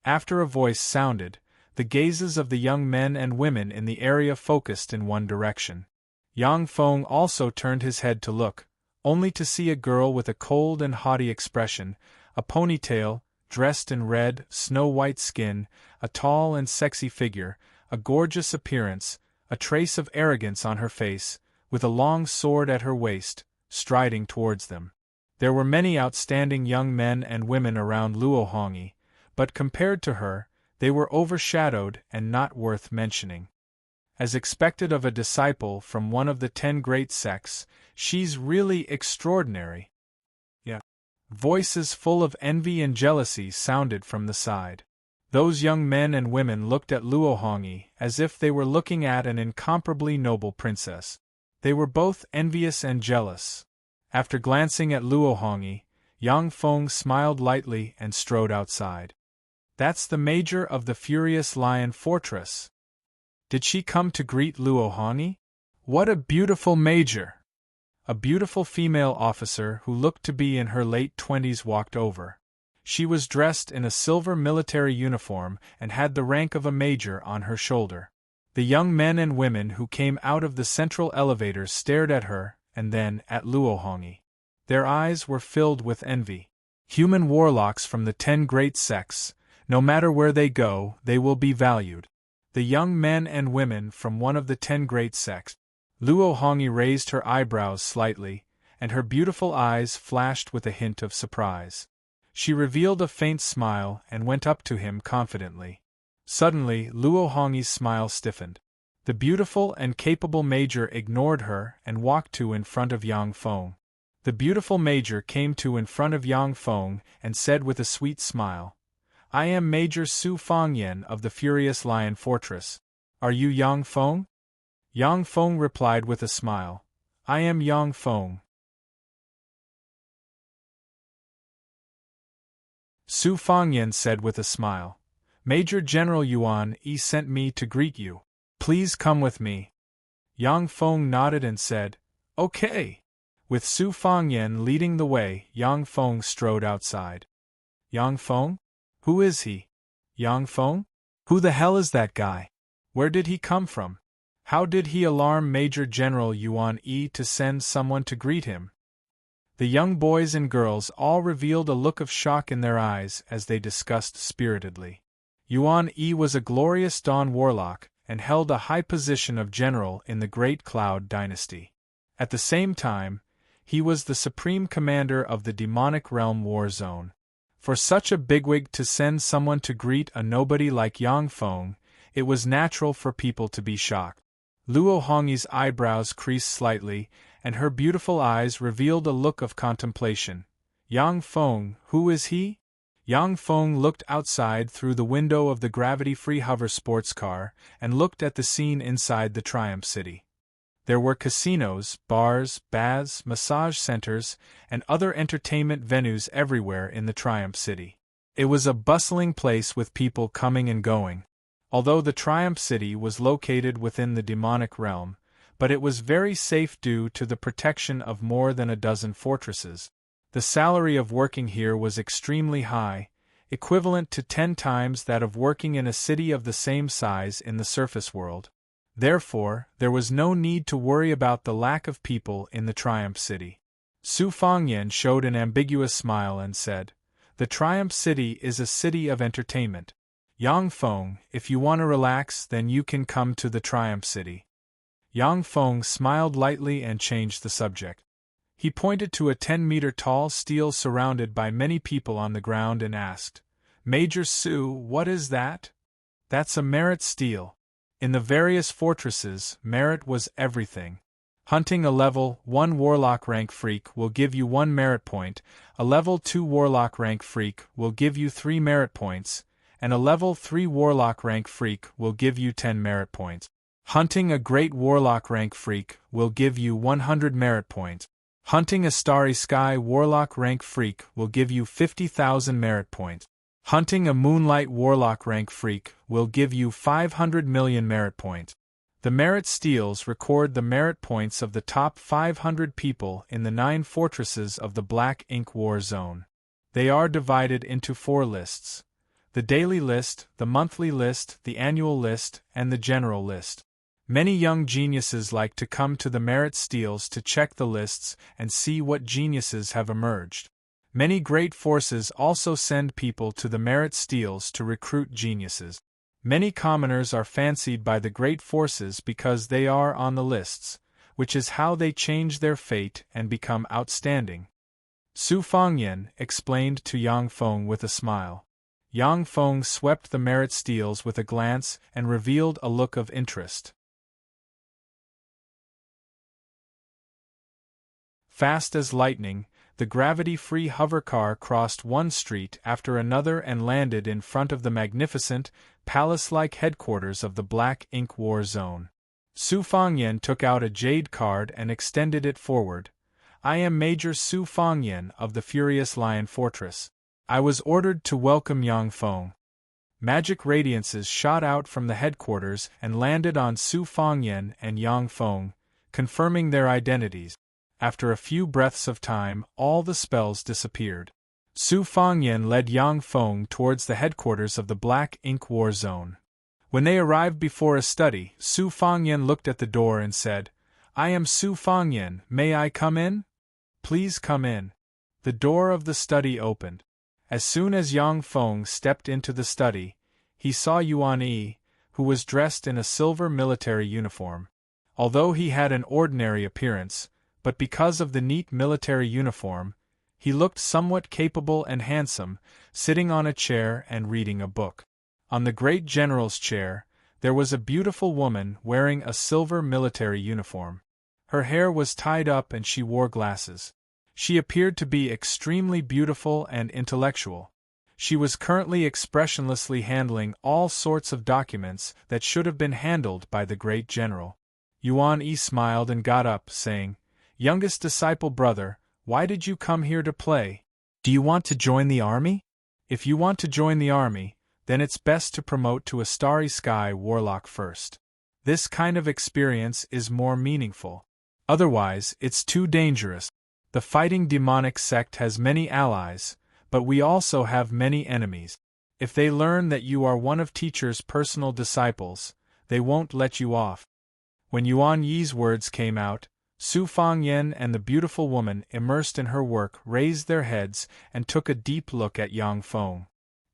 After a voice sounded, the gazes of the young men and women in the area focused in one direction. Yang Feng also turned his head to look, only to see a girl with a cold and haughty expression, a ponytail, dressed in red, snow-white skin, a tall and sexy figure, a gorgeous appearance, a trace of arrogance on her face, with a long sword at her waist, striding towards them. There were many outstanding young men and women around Luo Hongyi, but compared to her, they were overshadowed and not worth mentioning. As expected of a disciple from one of the 10 great sects, she's really extraordinary. Yeah. Voices full of envy and jealousy sounded from the side. Those young men and women looked at Luo Hongyi as if they were looking at an incomparably noble princess. They were both envious and jealous. After glancing at Luo Hongyi, Yang Feng smiled lightly and strode outside. That's the major of the Furious Lion Fortress. Did she come to greet Luo Hongyi? What a beautiful major! A beautiful female officer who looked to be in her late 20s walked over. She was dressed in a silver military uniform and had the rank of a major on her shoulder. The young men and women who came out of the central elevator stared at her, and then at Luo Hongyi. Their eyes were filled with envy. Human warlocks from the 10 great sects, no matter where they go, they will be valued. The young men and women from one of the 10 great sects. Luo Hongyi raised her eyebrows slightly, and her beautiful eyes flashed with a hint of surprise. She revealed a faint smile and went up to him confidently. Suddenly, Luo Hongyi's smile stiffened. The beautiful and capable major ignored her and walked to in front of Yang Feng. The beautiful major came to in front of Yang Feng and said with a sweet smile, "I am Major Su Fangyan of the Furious Lion Fortress. Are you Yang Feng?" Yang Feng replied with a smile, "I am Yang Feng." Su Fangyan said with a smile, "Major General Yuan Yi sent me to greet you. Please come with me." Yang Feng nodded and said, "Okay." With Su Fangyan leading the way, Yang Feng strode outside. Yang Feng? Who is he? Yang Feng? Who the hell is that guy? Where did he come from? How did he alarm Major General Yuan Yi to send someone to greet him? The young boys and girls all revealed a look of shock in their eyes as they discussed spiritedly. Yuan Yi was a glorious Dawn warlock and held a high position of general in the Great Cloud dynasty. At the same time, he was the supreme commander of the demonic realm war zone. For such a bigwig to send someone to greet a nobody like Yang Feng, it was natural for people to be shocked. Luo Hongyi's eyebrows creased slightly, and her beautiful eyes revealed a look of contemplation. Yang Feng, who is he? Yang Feng looked outside through the window of the gravity-free hover sports car and looked at the scene inside the Triumph City. There were casinos, bars, baths, massage centers, and other entertainment venues everywhere in the Triumph City. It was a bustling place with people coming and going. Although the Triumph City was located within the demonic realm, but it was very safe due to the protection of more than a dozen fortresses. The salary of working here was extremely high, equivalent to 10 times that of working in a city of the same size in the surface world. Therefore, there was no need to worry about the lack of people in the Triumph City. Su Fangyan showed an ambiguous smile and said, "The Triumph City is a city of entertainment. Yang Feng, if you want to relax, then you can come to the Triumph City." Yang Feng smiled lightly and changed the subject. He pointed to a 10-meter-tall stele surrounded by many people on the ground and asked, "Major Su, what is that?" "That's a merit stele." In the various fortresses, merit was everything. Hunting a level 1 warlock rank freak will give you 1 merit point, a level 2 warlock rank freak will give you 3 merit points, and a level 3 warlock rank freak will give you 10 merit points. Hunting a great warlock rank freak will give you 100 merit points. Hunting a starry sky warlock rank freak will give you 50,000 merit points. Hunting a moonlight warlock rank freak will give you 500 million merit points. The merit steles record the merit points of the top 500 people in the 9 fortresses of the Black Ink War Zone. They are divided into 4 lists: the daily list, the monthly list, the annual list, and the general list. Many young geniuses like to come to the merit steles to check the lists and see what geniuses have emerged. Many great forces also send people to the merit steles to recruit geniuses. Many commoners are fancied by the great forces because they are on the lists, which is how they change their fate and become outstanding. Su Fangyan explained to Yang Feng with a smile. Yang Feng swept the merit steles with a glance and revealed a look of interest. Fast as lightning, the gravity-free hover car crossed one street after another and landed in front of the magnificent, palace-like headquarters of the Black Ink War Zone. Su Fangyan took out a jade card and extended it forward. I am Major Su Fangyan of the Furious Lion Fortress. I was ordered to welcome Yang Feng. Magic radiances shot out from the headquarters and landed on Su Fangyan and Yang Feng, confirming their identities. After a few breaths of time, all the spells disappeared. Su Fangyan led Yang Feng towards the headquarters of the Black Ink War Zone. When they arrived before a study, Su Fangyan looked at the door and said, I am Su Fangyan, may I come in? Please come in. The door of the study opened. As soon as Yang Feng stepped into the study, he saw Yuan Yi, who was dressed in a silver military uniform. Although he had an ordinary appearance, but because of the neat military uniform, he looked somewhat capable and handsome, sitting on a chair and reading a book. On the great general's chair, there was a beautiful woman wearing a silver military uniform. Her hair was tied up and she wore glasses. She appeared to be extremely beautiful and intellectual. She was currently expressionlessly handling all sorts of documents that should have been handled by the great general. Yuan Yi smiled and got up, saying, Youngest disciple brother, why did you come here to play? Do you want to join the army? If you want to join the army, then it's best to promote to a Starry Sky Warlock first. This kind of experience is more meaningful. Otherwise, it's too dangerous. The fighting demonic sect has many allies, but we also have many enemies. If they learn that you are one of teacher's personal disciples, they won't let you off. When Yuan Yi's words came out, Su Fangyan and the beautiful woman immersed in her work raised their heads and took a deep look at Yang Feng.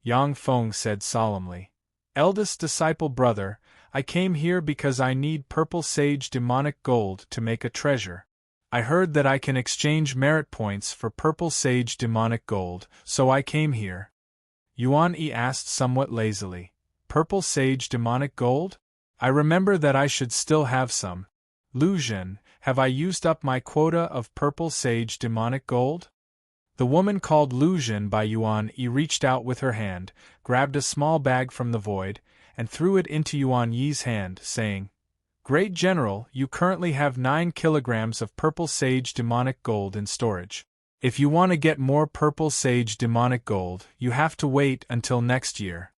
Yang Feng said solemnly, Eldest disciple brother, I came here because I need purple sage demonic gold to make a treasure. I heard that I can exchange merit points for purple sage demonic gold, so I came here. Yuan Yi asked somewhat lazily, Purple sage demonic gold? I remember that I should still have some. Lu Zhen, have I used up my quota of purple sage demonic gold? The woman called Lu Zhen by Yuan Yi reached out with her hand, grabbed a small bag from the void, and threw it into Yuan Yi's hand, saying, Great General, you currently have 9 kilograms of purple sage demonic gold in storage. If you want to get more purple sage demonic gold, you have to wait until next year.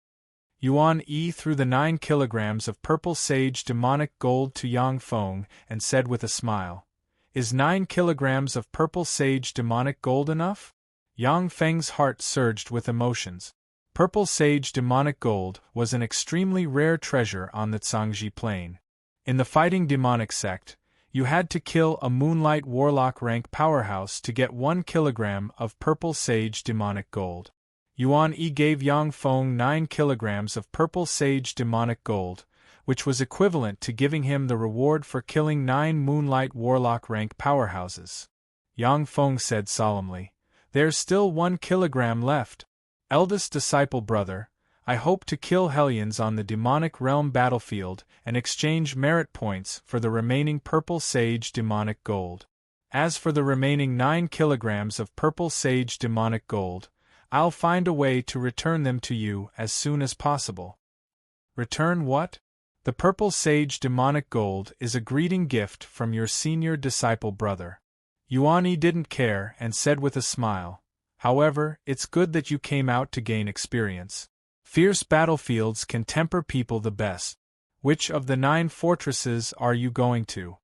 Yuan Yi threw the 9 kilograms of purple sage demonic gold to Yang Feng and said with a smile, Is 9 kilograms of purple sage demonic gold enough? Yang Feng's heart surged with emotions. Purple sage demonic gold was an extremely rare treasure on the Zhangji Plain. In the fighting demonic sect, you had to kill a Moonlight Warlock rank powerhouse to get 1 kilogram of purple sage demonic gold. Yuan Yi gave Yang Feng 9 kilograms of purple sage demonic gold, which was equivalent to giving him the reward for killing 9 Moonlight Warlock rank powerhouses. Yang Feng said solemnly, There's still 1 kilogram left. Eldest disciple brother, I hope to kill Hellions on the demonic realm battlefield and exchange merit points for the remaining purple sage demonic gold. As for the remaining 9 kilograms of purple sage demonic gold, I'll find a way to return them to you as soon as possible. Return what? The purple sage demonic gold is a greeting gift from your senior disciple brother. Yuan Yi didn't care and said with a smile, However, it's good that you came out to gain experience. Fierce battlefields can temper people the best. Which of the 9 fortresses are you going to?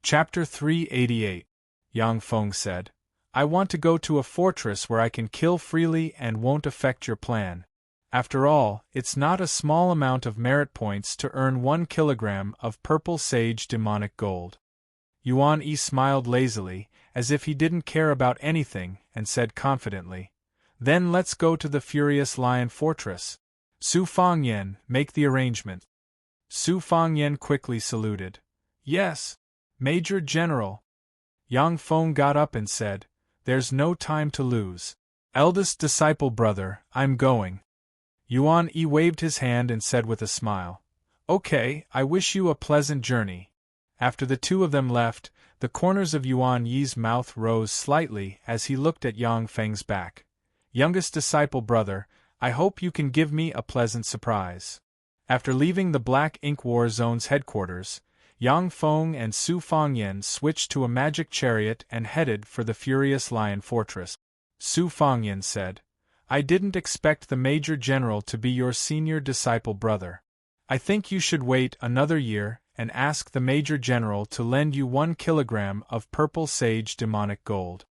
Chapter 388. Yang Feng said, I want to go to a fortress where I can kill freely and won't affect your plan. After all, it's not a small amount of merit points to earn 1 kilogram of purple sage demonic gold. Yuan Yi smiled lazily, as if he didn't care about anything, and said confidently, Then let's go to the Furious Lion Fortress. Su Fangyan, make the arrangement. Su Fangyan quickly saluted. Yes, Major General. Yang Feng got up and said, There's no time to lose. Eldest disciple brother, I'm going. Yuan Yi waved his hand and said with a smile, Okay, I wish you a pleasant journey. After the two of them left, the corners of Yuan Yi's mouth rose slightly as he looked at Yang Feng's back. Youngest disciple brother, I hope you can give me a pleasant surprise. After leaving the Black Ink War Zone's headquarters, Yang Feng and Su Fangyan switched to a magic chariot and headed for the Furious Lion Fortress. Su Fangyan said, I didn't expect the Major General to be your senior disciple brother. I think you should wait another year and ask the Major General to lend you 1 kilogram of purple sage demonic gold.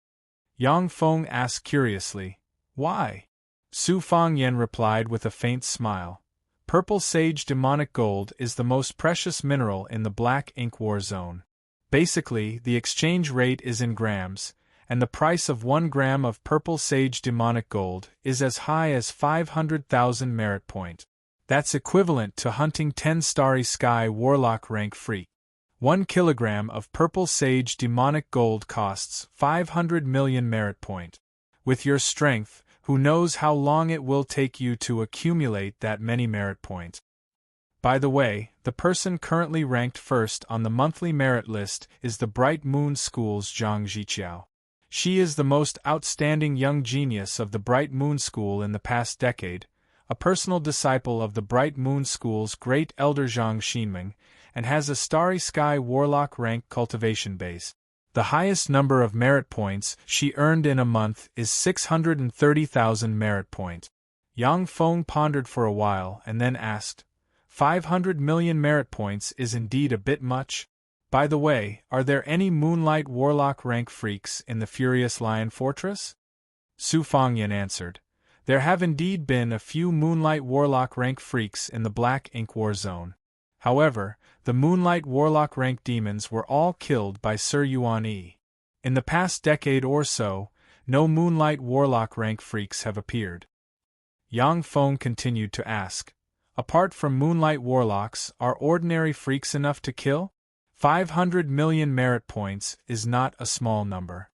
Yang Feng asked curiously, Why? Su Fangyan replied with a faint smile. Purple sage demonic gold is the most precious mineral in the Black Ink War Zone. Basically, the exchange rate is in grams, and the price of 1 gram of purple sage demonic gold is as high as 500,000 merit point. That's equivalent to hunting 10 Starry Sky Warlock rank freak. 1 kilogram of purple sage demonic gold costs 500 million merit point. With your strength, who knows how long it will take you to accumulate that many merit points. By the way, the person currently ranked first on the monthly merit list is the Bright Moon School's Zhang Ziqiao. She is the most outstanding young genius of the Bright Moon School in the past decade, a personal disciple of the Bright Moon School's great elder Zhang Xinming, and has a Starry Sky Warlock rank cultivation base. The highest number of merit points she earned in a month is 630,000 merit points. Yang Feng pondered for a while and then asked, 500 million merit points is indeed a bit much? By the way, are there any Moonlight Warlock rank freaks in the Furious Lion Fortress? Su Fangyan answered, There have indeed been a few Moonlight Warlock rank freaks in the Black Ink War Zone. However, the Moonlight Warlock rank demons were all killed by Sir Yuan Yi. In the past decade or so, no Moonlight Warlock rank freaks have appeared. Yang Feng continued to ask, Apart from Moonlight Warlocks, are ordinary freaks enough to kill? 500 million merit points is not a small number.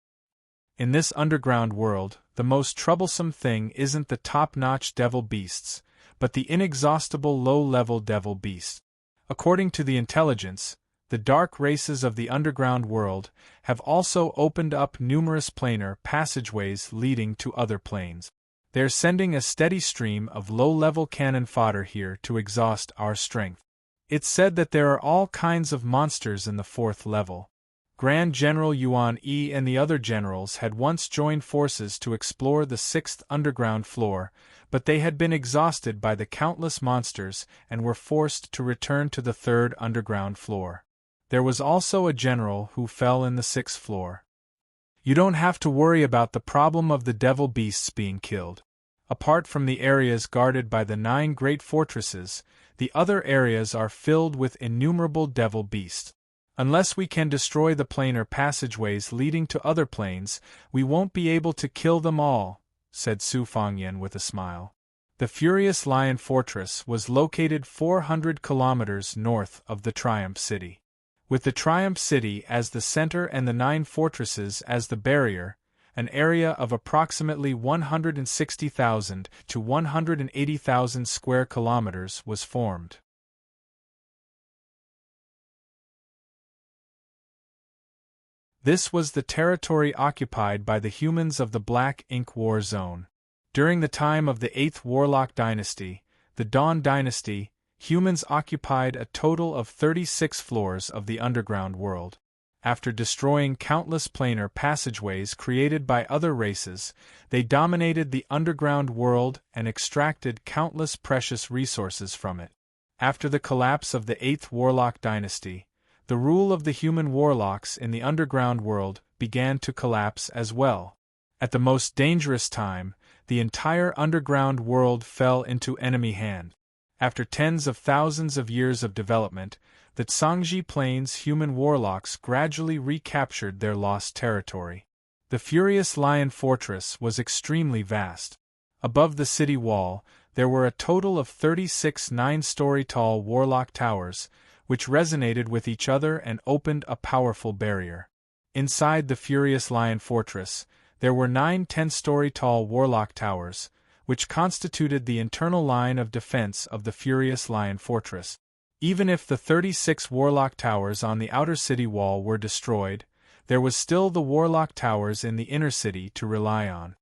In this underground world, the most troublesome thing isn't the top-notch devil beasts, but the inexhaustible low-level devil beasts. According to the intelligence, the dark races of the underground world have also opened up numerous planar passageways leading to other planes. They're sending a steady stream of low-level cannon fodder here to exhaust our strength. It's said that there are all kinds of monsters in the 4th level. Grand General Yuan Yi and the other generals had once joined forces to explore the 6th underground floor, but they had been exhausted by the countless monsters and were forced to return to the 3rd underground floor. There was also a general who fell in the 6th floor. You don't have to worry about the problem of the devil beasts being killed. Apart from the areas guarded by the 9 great fortresses, the other areas are filled with innumerable devil beasts. Unless we can destroy the planar passageways leading to other planes, we won't be able to kill them all, said Su Fangyan with a smile. The Furious Lion Fortress was located 400 kilometers north of the Triumph City. With the Triumph City as the center and the 9 fortresses as the barrier, an area of approximately 160,000 to 180,000 square kilometers was formed. This was the territory occupied by the humans of the Black Ink War Zone. During the time of the 8th Warlock Dynasty, the Dawn Dynasty, humans occupied a total of 36 floors of the underground world. After destroying countless planar passageways created by other races, they dominated the underground world and extracted countless precious resources from it. After the collapse of the 8th Warlock Dynasty, the rule of the human warlocks in the underground world began to collapse as well. At the most dangerous time, the entire underground world fell into enemy hand. After tens of thousands of years of development, the Tsangji Plains human warlocks gradually recaptured their lost territory. The Furious Lion Fortress was extremely vast. Above the city wall, there were a total of 36 9-story tall warlock towers, which resonated with each other and opened a powerful barrier. Inside the Furious Lion Fortress, there were 9 10-story tall warlock towers, which constituted the internal line of defense of the Furious Lion Fortress. Even if the 36 warlock towers on the outer city wall were destroyed, there was still the warlock towers in the inner city to rely on.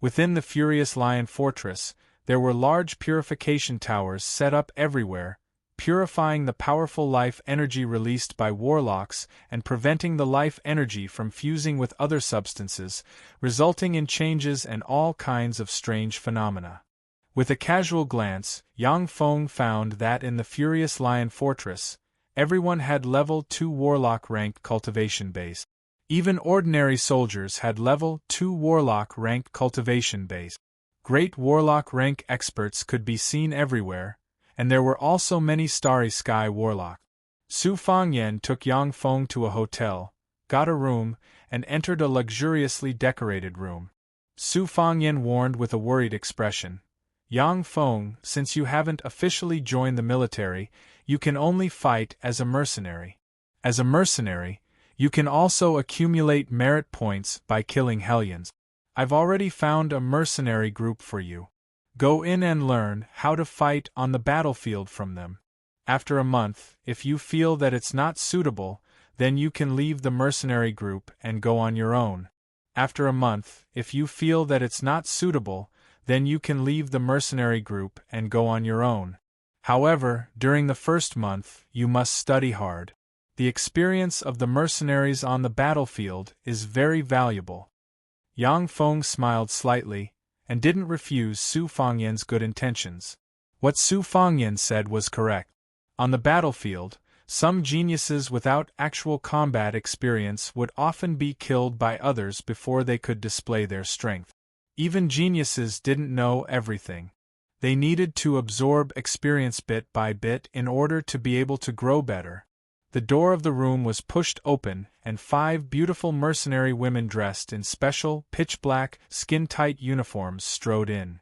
Within the Furious Lion Fortress, There were large purification towers set up everywhere, purifying the powerful life energy released by warlocks and preventing the life energy from fusing with other substances, resulting in changes and all kinds of strange phenomena. With a casual glance, Yang Feng found that in the Furious Lion Fortress, everyone had level 2 warlock rank cultivation base. Even ordinary soldiers had level 2 warlock rank cultivation base. Great warlock rank experts could be seen everywhere, and there were also many starry sky warlocks. Su Fangyan took Yang Feng to a hotel, got a room, and entered a luxuriously decorated room. Su Fangyan warned with a worried expression, "Yang Feng, since you haven't officially joined the military, you can only fight as a mercenary. As a mercenary, you can also accumulate merit points by killing hellions. I've already found a mercenary group for you. Go in and learn how to fight on the battlefield from them. After a month, if you feel that it's not suitable, then you can leave the mercenary group and go on your own. After a month, if you feel that it's not suitable, then you can leave the mercenary group and go on your own. However, during the first month, you must study hard. The experience of the mercenaries on the battlefield is very valuable." Yang Feng smiled slightly, and didn't refuse Su Fangyan's good intentions. What Su Fangyan said was correct. On the battlefield, some geniuses without actual combat experience would often be killed by others before they could display their strength. Even geniuses didn't know everything. They needed to absorb experience bit by bit in order to be able to grow better. The door of the room was pushed open, and 5 beautiful mercenary women dressed in special, pitch-black, skin-tight uniforms strode in.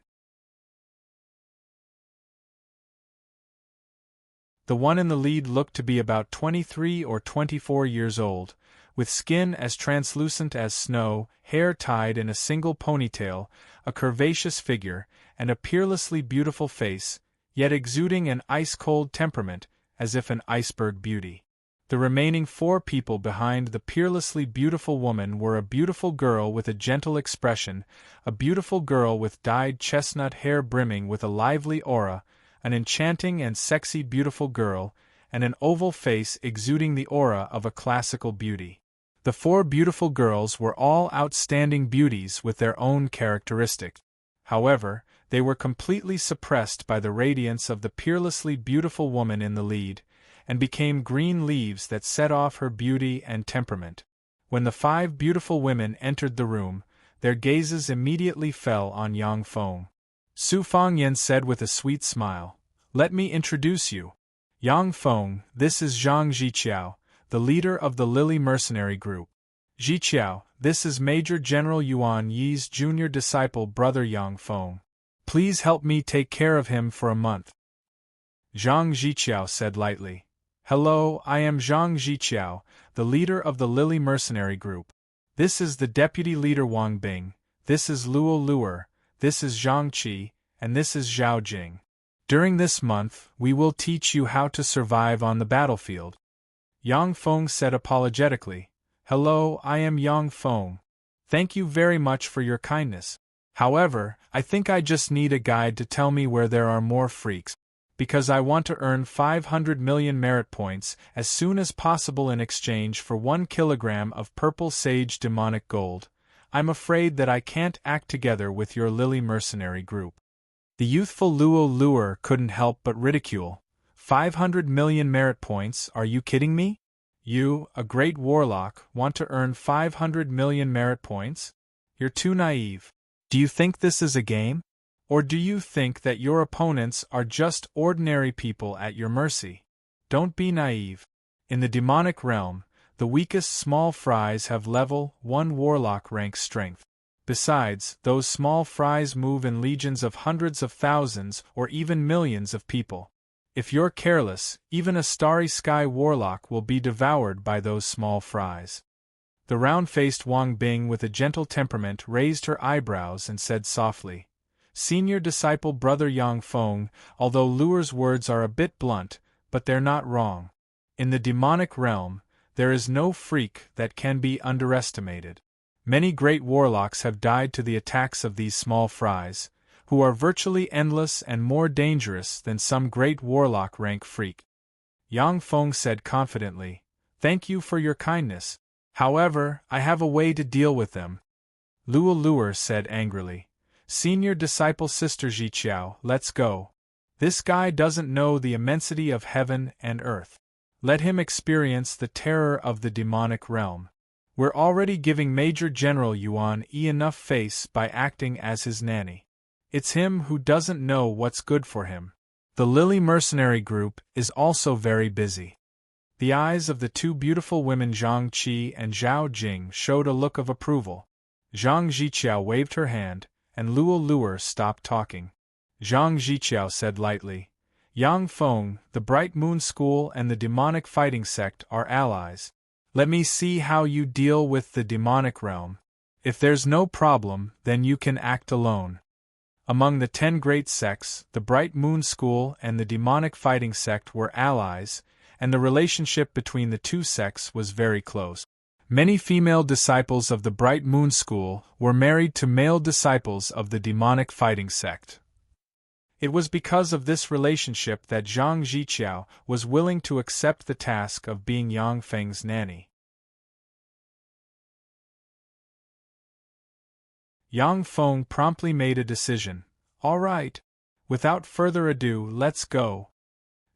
The one in the lead looked to be about 23 or 24 years old, with skin as translucent as snow, hair tied in a single ponytail, a curvaceous figure, and a peerlessly beautiful face, yet exuding an ice-cold temperament, as if an iceberg beauty. The remaining 4 people behind the peerlessly beautiful woman were a beautiful girl with a gentle expression, a beautiful girl with dyed chestnut hair brimming with a lively aura, an enchanting and sexy beautiful girl, and an oval face exuding the aura of a classical beauty. The 4 beautiful girls were all outstanding beauties with their own characteristics. However, they were completely suppressed by the radiance of the peerlessly beautiful woman in the lead, and became green leaves that set off her beauty and temperament. When the 5 beautiful women entered the room, their gazes immediately fell on Yang Feng. Su Fangyan said with a sweet smile, "Let me introduce you. Yang Feng, this is Zhang Ziqiao, the leader of the Lily Mercenary Group. Ziqiao, this is Major General Yuan Yi's junior disciple brother Yang Feng. Please help me take care of him for a month." Zhang Ziqiao said lightly, "Hello, I am Zhang Ziqiao, the leader of the Lily Mercenary Group. This is the deputy leader Wang Bing, this is Luo Luer, this is Zhang Qi, and this is Zhao Jing. During this month, we will teach you how to survive on the battlefield." Yang Feng said apologetically, "Hello, I am Yang Feng. Thank you very much for your kindness. However, I think I just need a guide to tell me where there are more freaks, because I want to earn 500 million merit points as soon as possible in exchange for 1 kilogram of purple sage demonic gold. I'm afraid that I can't act together with your Lily Mercenary Group." The youthful Luo Luer couldn't help but ridicule. 500 million merit points, are you kidding me? You, a great warlock, want to earn 500 million merit points? You're too naive. Do you think this is a game? Or do you think that your opponents are just ordinary people at your mercy? Don't be naive. In the demonic realm, the weakest small fries have level 1 warlock rank strength. Besides, those small fries move in legions of hundreds of thousands or even millions of people. If you're careless, even a starry sky warlock will be devoured by those small fries. The round-faced Wang Bing with a gentle temperament raised her eyebrows and said softly, "Senior disciple brother Yang Feng, although Luer's words are a bit blunt, but they're not wrong. In the demonic realm, there is no freak that can be underestimated. Many great warlocks have died to the attacks of these small fries, who are virtually endless and more dangerous than some great warlock rank freak. Yang Feng said confidently, "Thank you for your kindness. However, I have a way to deal with them." Luo Luer said angrily, "Senior disciple Sister Jiqiao, let's go. This guy doesn't know the immensity of heaven and earth. Let him experience the terror of the demonic realm. We're already giving Major General Yuan enough face by acting as his nanny. It's him who doesn't know what's good for him." The Lily mercenary group is also very busy. The eyes of the two beautiful women Zhang Qi and Zhao Jing showed a look of approval. Zhang Jiqiao waved her hand, and Luo Luer stopped talking. Zhang Jiqiao said lightly, "Yang Feng, the Bright Moon School and the demonic fighting sect are allies. Let me see how you deal with the demonic realm. If there's no problem, then you can act alone." Among the 10 great sects, the Bright Moon School and the demonic fighting sect were allies, and the relationship between the two sects was very close. Many female disciples of the Bright Moon School were married to male disciples of the demonic fighting sect. It was because of this relationship that Zhang Jiqiao was willing to accept the task of being Yang Feng's nanny. Yang Feng promptly made a decision. "All right. Without further ado, let's go."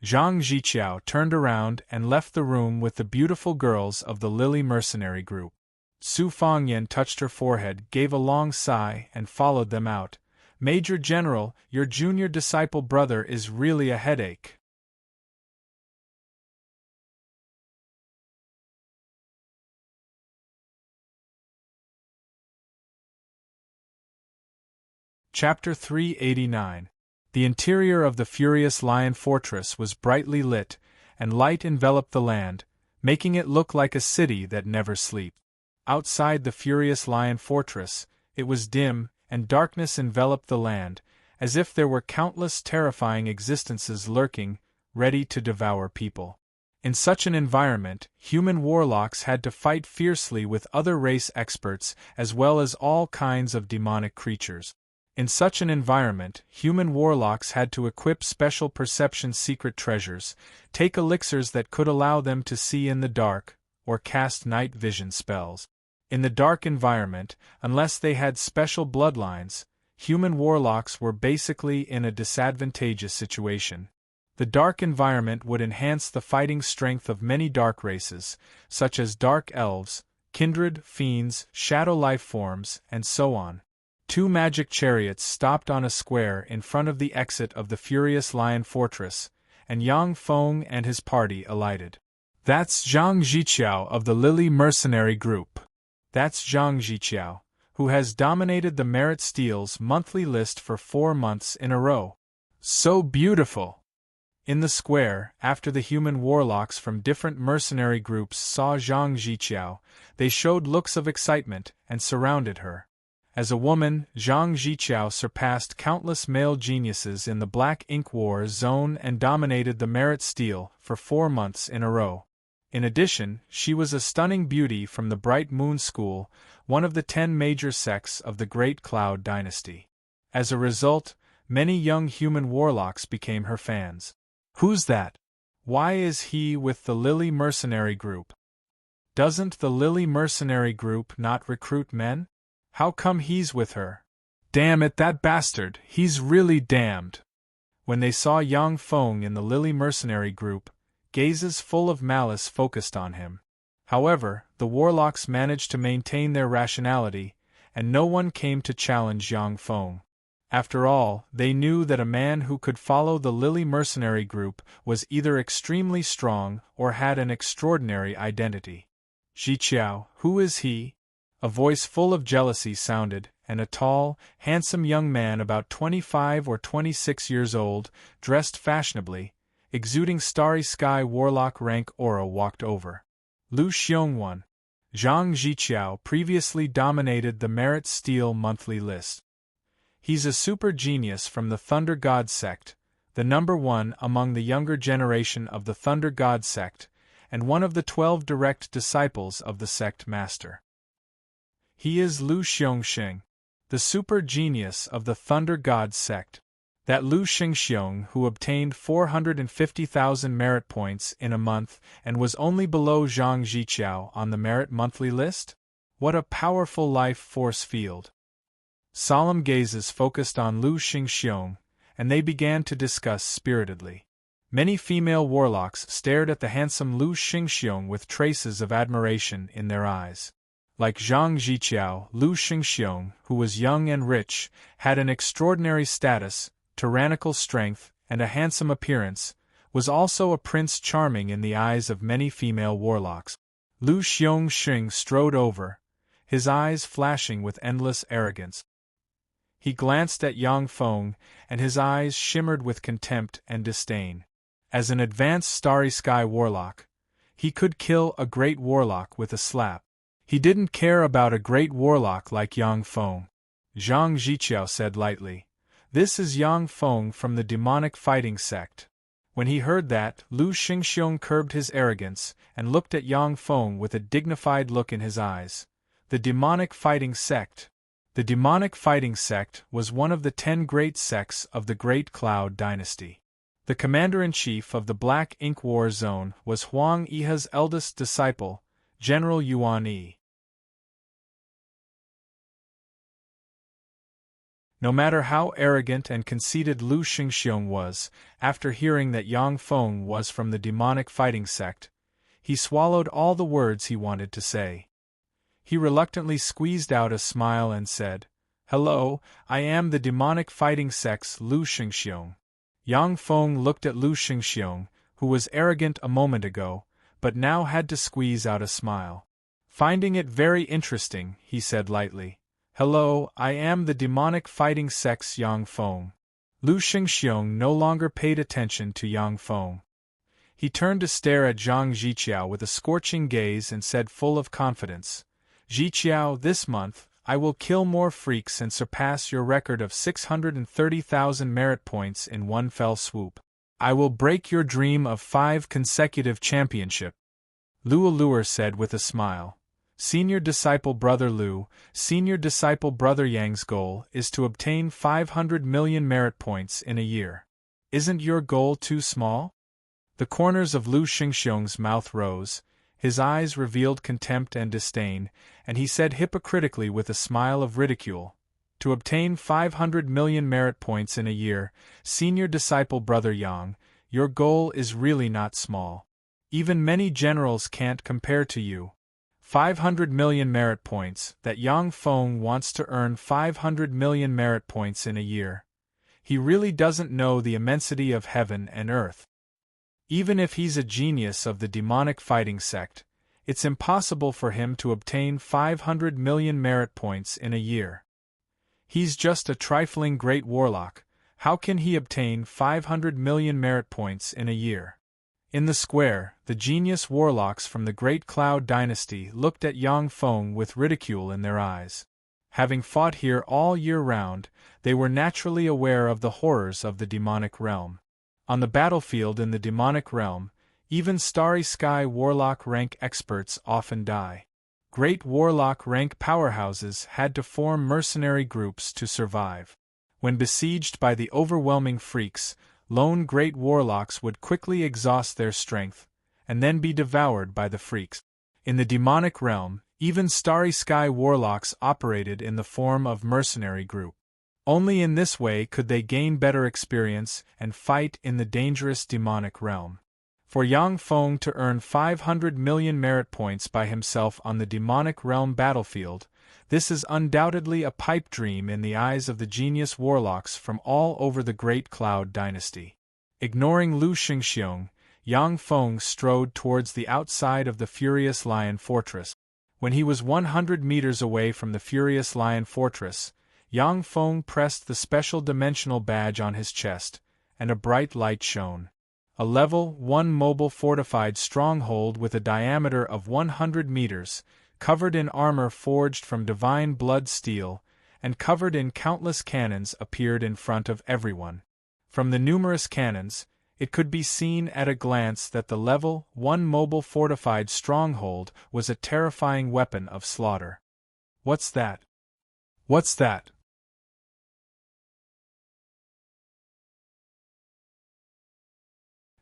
Zhang Jiqiao turned around and left the room with the beautiful girls of the Lily mercenary group. Su Fangyan touched her forehead, gave a long sigh, and followed them out. "Major General, your junior disciple brother is really a headache." Chapter 389. The interior of the Furious Lion Fortress was brightly lit, and light enveloped the land, making it look like a city that never sleeps. Outside the Furious Lion Fortress, it was dim, and darkness enveloped the land, as if there were countless terrifying existences lurking, ready to devour people. In such an environment, human warlocks had to fight fiercely with other race experts as well as all kinds of demonic creatures. In such an environment, human warlocks had to equip special perception secret treasures, take elixirs that could allow them to see in the dark, or cast night vision spells. In the dark environment, unless they had special bloodlines, human warlocks were basically in a disadvantageous situation. The dark environment would enhance the fighting strength of many dark races, such as dark elves, kindred, fiends, shadow life forms, and so on. 2 magic chariots stopped on a square in front of the exit of the Furious Lion Fortress, and Yang Feng and his party alighted. "That's Zhang Jiqiao of the Lily Mercenary Group. That's Zhang Jiqiao, who has dominated the Merit Steel's monthly list for 4 months in a row. So beautiful!" In the square, after the human warlocks from different mercenary groups saw Zhang Jiqiao, they showed looks of excitement and surrounded her. As a woman, Zhang Jiqiao surpassed countless male geniuses in the Black Ink War zone and dominated the Merit Steel for 4 months in a row. In addition, she was a stunning beauty from the Bright Moon School, one of the 10 major sects of the Great Cloud Dynasty. As a result, many young human warlocks became her fans. "Who's that? Why is he with the Lily Mercenary Group? Doesn't the Lily Mercenary Group not recruit men? How come he's with her? Damn it, that bastard, he's really damned." When they saw Yang Feng in the Lily Mercenary Group, gazes full of malice focused on him. However, the warlocks managed to maintain their rationality, and no one came to challenge Yang Feng. After all, they knew that a man who could follow the Lily Mercenary Group was either extremely strong or had an extraordinary identity. "Jiqiao, who is he?" A voice full of jealousy sounded, and a tall, handsome young man about 25 or 26 years old, dressed fashionably, exuding starry sky warlock rank aura walked over. Lu Xiongwan. Zhang Jiqiao previously dominated the Merit Steel monthly list. He's a super genius from the Thunder God sect, the number 1 among the younger generation of the Thunder God sect, and one of the 12 direct disciples of the sect master. He is Lu Xiongxing. the super genius of the Thunder God sect. That Lu Xingxiong who obtained 450,000 merit points in a month and was only below Zhang Jiqiao on the merit monthly list? What a powerful life force field! Solemn gazes focused on Lu Xingxiong, and they began to discuss spiritedly. Many female warlocks stared at the handsome Lu Xingxiong with traces of admiration in their eyes. Like Zhang Jiqiao, Lu Xingxiong, who was young and rich, had an extraordinary status, tyrannical strength, and a handsome appearance, was also a prince charming in the eyes of many female warlocks. Lu Xiongxing strode over, his eyes flashing with endless arrogance. He glanced at Yang Feng, and his eyes shimmered with contempt and disdain. As an advanced Starry Sky warlock, he could kill a great warlock with a slap. He didn't care about a great warlock like Yang Feng. Zhang Jiqiao said lightly, "This is Yang Feng from the demonic fighting sect." When he heard that, Lu Xingxiong curbed his arrogance and looked at Yang Feng with a dignified look in his eyes. The demonic fighting sect. The demonic fighting sect was one of the 10 great sects of the Great Cloud dynasty. The commander-in-chief of the Black Ink War Zone was Huang Yihe's eldest disciple, General Yuan Yi. No matter how arrogant and conceited Lu Xingxiong was, after hearing that Yang Feng was from the demonic fighting sect, he swallowed all the words he wanted to say. He reluctantly squeezed out a smile and said, "Hello, I am the demonic fighting sect's Lu Xingxiong." Yang Feng looked at Lu Xingxiong, who was arrogant a moment ago, but now had to squeeze out a smile. Finding it very interesting, he said lightly, "Hello, I am the demonic fighting sect's Yang Feng." Lu Xingxiong no longer paid attention to Yang Feng. He turned to stare at Zhang Jiqiao with a scorching gaze and said full of confidence, "Jiqiao, this month, I will kill more freaks and surpass your record of 630,000 merit points in one fell swoop. I will break your dream of 5 consecutive championship." Lu Allure said with a smile, "Senior disciple brother Lu, senior disciple brother Yang's goal is to obtain 500 million merit points in a year. Isn't your goal too small?" The corners of Lu Xingxiong's mouth rose, his eyes revealed contempt and disdain, and he said hypocritically with a smile of ridicule, "To obtain 500 million merit points in a year, senior disciple brother Yang, your goal is really not small. Even many generals can't compare to you. 500 million merit points, that Yang Feng wants to earn 500 million merit points in a year. He really doesn't know the immensity of heaven and earth. Even if he's a genius of the demonic fighting sect, it's impossible for him to obtain 500 million merit points in a year. He's just a trifling great warlock. How can he obtain 500 million merit points in a year?" In the square, the genius warlocks from the Great Cloud dynasty looked at Yang Feng with ridicule in their eyes. Having fought here all year round, they were naturally aware of the horrors of the demonic realm. On the battlefield in the demonic realm, even Starry Sky warlock rank experts often die. Great warlock rank powerhouses had to form mercenary groups to survive. When besieged by the overwhelming freaks, lone great warlocks would quickly exhaust their strength, and then be devoured by the freaks. In the demonic realm, even Starry Sky warlocks operated in the form of mercenary group. Only in this way could they gain better experience and fight in the dangerous demonic realm. For Yang Feng to earn 500 million merit points by himself on the demonic realm battlefield, this is undoubtedly a pipe dream in the eyes of the genius warlocks from all over the Great Cloud dynasty. Ignoring Lu Xingxiong, Yang Feng strode towards the outside of the Furious Lion Fortress. When he was 100 meters away from the Furious Lion Fortress, Yang Feng pressed the special dimensional badge on his chest, and a bright light shone. A level 1 mobile fortified stronghold with a diameter of 100 meters, covered in armor forged from divine blood steel, and covered in countless cannons appeared in front of everyone. From the numerous cannons, it could be seen at a glance that the level 1 mobile fortified stronghold was a terrifying weapon of slaughter. "What's that? What's that?"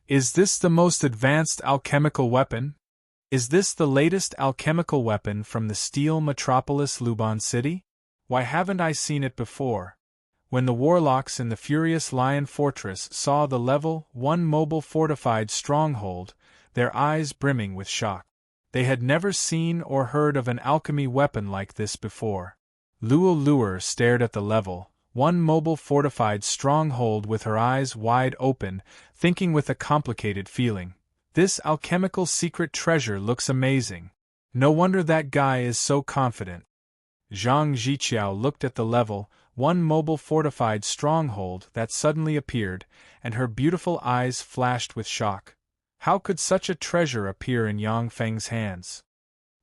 Is this the most advanced alchemical weapon? Is this the latest alchemical weapon from the steel metropolis Luban City? Why haven't I seen it before? When the warlocks in the furious Lion Fortress saw the level 1 mobile fortified stronghold, their eyes brimming with shock. They had never seen or heard of an alchemy weapon like this before. Luo Luer stared at the level 1 mobile fortified stronghold with her eyes wide open, thinking with a complicated feeling. This alchemical secret treasure looks amazing. No wonder that guy is so confident. Zhang Jiqiao looked at the level 1 mobile fortified stronghold that suddenly appeared, and her beautiful eyes flashed with shock. How could such a treasure appear in Yang Feng's hands?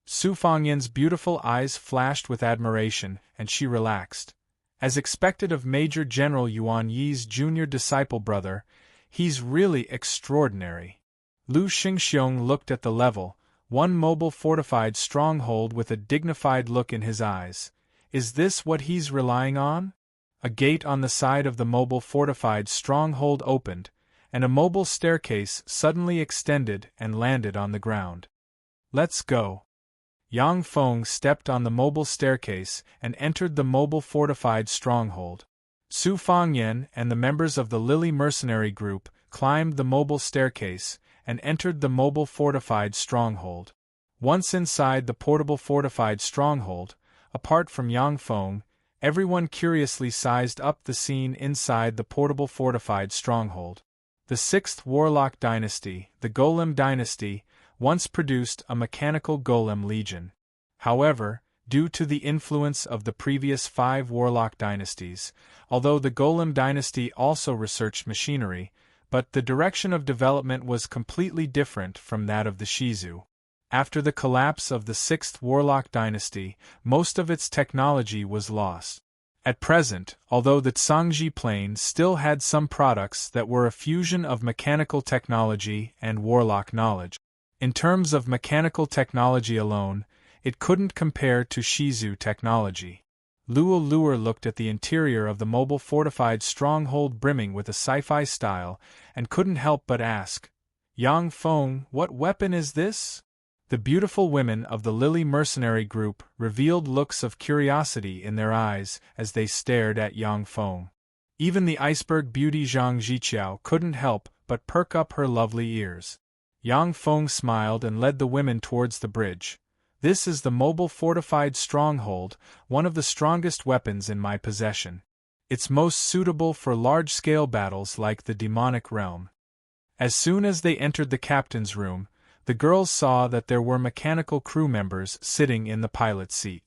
Su Fangyan's beautiful eyes flashed with admiration, and she relaxed. As expected of Major General Yuan Yi's junior disciple brother, he's really extraordinary. Lu Xingxiong looked at the level 1 mobile fortified stronghold with a dignified look in his eyes. Is this what he's relying on? A gate on the side of the mobile fortified stronghold opened, and a mobile staircase suddenly extended and landed on the ground. Let's go. Yang Feng stepped on the mobile staircase and entered the mobile fortified stronghold. Su Fangyan and the members of the Lily mercenary group climbed the mobile staircase and entered the mobile fortified stronghold. Once inside the portable fortified stronghold, apart from Yang Feng, everyone curiously sized up the scene inside the portable fortified stronghold. The 6th Warlock dynasty, the Golem dynasty, once produced a mechanical Golem legion. However, due to the influence of the previous 5 Warlock dynasties, although the Golem dynasty also researched machinery, but the direction of development was completely different from that of the Shizu. After the collapse of the 6th Warlock dynasty, most of its technology was lost. At present, although the Tsangji plane still had some products that were a fusion of mechanical technology and warlock knowledge, in terms of mechanical technology alone, it couldn't compare to Shizu technology. Luo Luer looked at the interior of the mobile fortified stronghold brimming with a sci-fi style and couldn't help but ask, Yang Feng, what weapon is this? The beautiful women of the Lily mercenary group revealed looks of curiosity in their eyes as they stared at Yang Feng. Even the iceberg beauty Zhang Jiqiao couldn't help but perk up her lovely ears. Yang Feng smiled and led the women towards the bridge. This is the mobile fortified stronghold, one of the strongest weapons in my possession. It's most suitable for large-scale battles like the demonic realm. As soon as they entered the captain's room, the girls saw that there were mechanical crew members sitting in the pilot's seat.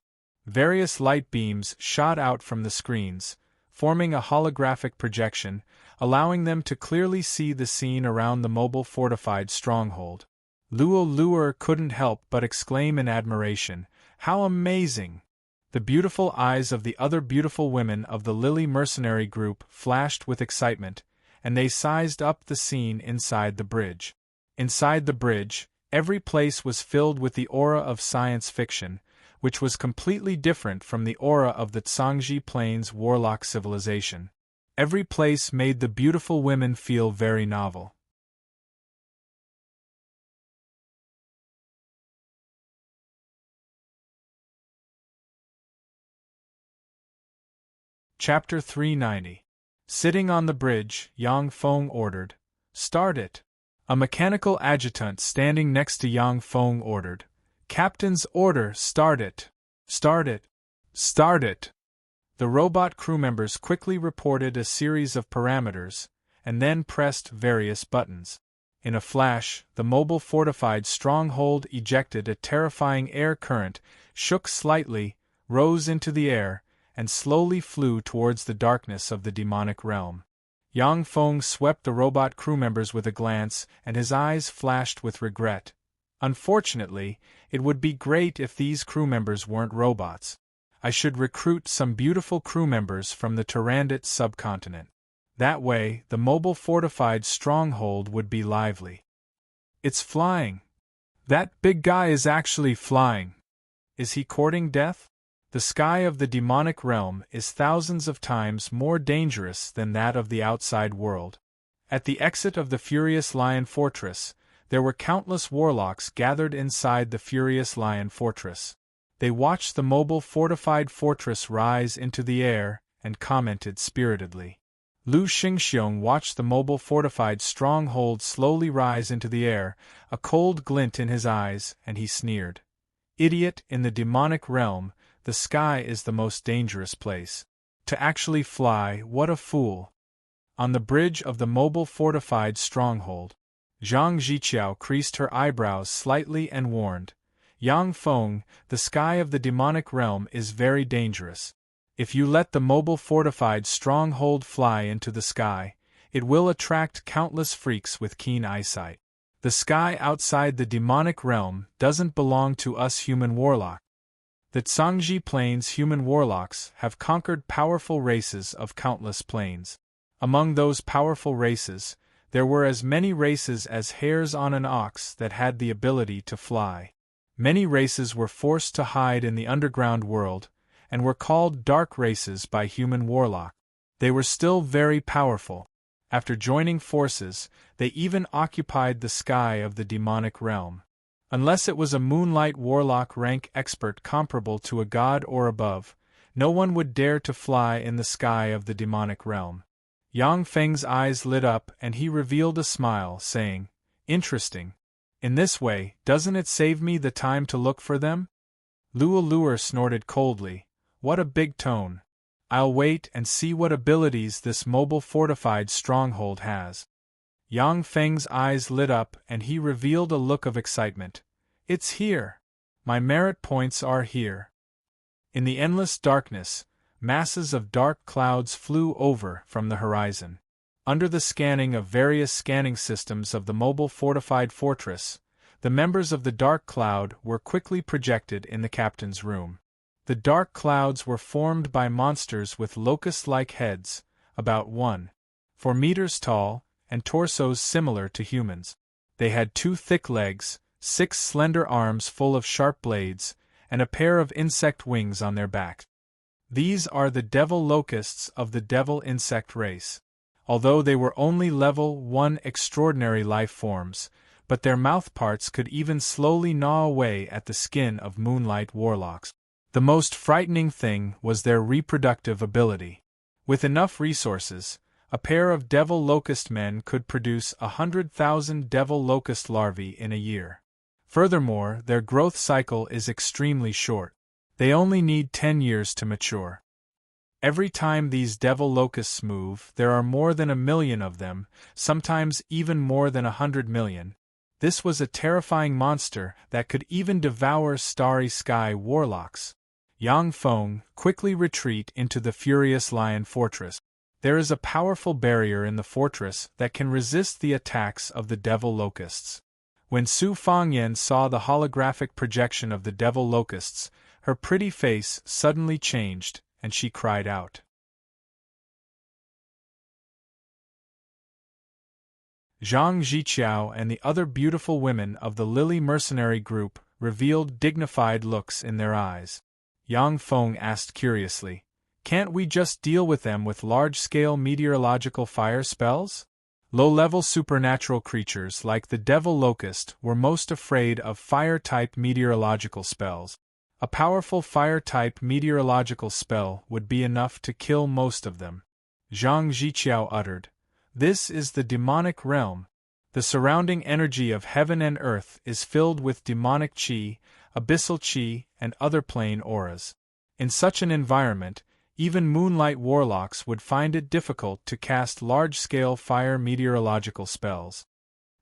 Various light beams shot out from the screens, forming a holographic projection, allowing them to clearly see the scene around the mobile fortified stronghold. Luo Luer couldn't help but exclaim in admiration, "How amazing!" The beautiful eyes of the other beautiful women of the Lily mercenary group flashed with excitement, and they sized up the scene inside the bridge. Inside the bridge, every place was filled with the aura of science fiction, which was completely different from the aura of the Tsangji Plains warlock civilization. Every place made the beautiful women feel very novel. Chapter 390. Sitting on the bridge, Yang Feng ordered, "Start it." A mechanical adjutant standing next to Yang Feng ordered, "Captain's order, start it. Start it. Start it." The robot crew members quickly reported a series of parameters, and then pressed various buttons. In a flash, the mobile fortified stronghold ejected a terrifying air current, shook slightly, rose into the air, and slowly flew towards the darkness of the demonic realm. Yang Feng swept the robot crew members with a glance, and his eyes flashed with regret. Unfortunately, it would be great if these crew members weren't robots. I should recruit some beautiful crew members from the Tyrandot subcontinent. That way, the mobile fortified stronghold would be lively. It's flying. That big guy is actually flying. Is he courting death? The sky of the demonic realm is thousands of times more dangerous than that of the outside world. At the exit of the Furious Lion Fortress, there were countless warlocks gathered inside the Furious Lion Fortress. They watched the mobile fortified fortress rise into the air and commented spiritedly. Lu Xingxiong watched the mobile fortified stronghold slowly rise into the air, a cold glint in his eyes, and he sneered. Idiot, in the demonic realm, the sky is the most dangerous place. To actually fly, what a fool! On the bridge of the mobile fortified stronghold, Zhang Ziqiao creased her eyebrows slightly and warned, Yang Feng, the sky of the demonic realm is very dangerous. If you let the mobile fortified stronghold fly into the sky, it will attract countless freaks with keen eyesight. The sky outside the demonic realm doesn't belong to us human warlocks. The Zhangji Plains human warlocks have conquered powerful races of countless plains. Among those powerful races, there were as many races as hairs on an ox that had the ability to fly. Many races were forced to hide in the underground world, and were called dark races by human warlock. They were still very powerful. After joining forces, they even occupied the sky of the demonic realm. Unless it was a moonlight warlock rank expert comparable to a god or above, no one would dare to fly in the sky of the demonic realm. Yang Feng's eyes lit up and he revealed a smile, saying, Interesting. In this way, doesn't it save me the time to look for them? Luo Luer snorted coldly, What a big tone. I'll wait and see what abilities this mobile fortified stronghold has. Yang Feng's eyes lit up and he revealed a look of excitement. It's here. My merit points are here. In the endless darkness, masses of dark clouds flew over from the horizon. Under the scanning of various scanning systems of the mobile fortified fortress, the members of the dark cloud were quickly projected in the captain's room. The dark clouds were formed by monsters with locust-like heads, about 1.4 meters tall, and torsos similar to humans. They had 2 thick legs, 6 slender arms full of sharp blades, and a pair of insect wings on their backs. These are the devil locusts of the devil insect race. Although they were only level 1 extraordinary life forms, but their mouthparts could even slowly gnaw away at the skin of moonlight warlocks. The most frightening thing was their reproductive ability. With enough resources, a pair of devil locust men could produce 100,000 devil locust larvae in a year. Furthermore, their growth cycle is extremely short. They only need 10 years to mature. Every time these devil locusts move, there are more than 1 million of them, sometimes even more than 100 million. This was a terrifying monster that could even devour starry sky warlocks. Yang Feng, quickly retreat into the Furious Lion Fortress. There is a powerful barrier in the fortress that can resist the attacks of the devil locusts. When Su Fangyan saw the holographic projection of the devil locusts, her pretty face suddenly changed, and she cried out. Zhang Ziqiao and the other beautiful women of the Lily mercenary group revealed dignified looks in their eyes. Yang Feng asked curiously, Can't we just deal with them with large-scale meteorological fire spells? Low-level supernatural creatures like the devil locust were most afraid of fire-type meteorological spells. A powerful fire-type meteorological spell would be enough to kill most of them. Zhang Ziqiao uttered, This is the demonic realm. The surrounding energy of heaven and earth is filled with demonic qi, abyssal qi, and other plane auras. In such an environment, even moonlight warlocks would find it difficult to cast large-scale fire meteorological spells.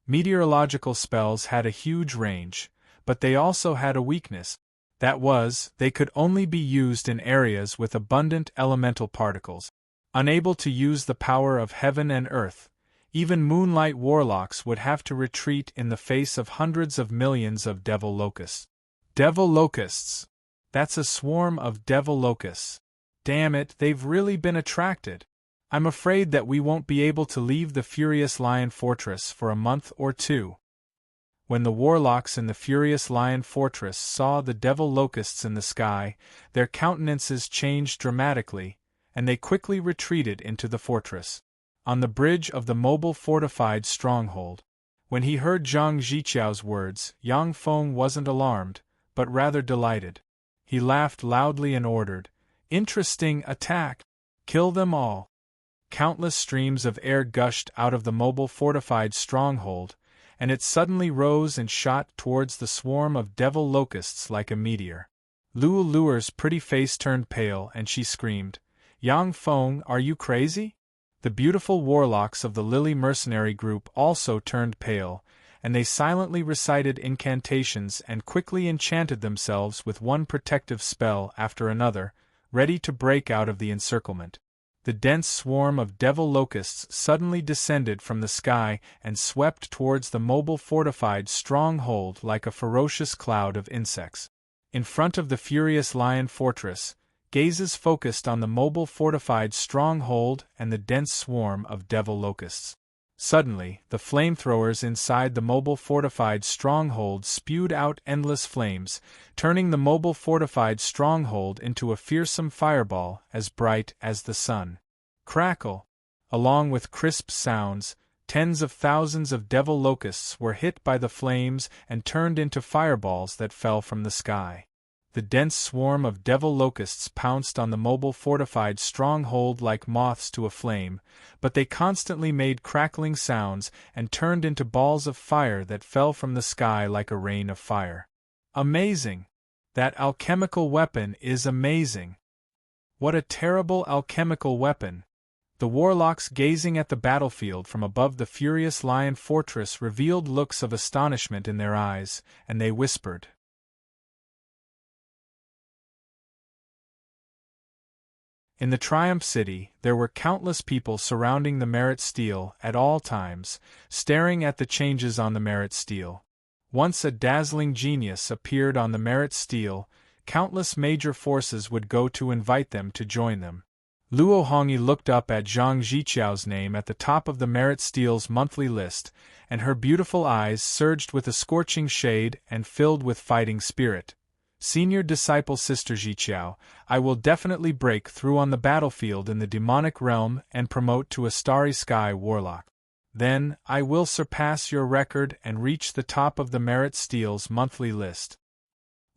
Meteorological spells had a huge range, but they also had a weakness. That was, they could only be used in areas with abundant elemental particles. Unable to use the power of heaven and earth, even moonlight warlocks would have to retreat in the face of hundreds of millions of devil locusts. Devil locusts! That's a swarm of devil locusts. Damn it, they've really been attracted. I'm afraid that we won't be able to leave the Furious Lion Fortress for a month or 2. When the warlocks in the Furious Lion Fortress saw the devil locusts in the sky, their countenances changed dramatically, and they quickly retreated into the fortress. on the bridge of the mobile fortified stronghold. When he heard Zhang Ziqiao's words, Yang Feng wasn't alarmed, but rather delighted. He laughed loudly and ordered, "Interesting attack! Kill them all!" Countless streams of air gushed out of the mobile fortified stronghold, and it suddenly rose and shot towards the swarm of devil locusts like a meteor. Luo Luer's pretty face turned pale and she screamed, "Yang Feng, are you crazy?" The beautiful warlocks of the Lily mercenary group also turned pale, and they silently recited incantations and quickly enchanted themselves with one protective spell after another, ready to break out of the encirclement. The dense swarm of devil locusts suddenly descended from the sky and swept towards the mobile fortified stronghold like a ferocious cloud of insects. In front of the furious lion fortress, gazes focused on the mobile fortified stronghold and the dense swarm of devil locusts. Suddenly, the flamethrowers inside the mobile fortified stronghold spewed out endless flames, turning the mobile fortified stronghold into a fearsome fireball as bright as the sun. Crackle! Along with crisp sounds, tens of thousands of devil locusts were hit by the flames and turned into fireballs that fell from the sky. The dense swarm of devil locusts pounced on the mobile fortified stronghold like moths to a flame, but they constantly made crackling sounds and turned into balls of fire that fell from the sky like a rain of fire. Amazing! That alchemical weapon is amazing! What a terrible alchemical weapon! The warlocks gazing at the battlefield from above the furious lion fortress revealed looks of astonishment in their eyes, and they whispered. In the Triumph City, there were countless people surrounding the Merit Stele at all times, staring at the changes on the Merit Stele. Once a dazzling genius appeared on the Merit Stele, countless major forces would go to invite them to join them. Luo Hongyi looked up at Zhang Ziqiao's name at the top of the Merit Stele's monthly list, and her beautiful eyes surged with a scorching shade and filled with fighting spirit. Senior disciple Sister Ziqiao, I will definitely break through on the battlefield in the demonic realm and promote to a starry sky warlock. Then, I will surpass your record and reach the top of the Merit Stele's monthly list.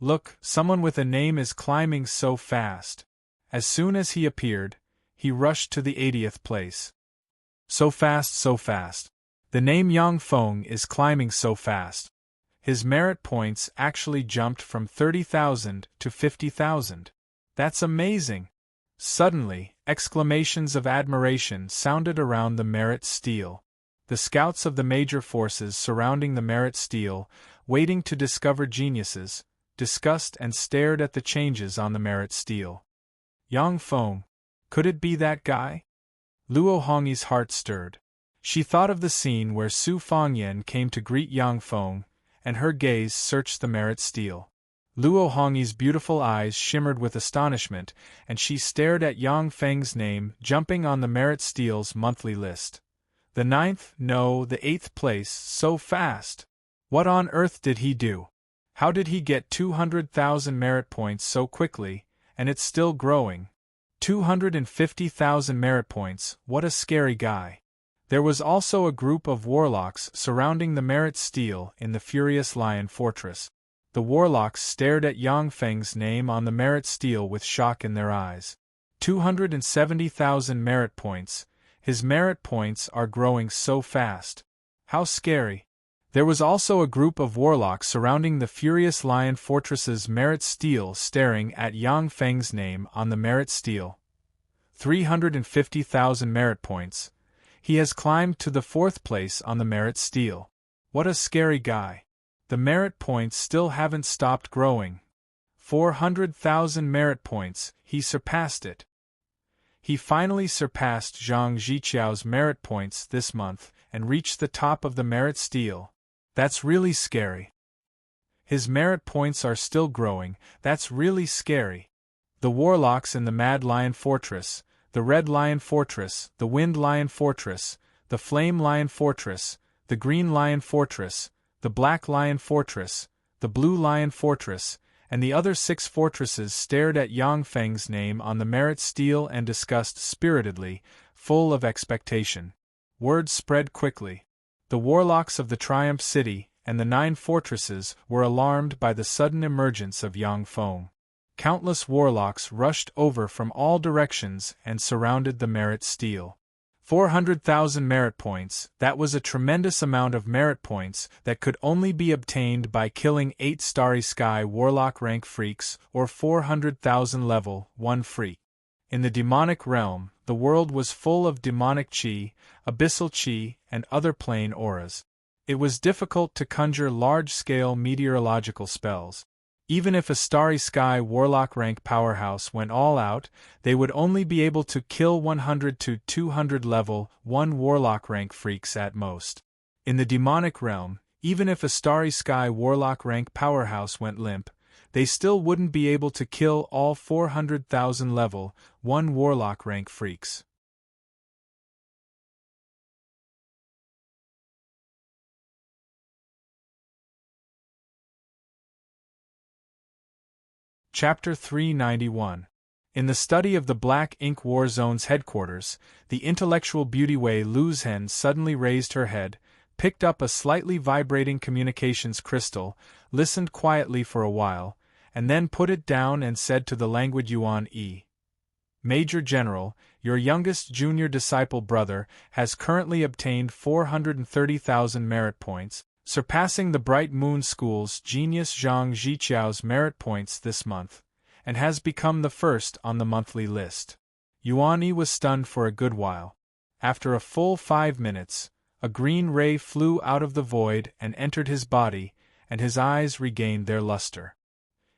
Look, someone with a name is climbing so fast. As soon as he appeared, he rushed to the 80th place. So fast, so fast. The name Yang Feng is climbing so fast. His merit points actually jumped from 30,000 to 50,000. That's amazing! Suddenly, exclamations of admiration sounded around the Merit Stele. The scouts of the major forces surrounding the Merit Stele, waiting to discover geniuses, discussed and stared at the changes on the Merit Stele. Yang Feng, could it be that guy? Luo Hongyi's heart stirred. She thought of the scene where Su Fangyan came to greet Yang Feng, and her gaze searched the Merit Stele. Luo Hongyi's beautiful eyes shimmered with astonishment, and she stared at Yang Feng's name jumping on the Merit Stele's monthly list. The 9th, no, the 8th place, so fast! What on earth did he do? How did he get 200,000 merit points so quickly, and it's still growing? 250,000 merit points, what a scary guy. There was also a group of warlocks surrounding the Merit Stele in the Furious Lion Fortress. The warlocks stared at Yang Feng's name on the Merit Stele with shock in their eyes. 270,000 merit points. His merit points are growing so fast. How scary. There was also a group of warlocks surrounding the Furious Lion Fortress's Merit Stele staring at Yang Feng's name on the Merit Stele. 350,000 merit points. He has climbed to the 4th place on the Merit Stele. What a scary guy. The merit points still haven't stopped growing. 400,000 merit points, he surpassed it. He finally surpassed Zhang Ziqiao's merit points this month and reached the top of the Merit Stele. That's really scary. His merit points are still growing, that's really scary. The warlocks in the Mad Lion Fortress, the Red Lion Fortress, the Wind Lion Fortress, the Flame Lion Fortress, the Green Lion Fortress, the Black Lion Fortress, the Blue Lion Fortress, and the other 6 fortresses stared at Yang Feng's name on the Merit Stele and discussed spiritedly, full of expectation. word spread quickly. The warlocks of the Triumph City and the 9 fortresses were alarmed by the sudden emergence of Yang Feng. Countless warlocks rushed over from all directions and surrounded the merit steel. 400,000 merit points, that was a tremendous amount of merit points that could only be obtained by killing 8 Starry Sky Warlock rank freaks or 400,000 level 1 freak. In the demonic realm, the world was full of demonic chi, abyssal chi, and other plane auras. It was difficult to conjure large-scale meteorological spells. Even if a Starry Sky Warlock rank powerhouse went all out, they would only be able to kill 100 to 200 level 1 Warlock rank freaks at most. In the demonic realm, even if a Starry Sky Warlock rank powerhouse went limp, they still wouldn't be able to kill all 400,000 level 1 Warlock rank freaks. Chapter 391. In the study of the Black Ink War Zone's headquarters, the intellectual beauty Wei Luzhen suddenly raised her head, picked up a slightly vibrating communications crystal, listened quietly for a while, and then put it down and said to the languid Yuan Yi, "Major General, your youngest junior disciple brother has currently obtained 430,000 merit points, surpassing the Bright Moon School's genius Zhang Ziqiao's merit points this month, and has become the first on the monthly list." Yuan Yi was stunned for a good while. After a full 5 minutes, a green ray flew out of the void and entered his body, and his eyes regained their luster.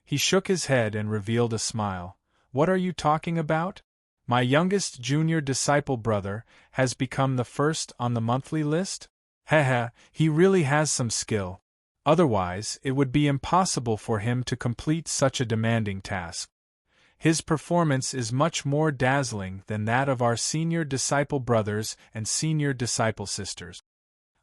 He shook his head and revealed a smile. "What are you talking about? My youngest junior disciple brother has become the first on the monthly list? He really has some skill. Otherwise, it would be impossible for him to complete such a demanding task. His performance is much more dazzling than that of our senior disciple brothers and senior disciple sisters."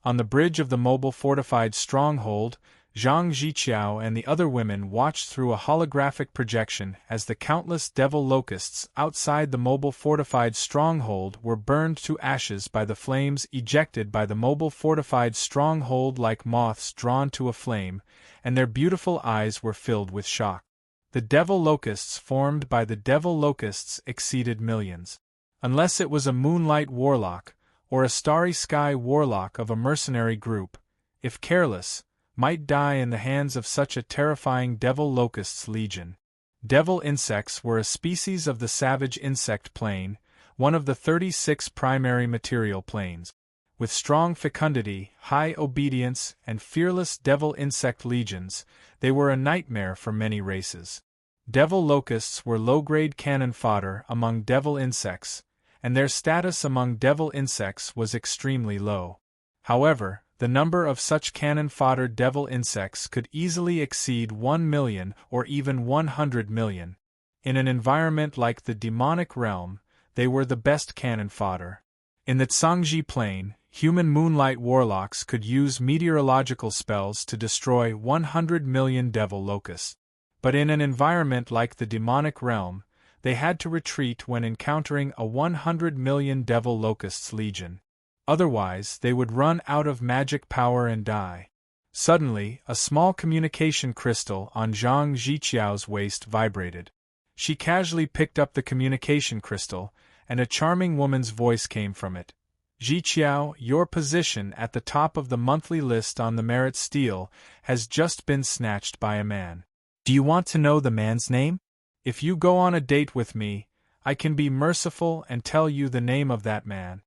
On the bridge of the mobile fortified stronghold, Zhang Ziqiao and the other women watched through a holographic projection as the countless devil locusts outside the mobile fortified stronghold were burned to ashes by the flames ejected by the mobile fortified stronghold like moths drawn to a flame, and their beautiful eyes were filled with shock. The devil locusts formed by the devil locusts exceeded millions. Unless it was a moonlight warlock, or a starry sky warlock of a mercenary group, if careless, might die in the hands of such a terrifying devil locust's legion. Devil insects were a species of the savage insect plane, one of the 36 primary material planes. With strong fecundity, high obedience, and fearless devil insect legions, they were a nightmare for many races. Devil locusts were low-grade cannon fodder among devil insects, and their status among devil insects was extremely low. However, the number of such cannon fodder devil insects could easily exceed 1 million or even 100 million. In an environment like the demonic realm, they were the best cannon fodder. In the Tsangji plane, human moonlight warlocks could use meteorological spells to destroy 100 million devil locusts. But in an environment like the demonic realm, they had to retreat when encountering a 100 million devil locusts legion. Otherwise, they would run out of magic power and die. Suddenly, a small communication crystal on Zhang Ziqiao's waist vibrated. She casually picked up the communication crystal, and a charming woman's voice came from it. "Ziqiao, your position at the top of the monthly list on the merit steel has just been snatched by a man. Do you want to know the man's name? If you go on a date with me, I can be merciful and tell you the name of that man."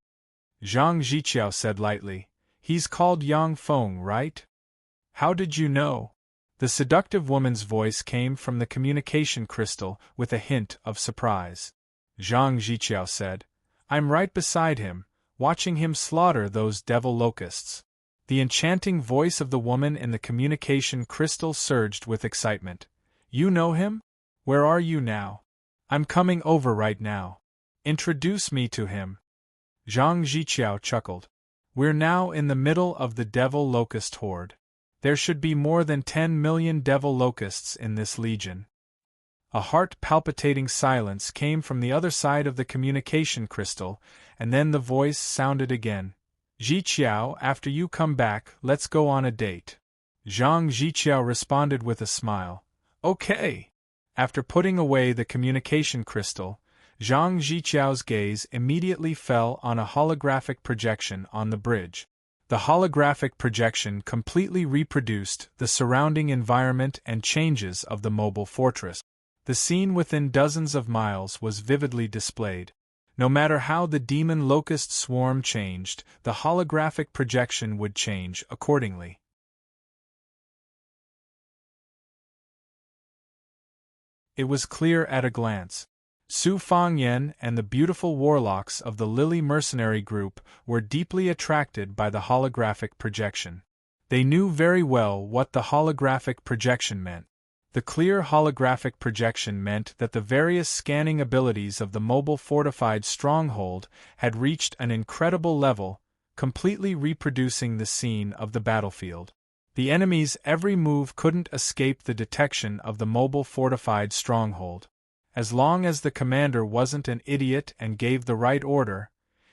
Zhang Ziqiao said lightly, "He's called Yang Feng, right? How did you know?" The seductive woman's voice came from the communication crystal with a hint of surprise. Zhang Ziqiao said, "I'm right beside him, watching him slaughter those devil locusts." The enchanting voice of the woman in the communication crystal surged with excitement. "You know him? Where are you now? I'm coming over right now. Introduce me to him." Zhang Ziqiao chuckled. "We're now in the middle of the devil locust horde. There should be more than 10 million devil locusts in this legion." A heart-palpitating silence came from the other side of the communication crystal, and then the voice sounded again. Ziqiao, after you come back, let's go on a date. Zhang Ziqiao responded with a smile. Okay. After putting away the communication crystal, Zhang Ziqiao's gaze immediately fell on a holographic projection on the bridge. The holographic projection completely reproduced the surrounding environment and changes of the mobile fortress. The scene within dozens of miles was vividly displayed. No matter how the demon locust swarm changed, the holographic projection would change accordingly. It was clear at a glance. Su Fangyan and the beautiful warlocks of the Lily Mercenary Group were deeply attracted by the holographic projection. They knew very well what the holographic projection meant. The clear holographic projection meant that the various scanning abilities of the mobile fortified stronghold had reached an incredible level, completely reproducing the scene of the battlefield. The enemy's every move couldn't escape the detection of the mobile fortified stronghold. As long as the commander wasn't an idiot and gave the right order,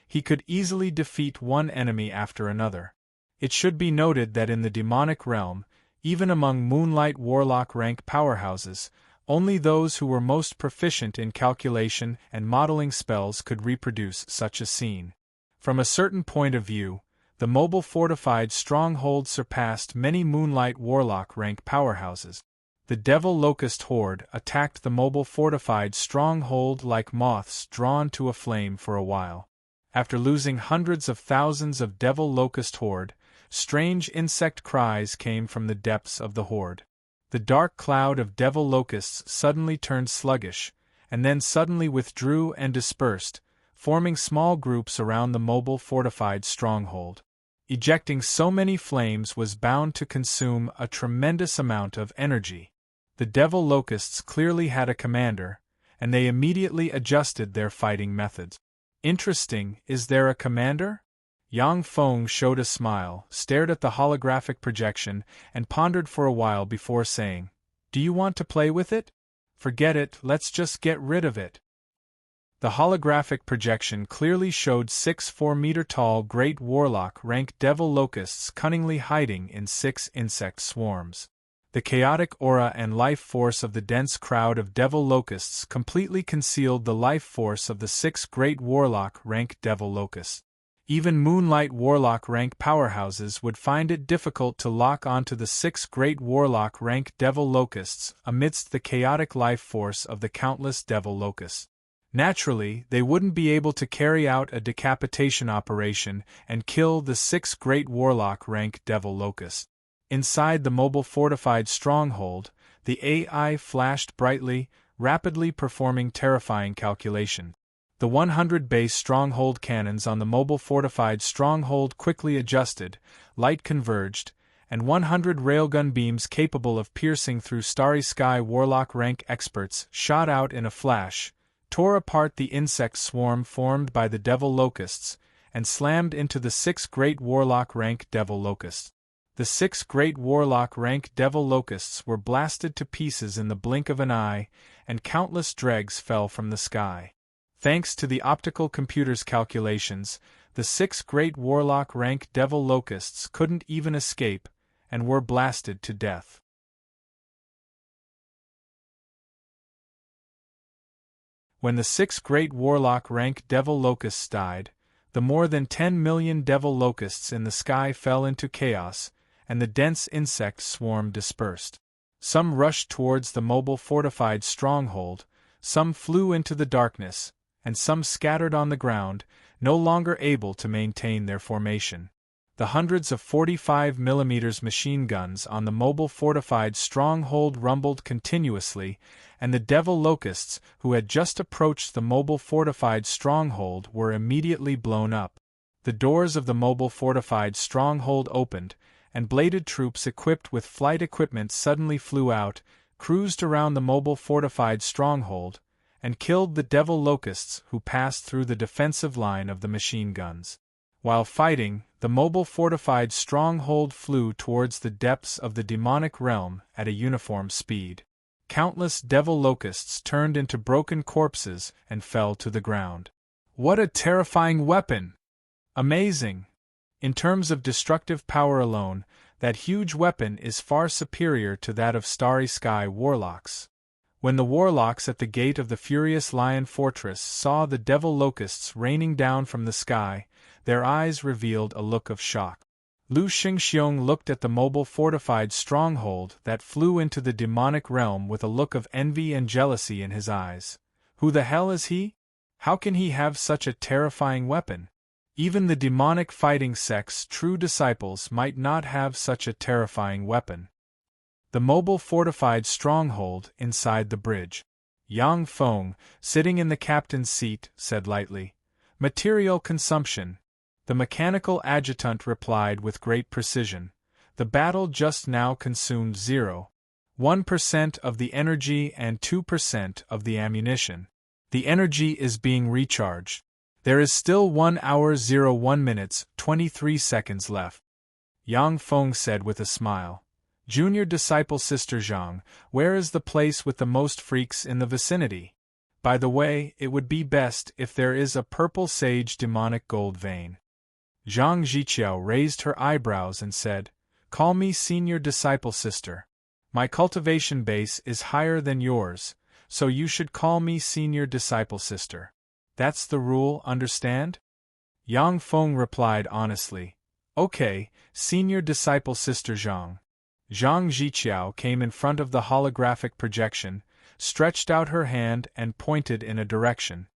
he could easily defeat one enemy after another. It should be noted that in the demonic realm, even among Moonlight Warlock rank powerhouses, only those who were most proficient in calculation and modeling spells could reproduce such a scene. From a certain point of view, the mobile fortified stronghold surpassed many Moonlight Warlock rank powerhouses. The Devil Locust Horde attacked the mobile fortified stronghold like moths drawn to a flame for a while. After losing hundreds of thousands of Devil Locust Horde, strange insect cries came from the depths of the horde. The dark cloud of Devil Locusts suddenly turned sluggish, and then suddenly withdrew and dispersed, forming small groups around the mobile fortified stronghold. Ejecting so many flames was bound to consume a tremendous amount of energy. The Devil Locusts clearly had a commander, and they immediately adjusted their fighting methods. Interesting, is there a commander? Yang Feng showed a smile, stared at the holographic projection, and pondered for a while before saying, "Do you want to play with it? Forget it, let's just get rid of it." The holographic projection clearly showed 6 4-meter-tall Great Warlock rank Devil Locusts cunningly hiding in 6 insect swarms. The chaotic aura and life force of the dense crowd of Devil Locusts completely concealed the life force of the 6 Great Warlock rank Devil Locusts. Even Moonlight Warlock rank powerhouses would find it difficult to lock onto the 6 Great Warlock rank Devil Locusts amidst the chaotic life force of the countless Devil Locusts. Naturally, they wouldn't be able to carry out a decapitation operation and kill the 6 Great Warlock rank Devil Locusts. Inside the mobile fortified stronghold, the AI flashed brightly, rapidly performing terrifying calculation. The 100 base stronghold cannons on the mobile fortified stronghold quickly adjusted, light converged, and 100 railgun beams capable of piercing through starry sky Warlock rank experts shot out in a flash, tore apart the insect swarm formed by the Devil Locusts, and slammed into the 6 Great Warlock rank Devil Locusts. The 6 Great Warlock rank Devil Locusts were blasted to pieces in the blink of an eye, and countless dregs fell from the sky. Thanks to the optical computer's calculations, the 6 Great Warlock rank Devil Locusts couldn't even escape, and were blasted to death. When the 6 Great Warlock rank Devil Locusts died, the more than 10 million Devil Locusts in the sky fell into chaos, and the dense insect swarm dispersed. Some rushed towards the mobile fortified stronghold, some flew into the darkness, and some scattered on the ground, no longer able to maintain their formation. The hundreds of 45mm machine guns on the mobile fortified stronghold rumbled continuously, and the Devil Locusts who had just approached the mobile fortified stronghold were immediately blown up. The doors of the mobile fortified stronghold opened, and bladed troops equipped with flight equipment suddenly flew out, cruised around the mobile fortified stronghold, and killed the Devil Locusts who passed through the defensive line of the machine guns. While fighting, the mobile fortified stronghold flew towards the depths of the demonic realm at a uniform speed. Countless Devil Locusts turned into broken corpses and fell to the ground. What a terrifying weapon! Amazing! In terms of destructive power alone, that huge weapon is far superior to that of Starry Sky warlocks. When the warlocks at the gate of the furious Lion Fortress saw the devil locusts raining down from the sky, their eyes revealed a look of shock. Lu Xingxiong looked at the mobile fortified stronghold that flew into the demonic realm with a look of envy and jealousy in his eyes. Who the hell is he? How can he have such a terrifying weapon? Even the demonic fighting sect's true disciples might not have such a terrifying weapon. The mobile fortified stronghold inside the bridge. Yang Feng, sitting in the captain's seat, said lightly, "Material consumption." The mechanical adjutant replied with great precision, "The battle just now consumed 0.1% of the energy and 2% of the ammunition. The energy is being recharged. There is still 1 hour 01 minutes 23 seconds left." Yang Feng said with a smile, "Junior disciple Sister Zhang, where is the place with the most freaks in the vicinity? By the way, it would be best if there is a purple sage demonic gold vein." Zhang Zhiqiao raised her eyebrows and said, "Call me senior disciple sister. My cultivation base is higher than yours, so you should call me senior disciple sister. That's the rule, understand?" Yang Feng replied honestly, "Okay, senior disciple sister Zhang." Zhang Zhiqiao came in front of the holographic projection, stretched out her hand and pointed in a direction.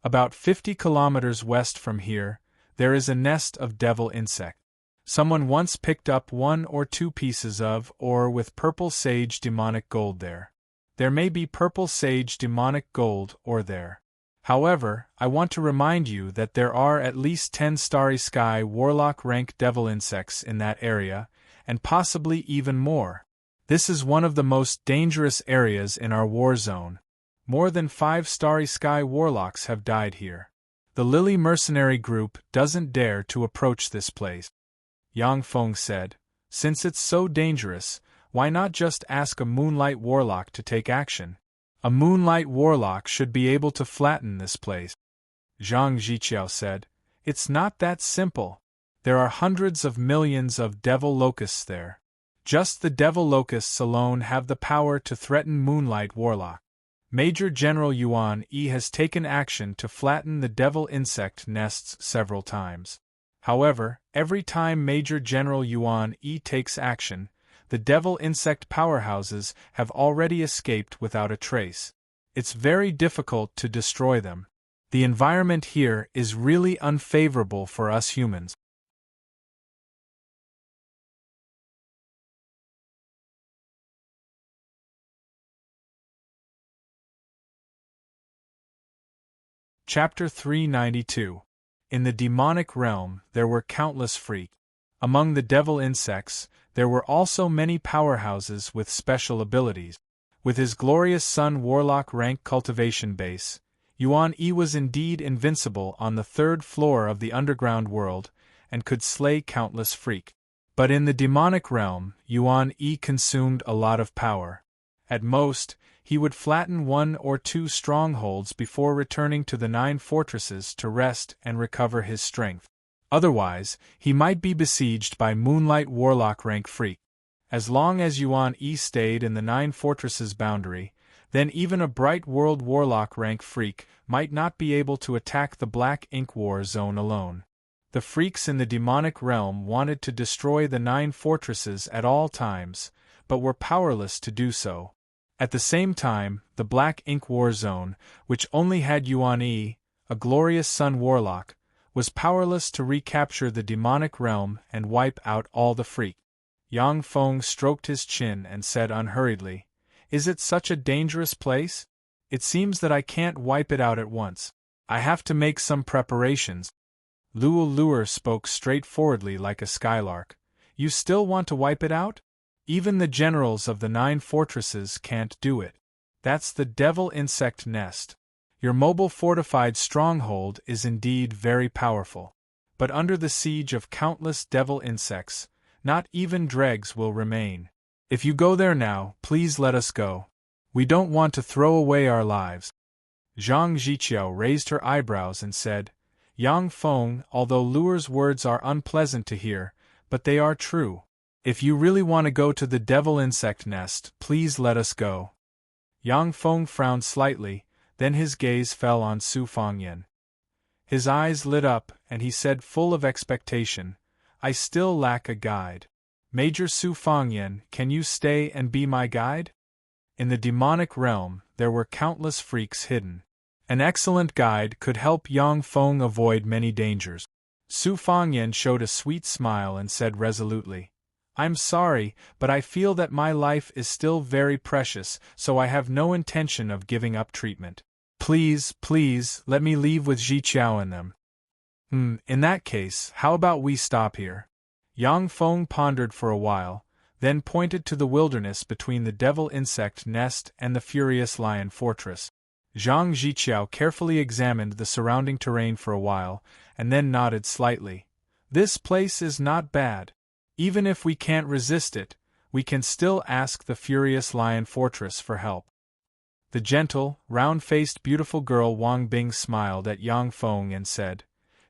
"About 50 kilometers west from here, there is a nest of devil insect. Someone once picked up 1 or 2 pieces of ore with purple sage demonic gold there. There may be purple sage demonic gold ore there. However, I want to remind you that there are at least 10 Starry Sky warlock rank devil insects in that area, and possibly even more. This is one of the most dangerous areas in our war zone. More than 5 Starry Sky warlocks have died here. The Lily mercenary group doesn't dare to approach this place." Yang Feng said, "Since it's so dangerous, why not just ask a Moonlight warlock to take action? A Moonlight warlock should be able to flatten this place." Zhang Zhiqiao said, "It's not that simple. There are hundreds of millions of devil locusts there. Just the devil locusts alone have the power to threaten Moonlight warlock. Major General Yuan Yi has taken action to flatten the devil insect nests several times. However, every time Major General Yuan Yi takes action, the devil insect powerhouses have already escaped without a trace. It's very difficult to destroy them. The environment here is really unfavorable for us humans." Chapter 392. In the demonic realm, there were countless freaks. Among the devil insects, there were also many powerhouses with special abilities. With his glorious Sun Warlock rank cultivation base, Yuan Yi was indeed invincible on the 3rd floor of the underground world, and could slay countless freaks. But in the demonic realm, Yuan Yi consumed a lot of power. At most, he would flatten 1 or 2 strongholds before returning to the 9 fortresses to rest and recover his strength. Otherwise, he might be besieged by Moonlight Warlock rank freak. As long as Yuan Yi stayed in the 9 fortresses boundary, then even a Bright World Warlock rank freak might not be able to attack the Black Ink War zone alone. The freaks in the demonic realm wanted to destroy the 9 fortresses at all times, but were powerless to do so. At the same time, the Black Ink War Zone, which only had Yuan Yi, a glorious Sun Warlock, was powerless to recapture the demonic realm and wipe out all the freaks. Yang Feng stroked his chin and said unhurriedly, "Is it such a dangerous place? It seems that I can't wipe it out at once. I have to make some preparations." Luo Luer spoke straightforwardly like a skylark. "You still want to wipe it out? Even the generals of the 9 fortresses can't do it. That's the devil insect nest. Your mobile fortified stronghold is indeed very powerful. But under the siege of countless devil insects, not even dregs will remain. If you go there now, please let us go. We don't want to throw away our lives." Zhang Zhiqiao raised her eyebrows and said, Yang Feng, although Luer's words are unpleasant to hear, but they are true. If you really want to go to the devil insect nest, please let us go. Yang Feng frowned slightly, then his gaze fell on Su Fangyan. His eyes lit up, and he said full of expectation, I still lack a guide. Major Su Fangyan, can you stay and be my guide? In the demonic realm, there were countless freaks hidden. An excellent guide could help Yang Feng avoid many dangers. Su Fangyan showed a sweet smile and said resolutely, I'm sorry, but I feel that my life is still very precious, so I have no intention of giving up treatment. Please, let me leave with Ji Qiao and them. In that case, how about we stop here? Yang Feng pondered for a while, then pointed to the wilderness between the devil insect nest and the furious lion fortress. Zhang Jiqiao carefully examined the surrounding terrain for a while, and then nodded slightly. This place is not bad. Even if we can't resist it, we can still ask the furious lion fortress for help. The gentle, round-faced beautiful girl Wang Bing smiled at Yang Feng and said,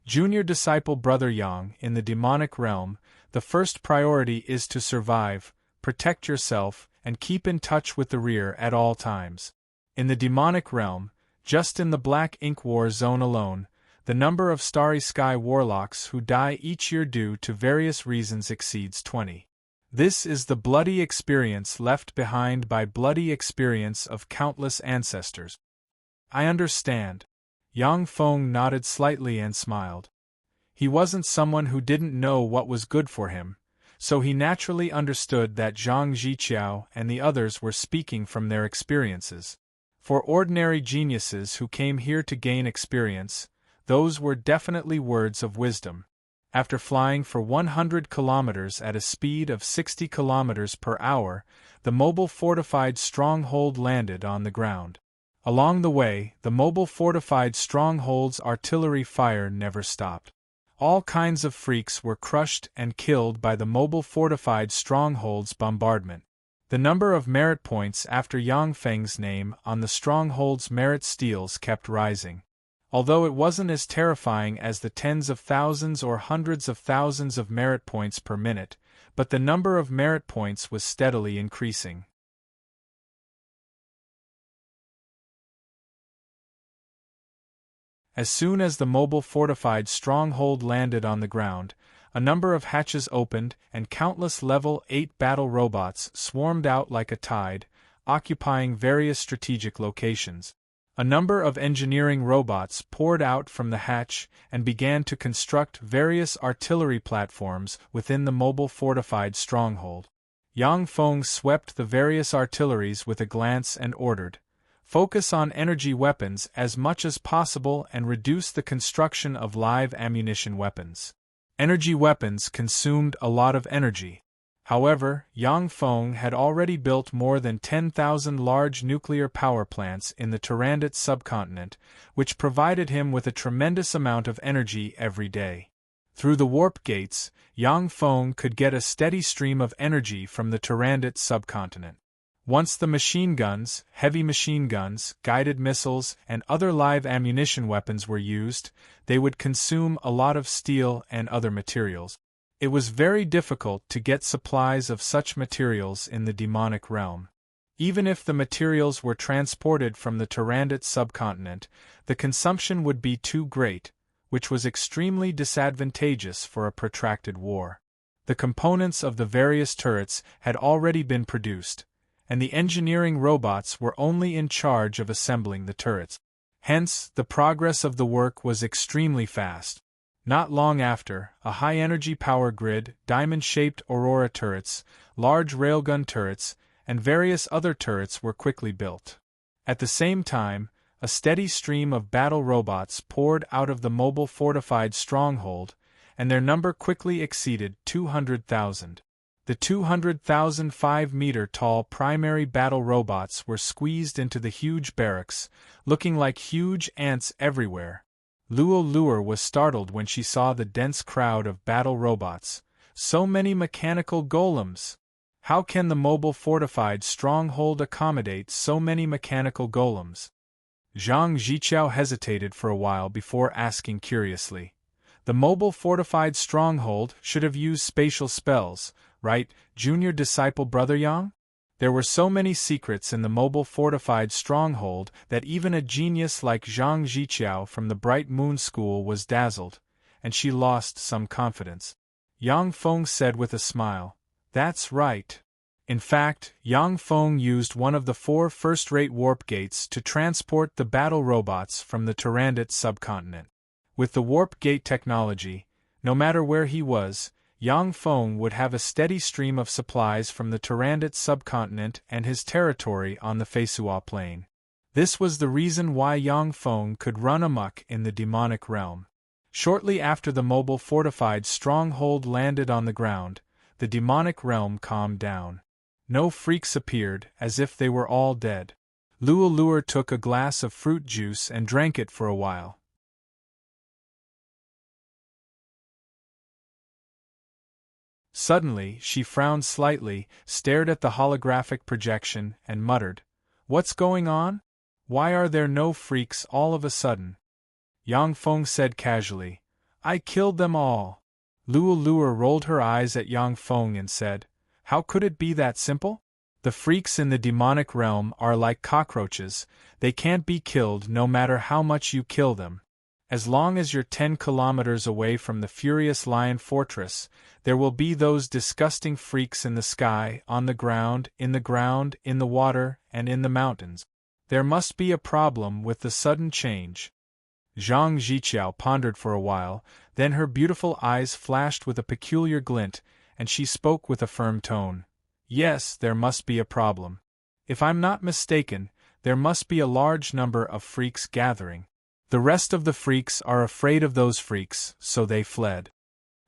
Junior disciple brother Yang, in the demonic realm, the first priority is to survive, protect yourself, and keep in touch with the rear at all times. In the demonic realm, just in the Black Ink War zone alone, the number of Starry Sky warlocks who die each year due to various reasons exceeds 20. This is the bloody experience left behind by bloody experience of countless ancestors. I understand. Yang Feng nodded slightly and smiled. He wasn't someone who didn't know what was good for him, so he naturally understood that Zhang Jiqiao and the others were speaking from their experiences. For ordinary geniuses who came here to gain experience, those were definitely words of wisdom. After flying for 100 kilometers at a speed of 60 kilometers per hour, the mobile fortified stronghold landed on the ground. Along the way, the mobile fortified stronghold's artillery fire never stopped. All kinds of freaks were crushed and killed by the mobile fortified stronghold's bombardment. The number of merit points after Yang Feng's name on the stronghold's merit steals kept rising. Although it wasn't as terrifying as the tens of thousands or hundreds of thousands of merit points per minute, but the number of merit points was steadily increasing. As soon as the mobile fortified stronghold landed on the ground, a number of hatches opened and countless level 8 battle robots swarmed out like a tide, occupying various strategic locations. A number of engineering robots poured out from the hatch and began to construct various artillery platforms within the mobile fortified stronghold. Yang Feng swept the various artilleries with a glance and ordered, focus on energy weapons as much as possible and reduce the construction of live ammunition weapons. Energy weapons consumed a lot of energy. However, Yang Feng had already built more than 10,000 large nuclear power plants in the Tyrannid subcontinent, which provided him with a tremendous amount of energy every day. Through the warp gates, Yang Feng could get a steady stream of energy from the Tyrannid subcontinent. Once the machine guns, heavy machine guns, guided missiles, and other live ammunition weapons were used, they would consume a lot of steel and other materials. It was very difficult to get supplies of such materials in the demonic realm. Even if the materials were transported from the Tyrannid subcontinent, the consumption would be too great, which was extremely disadvantageous for a protracted war. The components of the various turrets had already been produced, and the engineering robots were only in charge of assembling the turrets. Hence, the progress of the work was extremely fast. Not long after, a high-energy power grid, diamond-shaped aurora turrets, large railgun turrets, and various other turrets were quickly built. At the same time, a steady stream of battle robots poured out of the mobile fortified stronghold, and their number quickly exceeded 200,000. The 200,000 5-meter-tall primary battle robots were squeezed into the huge barracks, looking like huge ants everywhere. Luo Luer was startled when she saw the dense crowd of battle robots. So many mechanical golems! How can the mobile fortified stronghold accommodate so many mechanical golems? Zhang Zichao hesitated for a while before asking curiously. The mobile fortified stronghold should have used spatial spells, right, junior disciple Brother Yang? There were so many secrets in the mobile fortified stronghold that even a genius like Zhang Zichao from the Bright Moon School was dazzled, and she lost some confidence. Yang Feng said with a smile, "That's right." In fact, Yang Feng used one of the 4 first-rate warp gates to transport the battle robots from the Tyrannid subcontinent. With the warp gate technology, no matter where he was, Yang Feng would have a steady stream of supplies from the Tyrannid subcontinent and his territory on the Feisua plain. This was the reason why Yang Feng could run amok in the demonic realm. Shortly after the mobile fortified stronghold landed on the ground, the demonic realm calmed down. No freaks appeared, as if they were all dead. Luo took a glass of fruit juice and drank it for a while. Suddenly, she frowned slightly, stared at the holographic projection, and muttered, "What's going on? Why are there no freaks all of a sudden?" Yang Feng said casually, "I killed them all." Luo rolled her eyes at Yang Feng and said, "How could it be that simple? The freaks in the demonic realm are like cockroaches, they can't be killed no matter how much you kill them. As long as you're 10 kilometers away from the furious lion fortress, there will be those disgusting freaks in the sky, on the ground, in the water, and in the mountains. There must be a problem with the sudden change." Zhang Zichao pondered for a while, then her beautiful eyes flashed with a peculiar glint, and she spoke with a firm tone. "Yes, there must be a problem. If I'm not mistaken, there must be a large number of freaks gathering. The rest of the freaks are afraid of those freaks, so they fled."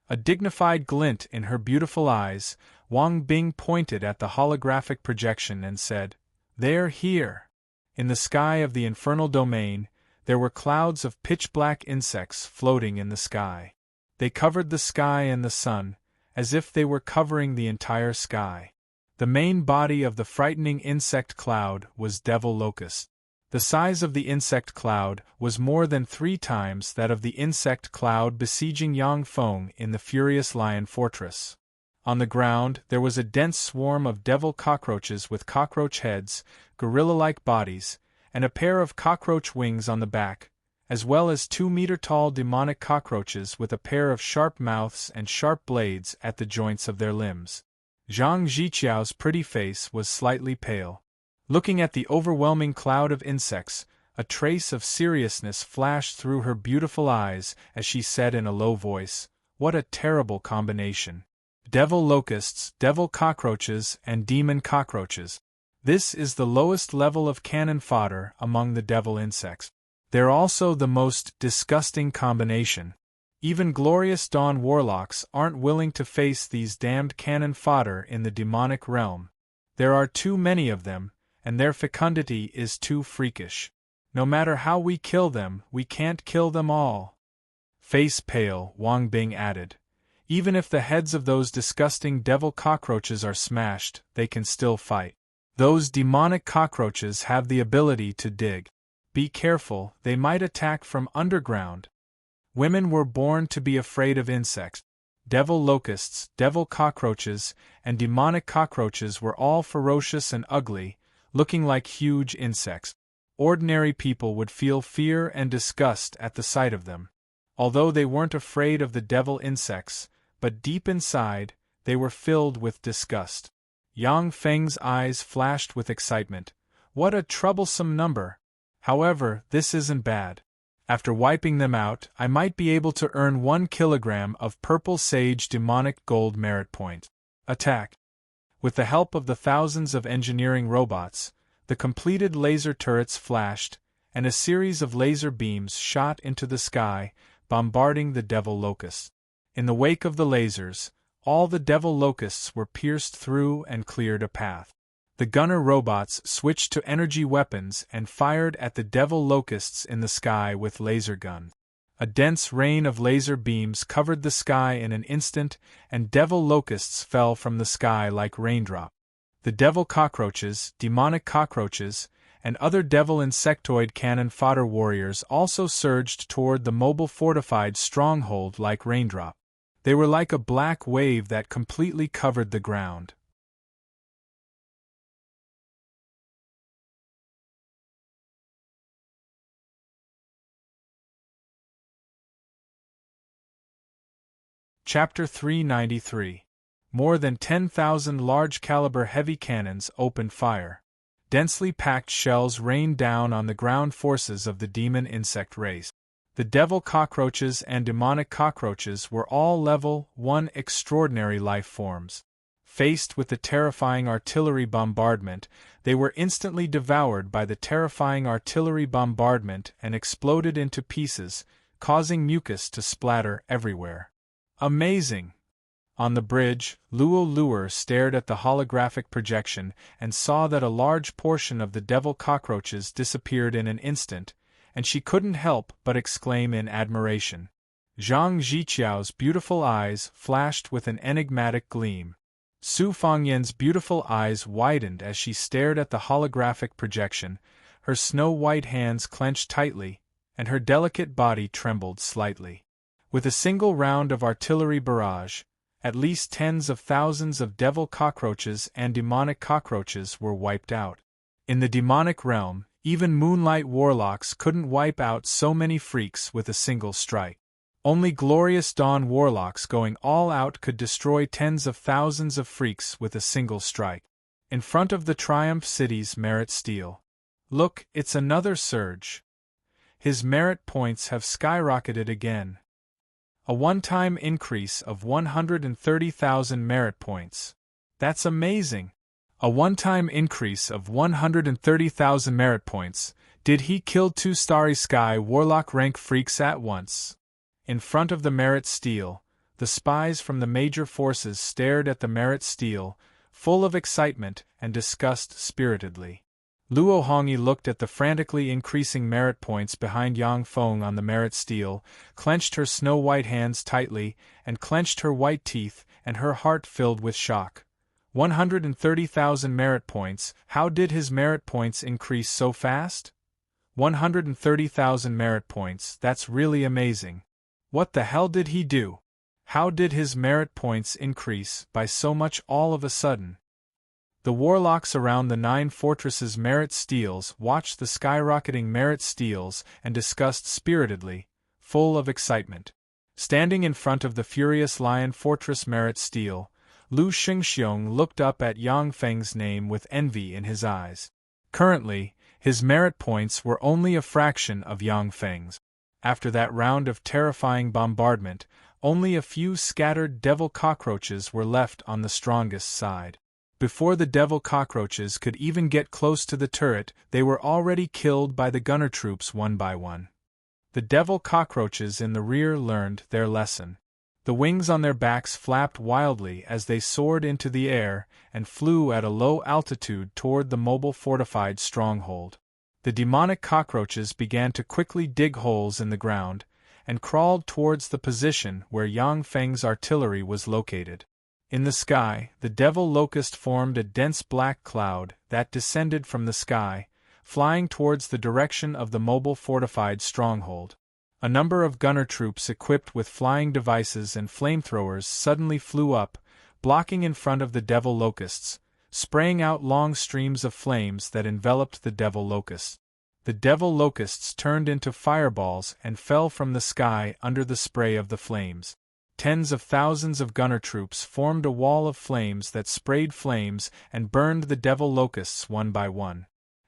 A dignified glint in her beautiful eyes, Wang Bing pointed at the holographic projection and said, "They're here." In the sky of the infernal domain, there were clouds of pitch-black insects floating in the sky. They covered the sky and the sun, as if they were covering the entire sky. The main body of the frightening insect cloud was devil locust. The size of the insect cloud was more than 3 times that of the insect cloud besieging Yang Feng in the furious lion fortress. On the ground there was a dense swarm of devil cockroaches with cockroach heads, gorilla-like bodies, and a pair of cockroach wings on the back, as well as 2-meter-tall demonic cockroaches with a pair of sharp mouths and sharp blades at the joints of their limbs. Zhang Zichao's pretty face was slightly pale. Looking at the overwhelming cloud of insects, a trace of seriousness flashed through her beautiful eyes as she said in a low voice, "What a terrible combination. Devil locusts, devil cockroaches, and demon cockroaches. This is the lowest level of cannon fodder among the devil insects. They're also the most disgusting combination. Even glorious dawn warlocks aren't willing to face these damned cannon fodder in the demonic realm. There are too many of them, and their fecundity is too freakish. No matter how we kill them, we can't kill them all." Face pale, Wang Bing added, "Even if the heads of those disgusting devil cockroaches are smashed, they can still fight. Those demonic cockroaches have the ability to dig. Be careful, they might attack from underground." Women were born to be afraid of insects. Devil locusts, devil cockroaches, and demonic cockroaches were all ferocious and ugly, looking like huge insects. Ordinary people would feel fear and disgust at the sight of them. Although they weren't afraid of the devil insects, but deep inside, they were filled with disgust. Yang Feng's eyes flashed with excitement. What a troublesome number! However, this isn't bad. After wiping them out, I might be able to earn 1 kilogram of purple sage demonic gold merit point. Attack! With the help of the thousands of engineering robots, the completed laser turrets flashed, and a series of laser beams shot into the sky, bombarding the devil locusts. In the wake of the lasers, all the devil locusts were pierced through and cleared a path. The gunner robots switched to energy weapons and fired at the devil locusts in the sky with laser guns. A dense rain of laser beams covered the sky in an instant, and devil locusts fell from the sky like raindrops. The devil cockroaches, demonic cockroaches, and other devil insectoid cannon fodder warriors also surged toward the mobile fortified stronghold like raindrop. They were like a black wave that completely covered the ground. Chapter 393. More than 10,000 large-caliber heavy cannons opened fire. Densely packed shells rained down on the ground forces of the demon insect race. The devil cockroaches and demonic cockroaches were all level 1 extraordinary life forms. Faced with the terrifying artillery bombardment, they were instantly devoured by the terrifying artillery bombardment and exploded into pieces, causing mucus to splatter everywhere. Amazing! On the bridge, Luo Luer stared at the holographic projection and saw that a large portion of the devil cockroaches disappeared in an instant, and she couldn't help but exclaim in admiration. Zhang Zhiqiao's beautiful eyes flashed with an enigmatic gleam. Su Fangyan's beautiful eyes widened as she stared at the holographic projection, her snow-white hands clenched tightly, and her delicate body trembled slightly. With a single round of artillery barrage, at least tens of thousands of devil cockroaches and demonic cockroaches were wiped out. In the demonic realm, even moonlight warlocks couldn't wipe out so many freaks with a single strike. Only glorious dawn warlocks going all out could destroy tens of thousands of freaks with a single strike. In front of the Triumph City's merit steel. Look, it's another surge. His merit points have skyrocketed again. A one-time increase of 130,000 merit points. That's amazing. A one-time increase of 130,000 merit points. Did he kill 2 Starry Sky Warlock rank freaks at once? In front of the merit steel, the spies from the major forces stared at the merit steel, full of excitement and disgust spiritedly. Luo Hongyi looked at the frantically increasing merit points behind Yang Feng on the merit steel, clenched her snow-white hands tightly, and clenched her white teeth, and her heart filled with shock. 130,000 merit points. How did his merit points increase so fast? 130,000 merit points, that's really amazing. What the hell did he do? How did his merit points increase by so much all of a sudden? The warlocks around the 9 fortresses' merit steels watched the skyrocketing merit steels and discussed spiritedly, full of excitement. Standing in front of the furious Lion Fortress merit steel, Lu Xingxiong looked up at Yang Feng's name with envy in his eyes. Currently, his merit points were only a fraction of Yang Feng's. After that round of terrifying bombardment, only a few scattered devil cockroaches were left on the strongest side. Before the devil cockroaches could even get close to the turret, they were already killed by the gunner troops one by one. The devil cockroaches in the rear learned their lesson. The wings on their backs flapped wildly as they soared into the air and flew at a low altitude toward the mobile fortified stronghold. The demonic cockroaches began to quickly dig holes in the ground and crawled towards the position where Yang Feng's artillery was located. In the sky, the devil locust formed a dense black cloud that descended from the sky, flying towards the direction of the mobile fortified stronghold. A number of gunner troops equipped with flying devices and flamethrowers suddenly flew up, blocking in front of the devil locusts, spraying out long streams of flames that enveloped the devil locusts. The devil locusts turned into fireballs and fell from the sky under the spray of the flames. Tens of thousands of gunner troops formed a wall of flames that sprayed flames and burned the devil locusts one by one.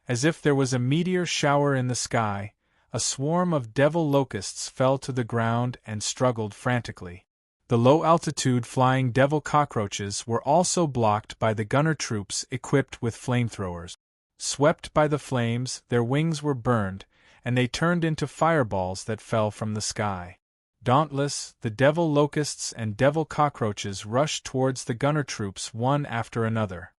As if there was a meteor shower in the sky, a swarm of devil locusts fell to the ground and struggled frantically. The low-altitude flying devil cockroaches were also blocked by the gunner troops equipped with flamethrowers. Swept by the flames, their wings were burned, and they turned into fireballs that fell from the sky. Dauntless, the devil locusts and devil cockroaches rushed towards the gunner troops one after another.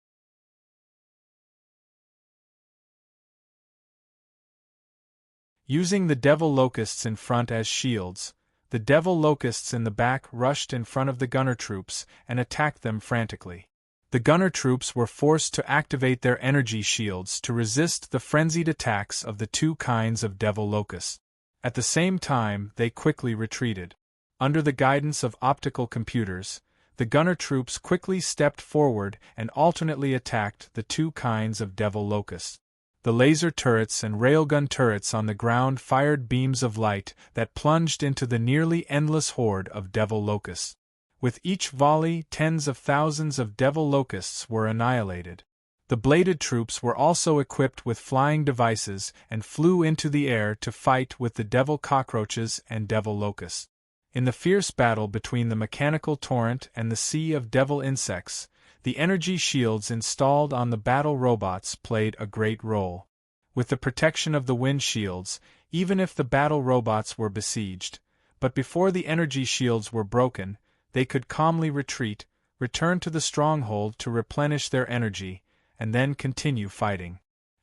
Using the devil locusts in front as shields, the devil locusts in the back rushed in front of the gunner troops and attacked them frantically. The gunner troops were forced to activate their energy shields to resist the frenzied attacks of the two kinds of devil locusts. At the same time, they quickly retreated. Under the guidance of optical computers, the gunner troops quickly stepped forward and alternately attacked the two kinds of devil locusts. The laser turrets and railgun turrets on the ground fired beams of light that plunged into the nearly endless horde of devil locusts. With each volley, tens of thousands of devil locusts were annihilated. The bladed troops were also equipped with flying devices and flew into the air to fight with the devil cockroaches and devil locusts. In the fierce battle between the mechanical torrent and the sea of devil insects, the energy shields installed on the battle robots played a great role. With the protection of the wind shields, even if the battle robots were besieged, but before the energy shields were broken, they could calmly retreat, return to the stronghold to replenish their energy, and then continue fighting.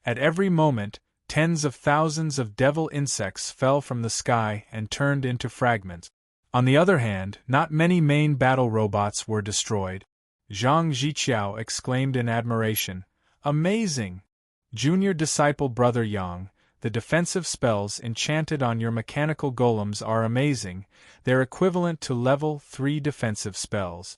At every moment, tens of thousands of devil insects fell from the sky and turned into fragments. On the other hand, not many main battle robots were destroyed. Zhang Ziqiao exclaimed in admiration, "Amazing! Junior disciple Brother Yang, the defensive spells enchanted on your mechanical golems are amazing, they're equivalent to level 3 defensive spells."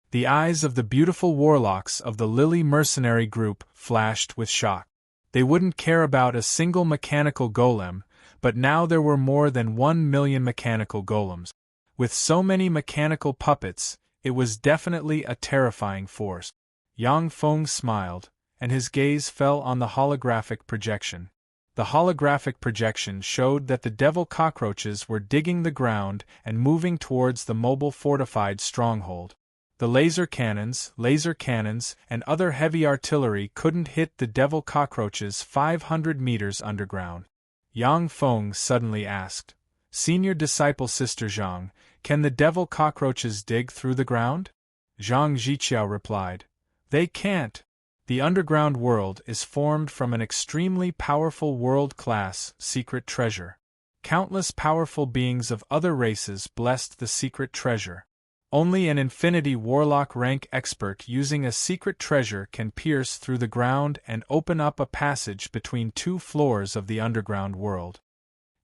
The eyes of the beautiful warlocks of the Lily mercenary group flashed with shock. They wouldn't care about a single mechanical golem, but now there were more than 1 million mechanical golems. With so many mechanical puppets, it was definitely a terrifying force. Yang Feng smiled, and his gaze fell on the holographic projection. The holographic projection showed that the devil cockroaches were digging the ground and moving towards the mobile fortified stronghold. The laser cannons, and other heavy artillery couldn't hit the devil cockroaches 500 meters underground. Yang Feng suddenly asked, "Senior disciple Sister Zhang, can the devil cockroaches dig through the ground?" Zhang Ziqiao replied, "They can't. The underground world is formed from an extremely powerful world-class secret treasure. Countless powerful beings of other races blessed the secret treasure. Only an Infinity Warlock rank expert using a secret treasure can pierce through the ground and open up a passage between 2 floors of the underground world."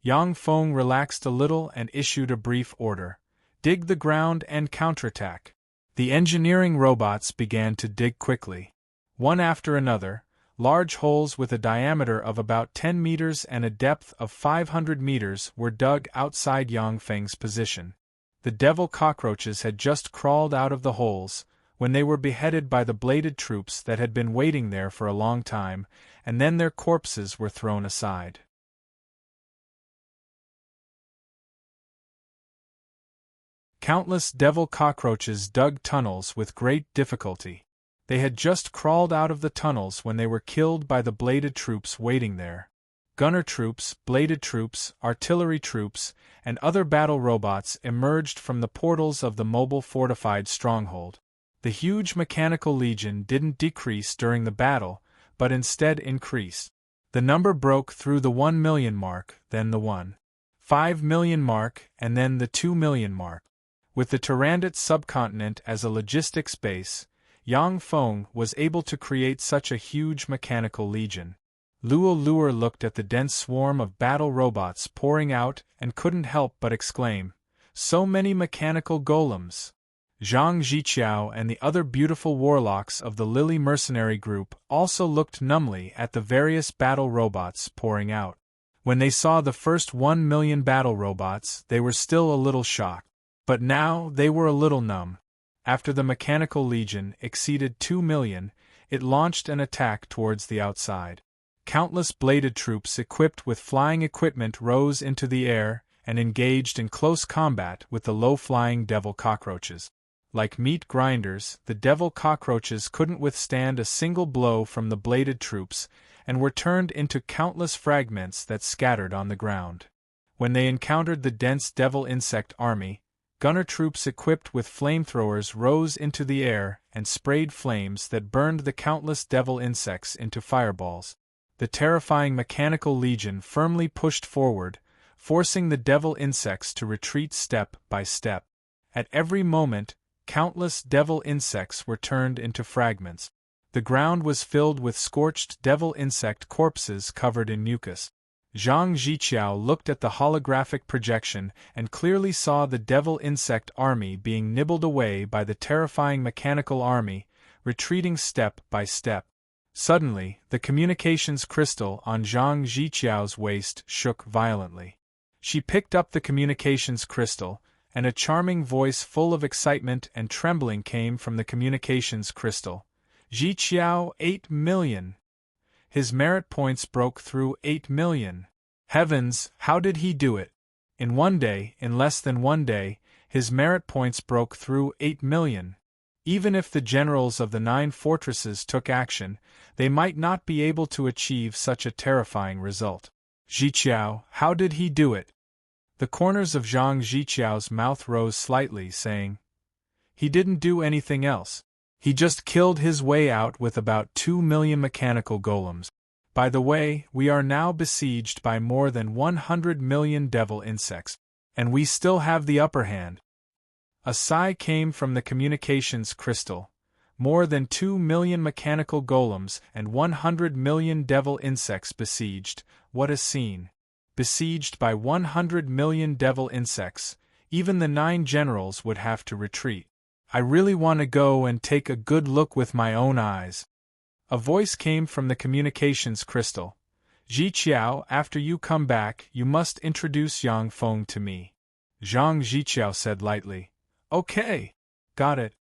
Yang Feng relaxed a little and issued a brief order: "Dig the ground and counterattack." The engineering robots began to dig quickly. One after another, large holes with a diameter of about 10 meters and a depth of 500 meters were dug outside Yang Feng's position. The devil cockroaches had just crawled out of the holes, when they were beheaded by the bladed troops that had been waiting there for a long time, and then their corpses were thrown aside. Countless devil cockroaches dug tunnels with great difficulty. They had just crawled out of the tunnels when they were killed by the bladed troops waiting there. Gunner troops, bladed troops, artillery troops, and other battle robots emerged from the portals of the mobile fortified stronghold. The huge mechanical legion didn't decrease during the battle, but instead increased. The number broke through the 1 million mark, then the 1.5 million mark, and then the 2 million mark. With the Tyrannid subcontinent as a logistics base, Yang Feng was able to create such a huge mechanical legion. Luo Luer looked at the dense swarm of battle robots pouring out and couldn't help but exclaim, "So many mechanical golems!" Zhang Ziqiao and the other beautiful warlocks of the Lily mercenary group also looked numbly at the various battle robots pouring out. When they saw the first 1 million battle robots, they were still a little shocked. But now they were a little numb. After the mechanical legion exceeded 2 million, it launched an attack towards the outside. Countless bladed troops equipped with flying equipment rose into the air and engaged in close combat with the low-flying devil cockroaches. Like meat grinders, the devil cockroaches couldn't withstand a single blow from the bladed troops and were turned into countless fragments that scattered on the ground. When they encountered the dense devil insect army, gunner troops equipped with flamethrowers rose into the air and sprayed flames that burned the countless devil insects into fireballs. The terrifying mechanical legion firmly pushed forward, forcing the devil insects to retreat step by step. At every moment, countless devil insects were turned into fragments. The ground was filled with scorched devil insect corpses covered in mucus. Zhang Ziqiao looked at the holographic projection and clearly saw the devil insect army being nibbled away by the terrifying mechanical army, retreating step by step. Suddenly, the communications crystal on Zhang Ziqiao's waist shook violently. She picked up the communications crystal, and a charming voice full of excitement and trembling came from the communications crystal. Ziqiao, 8 million. His merit points broke through 8 million. Heavens, how did he do it? In one day, in less than 1 day, his merit points broke through 8 million. Even if the generals of the 9 fortresses took action, they might not be able to achieve such a terrifying result. Ziqiao, how did he do it? The corners of Zhang Ziqiao's mouth rose slightly, saying, "He didn't do anything else. He just killed his way out with about 2 million mechanical golems. By the way, we are now besieged by more than 100 million devil insects, and we still have the upper hand." A sigh came from the communications crystal. More than 2 million mechanical golems and 100 million devil insects besieged. What a scene! Besieged by 100 million devil insects, even the 9 generals would have to retreat. I really want to go and take a good look with my own eyes. A voice came from the communications crystal. Ziqiao, after you come back, you must introduce Yang Feng to me. Zhang Ziqiao said lightly. Okay. Got it.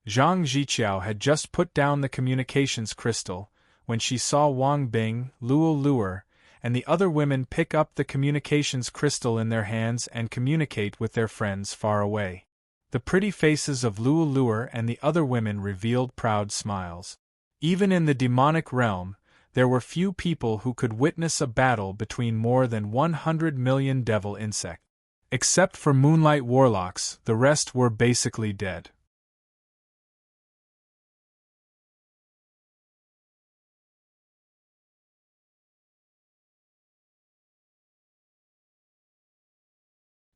Zhang Ziqiao had just put down the communications crystal when she saw Wang Bing, Luo Luer, and the other women pick up the communications crystal in their hands and communicate with their friends far away. The pretty faces of Luo Luer and the other women revealed proud smiles. Even in the demonic realm, there were few people who could witness a battle between more than 100 million devil insects. Except for moonlight warlocks, the rest were basically dead.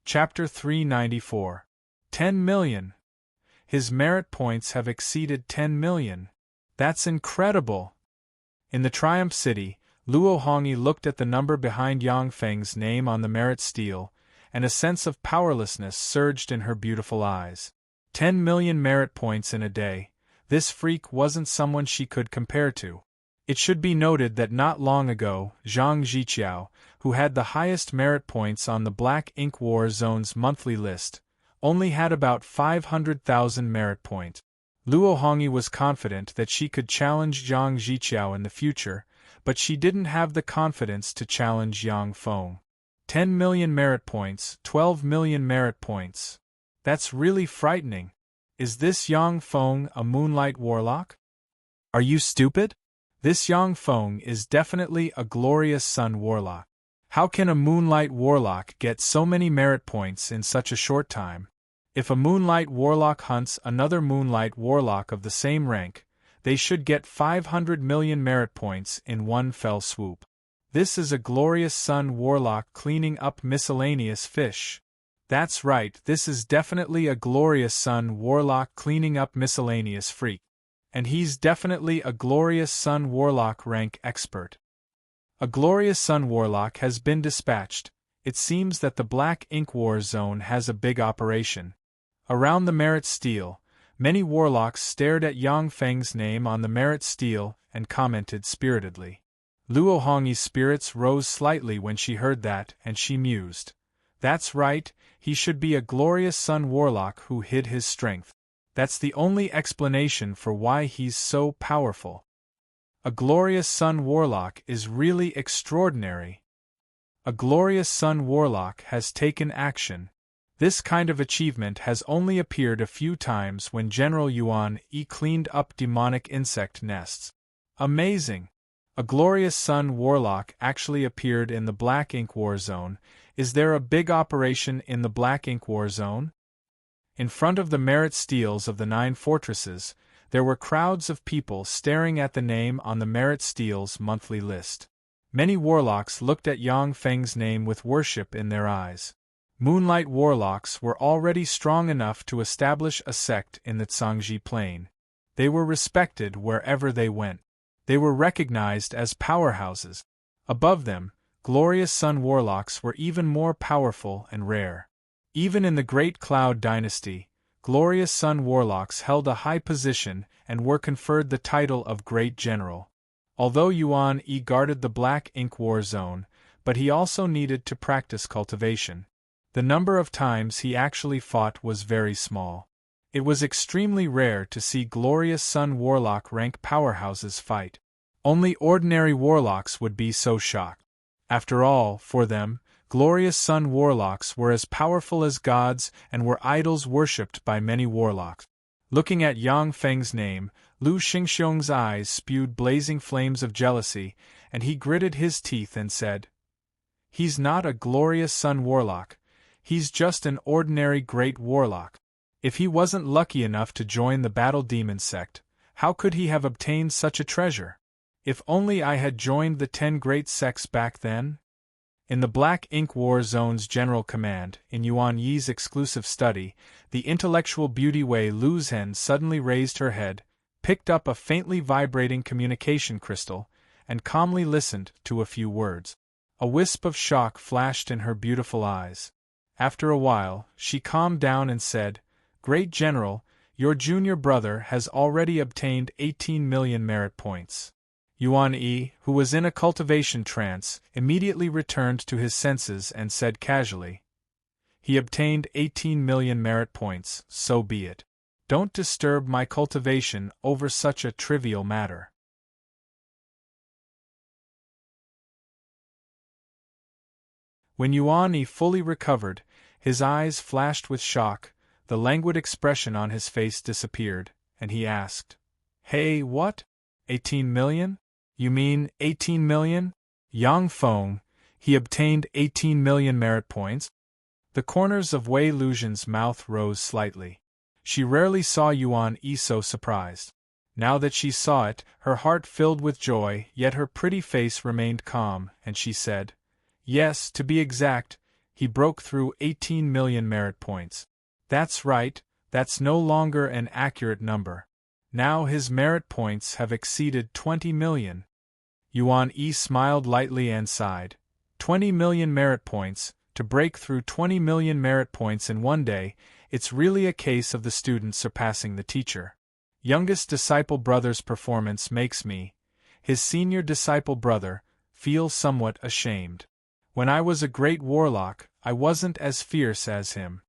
Chapter 394. 10 million. His merit points have exceeded 10 million. That's incredible! In the Triumph City, Luo Hongyi looked at the number behind Yang Feng's name on the merit stele, and a sense of powerlessness surged in her beautiful eyes. 10 million merit points in a day. This freak wasn't someone she could compare to. It should be noted that not long ago, Zhang Ziqiao, who had the highest merit points on the Black Ink War Zone's monthly list, only had about 500,000 merit points. Luo Hongyi was confident that she could challenge Zhang Ziqiao in the future, but she didn't have the confidence to challenge Yang Feng. 10 million merit points, 12 million merit points. That's really frightening. Is this Yang Feng a moonlight warlock? Are you stupid? This Yang Feng is definitely a glorious sun warlock. How can a moonlight warlock get so many merit points in such a short time? If a moonlight warlock hunts another moonlight warlock of the same rank, they should get 500 million merit points in one fell swoop. This is a glorious sun warlock cleaning up miscellaneous fish. That's right, this is definitely a glorious sun warlock cleaning up miscellaneous freak. And he's definitely a glorious sun warlock rank expert. A glorious sun warlock has been dispatched. It seems that the Black Ink War Zone has a big operation. Around the merit stele, many warlocks stared at Yang Feng's name on the merit stele and commented spiritedly. Luo Hongyi's spirits rose slightly when she heard that, and she mused. That's right, he should be a glorious sun warlock who hid his strength. That's the only explanation for why he's so powerful. A glorious sun warlock is really extraordinary. A glorious sun warlock has taken action. This kind of achievement has only appeared a few times when General Yuan cleaned up demonic insect nests. Amazing! A glorious sun warlock actually appeared in the Black Ink War Zone. Is there a big operation in the Black Ink War Zone? In front of the merit steles of the 9 fortresses, there were crowds of people staring at the name on the merit stele's monthly list. Many warlocks looked at Yang Feng's name with worship in their eyes. Moonlight warlocks were already strong enough to establish a sect in the Tsangji Plain. They were respected wherever they went. They were recognized as powerhouses. Above them, glorious sun warlocks were even more powerful and rare. Even in the Great Cloud Dynasty, glorious sun warlocks held a high position and were conferred the title of Great General. Although Yuan Yi guarded the Black Ink War Zone, but he also needed to practice cultivation. The number of times he actually fought was very small. It was extremely rare to see glorious sun warlock rank powerhouses fight. Only ordinary warlocks would be so shocked. After all, for them, glorious sun warlocks were as powerful as gods and were idols worshipped by many warlocks. Looking at Yang Feng's name, Lu Xingxiong's eyes spewed blazing flames of jealousy, and he gritted his teeth and said, "He's not a glorious sun warlock. He's just an ordinary great warlock. If he wasn't lucky enough to join the Battle Demon sect, how could he have obtained such a treasure? If only I had joined the 10 great sects back then?" In the Black Ink War Zone's general command, in Yuan Yi's exclusive study, the intellectual beauty Wei Luzhen suddenly raised her head, picked up a faintly vibrating communication crystal, and calmly listened to a few words. A wisp of shock flashed in her beautiful eyes. After a while, she calmed down and said, "Great General, your junior brother has already obtained 18 million merit points." Yuan Yi, who was in a cultivation trance, immediately returned to his senses and said casually, "He obtained 18 million merit points, so be it. Don't disturb my cultivation over such a trivial matter." When Yuan Yi fully recovered, his eyes flashed with shock, the languid expression on his face disappeared, and he asked, "Hey, what? 18 million? You mean 18 million? Yang Feng, he obtained 18 million merit points?" The corners of Wei Luzhen's mouth rose slightly. She rarely saw Yuan Yi so surprised. Now that she saw it, her heart filled with joy, yet her pretty face remained calm, and she said, "Yes, to be exact, he broke through 18 million merit points. That's right, that's no longer an accurate number. Now his merit points have exceeded 20 million. Yuan Yi smiled lightly and sighed. 20 million merit points, to break through 20 million merit points in one day, it's really a case of the student surpassing the teacher. Youngest disciple brother's performance makes me, his senior disciple brother, feel somewhat ashamed. When I was a great warlock, I wasn't as fierce as him."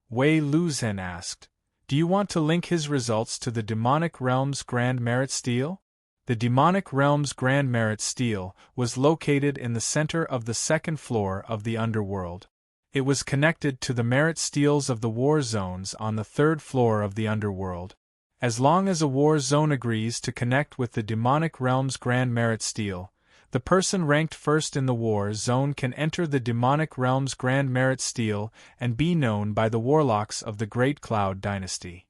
Wei Luzhen asked, "Do you want to link his results to the Demonic Realm's Grand Merit Stele?" The Demonic Realm's Grand Merit Stele was located in the center of the second floor of the underworld. It was connected to the merit steles of the war zones on the third floor of the underworld. As long as a war zone agrees to connect with the Demonic Realm's Grand Merit Stele, the person ranked first in the war zone can enter the Demonic Realm's Grand Merit Stele and be known by the warlocks of the Great Cloud Dynasty.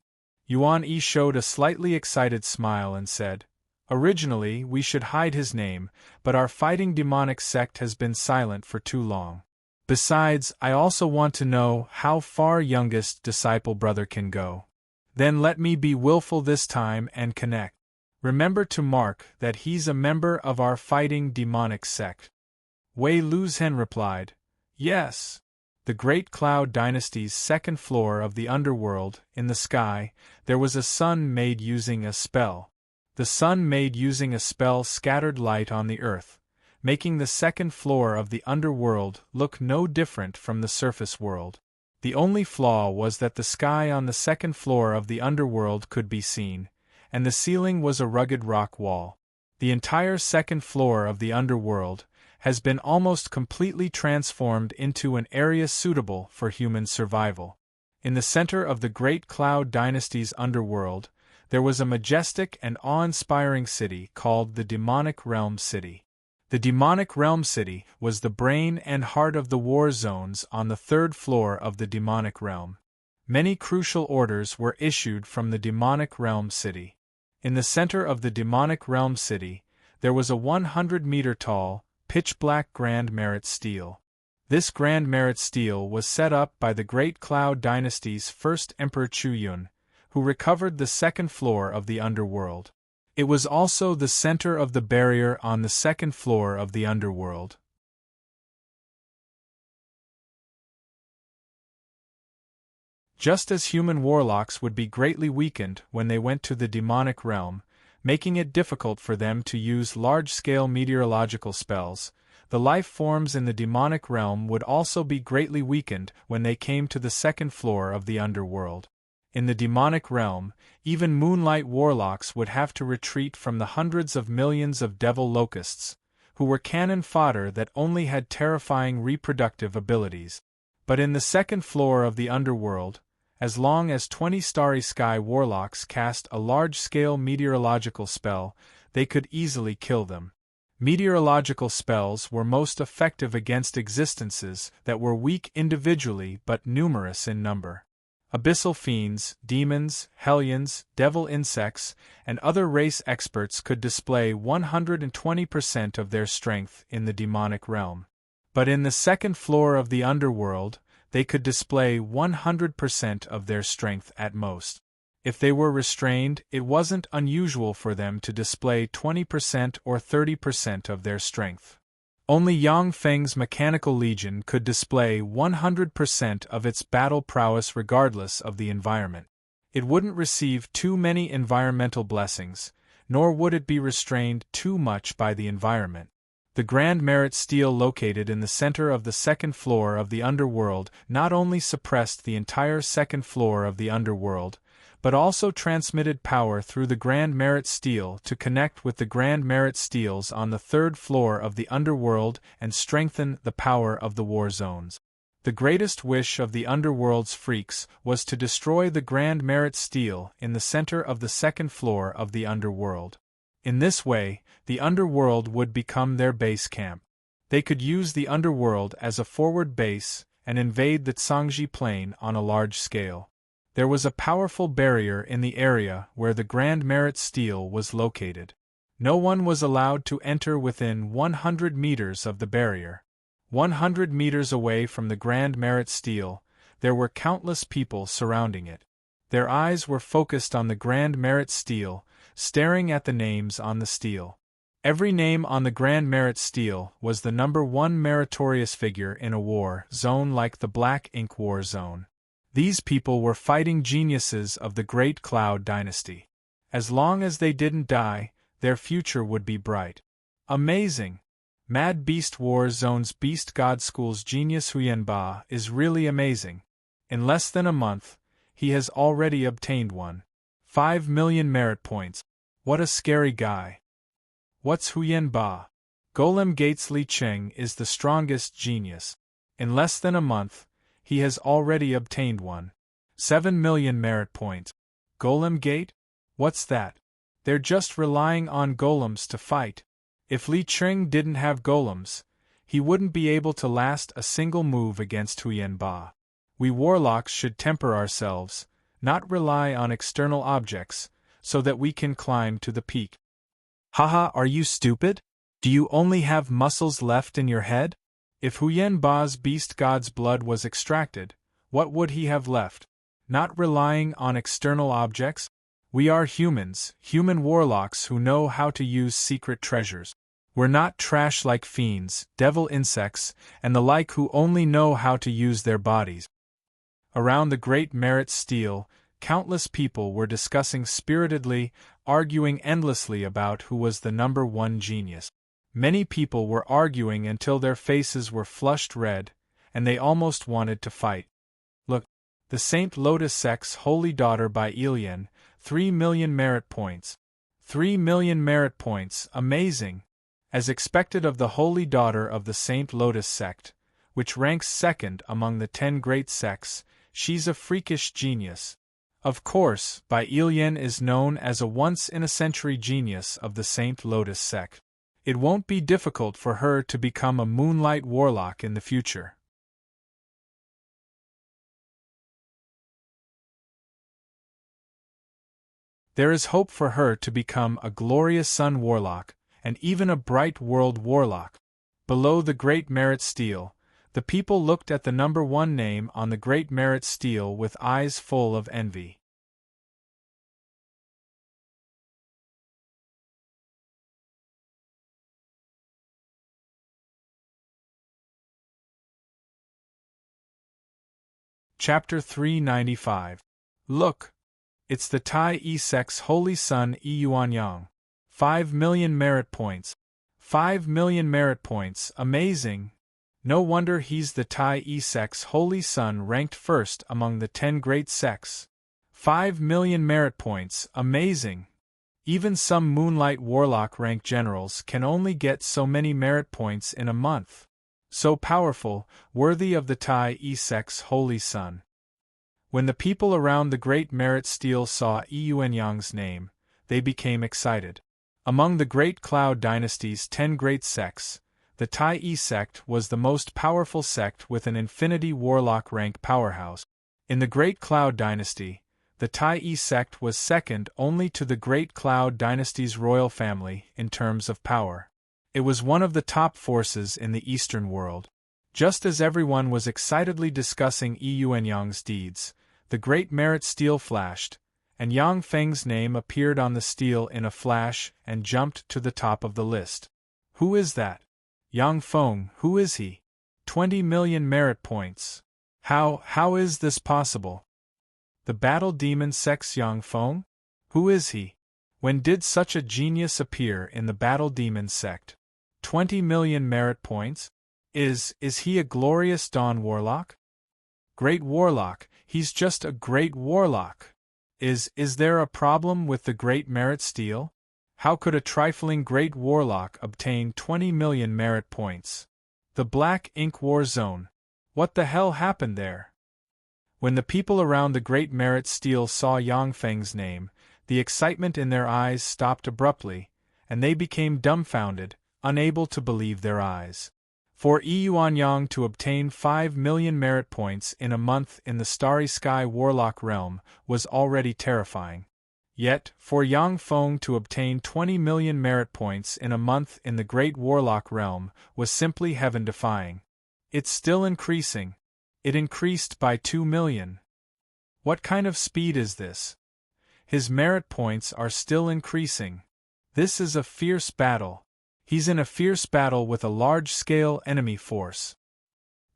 Yuan Yi showed a slightly excited smile and said, "Originally, we should hide his name, but our fighting demonic sect has been silent for too long. Besides, I also want to know how far youngest disciple brother can go. Then let me be willful this time and connect. Remember to mark that he's a member of our fighting demonic sect." Wei Luzhen replied, "Yes." The Great Cloud Dynasty's second floor of the underworld, in the sky, there was a sun made using a spell. The sun made using a spell scattered light on the earth, making the second floor of the underworld look no different from the surface world. The only flaw was that the sky on the second floor of the underworld could be seen, and the ceiling was a rugged rock wall. The entire second floor of the underworld has been almost completely transformed into an area suitable for human survival. In the center of the Great Cloud Dynasty's underworld, there was a majestic and awe-inspiring city called the Demonic Realm City. The Demonic Realm City was the brain and heart of the war zones on the third floor of the Demonic Realm. Many crucial orders were issued from the Demonic Realm City. In the center of the Demonic Realm City, there was a 100-meter-tall, pitch-black Grand Merit Stele. This Grand Merit Stele was set up by the Great Cloud Dynasty's first Emperor Chu-yun, who recovered the second floor of the underworld. It was also the center of the barrier on the second floor of the underworld. Just as human warlocks would be greatly weakened when they went to the demonic realm, making it difficult for them to use large-scale meteorological spells, the life forms in the demonic realm would also be greatly weakened when they came to the second floor of the underworld. In the demonic realm, even moonlight warlocks would have to retreat from the hundreds of millions of devil locusts, who were cannon fodder that only had terrifying reproductive abilities. But in the second floor of the underworld, as long as 20 Starry Sky warlocks cast a large-scale meteorological spell, they could easily kill them. Meteorological spells were most effective against existences that were weak individually but numerous in number. Abyssal fiends, demons, hellions, devil insects, and other race experts could display 120% of their strength in the demonic realm. But in the second floor of the underworld, they could display 100% of their strength at most. If they were restrained, it wasn't unusual for them to display 20% or 30% of their strength. Only Yang Feng's Mechanical Legion could display 100% of its battle prowess regardless of the environment. It wouldn't receive too many environmental blessings, nor would it be restrained too much by the environment. The Grand Merit Stele located in the center of the second floor of the underworld not only suppressed the entire second floor of the underworld, but also transmitted power through the Grand Merit Stele to connect with the Grand Merit Steles on the third floor of the underworld and strengthen the power of the war zones. The greatest wish of the underworld's freaks was to destroy the Grand Merit Stele in the center of the second floor of the underworld. In this way, the underworld would become their base camp. They could use the underworld as a forward base and invade the Tsangji Plain on a large scale. There was a powerful barrier in the area where the Grand Merit Stele was located. No one was allowed to enter within 100 meters of the barrier. 100 meters away from the Grand Merit Stele, there were countless people surrounding it. Their eyes were focused on the Grand Merit Stele, staring at the names on the stele. Every name on the Grand Merit Stele was the number one meritorious figure in a war zone like the Black Ink War Zone. These people were fighting geniuses of the Great Cloud Dynasty. As long as they didn't die, their future would be bright. Amazing! Mad Beast War Zone's Beast God School's genius Huyenba is really amazing. In less than a month, he has already obtained 5 million merit points. What a scary guy. What's Huyenba? Golem Gates Li Cheng is the strongest genius. In less than a month, he has already obtained 7 million merit points. Golem Gate? What's that? They're just relying on golems to fight. If Li Cheng didn't have golems, he wouldn't be able to last a single move against Huyenba. We warlocks should temper ourselves, not rely on external objects, so that we can climb to the peak. Haha, are you stupid? Do you only have muscles left in your head? If Huyenba's beast god's blood was extracted, what would he have left? Not relying on external objects? We are humans, human warlocks who know how to use secret treasures. We're not trash like fiends, devil insects, and the like who only know how to use their bodies. Around the Great Merit Stele, countless people were discussing spiritedly, arguing endlessly about who was the number one genius. Many people were arguing until their faces were flushed red, and they almost wanted to fight. Look, the Saint Lotus Sect's Holy Daughter by Ilian, 3 million merit points. 3 million merit points, amazing! As expected of the Holy Daughter of the Saint Lotus Sect, which ranks second among the 10 great sects, she's a freakish genius. Of course, Bai Ilian is known as a once-in-a-century genius of the Saint Lotus Sect. It won't be difficult for her to become a moonlight warlock in the future. There is hope for her to become a glorious sun warlock, and even a bright world warlock. Below the Great Merit Stele, The people looked at the number 1 name on the great merit stele with eyes full of envy. Chapter 395. Look! It's the Tai Isek's holy son Yuanyang. 5 million merit points. 5 million merit points, amazing! No wonder he's the Tai Isek's holy son, ranked first among the 10 great sects. 5 million merit points, amazing! Even some Moonlight Warlock rank generals can only get so many merit points in a month. So powerful, worthy of the Tai Isek's holy son. When the people around the great merit stele saw Yuanyang's name, they became excited. Among the great Cloud Dynasty's 10 great sects, the Tai sect was the most powerful sect with an Infinity Warlock rank powerhouse. In the Great Cloud Dynasty, the Tai sect was second only to the Great Cloud Dynasty's royal family in terms of power. It was one of the top forces in the Eastern world. Just as everyone was excitedly discussing Yuanyang's deeds, the great merit stele flashed, and Yang Feng's name appeared on the stele in a flash and jumped to the top of the list. Who is that? Yang Feng, who is he? 20 million merit points. How is this possible? The Battle Demon Sect's Yang Feng? Who is he? When did such a genius appear in the Battle Demon Sect? 20 million merit points? Is he a glorious Dawn Warlock? Great Warlock, he's just a great Warlock. Is there a problem with the Great Merit Stele? How could a trifling Great Warlock obtain 20 million merit points? The Black Ink War Zone. What the hell happened there? When the people around the Great Merit Stele saw Yang Feng's name, the excitement in their eyes stopped abruptly, and they became dumbfounded, unable to believe their eyes. For Yuanyang to obtain 5 million merit points in a month in the Starry Sky Warlock realm was already terrifying. Yet, for Yang Feng to obtain 20 million merit points in a month in the Great Warlock realm was simply heaven-defying. It's still increasing. It increased by 2 million. What kind of speed is this? His merit points are still increasing. This is a fierce battle. He's in a fierce battle with a large-scale enemy force.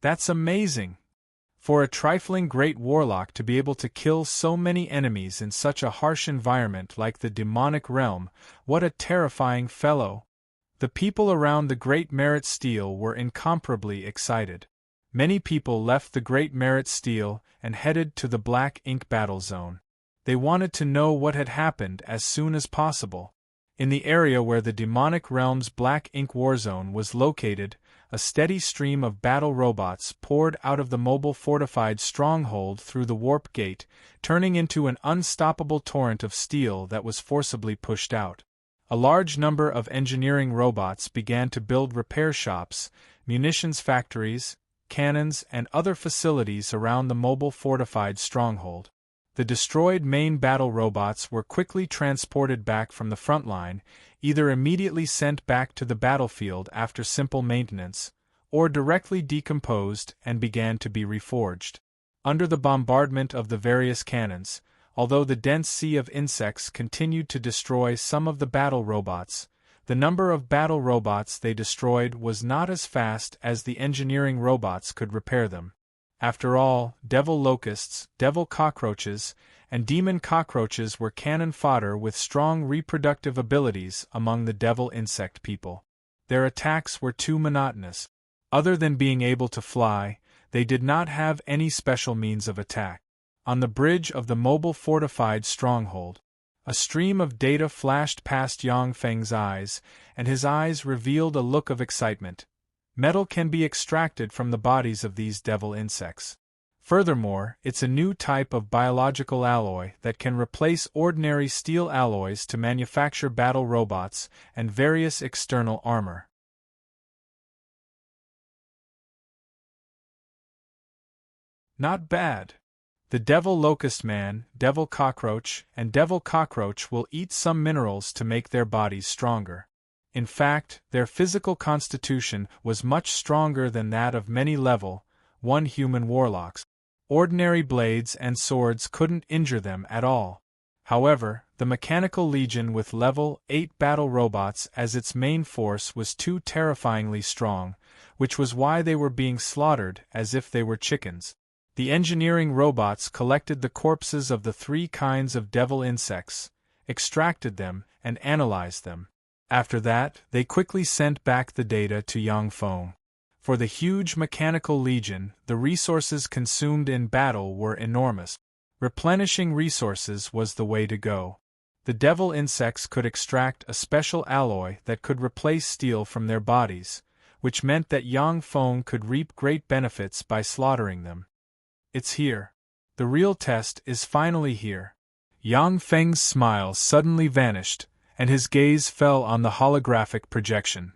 That's amazing! For a trifling great warlock to be able to kill so many enemies in such a harsh environment like the demonic realm, what a terrifying fellow! The people around the Great Merit Stele were incomparably excited. Many people left the Great Merit Stele and headed to the Black Ink Battle Zone. They wanted to know what had happened as soon as possible. In the area where the demonic realm's Black Ink War Zone was located, a steady stream of battle robots poured out of the mobile fortified stronghold through the warp gate, turning into an unstoppable torrent of steel that was forcibly pushed out. A large number of engineering robots began to build repair shops, munitions factories, cannons, and other facilities around the mobile fortified stronghold. The destroyed main battle robots were quickly transported back from the front line, either immediately sent back to the battlefield after simple maintenance, or directly decomposed and began to be reforged. Under the bombardment of the various cannons, although the dense sea of insects continued to destroy some of the battle robots, the number of battle robots they destroyed was not as fast as the engineering robots could repair them. After all, devil locusts, devil cockroaches, and demon cockroaches were cannon fodder with strong reproductive abilities among the devil insect people. Their attacks were too monotonous. Other than being able to fly, they did not have any special means of attack. On the bridge of the mobile fortified stronghold, a stream of data flashed past Yang Feng's eyes, and his eyes revealed a look of excitement. Metal can be extracted from the bodies of these devil insects. Furthermore, it's a new type of biological alloy that can replace ordinary steel alloys to manufacture battle robots and various external armor. Not bad. The devil locust man, devil cockroach, and devil cockroach will eat some minerals to make their bodies stronger. In fact, their physical constitution was much stronger than that of many level 1 human warlocks. Ordinary blades and swords couldn't injure them at all. However, the Mechanical Legion with level 8 battle robots as its main force was too terrifyingly strong, which was why they were being slaughtered as if they were chickens. The engineering robots collected the corpses of the 3 kinds of devil insects, extracted them, and analyzed them. After that, they quickly sent back the data to Yang Feng. For the huge Mechanical Legion, the resources consumed in battle were enormous. Replenishing resources was the way to go. The devil insects could extract a special alloy that could replace steel from their bodies, which meant that Yang Feng could reap great benefits by slaughtering them. It's here. The real test is finally here. Yang Feng's smile suddenly vanished, and his gaze fell on the holographic projection.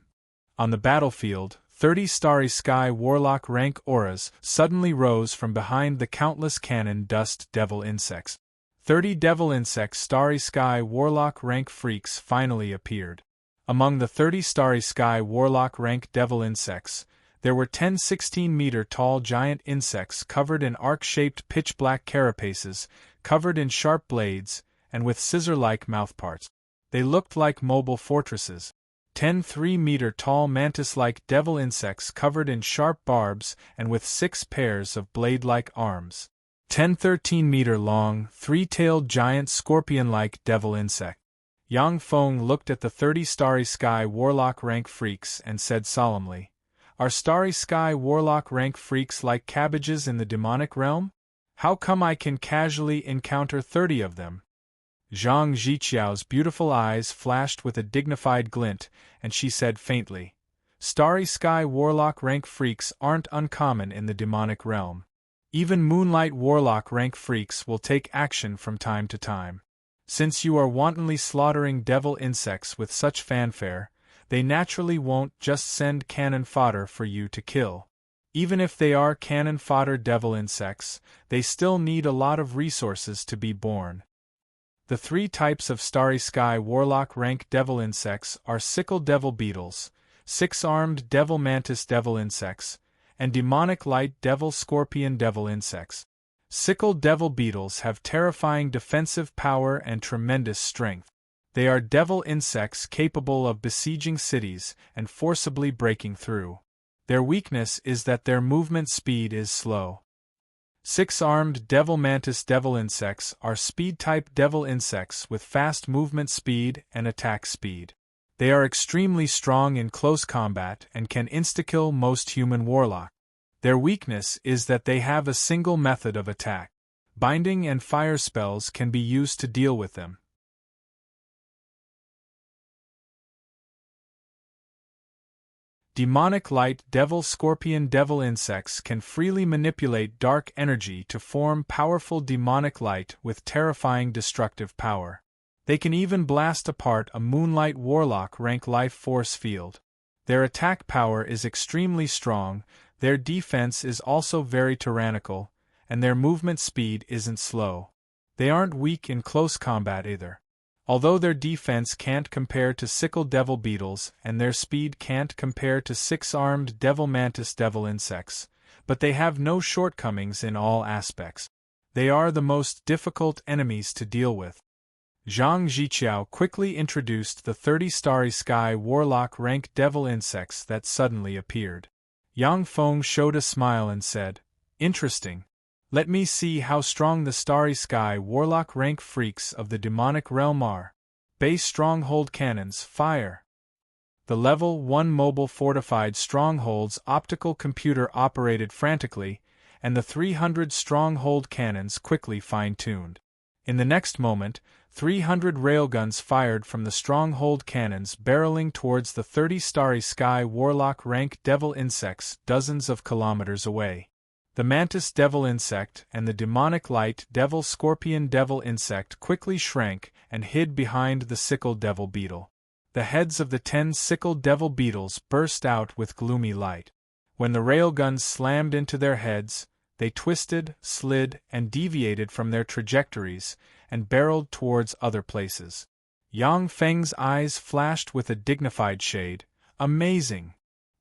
On the battlefield, 30 Starry Sky Warlock rank auras suddenly rose from behind the countless cannon dust devil insects. 30 devil insects Starry Sky Warlock rank freaks finally appeared. Among the 30 Starry Sky Warlock rank devil insects, there were 10 16-meter-tall giant insects covered in arc-shaped pitch-black carapaces, covered in sharp blades, and with scissor-like mouthparts. They looked like mobile fortresses. 10 3-meter-tall mantis-like devil insects covered in sharp barbs and with 6 pairs of blade-like arms. 10 13-meter-long, 3-tailed giant scorpion-like devil insect. Yang Feng looked at the 30 Starry Sky Warlock rank freaks and said solemnly, "Are Starry Sky Warlock rank freaks like cabbages in the demonic realm? How come I can casually encounter 30 of them?" Zhang Ziqiao's beautiful eyes flashed with a dignified glint, and she said faintly, "Starry Sky Warlock rank freaks aren't uncommon in the demonic realm. Even Moonlight Warlock rank freaks will take action from time to time. Since you are wantonly slaughtering devil insects with such fanfare, they naturally won't just send cannon fodder for you to kill. Even if they are cannon fodder devil insects, they still need a lot of resources to be born. The 3 types of Starry Sky Warlock rank devil insects are sickle devil beetles, 6-armed devil mantis devil insects, and demonic light devil scorpion devil insects. Sickle devil beetles have terrifying defensive power and tremendous strength. They are devil insects capable of besieging cities and forcibly breaking through. Their weakness is that their movement speed is slow. 6-armed devil mantis devil insects are speed-type devil insects with fast movement speed and attack speed. They are extremely strong in close combat and can insta-kill most human warlock. Their weakness is that they have a single method of attack. Binding and fire spells can be used to deal with them. Demonic light devil scorpion devil insects can freely manipulate dark energy to form powerful demonic light with terrifying destructive power. They can even blast apart a Moonlight Warlock rank life force field. Their attack power is extremely strong, their defense is also very tyrannical, and their movement speed isn't slow. They aren't weak in close combat either. Although their defense can't compare to sickle devil beetles and their speed can't compare to 6-armed devil mantis devil insects, but they have no shortcomings in all aspects. They are the most difficult enemies to deal with. Zhang Ziqiao quickly introduced the 30 Starry Sky Warlock rank devil insects that suddenly appeared. Yang Feng showed a smile and said, "Interesting. Let me see how strong the Starry Sky Warlock rank freaks of the demonic realm are. Base stronghold cannons, fire!" The level 1 mobile fortified strongholds optical computer operated frantically, and the 300 stronghold cannons quickly fine-tuned. In the next moment, 300 railguns fired from the stronghold cannons barreling towards the 30 Starry Sky Warlock rank devil insects dozens of kilometers away. The mantis devil insect and the demonic light devil scorpion devil insect quickly shrank and hid behind the sickle devil beetle. The heads of the 10 sickle devil beetles burst out with gloomy light. When the railguns slammed into their heads, they twisted, slid, and deviated from their trajectories and barreled towards other places. Yang Feng's eyes flashed with a dignified shade. Amazing!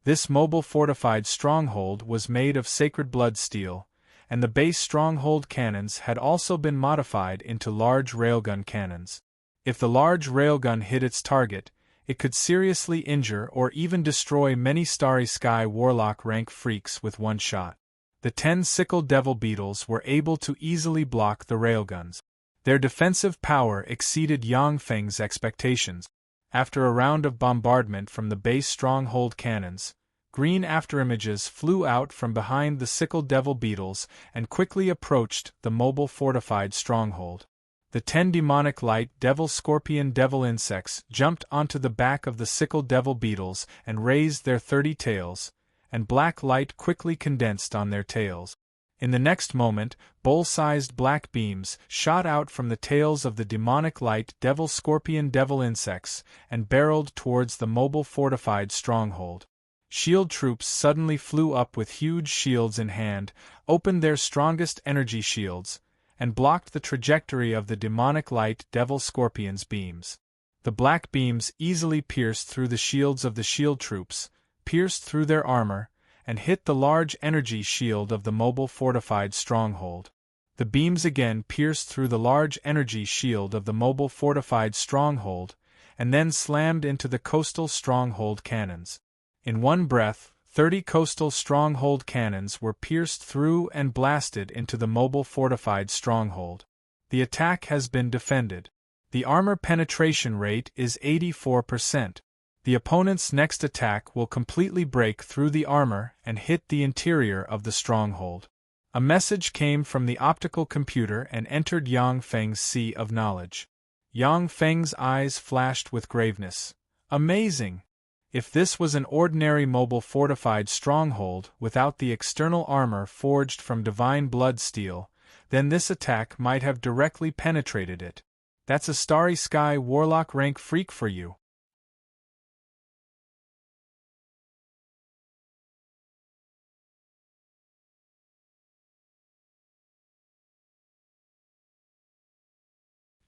This mobile fortified stronghold was made of sacred blood steel, and the base stronghold cannons had also been modified into large railgun cannons. If the large railgun hit its target, it could seriously injure or even destroy many Starry Sky Warlock rank freaks with one shot. The 10 sickle devil beetles were able to easily block the railguns. Their defensive power exceeded Yang Feng's expectations. After a round of bombardment from the base stronghold cannons, green afterimages flew out from behind the sickle devil beetles and quickly approached the mobile fortified stronghold. The 10 demonic light devil scorpion devil insects jumped onto the back of the sickle devil beetles and raised their 30 tails, and black light quickly condensed on their tails. In the next moment, bowl-sized black beams shot out from the tails of the demonic light devil scorpion devil insects and barreled towards the mobile fortified stronghold. Shield troops suddenly flew up with huge shields in hand, opened their strongest energy shields, and blocked the trajectory of the demonic light devil scorpion's beams. The black beams easily pierced through the shields of the shield troops, pierced through their armor, and hit the large energy shield of the mobile fortified stronghold. The beams again pierced through the large energy shield of the mobile fortified stronghold, and then slammed into the coastal stronghold cannons. In one breath, 30 coastal stronghold cannons were pierced through and blasted into the mobile fortified stronghold. The attack has been defended. The armor penetration rate is 84%. The opponent's next attack will completely break through the armor and hit the interior of the stronghold. A message came from the optical computer and entered Yang Feng's sea of knowledge. Yang Feng's eyes flashed with graveness. Amazing! If this was an ordinary mobile fortified stronghold without the external armor forged from divine blood steel, then this attack might have directly penetrated it. That's a Starry Sky Warlock rank freak for you.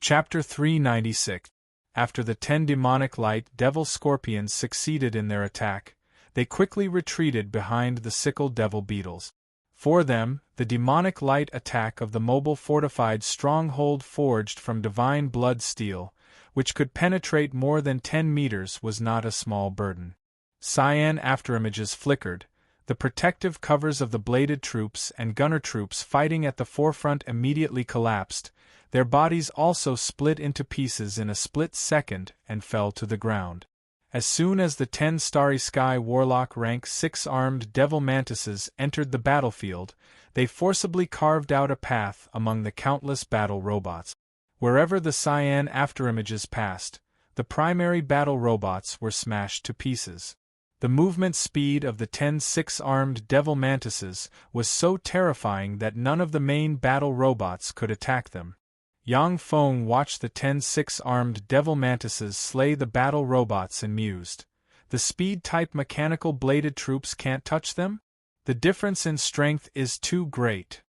Chapter 396. After the 10 demonic light devil scorpions succeeded in their attack, they quickly retreated behind the sickle devil beetles. For them, the demonic light attack of the mobile fortified stronghold forged from divine blood steel, which could penetrate more than 10 meters, was not a small burden. Cyan afterimages flickered, the protective covers of the bladed troops and gunner troops fighting at the forefront immediately collapsed. Their bodies also split into pieces in a split second and fell to the ground. As soon as the 10 Starry Sky Warlock rank 6 armed devil mantises entered the battlefield, they forcibly carved out a path among the countless battle robots. Wherever the cyan afterimages passed, the primary battle robots were smashed to pieces. The movement speed of the 10 6-armed devil mantises was so terrifying that none of the main battle robots could attack them. Yang Feng watched the 10 6-armed devil mantises slay the battle robots and mused. The speed-type mechanical bladed troops can't touch them? The difference in strength is too great.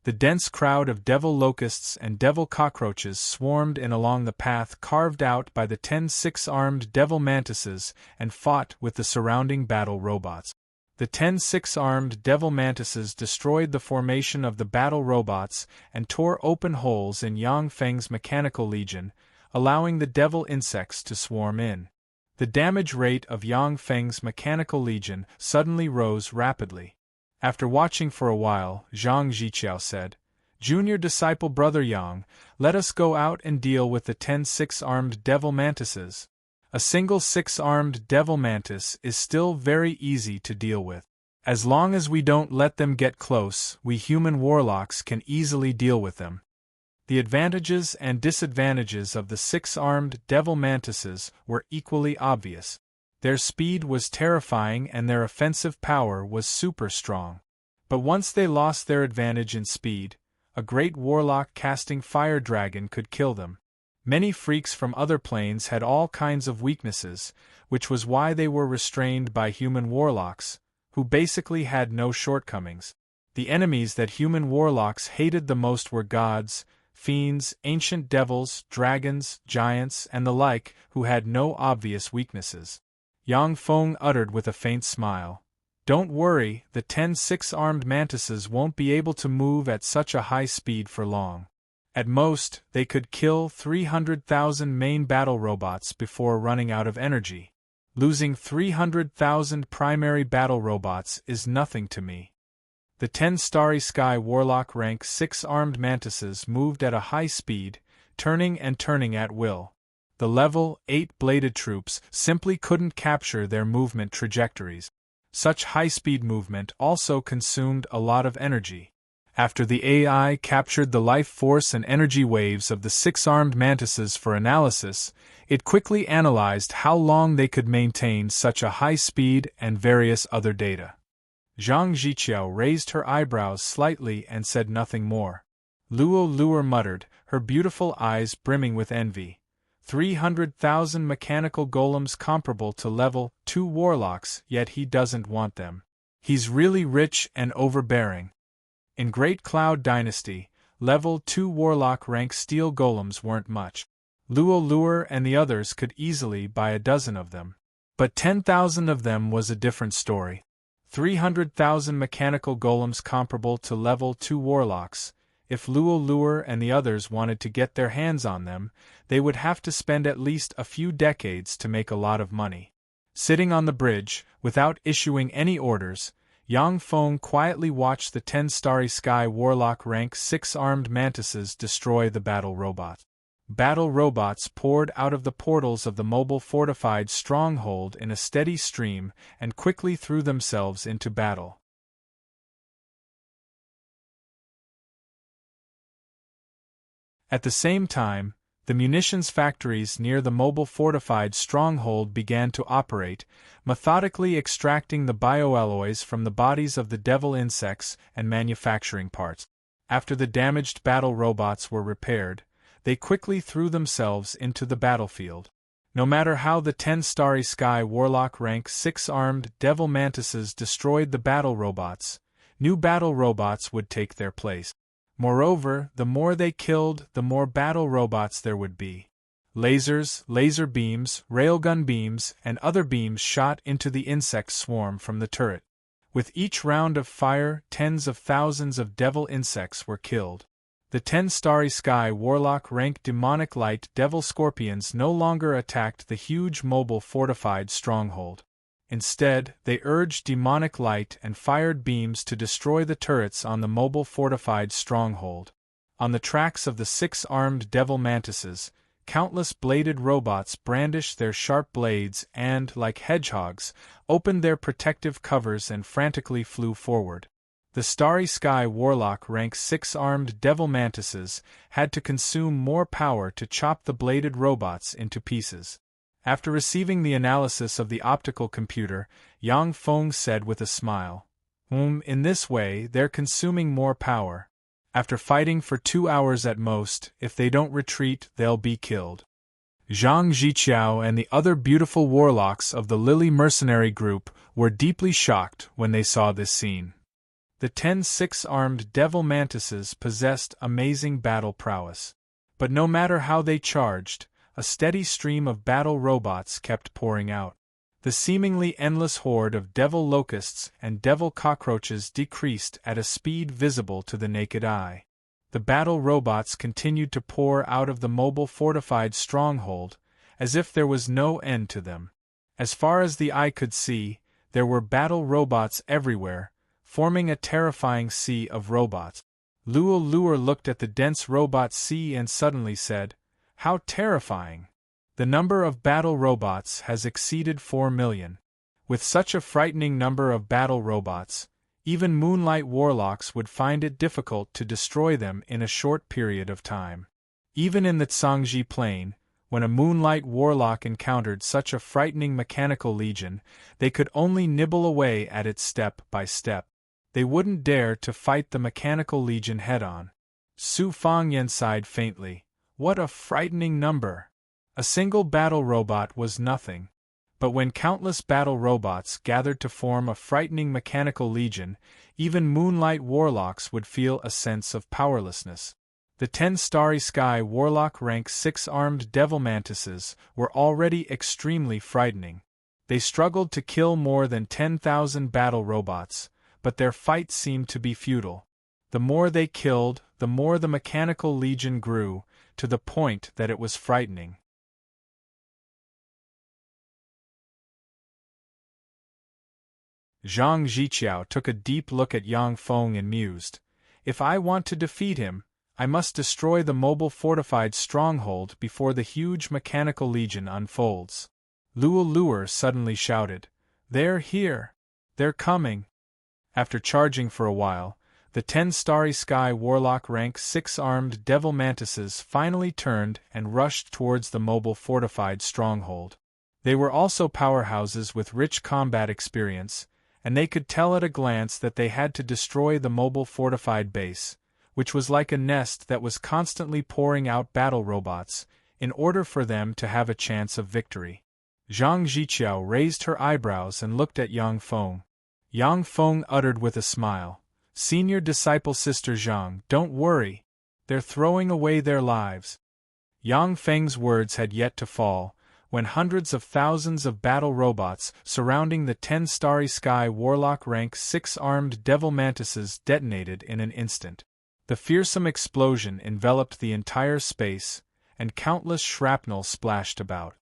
The dense crowd of devil locusts and devil cockroaches swarmed in along the path carved out by the 10 6-armed devil mantises and fought with the surrounding battle robots. The 10 6-armed devil mantises destroyed the formation of the battle robots and tore open holes in Yang Feng's mechanical legion, allowing the devil insects to swarm in. The damage rate of Yang Feng's mechanical legion suddenly rose rapidly. After watching for a while, Zhang Ziqiao said, "Junior disciple Brother Yang, let us go out and deal with the 10 6-armed devil mantises." A single 6-armed devil mantis is still very easy to deal with. As long as we don't let them get close, we human warlocks can easily deal with them. The advantages and disadvantages of the 6-armed devil mantises were equally obvious. Their speed was terrifying and their offensive power was super strong. But once they lost their advantage in speed, a great warlock casting fire dragon could kill them. Many freaks from other planes had all kinds of weaknesses, which was why they were restrained by human warlocks, who basically had no shortcomings. The enemies that human warlocks hated the most were gods, fiends, ancient devils, dragons, giants, and the like, who had no obvious weaknesses. Yang Feng uttered with a faint smile. Don't worry, the 10 six-armed mantises won't be able to move at such a high speed for long. At most, they could kill 300,000 main battle robots before running out of energy. Losing 300,000 primary battle robots is nothing to me. The 10 Starry Sky Warlock rank 6 armed mantises moved at a high speed, turning and turning at will. The level 8 bladed troops simply couldn't capture their movement trajectories. Such high-speed movement also consumed a lot of energy. After the AI captured the life force and energy waves of the 6-armed mantises for analysis, it quickly analyzed how long they could maintain such a high speed and various other data. Zhang Jiqiao raised her eyebrows slightly and said nothing more. Luo Luer muttered, her beautiful eyes brimming with envy. 300,000 mechanical golems comparable to level 2 warlocks, yet he doesn't want them. He's really rich and overbearing. In Great Cloud Dynasty, level 2 warlock rank steel golems weren't much. Luo Luer and the others could easily buy a dozen of them. But 10,000 of them was a different story. 300,000 mechanical golems comparable to level 2 warlocks. If Luo Luer and the others wanted to get their hands on them, they would have to spend at least a few decades to make a lot of money. Sitting on the bridge, without issuing any orders, Yang Feng quietly watched the 10 Starry Sky Warlock rank 6-armed mantises destroy the battle robots. Battle robots poured out of the portals of the mobile fortified stronghold in a steady stream and quickly threw themselves into battle. At the same time, the munitions factories near the mobile fortified stronghold began to operate, methodically extracting the bioalloys from the bodies of the devil insects and manufacturing parts. After the damaged battle robots were repaired, they quickly threw themselves into the battlefield. No matter how the 10 Starry Sky Warlock rank 6-armed devil mantises destroyed the battle robots, new battle robots would take their place. Moreover, the more they killed, the more battle robots there would be. Lasers, laser beams, railgun beams, and other beams shot into the insect swarm from the turret. With each round of fire, tens of thousands of devil insects were killed. The 10 Starry Sky Warlock rank demonic light devil scorpions no longer attacked the huge mobile fortified stronghold. Instead, they urged demonic light and fired beams to destroy the turrets on the mobile fortified stronghold. On the tracks of the 6-armed devil mantises, countless bladed robots brandished their sharp blades and, like hedgehogs, opened their protective covers and frantically flew forward. The Starry Sky Warlock rank 6-armed devil mantises had to consume more power to chop the bladed robots into pieces. After receiving the analysis of the optical computer, Yang Feng said with a smile, in this way they're consuming more power. After fighting for 2 hours at most, if they don't retreat, they'll be killed. Zhang Jiqiao and the other beautiful warlocks of the Lily mercenary group were deeply shocked when they saw this scene. The 10 6-armed devil mantises possessed amazing battle prowess. But no matter how they charged, a steady stream of battle robots kept pouring out. The seemingly endless horde of devil locusts and devil cockroaches decreased at a speed visible to the naked eye. The battle robots continued to pour out of the mobile fortified stronghold, as if there was no end to them. As far as the eye could see, there were battle robots everywhere, forming a terrifying sea of robots. Luo Luer looked at the dense robot sea and suddenly said, "How terrifying! The number of battle robots has exceeded 4 million. With such a frightening number of battle robots, even Moonlight Warlocks would find it difficult to destroy them in a short period of time." Even in the Tsangji Plain, when a Moonlight Warlock encountered such a frightening mechanical legion, they could only nibble away at it step by step. They wouldn't dare to fight the mechanical legion head-on. Su Fangyan sighed faintly. What a frightening number! A single battle robot was nothing. But when countless battle robots gathered to form a frightening mechanical legion, even Moonlight Warlocks would feel a sense of powerlessness. The 10 Starry Sky Warlock rank 6 armed devil mantises were already extremely frightening. They struggled to kill more than 10,000 battle robots, but their fight seemed to be futile. The more they killed, the more the mechanical legion grew, to the point that it was frightening. Zhang Ziqiao took a deep look at Yang Feng and mused, "If I want to defeat him, I must destroy the mobile fortified stronghold before the huge mechanical legion unfolds." Luo Luer suddenly shouted, "They're here! They're coming!" After charging for a while, the 10 Starry Sky Warlock rank 6 armed devil mantises finally turned and rushed towards the mobile fortified stronghold. They were also powerhouses with rich combat experience, and they could tell at a glance that they had to destroy the mobile fortified base, which was like a nest that was constantly pouring out battle robots, in order for them to have a chance of victory. Zhang Ziqiao raised her eyebrows and looked at Yang Feng. Yang Feng uttered with a smile, "Senior disciple Sister Zhang, don't worry. They're throwing away their lives." Yang Feng's words had yet to fall, when hundreds of thousands of battle robots surrounding the 10 Starry Sky Warlock rank 6 armed devil mantises detonated in an instant. The fearsome explosion enveloped the entire space, and countless shrapnel splashed about.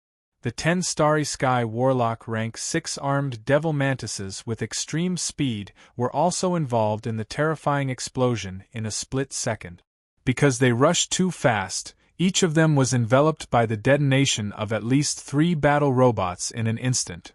The 10 Starry Sky Warlock rank 6 armed devil mantises with extreme speed were also involved in the terrifying explosion in a split second. Because they rushed too fast, each of them was enveloped by the detonation of at least 3 battle robots in an instant.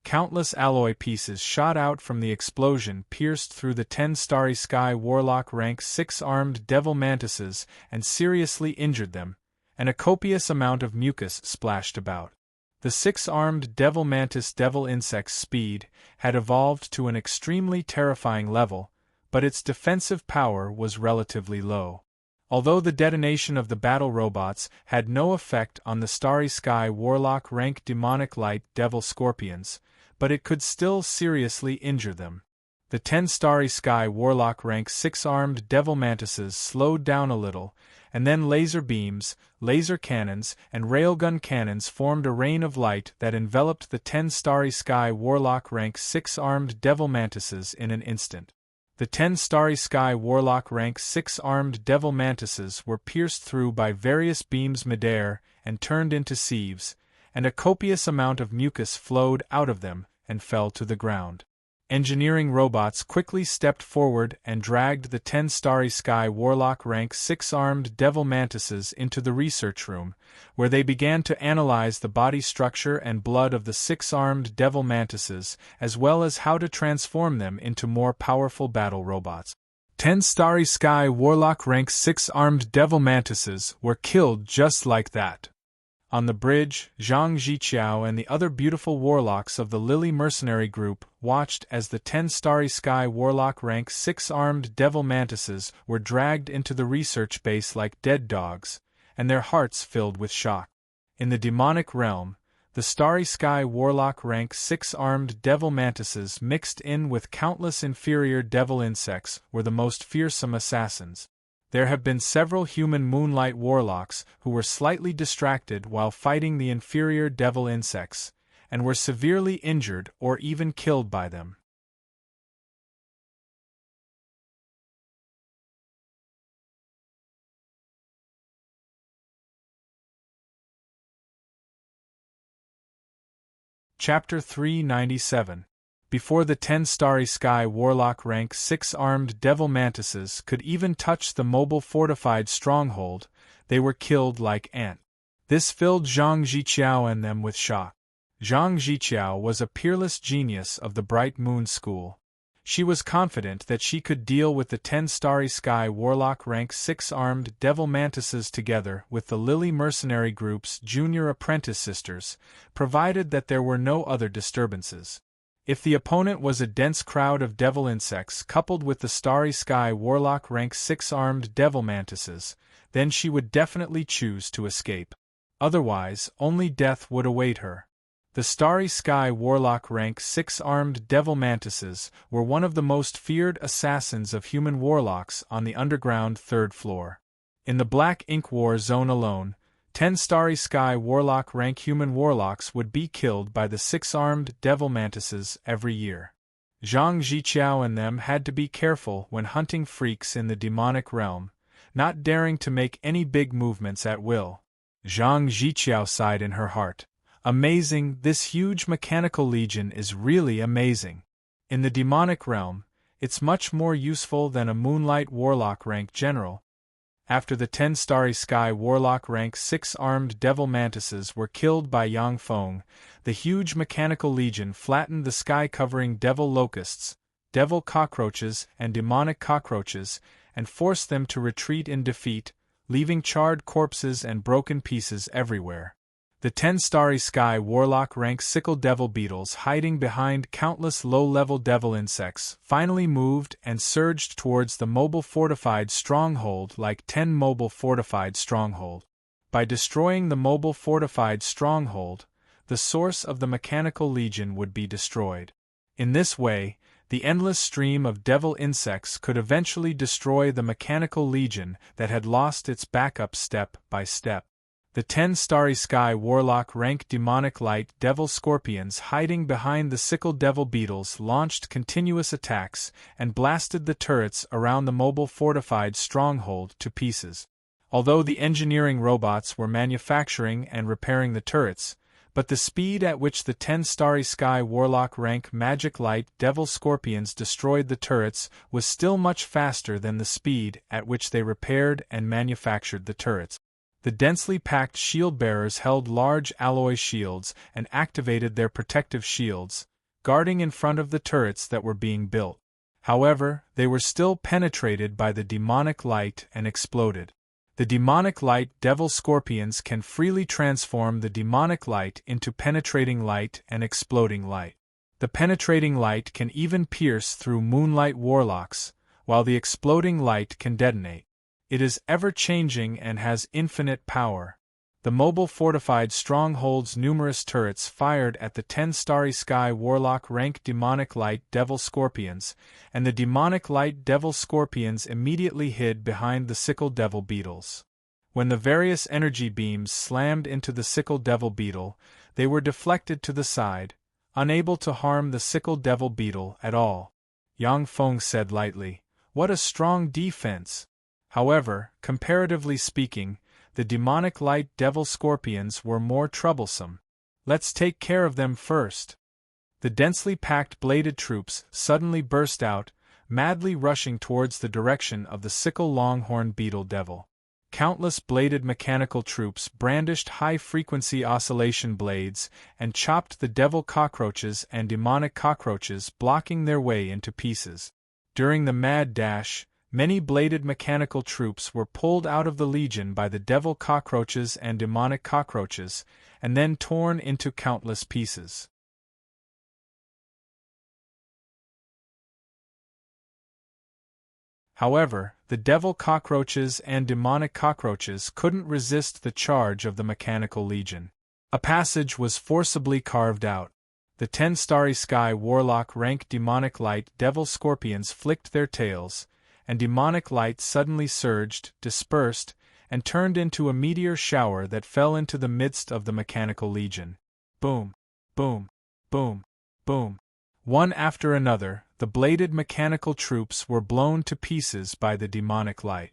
Countless alloy pieces shot out from the explosion, pierced through the 10 Starry Sky Warlock rank 6 armed devil mantises and seriously injured them, and a copious amount of mucus splashed about. The 6-armed devil mantis devil insect's speed had evolved to an extremely terrifying level, but its defensive power was relatively low. Although the detonation of the battle robots had no effect on the Starry Sky Warlock rank demonic light devil scorpions, but it could still seriously injure them. The 10 Starry Sky Warlock rank 6-armed devil mantises slowed down a little, and then laser beams, laser cannons, and railgun cannons formed a rain of light that enveloped the 10 Starry Sky Warlock rank 6-armed devil mantises in an instant. The 10 Starry Sky Warlock rank 6-armed devil mantises were pierced through by various beams midair and turned into sieves, and a copious amount of mucus flowed out of them and fell to the ground. Engineering robots quickly stepped forward and dragged the 10 Starry Sky Warlock rank 6-armed devil mantises into the research room, where they began to analyze the body structure and blood of the 6-armed devil mantises, as well as how to transform them into more powerful battle robots. 10 Starry Sky Warlock rank 6-armed devil mantises were killed just like that. On the bridge, Zhang Ziqiao and the other beautiful warlocks of the Lily mercenary group watched as the 10 Starry Sky Warlock rank 6-armed devil mantises were dragged into the research base like dead dogs, and their hearts filled with shock. In the demonic realm, the Starry Sky Warlock rank 6-armed devil mantises mixed in with countless inferior devil insects were the most fearsome assassins. There have been several human moonlight warlocks who were slightly distracted while fighting the inferior devil insects, and were severely injured or even killed by them. Chapter 397. Before the 10 Starry Sky Warlock rank 6-armed devil mantises could even touch the mobile fortified stronghold, they were killed like ants. This filled Zhang Ziqiao and them with shock. Zhang Ziqiao was a peerless genius of the Bright Moon School. She was confident that she could deal with the 10 Starry Sky Warlock rank 6-armed devil mantises together with the Lily mercenary group's junior apprentice sisters, provided that there were no other disturbances. If the opponent was a dense crowd of devil insects coupled with the Starry Sky Warlock rank 6-armed devil mantises, then she would definitely choose to escape. Otherwise, only death would await her. The Starry Sky Warlock rank 6-armed devil mantises were one of the most feared assassins of human warlocks on the underground 3rd floor. In the Black Ink War zone alone, 10 Starry Sky Warlock rank human warlocks would be killed by the 6-armed devil mantises every year. Zhang Ziqiao and them had to be careful when hunting freaks in the demonic realm, not daring to make any big movements at will. Zhang Ziqiao sighed in her heart. Amazing, this huge mechanical legion is really amazing. In the demonic realm, it's much more useful than a Moonlight Warlock rank general. After the 10 Starry Sky Warlock rank 6-armed devil mantises were killed by Yang Feng, the huge mechanical legion flattened the sky-covering devil locusts, devil cockroaches and demonic cockroaches, and forced them to retreat in defeat, leaving charred corpses and broken pieces everywhere. The 10 Starry Sky Warlock rank sickle devil beetles hiding behind countless low-level devil insects finally moved and surged towards the mobile fortified stronghold like 10 mobile fortified stronghold. By destroying the mobile fortified stronghold, the source of the mechanical legion would be destroyed. In this way, the endless stream of devil insects could eventually destroy the mechanical legion that had lost its backup step by step. The 10 Starry Sky Warlock rank demonic light devil scorpions hiding behind the sickle devil beetles launched continuous attacks and blasted the turrets around the mobile fortified stronghold to pieces. Although the engineering robots were manufacturing and repairing the turrets, but the speed at which the 10 Starry Sky Warlock rank magic light devil scorpions destroyed the turrets was still much faster than the speed at which they repaired and manufactured the turrets. The densely packed shield-bearers held large alloy shields and activated their protective shields, guarding in front of the turrets that were being built. However, they were still penetrated by the demonic light and exploded. The demonic light devil scorpions can freely transform the demonic light into penetrating light and exploding light. The penetrating light can even pierce through Moonlight Warlocks, while the exploding light can detonate. It is ever-changing and has infinite power. The mobile fortified stronghold's numerous turrets fired at the 10 Starry Sky Warlock rank demonic light devil scorpions, and the demonic light devil scorpions immediately hid behind the sickle devil beetles. When the various energy beams slammed into the sickle devil beetle, they were deflected to the side, unable to harm the sickle devil beetle at all. Yang Feng said lightly, "What a strong defense!" However, comparatively speaking, the demonic light devil scorpions were more troublesome. Let's take care of them first. The densely packed bladed troops suddenly burst out, madly rushing towards the direction of the sickle longhorn beetle devil. Countless bladed mechanical troops brandished high-frequency oscillation blades and chopped the devil cockroaches and demonic cockroaches, blocking their way into pieces. During the mad dash, many bladed mechanical troops were pulled out of the legion by the devil cockroaches and demonic cockroaches, and then torn into countless pieces. However, the devil cockroaches and demonic cockroaches couldn't resist the charge of the mechanical legion. A passage was forcibly carved out. The 10 Starry Sky Warlock rank demonic light devil scorpions flicked their tails, and demonic light suddenly surged, dispersed, and turned into a meteor shower that fell into the midst of the mechanical legion. Boom, boom, boom, boom. One after another, the bladed mechanical troops were blown to pieces by the demonic light.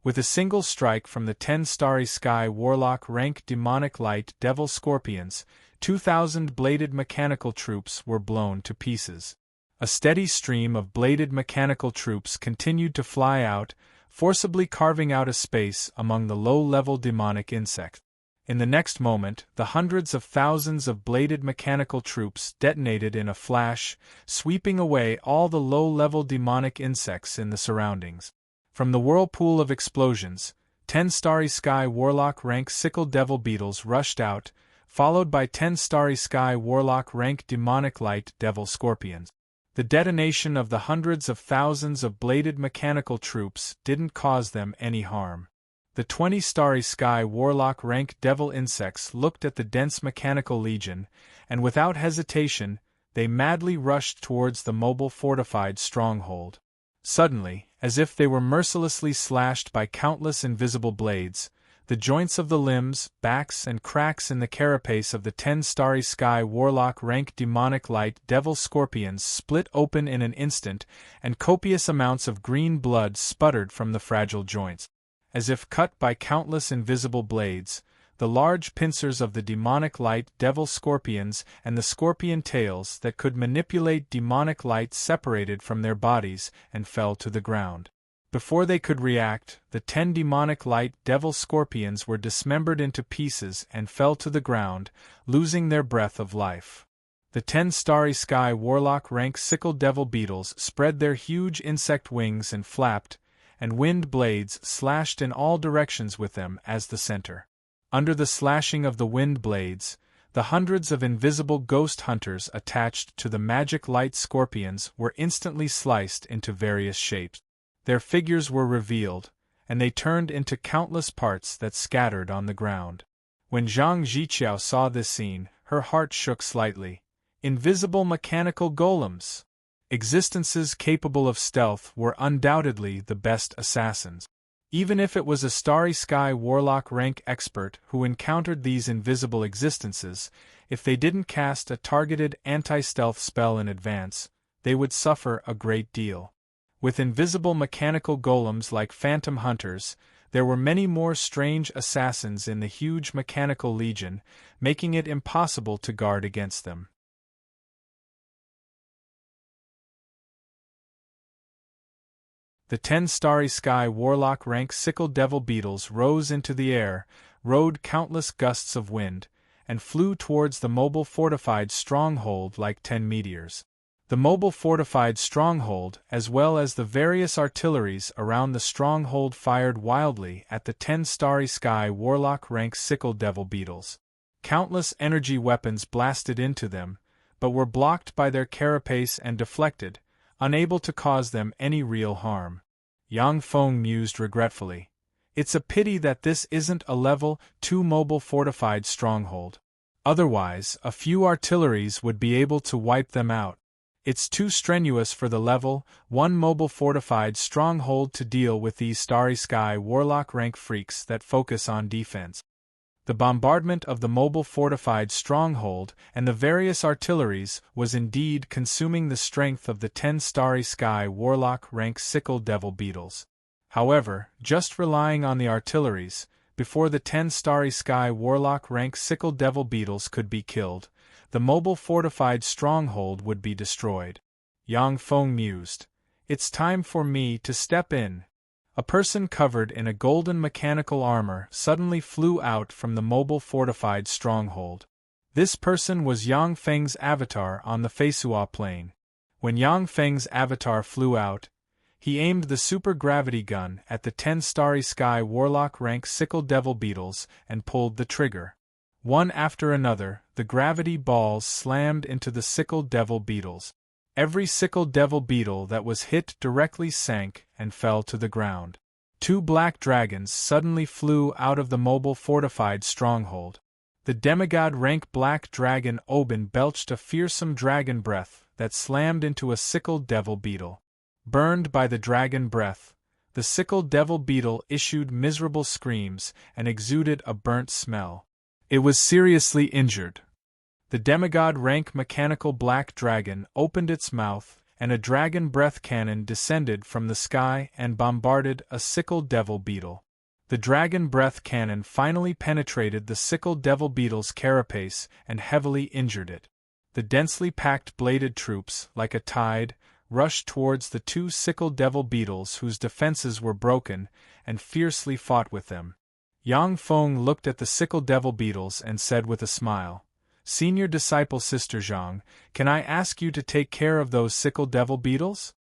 With a single strike from the 10 Starry Sky Warlock rank demonic light devil scorpions, 2,000 bladed mechanical troops were blown to pieces. A steady stream of bladed mechanical troops continued to fly out, forcibly carving out a space among the low-level demonic insects. In the next moment, the hundreds of thousands of bladed mechanical troops detonated in a flash, sweeping away all the low-level demonic insects in the surroundings. From the whirlpool of explosions, 10 Starry Sky Warlock rank sickle devil beetles rushed out, followed by 10 Starry Sky Warlock rank demonic light devil scorpions. The detonation of the hundreds of thousands of bladed mechanical troops didn't cause them any harm. The 20 Starry Sky Warlock rank devil insects looked at the dense mechanical legion, and without hesitation, they madly rushed towards the mobile fortified stronghold. Suddenly, as if they were mercilessly slashed by countless invisible blades. The joints of the limbs, backs, and cracks in the carapace of the 10 Starry Sky Warlock rank demonic light devil scorpions split open in an instant, and copious amounts of green blood sputtered from the fragile joints. As if cut by countless invisible blades, the large pincers of the demonic light devil scorpions and the scorpion tails that could manipulate demonic light separated from their bodies and fell to the ground. Before they could react, the 10 demonic light devil scorpions were dismembered into pieces and fell to the ground, losing their breath of life. The 10 Starry Sky Warlock rank sickle devil beetles spread their huge insect wings and flapped, and wind blades slashed in all directions with them as the center. Under the slashing of the wind blades, the hundreds of invisible ghost hunters attached to the magic light scorpions were instantly sliced into various shapes. Their figures were revealed, and they turned into countless parts that scattered on the ground. When Zhang Ziqiao saw this scene, her heart shook slightly. Invisible mechanical golems! Existences capable of stealth were undoubtedly the best assassins. Even if it was a Starry Sky Warlock rank expert who encountered these invisible existences, if they didn't cast a targeted anti-stealth spell in advance, they would suffer a great deal. With invisible mechanical golems like phantom hunters, there were many more strange assassins in the huge mechanical legion, making it impossible to guard against them. The 10 Starry Sky Warlock rank sickle devil beetles rose into the air, rode countless gusts of wind, and flew towards the mobile fortified stronghold like 10 meteors. The mobile fortified stronghold, as well as the various artilleries around the stronghold, fired wildly at the 10 Starry Sky Warlock rank sickle devil beetles. Countless energy weapons blasted into them, but were blocked by their carapace and deflected, unable to cause them any real harm. Yang Feng mused regretfully. It's a pity that this isn't a level 2 mobile fortified stronghold. Otherwise, a few artilleries would be able to wipe them out. It's too strenuous for the level 1 mobile fortified stronghold to deal with these Starry Sky Warlock rank freaks that focus on defense. The bombardment of the mobile fortified stronghold and the various artilleries was indeed consuming the strength of the 10 Starry Sky Warlock rank sickle devil beetles. However, just relying on the artilleries, before the 10 Starry Sky Warlock rank sickle devil beetles could be killed, the mobile fortified stronghold would be destroyed. Yang Feng mused. It's time for me to step in. A person covered in a golden mechanical armor suddenly flew out from the mobile fortified stronghold. This person was Yang Feng's avatar on the Feisua plane. When Yang Feng's avatar flew out, he aimed the super-gravity gun at the 10 Starry Sky Warlock rank sickle devil beetles and pulled the trigger. One after another, the gravity balls slammed into the sickle devil beetles. Every sickle devil beetle that was hit directly sank and fell to the ground. 2 black dragons suddenly flew out of the mobile fortified stronghold. The demigod rank black dragon Oben belched a fearsome dragon breath that slammed into a sickle devil beetle. Burned by the dragon breath, the sickle devil beetle issued miserable screams and exuded a burnt smell. It was seriously injured. The demigod rank mechanical black dragon opened its mouth, and a dragon breath cannon descended from the sky and bombarded a sickle devil beetle. The dragon breath cannon finally penetrated the sickle devil beetle's carapace and heavily injured it. The densely packed bladed troops, like a tide, rushed towards the 2 sickle devil beetles whose defenses were broken, and fiercely fought with them. Yang Feng looked at the sickle devil beetles and said with a smile, "Senior disciple Sister Zhang, can I ask you to take care of those sickle devil beetles?"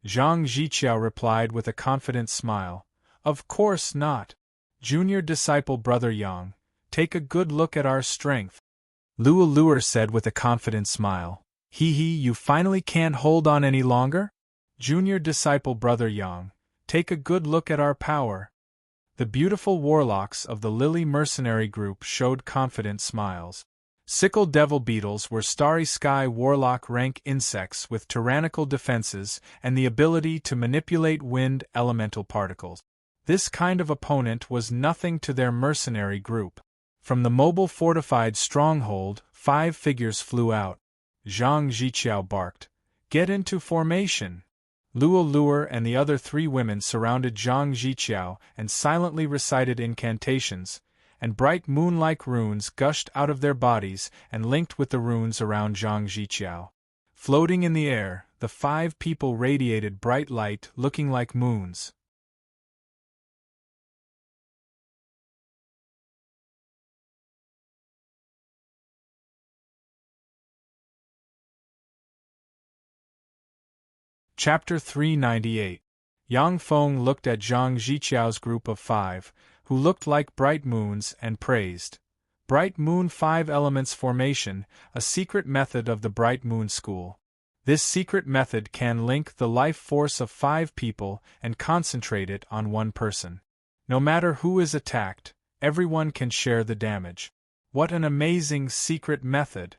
Zhang Ziqiao replied with a confident smile, "Of course not. Junior disciple Brother Yang, take a good look at our strength." Luo Luer said with a confident smile, "Hee hee, you finally can't hold on any longer? Junior disciple Brother Yang, take a good look at our power." The beautiful warlocks of the Lily mercenary group showed confident smiles. Sickle devil beetles were starry sky warlock rank insects with tyrannical defenses and the ability to manipulate wind elemental particles. This kind of opponent was nothing to their mercenary group. From the mobile fortified stronghold, 5 figures flew out. Zhang Ziqiao barked, "Get into formation!" Luo Luer and the other 3 women surrounded Zhang Ziqiao and silently recited incantations, and bright moon-like runes gushed out of their bodies and linked with the runes around Zhang Ziqiao. Floating in the air, the 5 people radiated bright light looking like moons. Chapter 398. Yang Feng looked at Zhang Ziqiao's group of 5, who looked like bright moons, and praised. Bright Moon 5 Elements Formation, a secret method of the Bright Moon School. This secret method can link the life force of 5 people and concentrate it on one person. No matter who is attacked, everyone can share the damage. What an amazing secret method!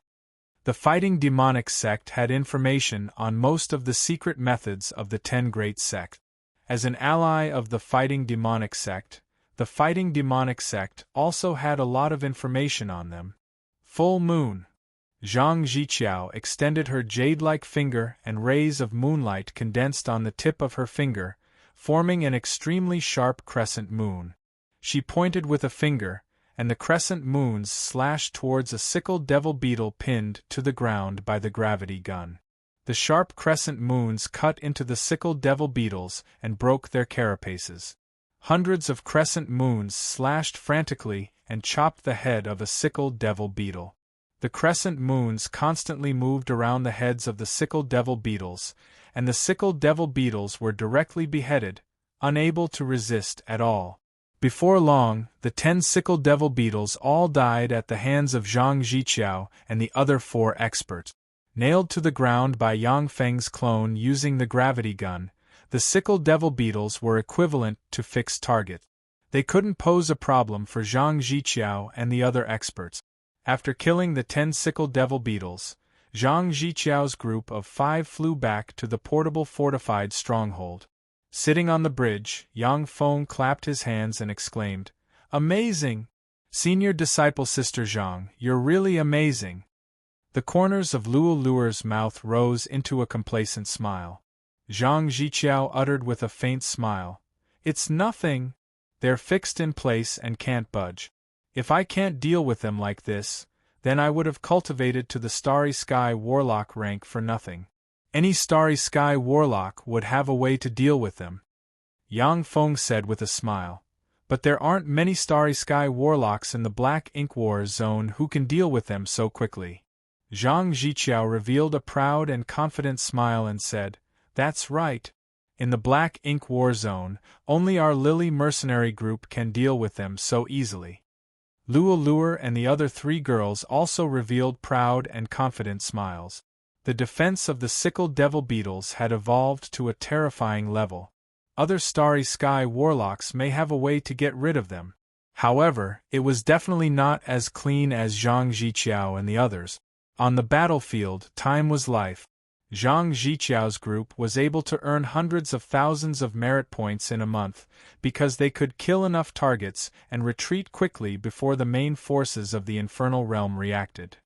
The Fighting Demonic Sect had information on most of the secret methods of the 10 Great Sect. As an ally of the Fighting Demonic Sect, the Fighting Demonic Sect also had a lot of information on them. Full Moon. Zhang Ziqiao extended her jade-like finger and rays of moonlight condensed on the tip of her finger, forming an extremely sharp crescent moon. She pointed with a finger, and the crescent moons slashed towards a sickle devil beetle pinned to the ground by the gravity gun. The sharp crescent moons cut into the sickle devil beetles and broke their carapaces. Hundreds of crescent moons slashed frantically and chopped the head of a sickle devil beetle. The crescent moons constantly moved around the heads of the sickle devil beetles, and the sickle devil beetles were directly beheaded, unable to resist at all. Before long, the 10 sickle devil beetles all died at the hands of Zhang Ziqiao and the other 4 experts. Nailed to the ground by Yang Feng's clone using the gravity gun, the sickle devil beetles were equivalent to fixed targets. They couldn't pose a problem for Zhang Ziqiao and the other experts. After killing the 10 sickle devil beetles, Zhang Ziqiao's group of 5 flew back to the portable fortified stronghold. Sitting on the bridge, Yang Feng clapped his hands and exclaimed, "Amazing! Senior disciple Sister Zhang, you're really amazing!" The corners of Luo Luer's mouth rose into a complacent smile. Zhang Ziqiao uttered with a faint smile, "It's nothing. They're fixed in place and can't budge. If I can't deal with them like this, then I would have cultivated to the Starry Sky Warlock rank for nothing. Any Starry Sky Warlock would have a way to deal with them," Yang Feng said with a smile. "But there aren't many Starry Sky Warlocks in the Black Ink War zone who can deal with them so quickly." Zhang Ziqiao revealed a proud and confident smile and said, "That's right. In the Black Ink War zone, only our Lily mercenary group can deal with them so easily." Luo Luer and the other 3 girls also revealed proud and confident smiles. The defense of the sickle devil beetles had evolved to a terrifying level. Other Starry Sky Warlocks may have a way to get rid of them. However, it was definitely not as clean as Zhang Ziqiao and the others. On the battlefield, time was life. Zhang Ziqiao's group was able to earn hundreds of thousands of merit points in a month, because they could kill enough targets and retreat quickly before the main forces of the Infernal Realm reacted.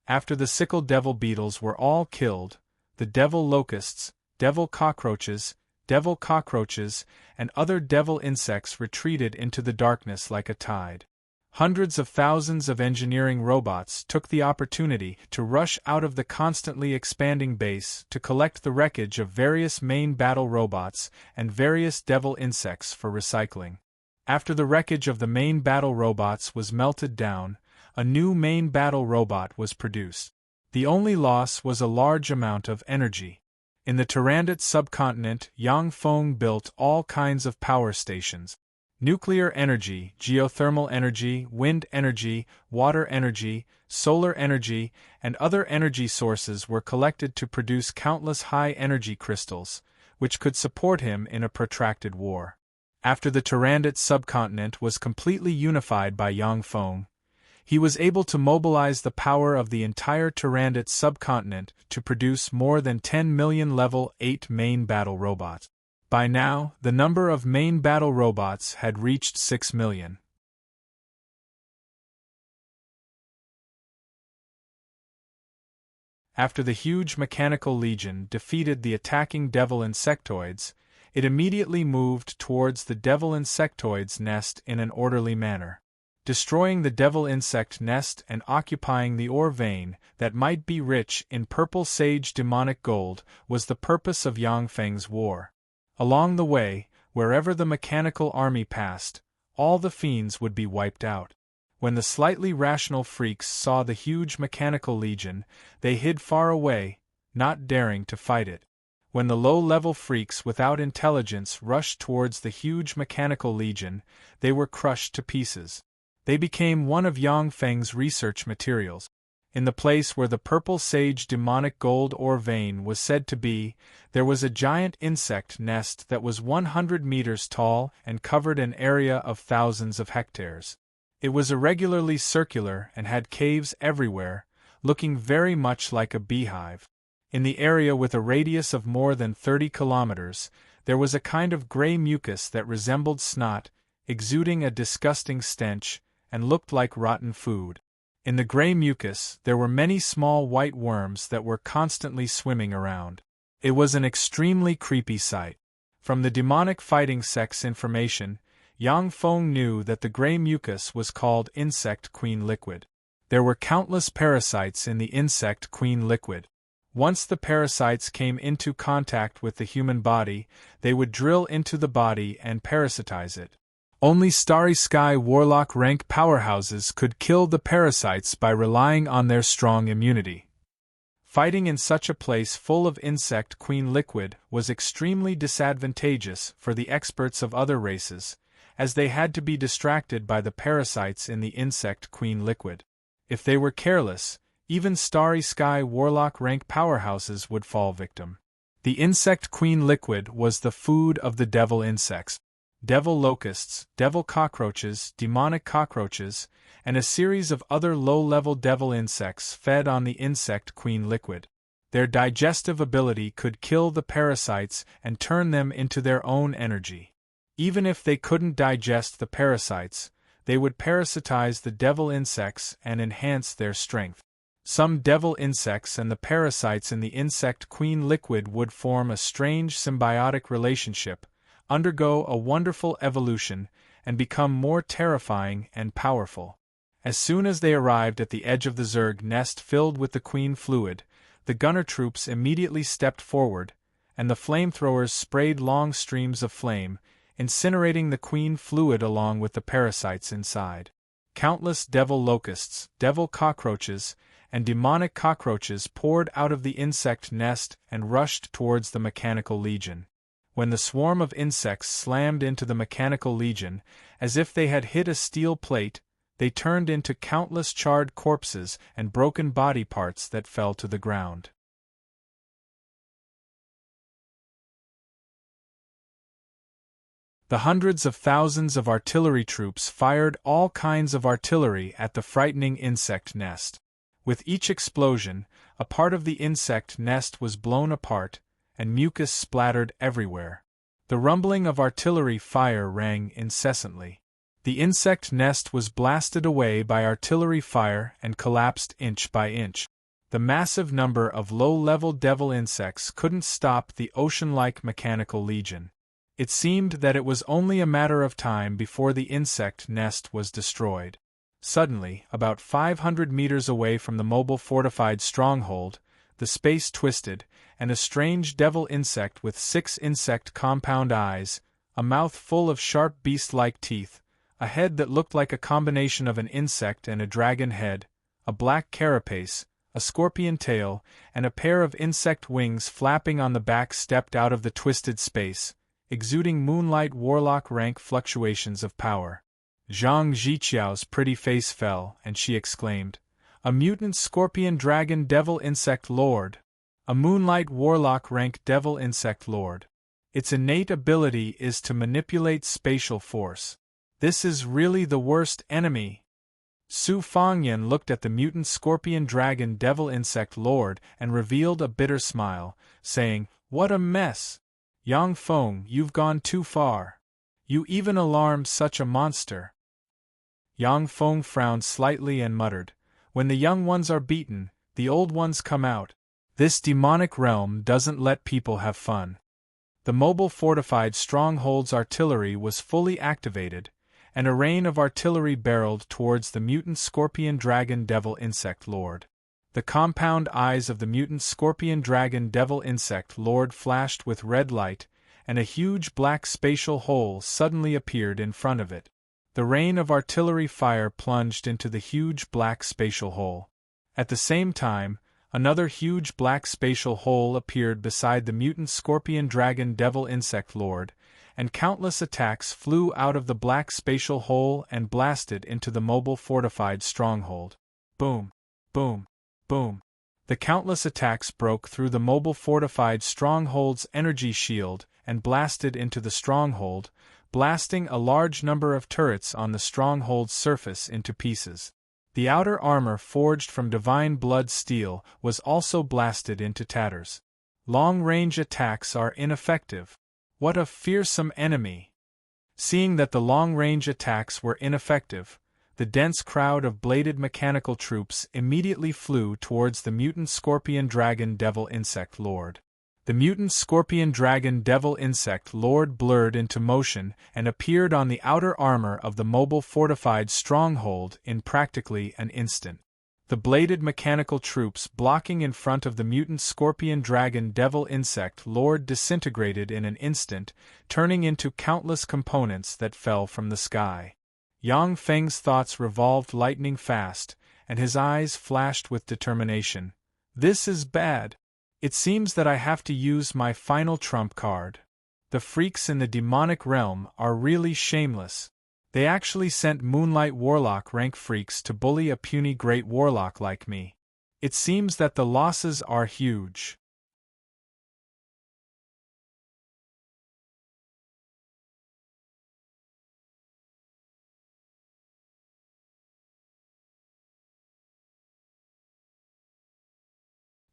After the sickle devil beetles were all killed, the devil locusts, devil cockroaches, and other devil insects retreated into the darkness like a tide. Hundreds of thousands of engineering robots took the opportunity to rush out of the constantly expanding base to collect the wreckage of various main battle robots and various devil insects for recycling. After the wreckage of the main battle robots was melted down, a new main battle robot was produced. The only loss was a large amount of energy. In the Tyrandot subcontinent, Yang Feng built all kinds of power stations. Nuclear energy, geothermal energy, wind energy, water energy, solar energy, and other energy sources were collected to produce countless high-energy crystals, which could support him in a protracted war. After the Tyrandot subcontinent was completely unified by Yang Feng, He was able to mobilize the power of the entire Tyrannid subcontinent to produce more than 10 million Level 8 main battle robots. By now, the number of main battle robots had reached 6 million. After the huge mechanical legion defeated the attacking devil insectoids, it immediately moved towards the devil insectoid's nest in an orderly manner. Destroying the devil insect nest and occupying the ore vein that might be rich in purple sage demonic gold was the purpose of Yang Feng's war. Along the way, wherever the mechanical army passed, all the fiends would be wiped out. When the slightly rational freaks saw the huge mechanical legion, they hid far away, not daring to fight it. When the low-level freaks without intelligence rushed towards the huge mechanical legion, they were crushed to pieces. They became one of Yang Feng's research materials. In the place where the purple sage demonic gold ore vein was said to be, there was a giant insect nest that was 100 meters tall and covered an area of thousands of hectares. It was irregularly circular and had caves everywhere, looking very much like a beehive. In the area with a radius of more than 30 kilometers, there was a kind of gray mucus that resembled snot, exuding a disgusting stench, and looked like rotten food. In the gray mucus, there were many small white worms that were constantly swimming around. It was an extremely creepy sight. From the demonic fighting sex information, Yang Feng knew that the gray mucus was called Insect Queen Liquid. There were countless parasites in the Insect Queen Liquid. Once the parasites came into contact with the human body, they would drill into the body and parasitize it. Only Starry Sky Warlock rank powerhouses could kill the parasites by relying on their strong immunity. Fighting in such a place full of Insect Queen Liquid was extremely disadvantageous for the experts of other races, as they had to be distracted by the parasites in the Insect Queen Liquid. If they were careless, even Starry Sky Warlock rank powerhouses would fall victim. The Insect Queen Liquid was the food of the devil insects. Devil locusts, devil cockroaches, demonic cockroaches, and a series of other low-level devil insects fed on the Insect Queen Liquid. Their digestive ability could kill the parasites and turn them into their own energy. Even if they couldn't digest the parasites, they would parasitize the devil insects and enhance their strength. Some devil insects and the parasites in the Insect Queen Liquid would form a strange symbiotic relationship, undergo a wonderful evolution, and become more terrifying and powerful. As soon as they arrived at the edge of the Zerg nest filled with the queen fluid, the gunner troops immediately stepped forward, and the flamethrowers sprayed long streams of flame, incinerating the queen fluid along with the parasites inside. Countless devil locusts, devil cockroaches, and demonic cockroaches poured out of the insect nest and rushed towards the mechanical legion. When the swarm of insects slammed into the mechanical legion, as if they had hit a steel plate, they turned into countless charred corpses and broken body parts that fell to the ground. The hundreds of thousands of artillery troops fired all kinds of artillery at the frightening insect nest. With each explosion, a part of the insect nest was blown apart, and mucus splattered everywhere. The rumbling of artillery fire rang incessantly. The insect nest was blasted away by artillery fire and collapsed inch by inch. The massive number of low-level devil insects couldn't stop the ocean-like mechanical legion. It seemed that it was only a matter of time before the insect nest was destroyed. Suddenly, about 500 meters away from the mobile fortified stronghold, the space twisted, and a strange devil insect with 6 insect compound eyes, a mouth full of sharp beast-like teeth, a head that looked like a combination of an insect and a dragon head, a black carapace, a scorpion tail, and a pair of insect wings flapping on the back stepped out of the twisted space, exuding moonlight warlock rank fluctuations of power. Zhang Ziqiao's pretty face fell, and she exclaimed, "A mutant scorpion dragon devil insect lord! A moonlight warlock rank devil insect lord! Its innate ability is to manipulate spatial force. This is really the worst enemy." Su Fangyan looked at the mutant scorpion dragon devil insect lord and revealed a bitter smile, saying, "What a mess! Yang Feng, you've gone too far. You even alarmed such a monster." Yang Feng frowned slightly and muttered, "When the young ones are beaten, the old ones come out. This demonic realm doesn't let people have fun." The mobile fortified stronghold's artillery was fully activated, and a rain of artillery barreled towards the mutant scorpion dragon devil insect lord. The compound eyes of the mutant scorpion dragon devil insect lord flashed with red light, and a huge black spatial hole suddenly appeared in front of it. The rain of artillery fire plunged into the huge black spatial hole. At the same time, another huge black spatial hole appeared beside the mutant scorpion dragon devil insect lord, and countless attacks flew out of the black spatial hole and blasted into the mobile fortified stronghold. Boom! Boom! Boom! The countless attacks broke through the mobile fortified stronghold's energy shield and blasted into the stronghold, blasting a large number of turrets on the stronghold's surface into pieces. The outer armor forged from divine blood steel was also blasted into tatters. Long-range attacks are ineffective. What a fearsome enemy! Seeing that the long-range attacks were ineffective, the dense crowd of bladed mechanical troops immediately flew towards the mutant scorpion dragon devil insect lord. The mutant scorpion dragon devil insect lord blurred into motion and appeared on the outer armor of the mobile fortified stronghold in practically an instant. The bladed mechanical troops blocking in front of the mutant scorpion dragon devil insect lord disintegrated in an instant, turning into countless components that fell from the sky. Yang Feng's thoughts revolved lightning fast, and his eyes flashed with determination. "This is bad. It seems that I have to use my final trump card. The freaks in the demonic realm are really shameless. They actually sent Moonlight Warlock rank freaks to bully a puny great warlock like me. It seems that the losses are huge."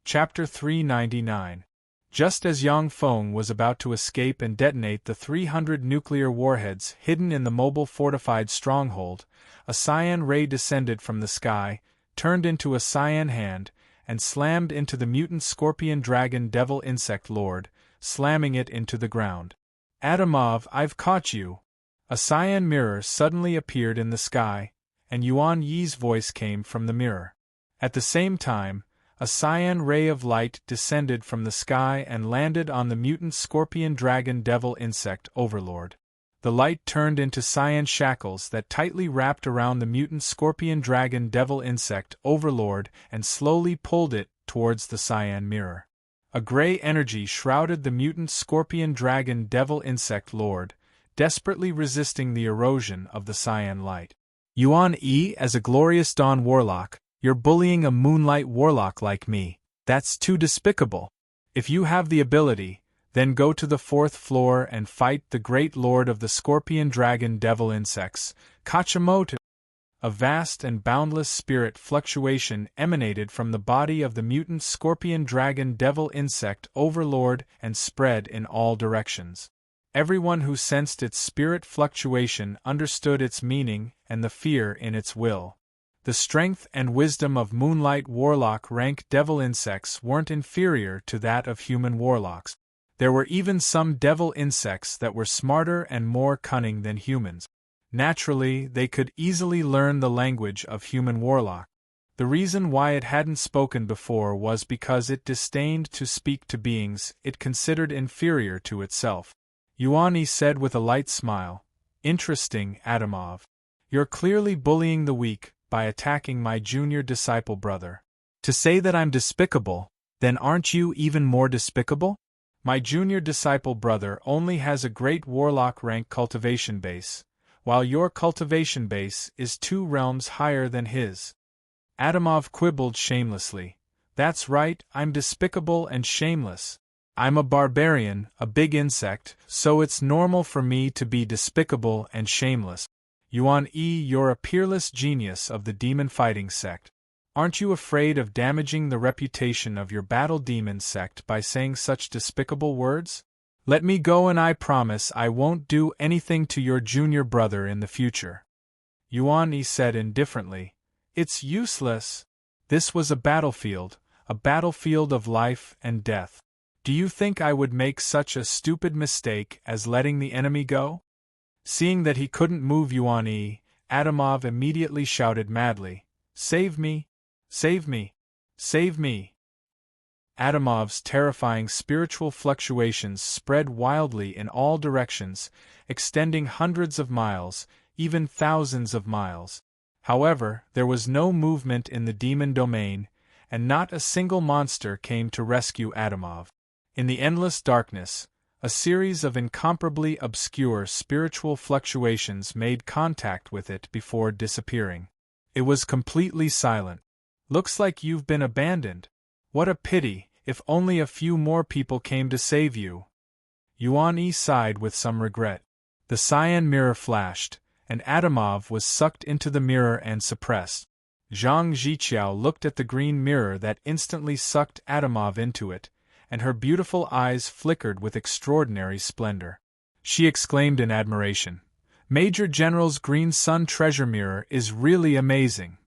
Chapter 399. Just as Yang Feng was about to escape and detonate the 300 nuclear warheads hidden in the mobile fortified stronghold, a cyan ray descended from the sky, turned into a cyan hand, and slammed into the mutant scorpion dragon devil insect lord, slamming it into the ground. "Adamov, I've caught you!" A cyan mirror suddenly appeared in the sky, and Yuan Yi's voice came from the mirror. At the same time, a cyan ray of light descended from the sky and landed on the mutant scorpion dragon devil insect overlord. The light turned into cyan shackles that tightly wrapped around the mutant scorpion dragon devil insect overlord and slowly pulled it towards the cyan mirror. A gray energy shrouded the mutant scorpion dragon devil insect lord, desperately resisting the erosion of the cyan light. "Yuan Yi, as a glorious dawn warlock, you're bullying a moonlight warlock like me. That's too despicable. If you have the ability, then go to the 4th floor and fight the great lord of the scorpion dragon devil insects, Kachamoto." A vast and boundless spirit fluctuation emanated from the body of the mutant scorpion dragon devil insect overlord and spread in all directions. Everyone who sensed its spirit fluctuation understood its meaning and the fear in its will. The strength and wisdom of Moonlight Warlock rank devil insects weren't inferior to that of human warlocks. There were even some devil insects that were smarter and more cunning than humans. Naturally, they could easily learn the language of human warlock. The reason why it hadn't spoken before was because it disdained to speak to beings it considered inferior to itself. Yuani said with a light smile, "Interesting, Adamov. You're clearly bullying the weak by attacking my junior disciple brother. To say that I'm despicable, then aren't you even more despicable? My junior disciple brother only has a great warlock rank cultivation base, while your cultivation base is 2 realms higher than his." Adamov quibbled shamelessly. "That's right, I'm despicable and shameless. I'm a barbarian, a big insect, so it's normal for me to be despicable and shameless." Yuan-Yi, you're a peerless genius of the demon fighting sect. Aren't you afraid of damaging the reputation of your battle demon sect by saying such despicable words? Let me go and I promise I won't do anything to your junior brother in the future. Yuan-Yi said indifferently, It's useless. This was a battlefield of life and death. Do you think I would make such a stupid mistake as letting the enemy go? Seeing that he couldn't move Yuan-Yi, Adamov immediately shouted madly, Save me! Save me! Save me! Adamov's terrifying spiritual fluctuations spread wildly in all directions, extending hundreds of miles, even thousands of miles. However, there was no movement in the demon domain, and not a single monster came to rescue Adamov. In the endless darkness, a series of incomparably obscure spiritual fluctuations made contact with it before disappearing. It was completely silent. Looks like you've been abandoned. What a pity, if only a few more people came to save you. Yuan-Yi sighed with some regret. The cyan mirror flashed, and Adamov was sucked into the mirror and suppressed. Zhang Ziqiao looked at the green mirror that instantly sucked Adamov into it, and her beautiful eyes flickered with extraordinary splendor. She exclaimed in admiration, Major General's Green Sun Treasure Mirror is really amazing.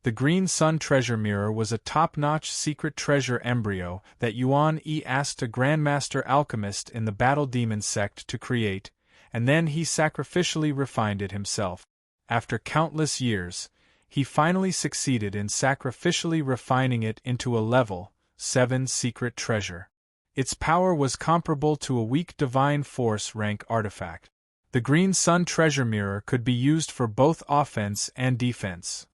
The Green Sun Treasure Mirror was a top-notch secret treasure embryo that Yuan-Yi asked a Grandmaster Alchemist in the Battle Demon sect to create, and then he sacrificially refined it himself. After countless years, he finally succeeded in sacrificially refining it into a level 7 secret treasure. Its power was comparable to a weak divine force rank artifact. The Green Sun Treasure Mirror could be used for both offense and defense.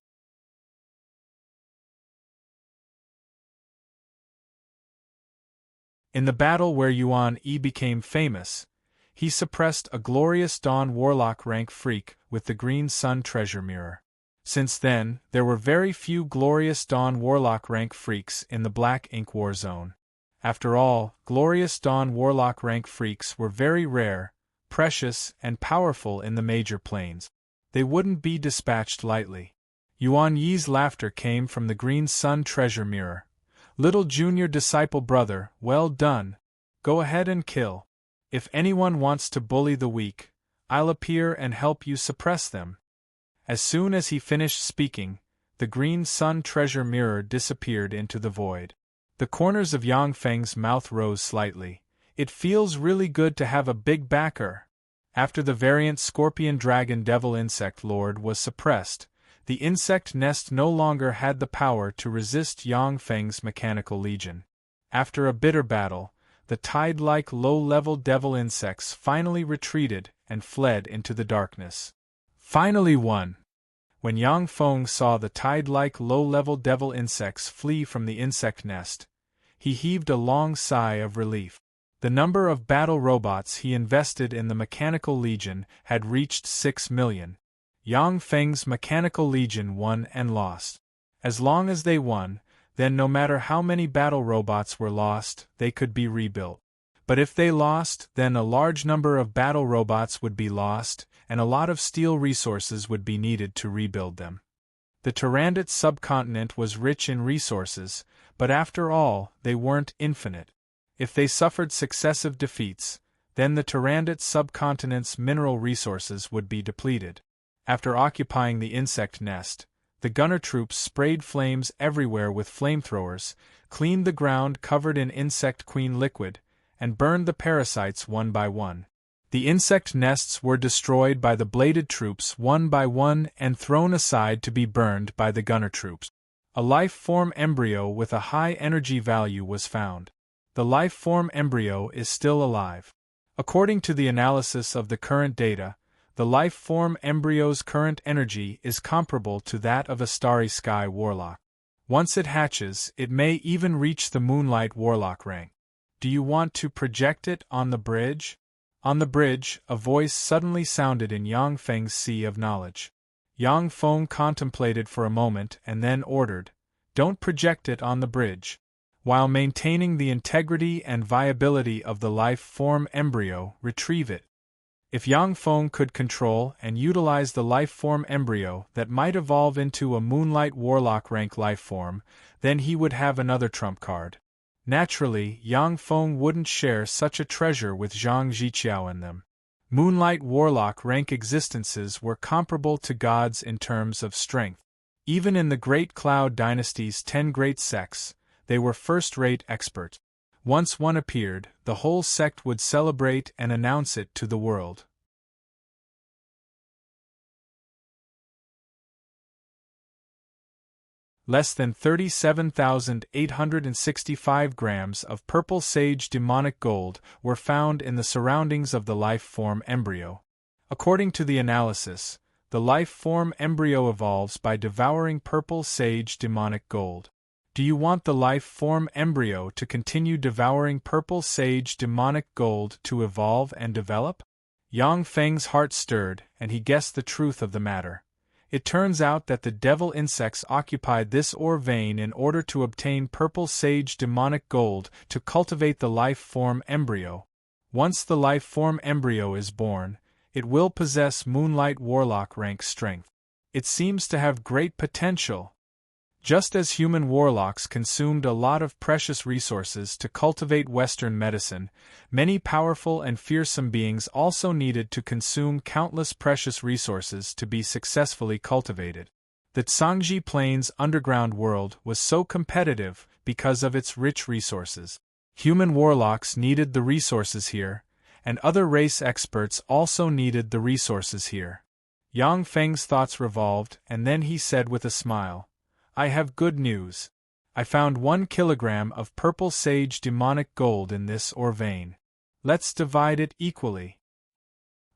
In the battle where Yuan-Yi became famous, he suppressed a Glorious Dawn Warlock rank freak with the Green Sun Treasure Mirror. Since then, there were very few Glorious Dawn Warlock rank freaks in the Black Ink War Zone. After all, Glorious Dawn Warlock rank freaks were very rare, precious, and powerful in the major planes. They wouldn't be dispatched lightly. Yuan-Yi's laughter came from the Green Sun Treasure Mirror. Little junior disciple brother, well done. Go ahead and kill. If anyone wants to bully the weak, I'll appear and help you suppress them. As soon as he finished speaking, the Green Sun Treasure Mirror disappeared into the void. The corners of Yang Feng's mouth rose slightly. It feels really good to have a big backer. After the variant Scorpion Dragon Devil Insect Lord was suppressed, the insect nest no longer had the power to resist Yang Feng's mechanical legion. After a bitter battle, the tide-like low-level devil insects finally retreated and fled into the darkness. Finally won! When Yang Feng saw the tide-like low-level devil insects flee from the insect nest, he heaved a long sigh of relief. The number of battle robots he invested in the Mechanical Legion had reached 6 million. Yang Feng's Mechanical Legion won and lost. As long as they won, then no matter how many battle robots were lost, they could be rebuilt. But if they lost, then a large number of battle robots would be lost, and a lot of steel resources would be needed to rebuild them. The Tyrannid subcontinent was rich in resources, but after all, they weren't infinite. If they suffered successive defeats, then the Tyrannid subcontinent's mineral resources would be depleted. After occupying the insect nest, the gunner troops sprayed flames everywhere with flamethrowers, cleaned the ground covered in insect queen liquid, and burned the parasites one by one. The insect nests were destroyed by the bladed troops one by one and thrown aside to be burned by the gunner troops. A life-form embryo with a high energy value was found. The life-form embryo is still alive. According to the analysis of the current data, the life-form embryo's current energy is comparable to that of a Starry Sky Warlock. Once it hatches, it may even reach the Moonlight Warlock rank. Do you want to project it on the bridge? On the bridge, a voice suddenly sounded in Yang Feng's sea of knowledge. Yang Feng contemplated for a moment and then ordered, "Don't project it on the bridge. While maintaining the integrity and viability of the life-form embryo, retrieve it. If Yang Feng could control and utilize the life form embryo that might evolve into a Moonlight Warlock rank life form, then he would have another trump card. Naturally, Yang Feng wouldn't share such a treasure with Zhang Jiqiao and them. Moonlight Warlock rank existences were comparable to gods in terms of strength. Even in the Great Cloud Dynasty's 10 great sects, they were first-rate experts. Once one appeared, the whole sect would celebrate and announce it to the world. Less than 37,865 grams of purple sage demonic gold were found in the surroundings of the life form embryo. According to the analysis, the life form embryo evolves by devouring purple sage demonic gold. Do you want the life form embryo to continue devouring purple sage demonic gold to evolve and develop? Yang Feng's heart stirred, and he guessed the truth of the matter. It turns out that the devil insects occupied this ore vein in order to obtain purple sage demonic gold to cultivate the life form embryo. Once the life form embryo is born, it will possess Moonlight Warlock rank strength. It seems to have great potential. Just as human warlocks consumed a lot of precious resources to cultivate Western medicine, many powerful and fearsome beings also needed to consume countless precious resources to be successfully cultivated. The Tsangji Plains underground world was so competitive because of its rich resources. Human warlocks needed the resources here, and other race experts also needed the resources here. Yang Feng's thoughts revolved, and then he said with a smile, I have good news. I found 1 kilogram of purple sage demonic gold in this ore vein. Let's divide it equally.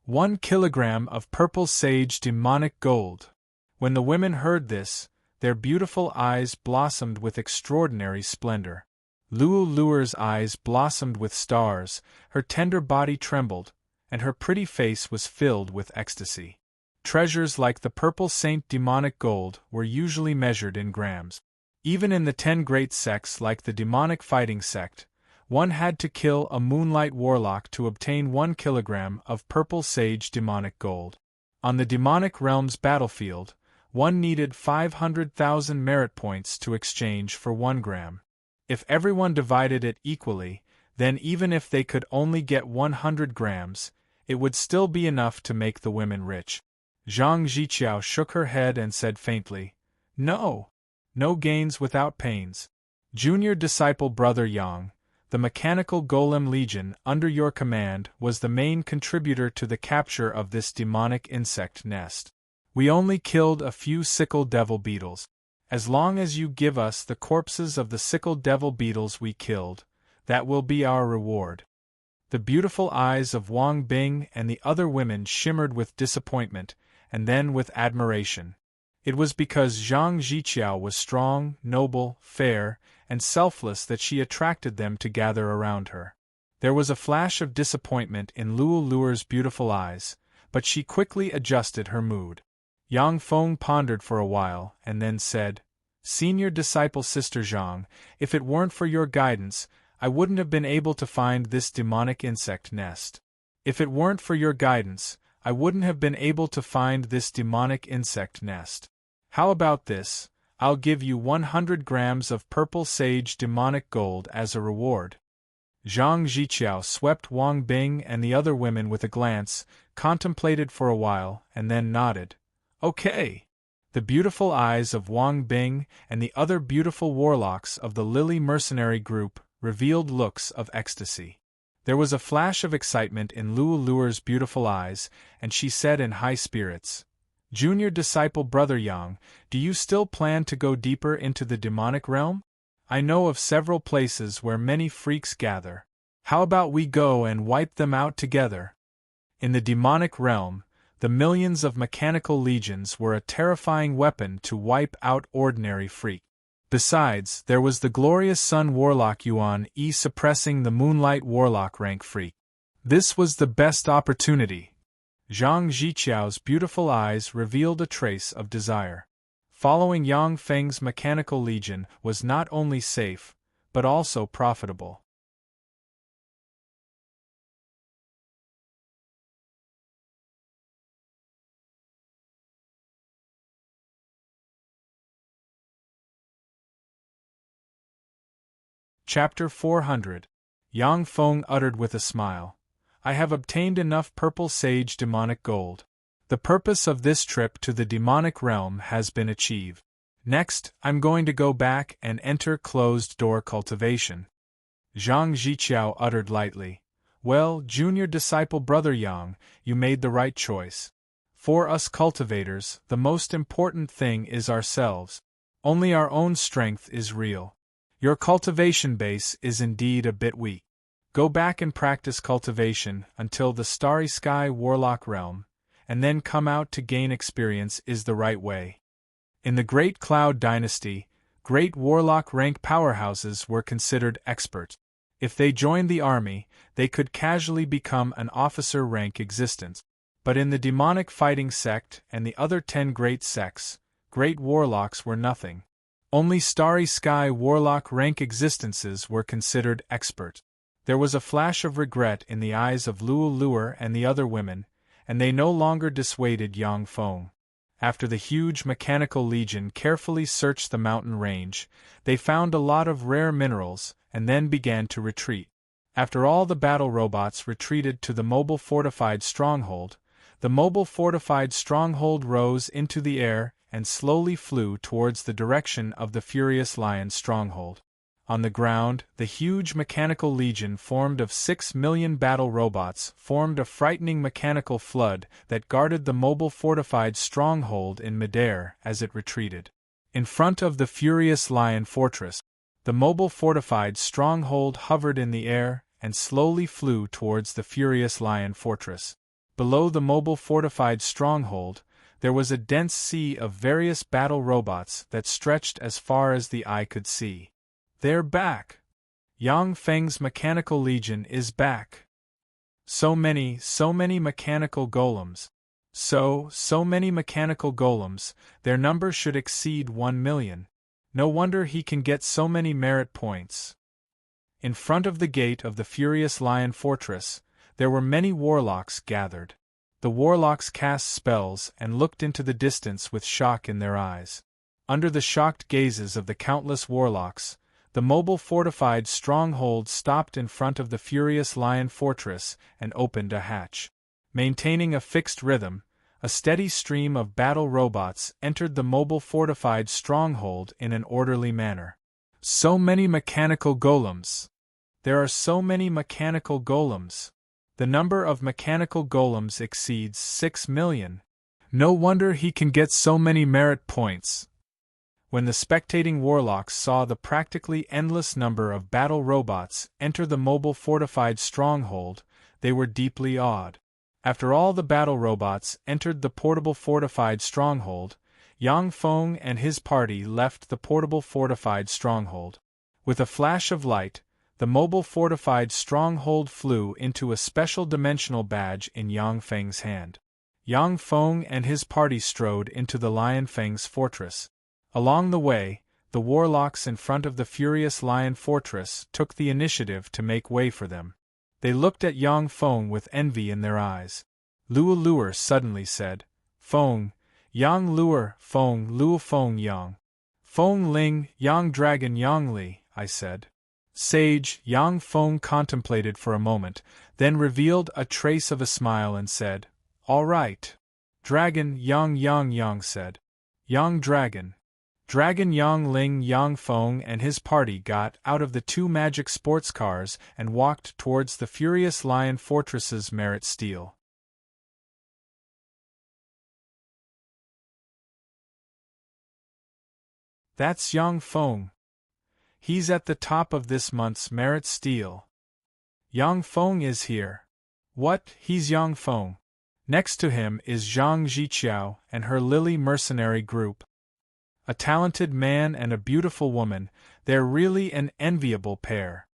1 kilogram of purple sage demonic gold. When the women heard this, their beautiful eyes blossomed with extraordinary splendor. Luo Luer's eyes blossomed with stars, her tender body trembled, and her pretty face was filled with ecstasy. Treasures like the purple saint demonic gold were usually measured in grams. Even in the 10 great sects like the demonic fighting sect, one had to kill a Moonlight Warlock to obtain 1 kilogram of purple sage demonic gold. On the demonic realm's battlefield, one needed 500,000 merit points to exchange for 1 gram. If everyone divided it equally, then even if they could only get 100 grams, it would still be enough to make the women rich. Zhang Jiqiao shook her head and said faintly, No. No gains without pains. Junior disciple Brother Yang, the Mechanical Golem Legion under your command was the main contributor to the capture of this demonic insect nest. We only killed a few sickle devil beetles. As long as you give us the corpses of the sickle devil beetles we killed, that will be our reward. The beautiful eyes of Wang Bing and the other women shimmered with disappointment, and then with admiration. It was because Zhang Jiqiao was strong, noble, fair, and selfless that she attracted them to gather around her. There was a flash of disappointment in Luo Luer's beautiful eyes, but she quickly adjusted her mood. Yang Feng pondered for a while, and then said, Senior disciple Sister Zhang, if it weren't for your guidance, I wouldn't have been able to find this demonic insect nest. If it weren't for your guidance, I wouldn't have been able to find this demonic insect nest. How about this? I'll give you 100 grams of purple sage demonic gold as a reward. Zhang Jiqiao swept Wang Bing and the other women with a glance, contemplated for a while, and then nodded. Okay. The beautiful eyes of Wang Bing and the other beautiful warlocks of the Lily mercenary group revealed looks of ecstasy. There was a flash of excitement in Luo Luer's beautiful eyes, and she said in high spirits, Junior disciple Brother Yang, do you still plan to go deeper into the demonic realm? I know of several places where many freaks gather. How about we go and wipe them out together? In the demonic realm, the millions of mechanical legions were a terrifying weapon to wipe out ordinary freaks. Besides, there was the glorious Sun Warlock Yuan E suppressing the Moonlight Warlock rank freak. This was the best opportunity. Zhang Jiqiao's beautiful eyes revealed a trace of desire. Following Yang Feng's mechanical legion was not only safe, but also profitable. Chapter 400. Yang Feng uttered with a smile. I have obtained enough purple sage demonic gold. The purpose of this trip to the demonic realm has been achieved. Next, I'm going to go back and enter closed-door cultivation. Zhang Zhiqiao uttered lightly. Well, junior disciple brother Yang, you made the right choice. For us cultivators, the most important thing is ourselves. Only our own strength is real. Your cultivation base is indeed a bit weak. Go back and practice cultivation until the Starry Sky Warlock realm, and then come out to gain experience is the right way. In the Great Cloud Dynasty, great warlock rank powerhouses were considered experts. If they joined the army, they could casually become an officer rank existence. But in the demonic fighting sect and the other 10 great sects, great warlocks were nothing. Only Starry Sky Warlock rank existences were considered expert. There was a flash of regret in the eyes of Luo Luer and the other women, and they no longer dissuaded Yang Feng. After the huge mechanical legion carefully searched the mountain range, they found a lot of rare minerals, and then began to retreat. After all the battle robots retreated to the mobile fortified stronghold, the mobile fortified stronghold rose into the air and slowly flew towards the direction of the Furious Lion stronghold. On the ground, the huge mechanical legion formed of 6 million battle robots formed a frightening mechanical flood that guarded the mobile fortified stronghold in midair as it retreated. In front of the Furious Lion fortress, the mobile fortified stronghold hovered in the air and slowly flew towards the Furious Lion fortress. Below the mobile fortified stronghold, there was a dense sea of various battle robots that stretched as far as the eye could see. They're back! Yang Feng's mechanical legion is back! So many mechanical golems. So many mechanical golems, their number should exceed 1 million. No wonder he can get so many merit points. In front of the gate of the Furious Lion Fortress, there were many warlocks gathered. The warlocks cast spells and looked into the distance with shock in their eyes. Under the shocked gazes of the countless warlocks, the mobile fortified stronghold stopped in front of the Furious Lion Fortress and opened a hatch. Maintaining a fixed rhythm, a steady stream of battle robots entered the mobile fortified stronghold in an orderly manner. So many mechanical golems! There are so many mechanical golems! The number of mechanical golems exceeds 6 million. No wonder he can get so many merit points. When the spectating warlocks saw the practically endless number of battle robots enter the mobile fortified stronghold, they were deeply awed. After all the battle robots entered the portable fortified stronghold, Yang Feng and his party left the portable fortified stronghold. With a flash of light, the mobile fortified stronghold flew into a special dimensional badge in Yang Feng's hand. Yang Feng and his party strode into the Lion Feng's fortress. Along the way, the warlocks in front of the Furious Lion Fortress took the initiative to make way for them. They looked at Yang Feng with envy in their eyes. Luo Luer suddenly said, Feng, Yang Luer, Feng, Luo Feng Yang. Feng Ling, Yang Dragon Yang Li, I said. Sage Yang Feng contemplated for a moment, then revealed a trace of a smile and said, All right. Dragon Yang said. Yang Dragon. Dragon Yang Ling Yang Feng and his party got out of the 2 magic sports cars and walked towards the Furious Lion Fortress's merit steel. That's Yang Feng. He's at the top of this month's merit steel. Yang Feng is here. What, he's Yang Feng. Next to him is Zhang Zhiqiao and her Lily mercenary group. A talented man and a beautiful woman, they're really an enviable pair.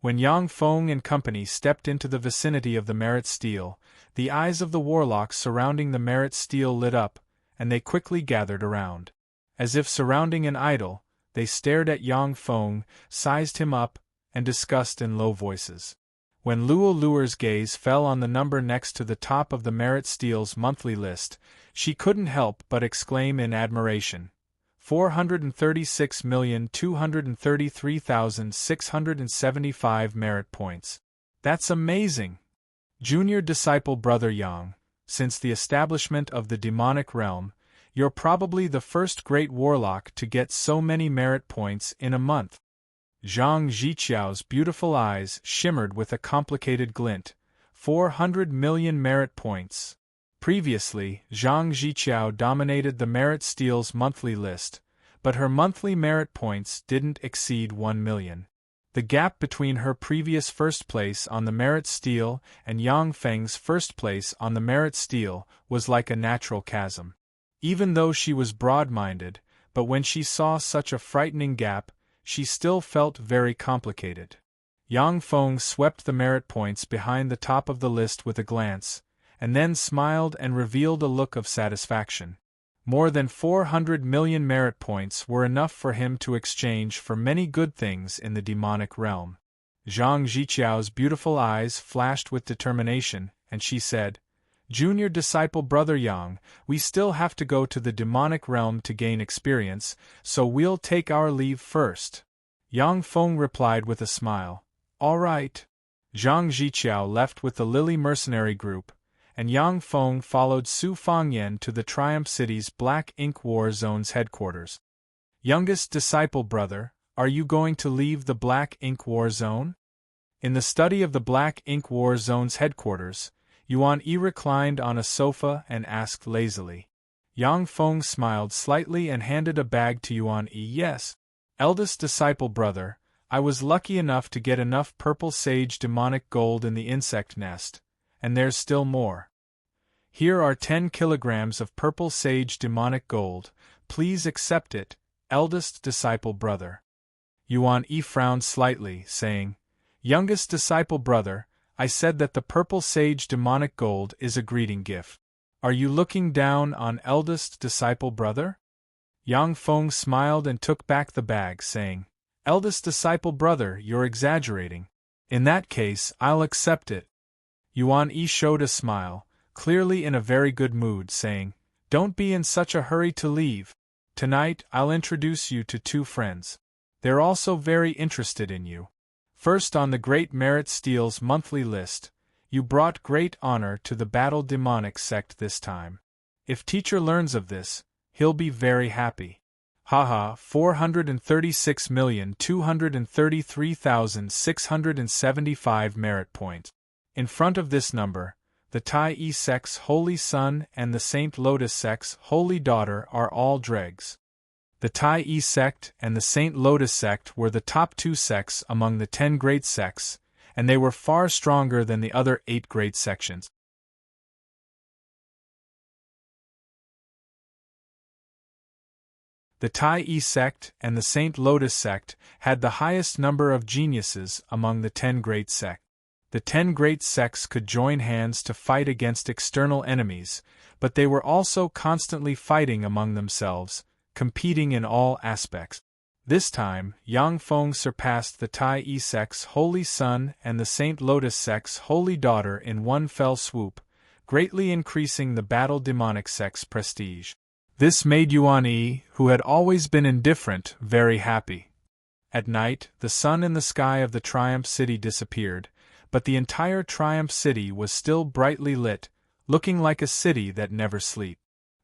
When Yang Feng and company stepped into the vicinity of the merit steel, the eyes of the warlocks surrounding the merit steel lit up, and they quickly gathered around. As if surrounding an idol, they stared at Yang Feng, sized him up, and discussed in low voices. When Luo Luer's gaze fell on the number next to the top of the merit steel's monthly list, she couldn't help but exclaim in admiration, 436,233,675 merit points. That's amazing! Junior Disciple Brother Yang, since the establishment of the demonic realm, you're probably the first great warlock to get so many merit points in a month. Zhang Ziqiao's beautiful eyes shimmered with a complicated glint. 400 million merit points. Previously, Zhang Ziqiao dominated the Merit Steel's monthly list, but her monthly merit points didn't exceed 1 million. The gap between her previous first place on the Merit Steel and Yang Feng's first place on the Merit Steel was like a natural chasm. Even though she was broad-minded, but when she saw such a frightening gap, she still felt very complicated. Yang Feng swept the merit points behind the top of the list with a glance, and then smiled and revealed a look of satisfaction. More than 400 million merit points were enough for him to exchange for many good things in the demonic realm. Zhang Ziqiao's beautiful eyes flashed with determination, and she said, "Junior Disciple Brother Yang, we still have to go to the demonic realm to gain experience, so we'll take our leave first." Yang Feng replied with a smile, "All right." Zhang Ziqiao left with the Lily mercenary group, and Yang Feng followed Su Fangyan to the Triumph City's Black Ink War Zone's headquarters. Youngest Disciple Brother, are you going to leave the Black Ink War Zone? In the study of the Black Ink War Zone's headquarters, Yuan Yi reclined on a sofa and asked lazily. Yang Feng smiled slightly and handed a bag to Yuan Yi. "Yes, eldest disciple brother, I was lucky enough to get enough purple sage demonic gold in the insect nest, and there's still more. Here are 10 kilograms of purple sage demonic gold, please accept it, eldest disciple brother." Yuan Yi frowned slightly, saying, "Youngest disciple brother, I said that the purple sage demonic gold is a greeting gift. Are you looking down on eldest disciple brother?" Yang Feng smiled and took back the bag, saying, "Eldest disciple brother, you're exaggerating. In that case, I'll accept it." Yuan Yi showed a smile, clearly in a very good mood, saying, "Don't be in such a hurry to leave. Tonight I'll introduce you to 2 friends. They're also very interested in you. First, on the Great Merit Steel's monthly list, you brought great honor to the Battle Demonic sect this time. If teacher learns of this, he'll be very happy. Haha, 436,233,675 merit points. In front of this number, the Tai Yi sect's Holy Son and the Saint Lotus sect's Holy Daughter are all dregs. The Tai Yi sect and the Saint Lotus sect were the top 2 sects among the 10 great sects, and they were far stronger than the other 8 great sections. The Tai Yi sect and the Saint Lotus sect had the highest number of geniuses among the 10 great sects. The 10 great sects could join hands to fight against external enemies, but they were also constantly fighting among themselves, competing in all aspects. This time, Yang Feng surpassed the Tai Yi sect's Holy Son and the Saint Lotus sect's Holy Daughter in one fell swoop, greatly increasing the Battle Demonic sect's prestige. This made Yuan Yi, who had always been indifferent, very happy. At night, the sun in the sky of the Triumph City disappeared, but the entire Triumph City was still brightly lit, looking like a city that never sleeps.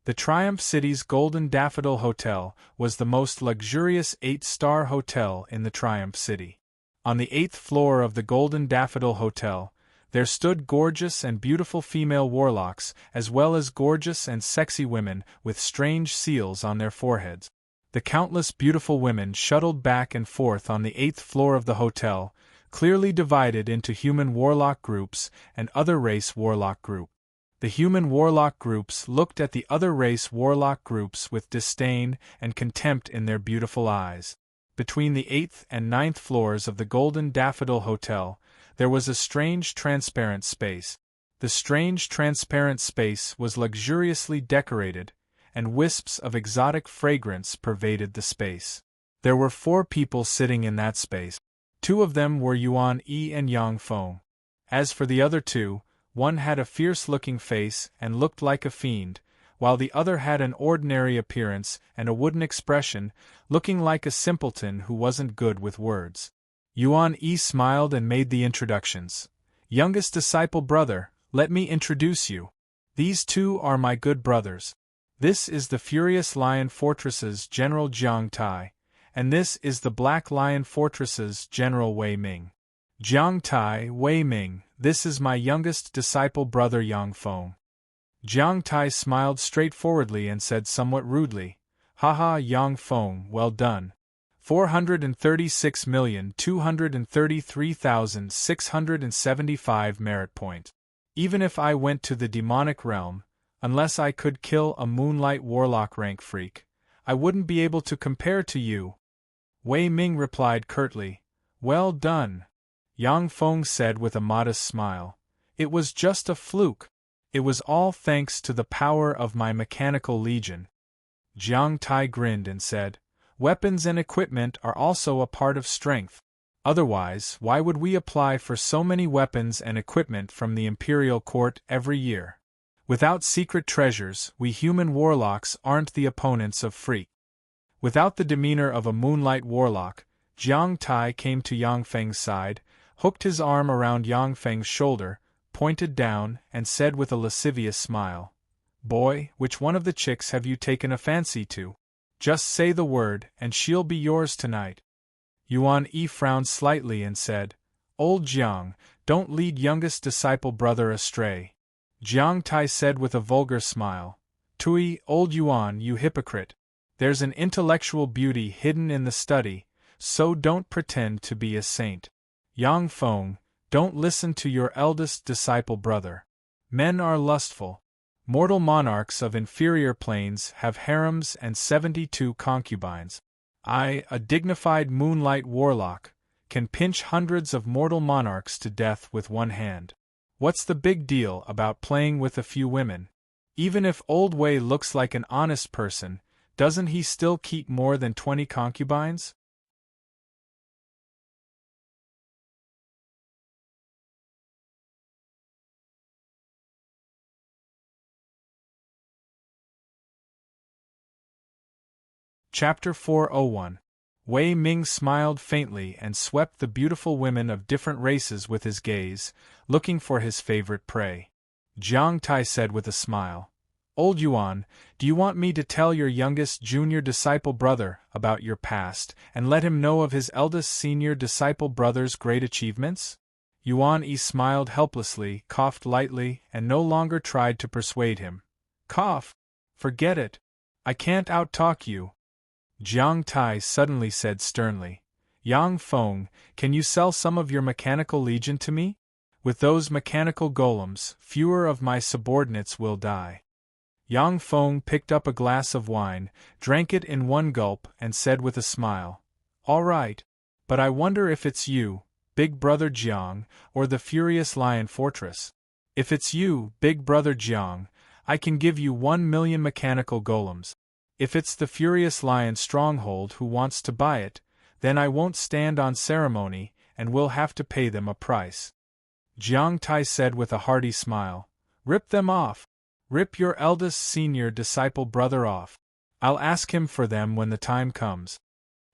The Triumph City's Golden Daffodil Hotel was the most luxurious 8-star hotel in the Triumph City. On the 8th floor of the Golden Daffodil Hotel, there stood gorgeous and beautiful female warlocks as well as gorgeous and sexy women with strange seals on their foreheads. The countless beautiful women shuttled back and forth on the 8th floor of the hotel, clearly divided into human warlock groups and other race warlock groups. The human warlock groups looked at the other race warlock groups with disdain and contempt in their beautiful eyes. Between the 8th and 9th floors of the Golden Daffodil Hotel, there was a strange transparent space. The strange transparent space was luxuriously decorated, and wisps of exotic fragrance pervaded the space. There were 4 people sitting in that space. 2 of them were Yuan Yi and Yang Feng. As for the other 2, one had a fierce-looking face and looked like a fiend, while the other had an ordinary appearance and a wooden expression, looking like a simpleton who wasn't good with words. Yuan-Yi smiled and made the introductions. Youngest disciple brother, let me introduce you. These two are my good brothers. This is the Furious Lion Fortress's General Jiang Tai, and this is the Black Lion Fortress's General Wei Ming. Jiang Tai, Wei Ming, this is my youngest disciple brother Yang Feng. Jiang Tai smiled straightforwardly and said somewhat rudely, Haha, Yang Feng, well done. 436,233,675 merit point. Even if I went to the demonic realm, unless I could kill a Moonlight Warlock rank freak, I wouldn't be able to compare to you. Wei Ming replied curtly, Well done. Yang Feng said with a modest smile, It was just a fluke. It was all thanks to the power of my mechanical legion. Jiang Tai grinned and said, Weapons and equipment are also a part of strength. Otherwise, why would we apply for so many weapons and equipment from the Imperial Court every year? Without secret treasures, we human warlocks aren't the opponents of freak. Without the demeanor of a Moonlight Warlock, Jiang Tai came to Yang Feng's side, hooked his arm around Yang Feng's shoulder, pointed down, and said with a lascivious smile, Boy, which one of the chicks have you taken a fancy to? Just say the word, and she'll be yours tonight. Yuan-Yi frowned slightly and said, Old Jiang, don't lead youngest disciple brother astray. Jiang Tai said with a vulgar smile, Tui, old Yuan, you hypocrite. There's an intellectual beauty hidden in the study, so don't pretend to be a saint. Yang Feng, don't listen to your eldest disciple brother. Men are lustful. Mortal monarchs of inferior planes have harems and 72 concubines. I, a dignified Moonlight Warlock, can pinch hundreds of mortal monarchs to death with one hand. What's the big deal about playing with a few women? Even if Old Wei looks like an honest person, doesn't he still keep more than 20 concubines? Chapter 401. Wei Ming smiled faintly and swept the beautiful women of different races with his gaze, looking for his favorite prey. Jiang Tai said with a smile, Old Yuan, do you want me to tell your youngest junior disciple brother about your past and let him know of his eldest senior disciple brother's great achievements? Yuan-Yi smiled helplessly, coughed lightly, and no longer tried to persuade him. Cough! Forget it. I can't outtalk you. Jiang Tai suddenly said sternly, Yang Feng, can you sell some of your mechanical legion to me? With those mechanical golems, fewer of my subordinates will die. Yang Feng picked up a glass of wine, drank it in one gulp, and said with a smile, All right, but I wonder if it's you, Big Brother Jiang, or the Furious Lion Fortress. If it's you, Big Brother Jiang, I can give you 1 million mechanical golems. If it's the Furious Lion Stronghold who wants to buy it, then I won't stand on ceremony, and we'll have to pay them a price. Jiang Tai said with a hearty smile, Rip them off. Rip your eldest senior disciple brother off. I'll ask him for them when the time comes.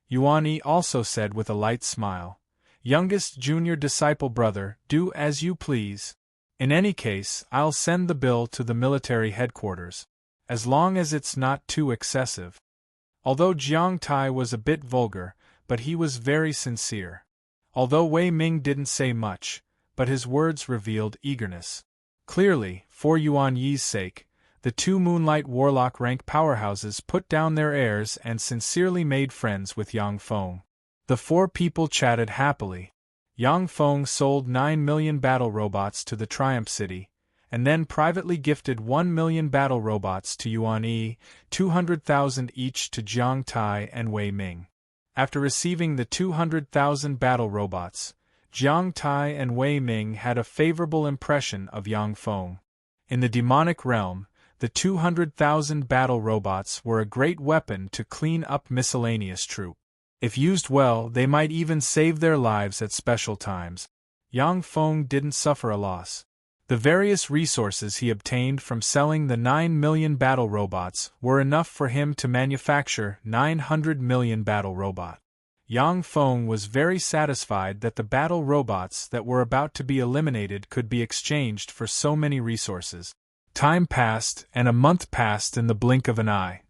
Yuan-Yi also said with a light smile, Youngest junior disciple brother, do as you please. In any case, I'll send the bill to the military headquarters. As long as it's not too excessive. Although Jiang Tai was a bit vulgar, but he was very sincere. Although Wei Ming didn't say much, but his words revealed eagerness. Clearly, for Yuan-Yi's sake, the two Moonlight Warlock rank powerhouses put down their airs and sincerely made friends with Yang Feng. The four people chatted happily. Yang Feng sold 9 million battle robots to the Triumph City, and then privately gifted 1 million battle robots to Yuan-Yi, 200,000 each to Jiang Tai and Wei Ming. After receiving the 200,000 battle robots, Jiang Tai and Wei Ming had a favorable impression of Yang Feng. In the demonic realm, the 200,000 battle robots were a great weapon to clean up miscellaneous troop. If used well, they might even save their lives at special times. Yang Feng didn't suffer a loss. The various resources he obtained from selling the 9 million battle robots were enough for him to manufacture 900 million battle robots. Yang Feng was very satisfied that the battle robots that were about to be eliminated could be exchanged for so many resources. Time passed, and a month passed in the blink of an eye.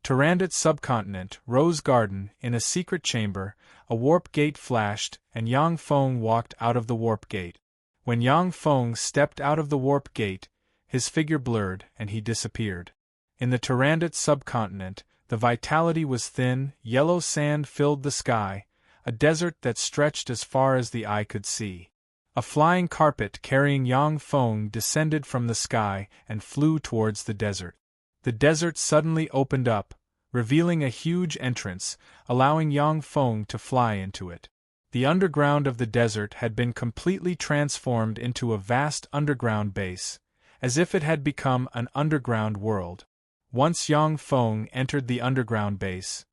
Tyrannid subcontinent, Rose Garden, in a secret chamber, a warp gate flashed, and Yang Feng walked out of the warp gate. When Yang Feng stepped out of the warp gate, his figure blurred and he disappeared. In the Tyrannid subcontinent, the vitality was thin, yellow sand filled the sky, a desert that stretched as far as the eye could see. A flying carpet carrying Yang Feng descended from the sky and flew towards the desert. The desert suddenly opened up, revealing a huge entrance, allowing Yang Feng to fly into it. The underground of the desert had been completely transformed into a vast underground base, as if it had become an underground world. Once Yang Feng entered the underground base,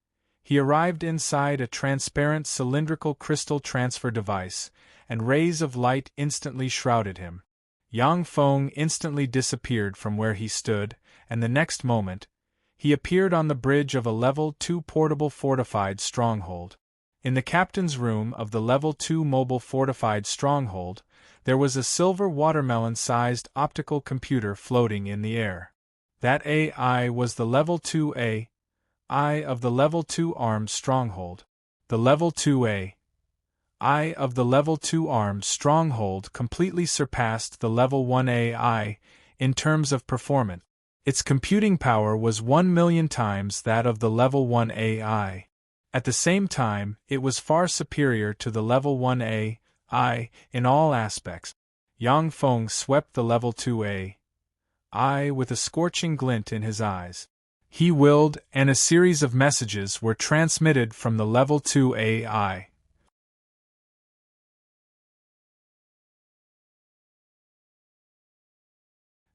he arrived inside a transparent cylindrical crystal transfer device, and rays of light instantly shrouded him. Yang Feng instantly disappeared from where he stood, and the next moment, he appeared on the bridge of a Level 2 portable fortified stronghold. In the captain's room of the Level 2 mobile fortified stronghold, there was a silver watermelon-sized optical computer floating in the air. That AI was the Level 2 AI of the Level 2 armed stronghold. The Level 2 AI of the Level 2 armed stronghold completely surpassed the Level 1 AI in terms of performance. Its computing power was 1,000,000 times that of the Level 1 AI. At the same time, it was far superior to the Level 1 AI in all aspects. Yang Feng swept the Level 2 AI with a scorching glint in his eyes. He willed, and a series of messages were transmitted from the Level 2 AI.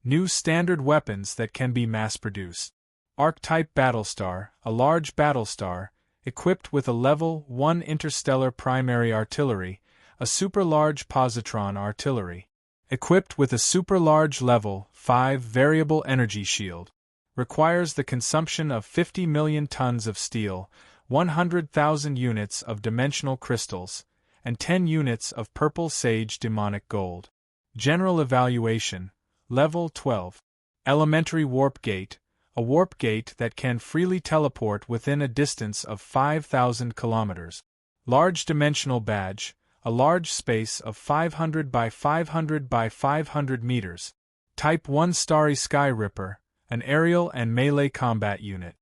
New standard weapons that can be mass-produced. Archetype Battlestar, a large battlestar, equipped with a Level 1 interstellar primary artillery, a super-large positron artillery. Equipped with a super-large Level 5 variable energy shield. Requires the consumption of 50 million tons of steel, 100,000 units of dimensional crystals, and 10 units of purple sage demonic gold. General evaluation, Level 12. Elementary warp gate, a warp gate that can freely teleport within a distance of 5,000 kilometers. Large dimensional badge, a large space of 500 by 500 by 500 meters. Type 1 Starry Sky Ripper, an aerial and melee combat unit.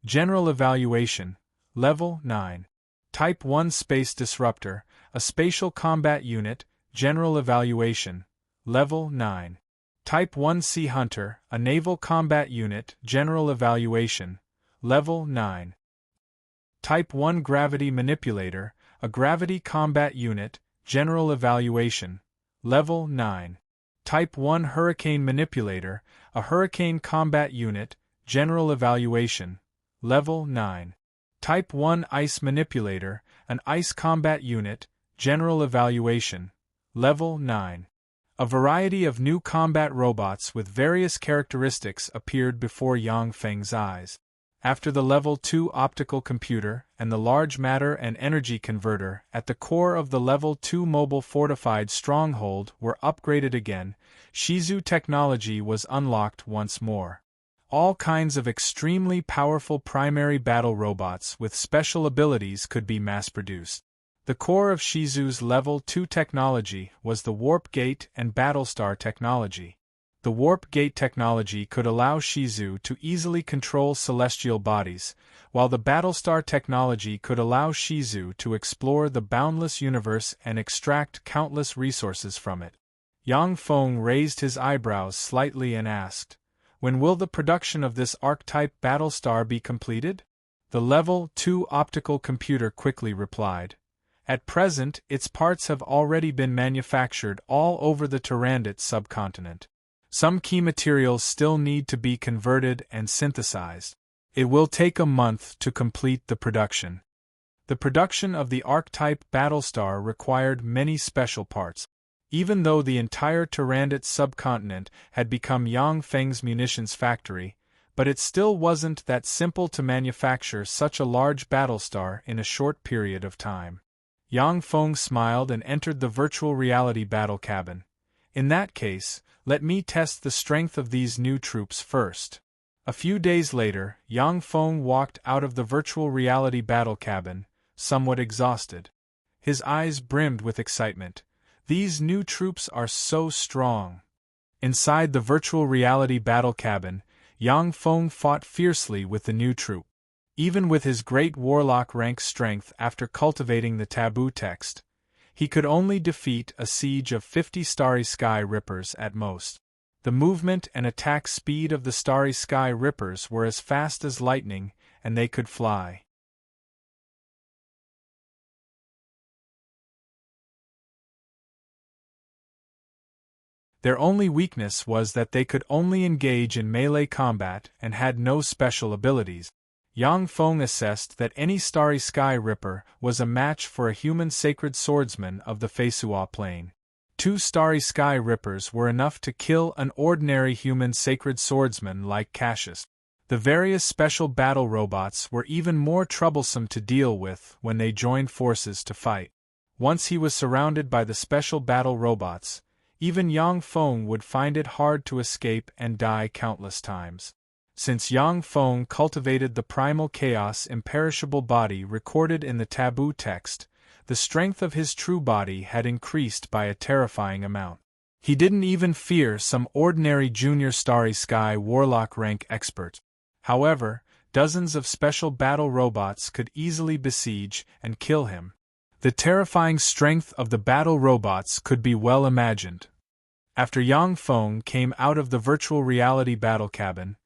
General evaluation, Level 9. Type 1 Space Disruptor, a spatial combat unit. General evaluation, Level 9. Type 1 Sea Hunter, a naval combat unit. General evaluation, Level 9. Type 1 Gravity Manipulator, a gravity combat unit. General evaluation, Level 9. Type 1 Hurricane Manipulator, a hurricane combat unit. General evaluation, Level 9. Type 1 Ice Manipulator, an ice combat unit. General evaluation, Level 9. A variety of new combat robots with various characteristics appeared before Yang Feng's eyes. After the Level 2 optical computer and the large matter and energy converter at the core of the Level 2 mobile fortified stronghold were upgraded again, Shizu technology was unlocked once more. All kinds of extremely powerful primary battle robots with special abilities could be mass-produced. The core of Shizu's Level 2 technology was the Warp Gate and Battlestar technology. The Warp Gate technology could allow Shizu to easily control celestial bodies, while the Battlestar technology could allow Shizu to explore the boundless universe and extract countless resources from it. Yang Feng raised his eyebrows slightly and asked, "When will the production of this archetype Battlestar be completed?" The Level 2 optical computer quickly replied, "At present, its parts have already been manufactured all over the Tyrannid subcontinent. Some key materials still need to be converted and synthesized. It will take a month to complete the production." The production of the archetype Battlestar required many special parts. Even though the entire Tyrannid subcontinent had become Yang Feng's munitions factory, but it still wasn't that simple to manufacture such a large battlestar in a short period of time. Yang Feng smiled and entered the virtual reality battle cabin. In that case, let me test the strength of these new troops first. A few days later, Yang Feng walked out of the virtual reality battle cabin, somewhat exhausted. His eyes brimmed with excitement. These new troops are so strong. Inside the virtual reality battle cabin, Yang Feng fought fiercely with the new troop. Even with his great warlock rank strength after cultivating the taboo text, he could only defeat a siege of 50 Starry Sky Rippers at most. The movement and attack speed of the Starry Sky Rippers were as fast as lightning, and they could fly. Their only weakness was that they could only engage in melee combat and had no special abilities. Yang Feng assessed that any Starry Sky Ripper was a match for a human sacred swordsman of the Feisua plane. 2 Starry Sky Rippers were enough to kill an ordinary human sacred swordsman like Cassius. The various special battle robots were even more troublesome to deal with when they joined forces to fight. Once he was surrounded by the special battle robots, even Yang Feng would find it hard to escape and die countless times. Since Yang Feng cultivated the primal chaos imperishable body recorded in the taboo text, the strength of his true body had increased by a terrifying amount. He didn't even fear some ordinary junior Starry Sky warlock rank expert. However, dozens of special battle robots could easily besiege and kill him. The terrifying strength of the battle robots could be well imagined. After Yang Feng came out of the virtual reality battle cabin,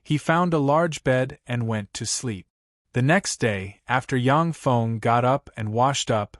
he found a large bed and went to sleep. The next day, after Yang Feng got up and washed up,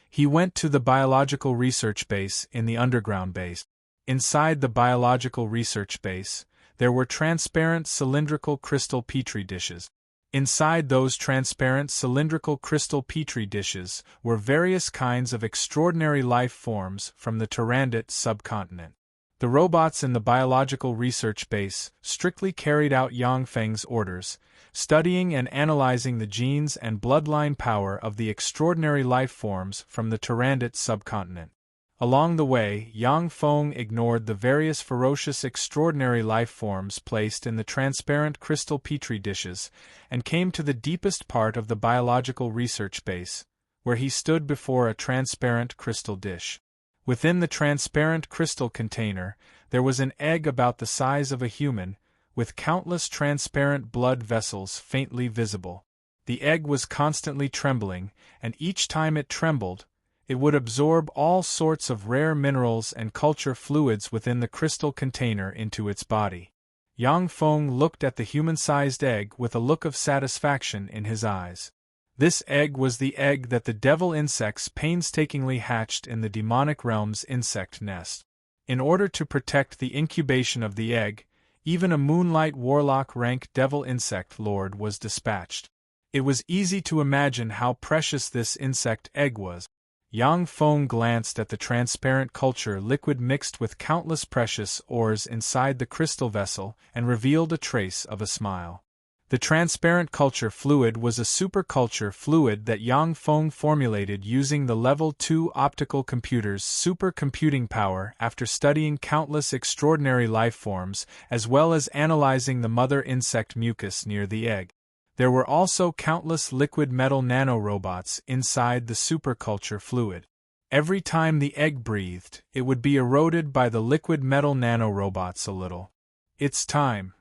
he went to the biological research base in the underground base. Inside the biological research base, there were transparent cylindrical crystal petri dishes. Inside those transparent cylindrical crystal petri dishes were various kinds of extraordinary life forms from the Tyrannid subcontinent. The robots in the biological research base strictly carried out Yang Feng's orders, studying and analyzing the genes and bloodline power of the extraordinary life forms from the Tyrannid subcontinent. Along the way, Yang Feng ignored the various ferocious extraordinary life forms placed in the transparent crystal petri dishes and came to the deepest part of the biological research base, where he stood before a transparent crystal dish. Within the transparent crystal container, there was an egg about the size of a human, with countless transparent blood vessels faintly visible. The egg was constantly trembling, and each time it trembled, it would absorb all sorts of rare minerals and culture fluids within the crystal container into its body. Yang Feng looked at the human-sized egg with a look of satisfaction in his eyes. This egg was the egg that the devil insects painstakingly hatched in the demonic realm's insect nest. In order to protect the incubation of the egg, even a Moonlight Warlock rank devil insect lord was dispatched. It was easy to imagine how precious this insect egg was. Yang Feng glanced at the transparent culture liquid mixed with countless precious ores inside the crystal vessel and revealed a trace of a smile. The transparent culture fluid was a superculture fluid that Yang Feng formulated using the Level 2 optical computer's supercomputing power after studying countless extraordinary life forms as well as analyzing the mother insect mucus near the egg. There were also countless liquid metal nanorobots inside the superculture fluid. Every time the egg breathed, it would be eroded by the liquid metal nanorobots a little. It's time.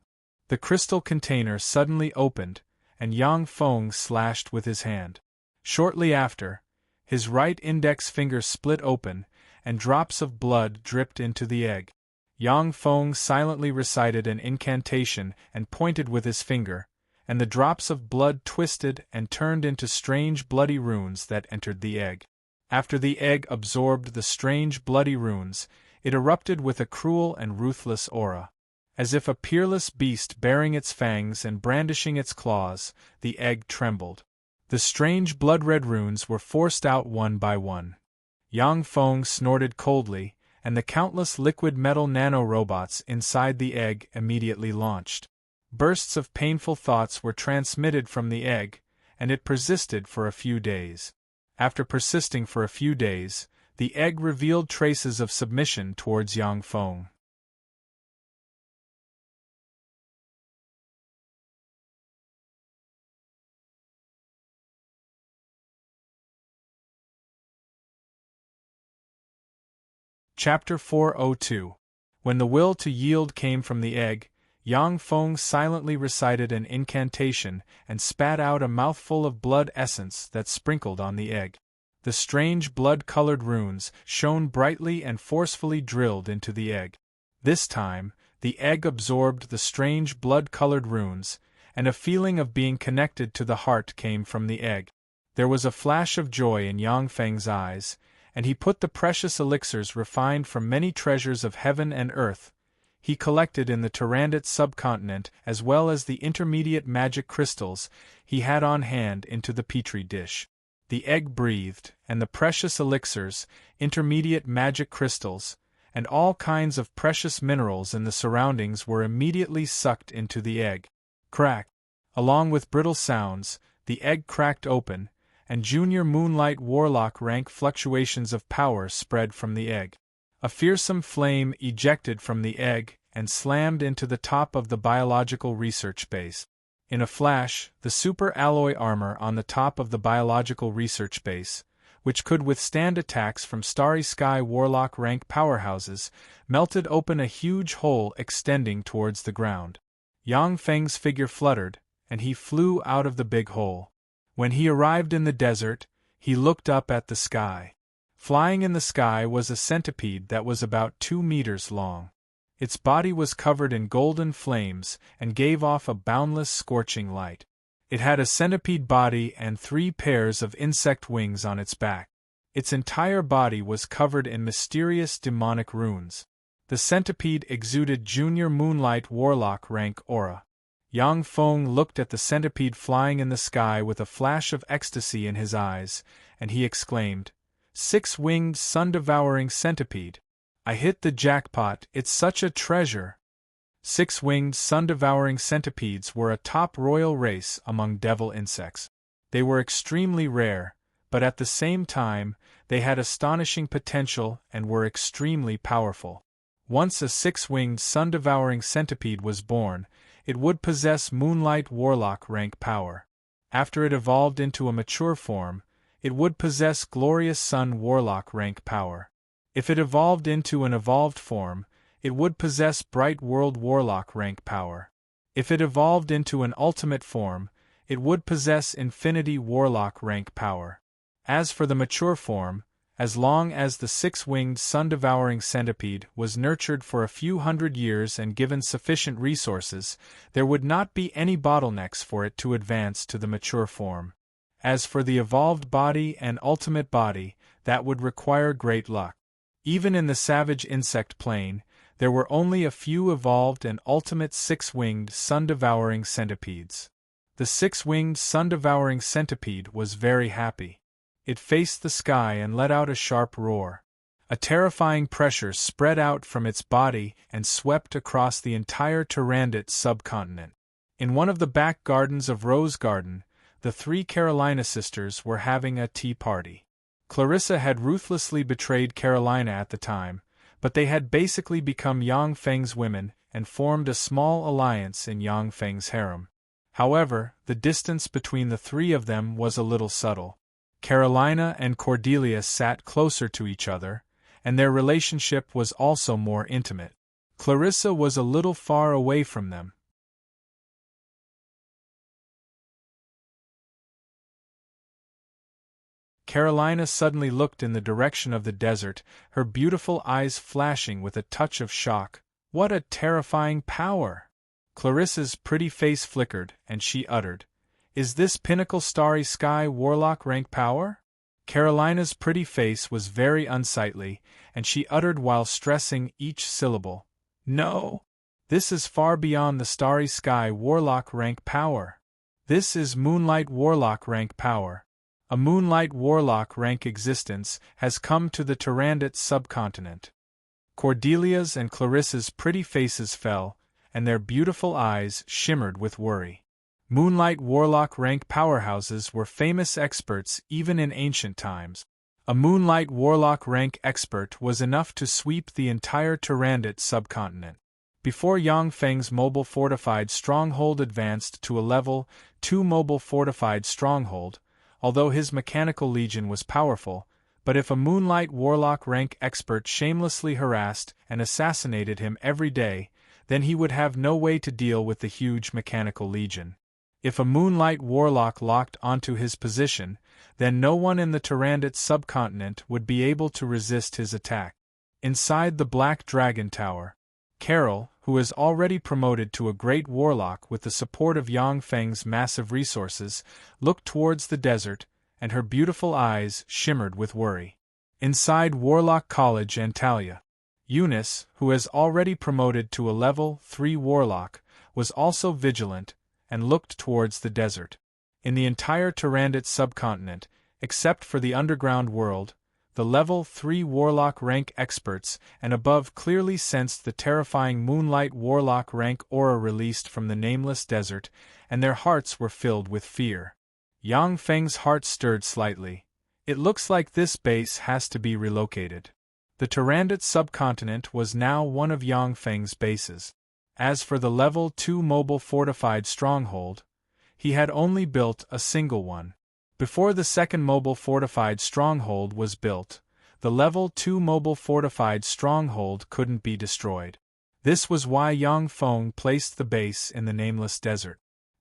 The crystal container suddenly opened, and Yang Feng slashed with his hand. Shortly after, his right index finger split open, and drops of blood dripped into the egg. Yang Feng silently recited an incantation and pointed with his finger, and the drops of blood twisted and turned into strange bloody runes that entered the egg. After the egg absorbed the strange bloody runes, it erupted with a cruel and ruthless aura. As if a peerless beast bearing its fangs and brandishing its claws, the egg trembled. The strange blood-red runes were forced out one by one. Yang Feng snorted coldly, and the countless liquid metal nanorobots inside the egg immediately launched. Bursts of painful thoughts were transmitted from the egg, and it persisted for a few days. After persisting for a few days, the egg revealed traces of submission towards Yang Feng. Chapter 402. When the will to yield came from the egg, Yang Feng silently recited an incantation and spat out a mouthful of blood essence that sprinkled on the egg. The strange blood-colored runes shone brightly and forcefully drilled into the egg. This time, the egg absorbed the strange blood-colored runes, and a feeling of being connected to the heart came from the egg. There was a flash of joy in Yang Feng's eyes, and he put the precious elixirs refined from many treasures of heaven and earth he collected in the Tyrannid subcontinent as well as the intermediate magic crystals he had on hand into the petri dish. The egg breathed, and the precious elixirs, intermediate magic crystals, and all kinds of precious minerals in the surroundings were immediately sucked into the egg. Crack! Along with brittle sounds, the egg cracked open, and Junior Moonlight Warlock rank fluctuations of power spread from the egg. A fearsome flame ejected from the egg and slammed into the top of the biological research base. In a flash, the super alloy armor on the top of the biological research base, which could withstand attacks from Starry Sky Warlock rank powerhouses, melted open a huge hole extending towards the ground. Yang Feng's figure fluttered, and he flew out of the big hole. When he arrived in the desert, he looked up at the sky. Flying in the sky was a centipede that was about 2 meters long. Its body was covered in golden flames and gave off a boundless scorching light. It had a centipede body and 3 pairs of insect wings on its back. Its entire body was covered in mysterious demonic runes. The centipede exuded Junior Moonlight Warlock rank aura. Yang Feng looked at the centipede flying in the sky with a flash of ecstasy in his eyes, and he exclaimed, "Six-winged sun-devouring centipede! I hit the jackpot, it's such a treasure!" Six-winged sun-devouring centipedes were a top royal race among devil insects. They were extremely rare, but at the same time, they had astonishing potential and were extremely powerful. Once a six-winged sun-devouring centipede was born, it would possess Moonlight Warlock rank power. After it evolved into a mature form, it would possess Glorious Sun Warlock rank power. If it evolved into an evolved form, it would possess Bright World Warlock rank power. If it evolved into an ultimate form, it would possess Infinity Warlock rank power. As for the mature form, as long as the six-winged sun-devouring centipede was nurtured for a few hundred years and given sufficient resources, there would not be any bottlenecks for it to advance to the mature form. As for the evolved body and ultimate body, that would require great luck. Even in the savage insect plane, there were only a few evolved and ultimate six-winged sun-devouring centipedes. The six-winged sun-devouring centipede was very happy. It faced the sky and let out a sharp roar. A terrifying pressure spread out from its body and swept across the entire Tyrannid subcontinent. In one of the back gardens of Rose Garden, the 3 Carolina sisters were having a tea party. Clarissa had ruthlessly betrayed Carolina at the time, but they had basically become Yang Feng's women and formed a small alliance in Yang Feng's harem. However, the distance between the 3 of them was a little subtle. Carolina and Cordelia sat closer to each other, and their relationship was also more intimate. Clarissa was a little far away from them. Carolina suddenly looked in the direction of the desert, her beautiful eyes flashing with a touch of shock. What a terrifying power! Clarissa's pretty face flickered, and she uttered, "Is this Pinnacle Starry Sky Warlock rank power?" Carolina's pretty face was very unsightly, and she uttered while stressing each syllable, "No! This is far beyond the Starry Sky Warlock rank power. This is Moonlight Warlock rank power. A Moonlight Warlock rank existence has come to the Tyrannid subcontinent." Cordelia's and Clarissa's pretty faces fell, and their beautiful eyes shimmered with worry. Moonlight Warlock rank powerhouses were famous experts even in ancient times. A Moonlight Warlock rank expert was enough to sweep the entire Tyrannid subcontinent. Before Yang Feng's mobile fortified stronghold advanced to a level 2 mobile fortified stronghold, although his mechanical legion was powerful, but if a Moonlight Warlock rank expert shamelessly harassed and assassinated him every day, then he would have no way to deal with the huge mechanical legion. If a Moonlight Warlock locked onto his position, then no one in the Tyrannid subcontinent would be able to resist his attack. Inside the Black Dragon Tower, Carol, who is already promoted to a great warlock with the support of Yang Feng's massive resources, looked towards the desert, and her beautiful eyes shimmered with worry. Inside Warlock College Antalya, Eunice, who is already promoted to a level 3 warlock, was also vigilant, and looked towards the desert. In the entire Tyrannid subcontinent, except for the underground world, the level 3 warlock rank experts and above clearly sensed the terrifying Moonlight Warlock rank aura released from the nameless desert, and their hearts were filled with fear. Yang Feng's heart stirred slightly. It looks like this base has to be relocated. The Tyrannid subcontinent was now one of Yang Feng's bases. As for the level 2 mobile fortified stronghold, he had only built a single one. Before the second mobile fortified stronghold was built, the level 2 mobile fortified stronghold couldn't be destroyed. This was why Yang Feng placed the base in the nameless desert.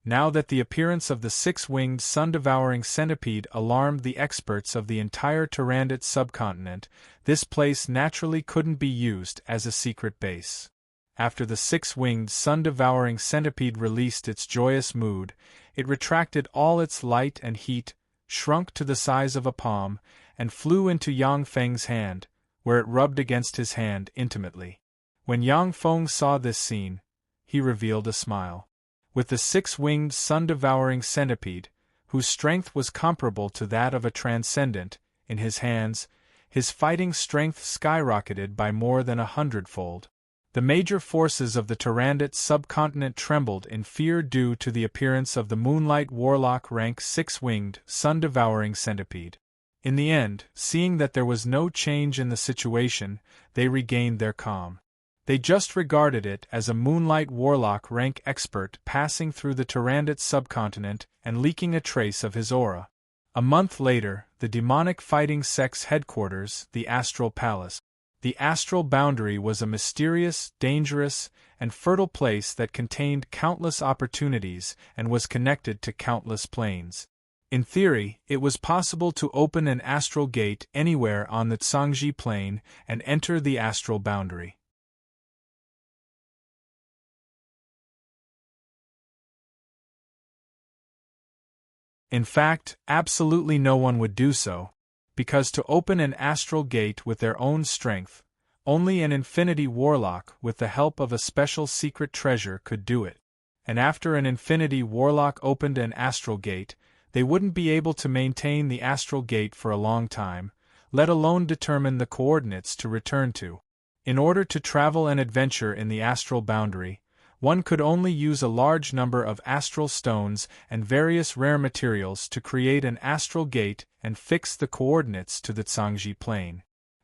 Now that the appearance of the 6-winged sun-devouring centipede alarmed the experts of the entire Tyrannid subcontinent, this place naturally couldn't be used as a secret base. After the 6-winged sun-devouring centipede released its joyous mood, it retracted all its light and heat, shrunk to the size of a palm, and flew into Yang Feng's hand, where it rubbed against his hand intimately. When Yang Feng saw this scene, he revealed a smile. With the 6-winged sun-devouring centipede, whose strength was comparable to that of a transcendent, in his hands, his fighting strength skyrocketed by more than 100-fold. The major forces of the Tyrannid subcontinent trembled in fear due to the appearance of the Moonlight Warlock rank 6-winged, sun-devouring centipede. In the end, seeing that there was no change in the situation, they regained their calm. They just regarded it as a Moonlight Warlock rank expert passing through the Tyrannid subcontinent and leaking a trace of his aura. A month later, the demonic fighting sect's headquarters, the Astral Palace. The astral boundary was a mysterious, dangerous, and fertile place that contained countless opportunities and was connected to countless planes. In theory, it was possible to open an astral gate anywhere on the Tsangji plane and enter the astral boundary. In fact, absolutely no one would do so, because to open an astral gate with their own strength, only an Infinity Warlock with the help of a special secret treasure could do it. And after an Infinity Warlock opened an astral gate, they wouldn't be able to maintain the astral gate for a long time, let alone determine the coordinates to return to. In order to travel and adventure in the astral boundary, one could only use a large number of astral stones and various rare materials to create an astral gate and fix the coordinates to the Tsangji plane.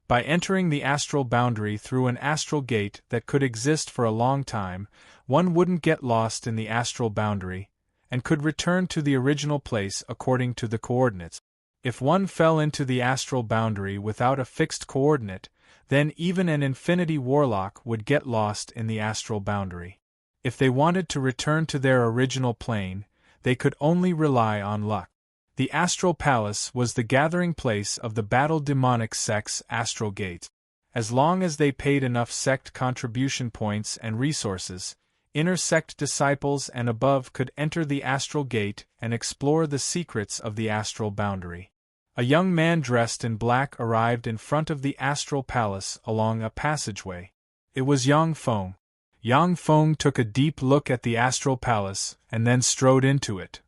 By entering the astral boundary through an astral gate that could exist for a long time, one wouldn't get lost in the astral boundary, and could return to the original place according to the coordinates. If one fell into the astral boundary without a fixed coordinate, then even an Infinity Warlock would get lost in the astral boundary. If they wanted to return to their original plane, they could only rely on luck. The Astral Palace was the gathering place of the Battle Demonic Sect's astral gate. As long as they paid enough sect contribution points and resources, inner sect disciples and above could enter the astral gate and explore the secrets of the astral boundary. A young man dressed in black arrived in front of the Astral Palace along a passageway. It was Yang Feng. Yang Feng took a deep look at the Astral Palace and then strode into it.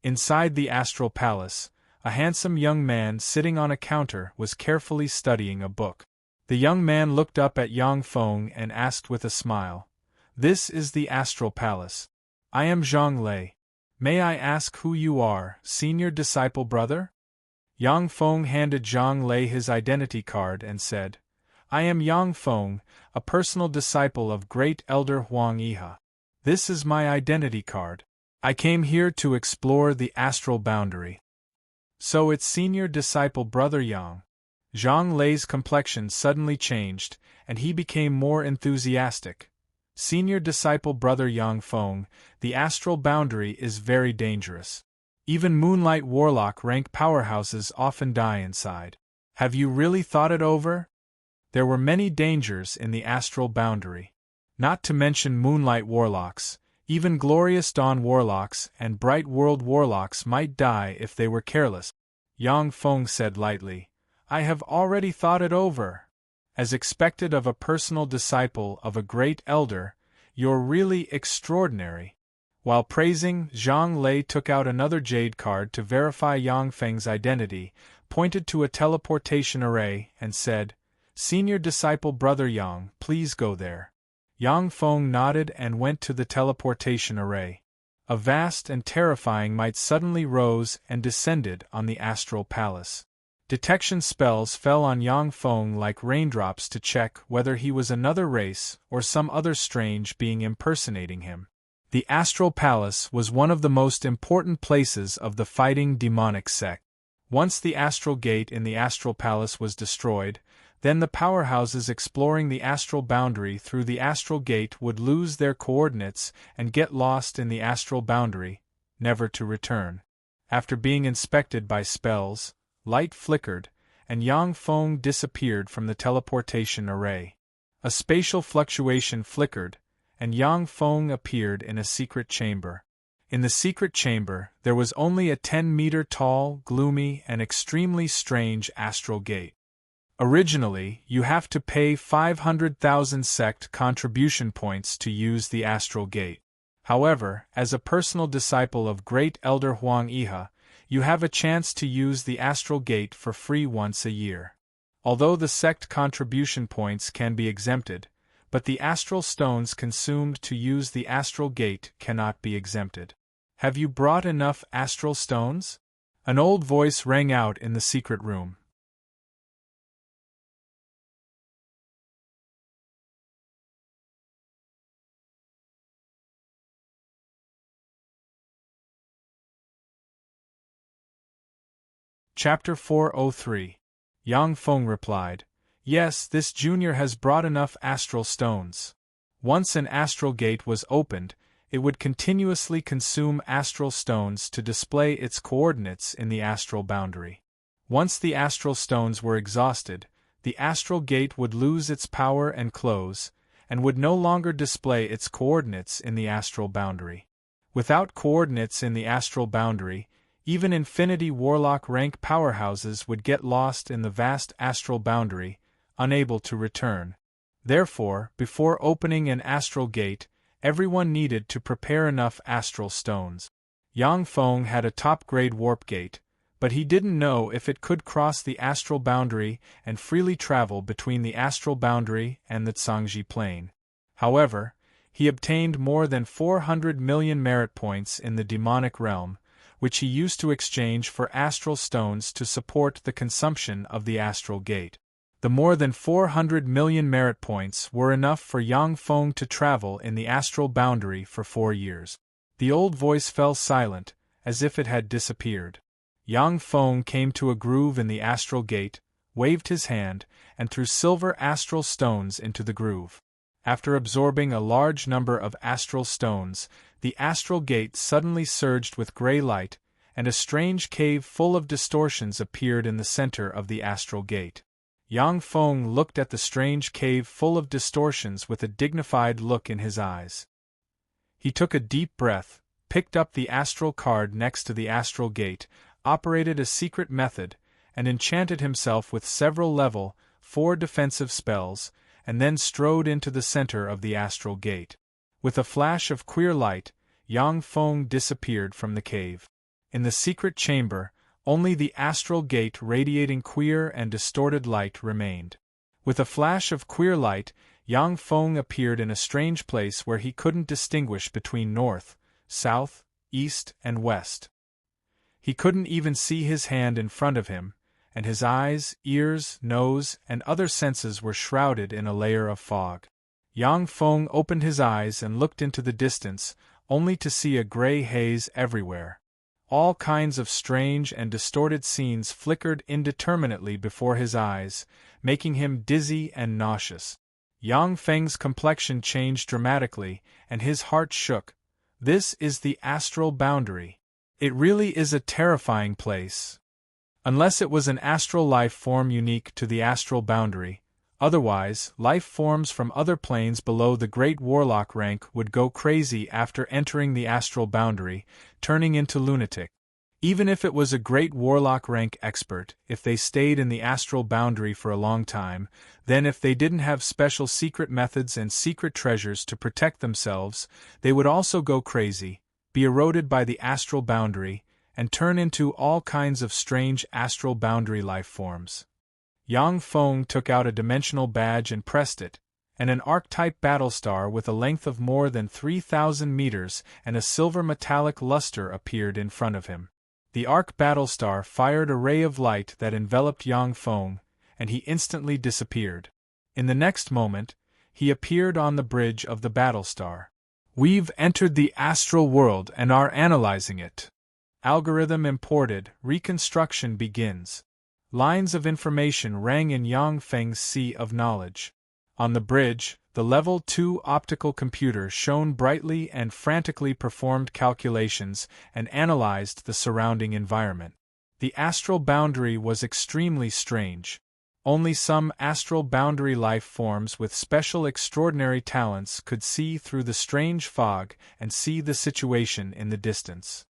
Inside the Astral Palace, a handsome young man sitting on a counter was carefully studying a book. The young man looked up at Yang Feng and asked with a smile, "This is the Astral Palace. I am Zhang Lei. May I ask who you are, senior disciple brother?" Yang Feng handed Zhang Lei his identity card and said, "I am Yang Feng, a personal disciple of Great Elder Huang Yihe. This is my identity card. I came here to explore the astral boundary." "So it's senior disciple brother Yang." Zhang Lei's complexion suddenly changed, and he became more enthusiastic. "Senior disciple brother Yang Feng, the astral boundary is very dangerous. Even Moonlight Warlock rank powerhouses often die inside. Have you really thought it over? There were many dangers in the astral boundary. Not to mention Moonlight Warlocks, even Glorious Dawn Warlocks and Bright World Warlocks might die if they were careless." Yang Feng said lightly, "I have already thought it over. As expected of a personal disciple of a great elder, you're really extraordinary." While praising, Zhang Lei took out another jade card to verify Yang Feng's identity, pointed to a teleportation array, and said, "Senior disciple brother Yang, please go there." Yang Feng nodded and went to the teleportation array. A vast and terrifying might suddenly rose and descended on the astral palace. Detection spells fell on Yang Feng like raindrops to check whether he was another race or some other strange being impersonating him. The astral palace was one of the most important places of the fighting demonic sect. Once the astral gate in the astral palace was destroyed, then the powerhouses exploring the astral boundary through the astral gate would lose their coordinates and get lost in the astral boundary, never to return. After being inspected by spells, light flickered, and Yang Feng disappeared from the teleportation array. A spatial fluctuation flickered, and Yang Feng appeared in a secret chamber. In the secret chamber, there was only a 10-meter-tall, gloomy, and extremely strange astral gate. Originally, you have to pay 500,000 sect contribution points to use the astral gate. However, as a personal disciple of Great Elder Huang Yihe, you have a chance to use the astral gate for free once a year. Although the sect contribution points can be exempted, but the astral stones consumed to use the astral gate cannot be exempted. "Have you brought enough astral stones?" An old voice rang out in the secret room. Chapter 403. Yang Feng replied, "Yes, this junior has brought enough astral stones. Once an astral gate was opened, it would continuously consume astral stones to display its coordinates in the astral boundary. Once the astral stones were exhausted, the astral gate would lose its power and close, and would no longer display its coordinates in the astral boundary. Without coordinates in the astral boundary, even Infinity Warlock rank powerhouses would get lost in the vast astral boundary, unable to return. Therefore, before opening an astral gate, everyone needed to prepare enough astral stones. Yang Feng had a top-grade warp gate, but he didn't know if it could cross the astral boundary and freely travel between the astral boundary and the Zhangji plane. However, he obtained more than 400 million merit points in the demonic realm, which he used to exchange for astral stones to support the consumption of the astral gate. The more than 400 million merit points were enough for Yang Feng to travel in the astral boundary for 4 years. The old voice fell silent, as if it had disappeared. Yang Feng came to a groove in the astral gate, waved his hand, and threw silver astral stones into the groove. After absorbing a large number of astral stones, the astral gate suddenly surged with gray light, and a strange cave full of distortions appeared in the center of the astral gate. Yang Feng looked at the strange cave full of distortions with a dignified look in his eyes. He took a deep breath, picked up the astral card next to the astral gate, operated a secret method, and enchanted himself with several level 4 defensive spells, and then strode into the center of the astral gate. With a flash of queer light, Yang Feng disappeared from the cave. In the secret chamber, only the astral gate radiating queer and distorted light remained. With a flash of queer light, Yang Feng appeared in a strange place where he couldn't distinguish between north, south, east, and west. He couldn't even see his hand in front of him, and his eyes, ears, nose, and other senses were shrouded in a layer of fog. Yang Feng opened his eyes and looked into the distance, only to see a gray haze everywhere. All kinds of strange and distorted scenes flickered indeterminately before his eyes, making him dizzy and nauseous. Yang Feng's complexion changed dramatically, and his heart shook. This is the astral boundary. It really is a terrifying place. Unless it was an astral life form unique to the astral boundary, otherwise, life forms from other planes below the Great Warlock rank would go crazy after entering the astral boundary, turning into lunatic. Even if it was a Great Warlock rank expert, if they stayed in the astral boundary for a long time, then if they didn't have special secret methods and secret treasures to protect themselves, they would also go crazy, be eroded by the astral boundary, and turn into all kinds of strange astral boundary life forms. Yang Feng took out a dimensional badge and pressed it, and an archetype battlestar with a length of more than 3,000 meters and a silver metallic luster appeared in front of him. The arc battlestar fired a ray of light that enveloped Yang Feng, and he instantly disappeared. In the next moment, he appeared on the bridge of the battlestar. "We've entered the astral world and are analyzing it. Algorithm imported, reconstruction begins." Lines of information rang in Yang Feng's sea of knowledge. On the bridge, the Level 2 optical computer shone brightly and frantically performed calculations and analyzed the surrounding environment. The astral boundary was extremely strange. Only some astral boundary life forms with special extraordinary talents could see through the strange fog and see the situation in the distance.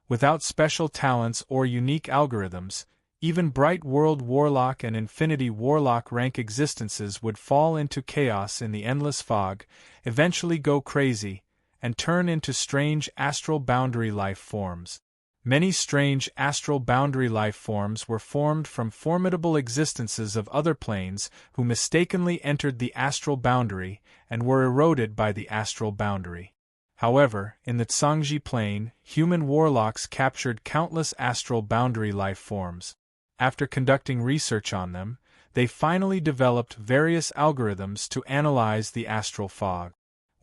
Without special talents or unique algorithms, even Bright World Warlock and Infinity Warlock rank existences would fall into chaos in the endless fog, eventually go crazy, and turn into strange astral boundary life forms. Many strange astral boundary life forms were formed from formidable existences of other planes who mistakenly entered the astral boundary and were eroded by the astral boundary. However, in the Tsangji plane, human warlocks captured countless astral boundary life forms. After conducting research on them, they finally developed various algorithms to analyze the astral fog.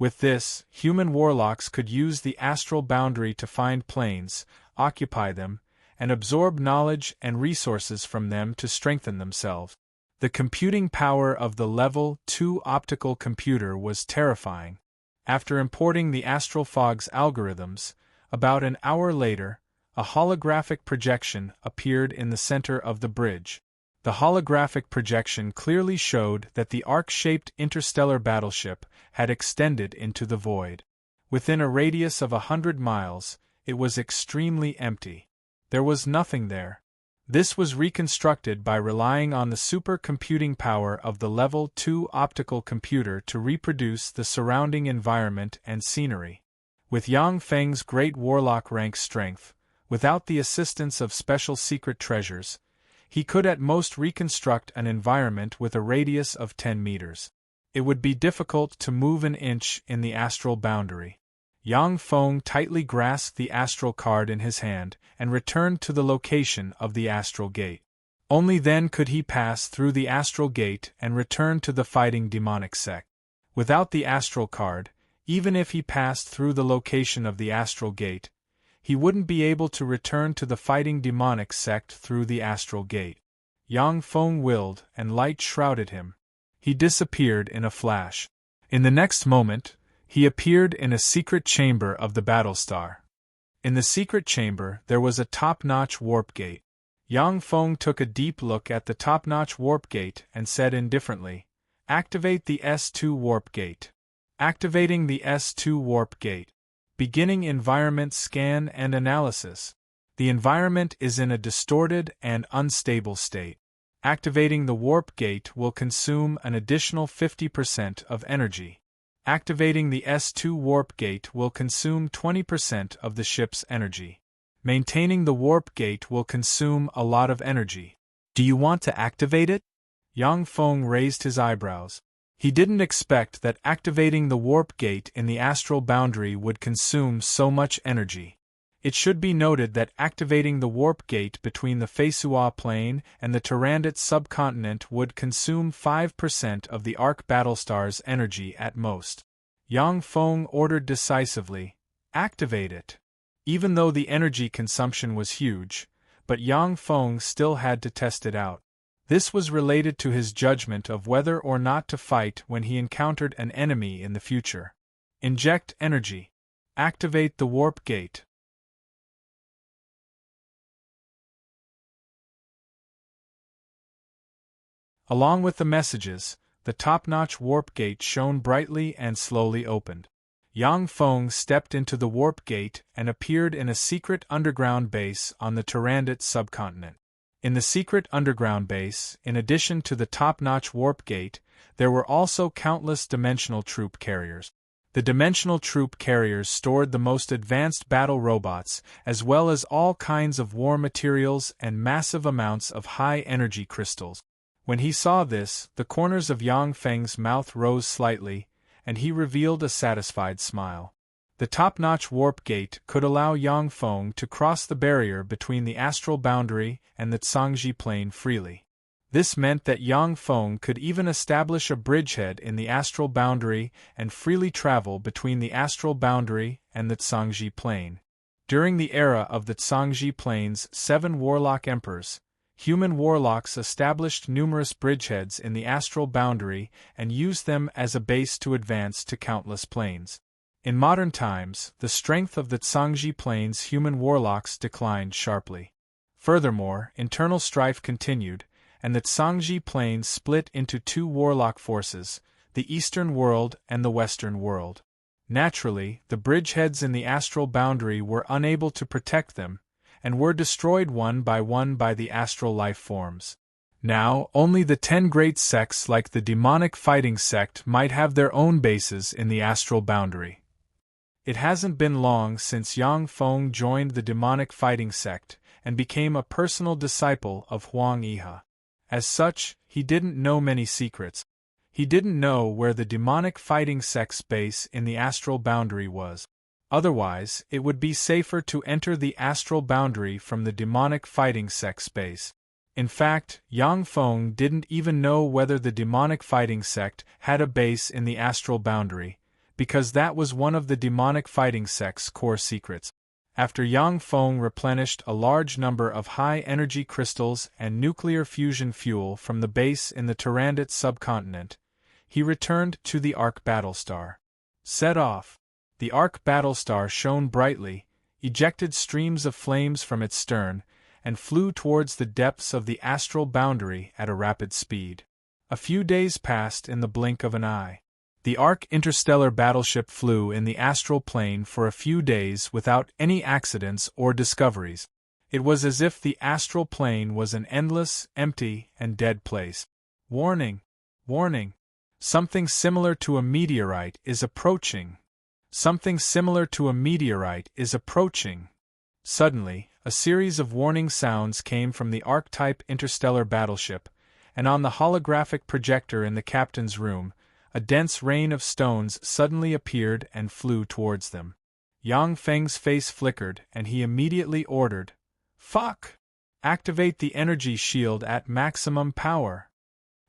With this, human warlocks could use the astral boundary to find planes, occupy them, and absorb knowledge and resources from them to strengthen themselves. The computing power of the Level 2 optical computer was terrifying. After importing the astral fog's algorithms, about an hour later, a holographic projection appeared in the center of the bridge. The holographic projection clearly showed that the arc-shaped interstellar battleship had extended into the void. Within a radius of 100 miles, it was extremely empty. There was nothing there. This was reconstructed by relying on the supercomputing power of the Level 2 optical computer to reproduce the surrounding environment and scenery. With Yang Feng's great warlock rank strength, without the assistance of special secret treasures, he could at most reconstruct an environment with a radius of 10 meters. It would be difficult to move an inch in the astral boundary. Yang Feng tightly grasped the astral card in his hand and returned to the location of the astral gate. Only then could he pass through the astral gate and return to the fighting demonic sect. Without the astral card, even if he passed through the location of the astral gate, he wouldn't be able to return to the fighting demonic sect through the astral gate. Yang Feng willed, and light shrouded him. He disappeared in a flash. In the next moment, he appeared in a secret chamber of the battlestar. In the secret chamber there was a top-notch warp gate. Yang Feng took a deep look at the top-notch warp gate and said indifferently, "Activate the S2 warp gate." Activating the S2 warp gate. Beginning environment scan and analysis. The environment is in a distorted and unstable state. Activating the warp gate will consume an additional 50% of energy. Activating the S2 warp gate will consume 20% of the ship's energy. Maintaining the warp gate will consume a lot of energy. Do you want to activate it? Yang Feng raised his eyebrows. He didn't expect that activating the warp gate in the astral boundary would consume so much energy. It should be noted that activating the warp gate between the Feisua plane and the Tyrandot subcontinent would consume 5% of the Arc Battlestar's energy at most. Yang Feng ordered decisively, "Activate it." Even though the energy consumption was huge, but Yang Feng still had to test it out. This was related to his judgment of whether or not to fight when he encountered an enemy in the future. Inject energy. Activate the warp gate. Along with the messages, the top-notch warp gate shone brightly and slowly opened. Yang Feng stepped into the warp gate and appeared in a secret underground base on the Tyrandot subcontinent. In the secret underground base, in addition to the top-notch warp gate, there were also countless dimensional troop carriers. The dimensional troop carriers stored the most advanced battle robots, as well as all kinds of war materials and massive amounts of high-energy crystals. When he saw this, the corners of Yang Feng's mouth rose slightly, and he revealed a satisfied smile. The top-notch warp gate could allow Yang Feng to cross the barrier between the astral boundary and the Zhangji plane freely. This meant that Yang Feng could even establish a bridgehead in the astral boundary and freely travel between the astral boundary and the Zhangji plane. During the era of the Zhangji plane's 7 warlock emperors, human warlocks established numerous bridgeheads in the astral boundary and used them as a base to advance to countless planes. In modern times, the strength of the Zhangji plane's human warlocks declined sharply. Furthermore, internal strife continued, and the Zhangji plane split into 2 warlock forces, the Eastern world and the Western world. Naturally, the bridgeheads in the astral boundary were unable to protect them, and were destroyed one by the astral life forms. Now, only the 10 great sects like the demonic fighting sect might have their own bases in the astral boundary. It hasn't been long since Yang Feng joined the demonic fighting sect and became a personal disciple of Huang Yihe. As such, he didn't know many secrets. He didn't know where the demonic fighting sect's base in the astral boundary was. Otherwise, it would be safer to enter the astral boundary from the demonic fighting sect's base. In fact, Yang Feng didn't even know whether the demonic fighting sect had a base in the astral boundary, because that was one of the demonic fighting sect's core secrets. After Yang Feng replenished a large number of high-energy crystals and nuclear fusion fuel from the base in the Tyrandot subcontinent, he returned to the Arc Battlestar. Set off. The Arc Battlestar shone brightly, ejected streams of flames from its stern, and flew towards the depths of the astral boundary at a rapid speed. A few days passed in the blink of an eye. The Arc interstellar battleship flew in the astral plane for a few days without any accidents or discoveries. It was as if the astral plane was an endless, empty, and dead place. Warning! Warning! Something similar to a meteorite is approaching. Something similar to a meteorite is approaching. Suddenly, a series of warning sounds came from the Arc-type interstellar battleship, and on the holographic projector in the captain's room, a dense rain of stones suddenly appeared and flew towards them. Yang Feng's face flickered and he immediately ordered, "Fuck! Activate the energy shield at maximum power."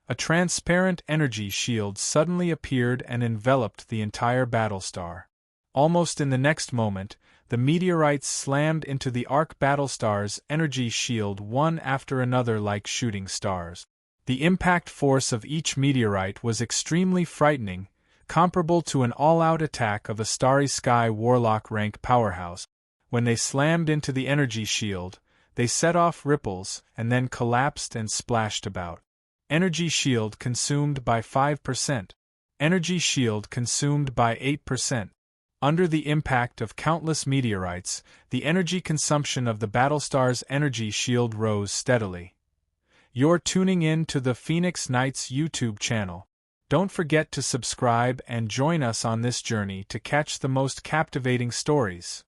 A transparent energy shield suddenly appeared and enveloped the entire Battlestar. Almost in the next moment, the meteorites slammed into the Arc Battlestar's energy shield one after another like shooting stars. The impact force of each meteorite was extremely frightening, comparable to an all-out attack of a Starry Sky Warlock rank powerhouse. When they slammed into the energy shield, they set off ripples and then collapsed and splashed about. Energy shield consumed by 5%. Energy shield consumed by 8%. Under the impact of countless meteorites, the energy consumption of the Battlestar's energy shield rose steadily. You're tuning in to the Phoenix Knights YouTube channel. Don't forget to subscribe and join us on this journey to catch the most captivating stories.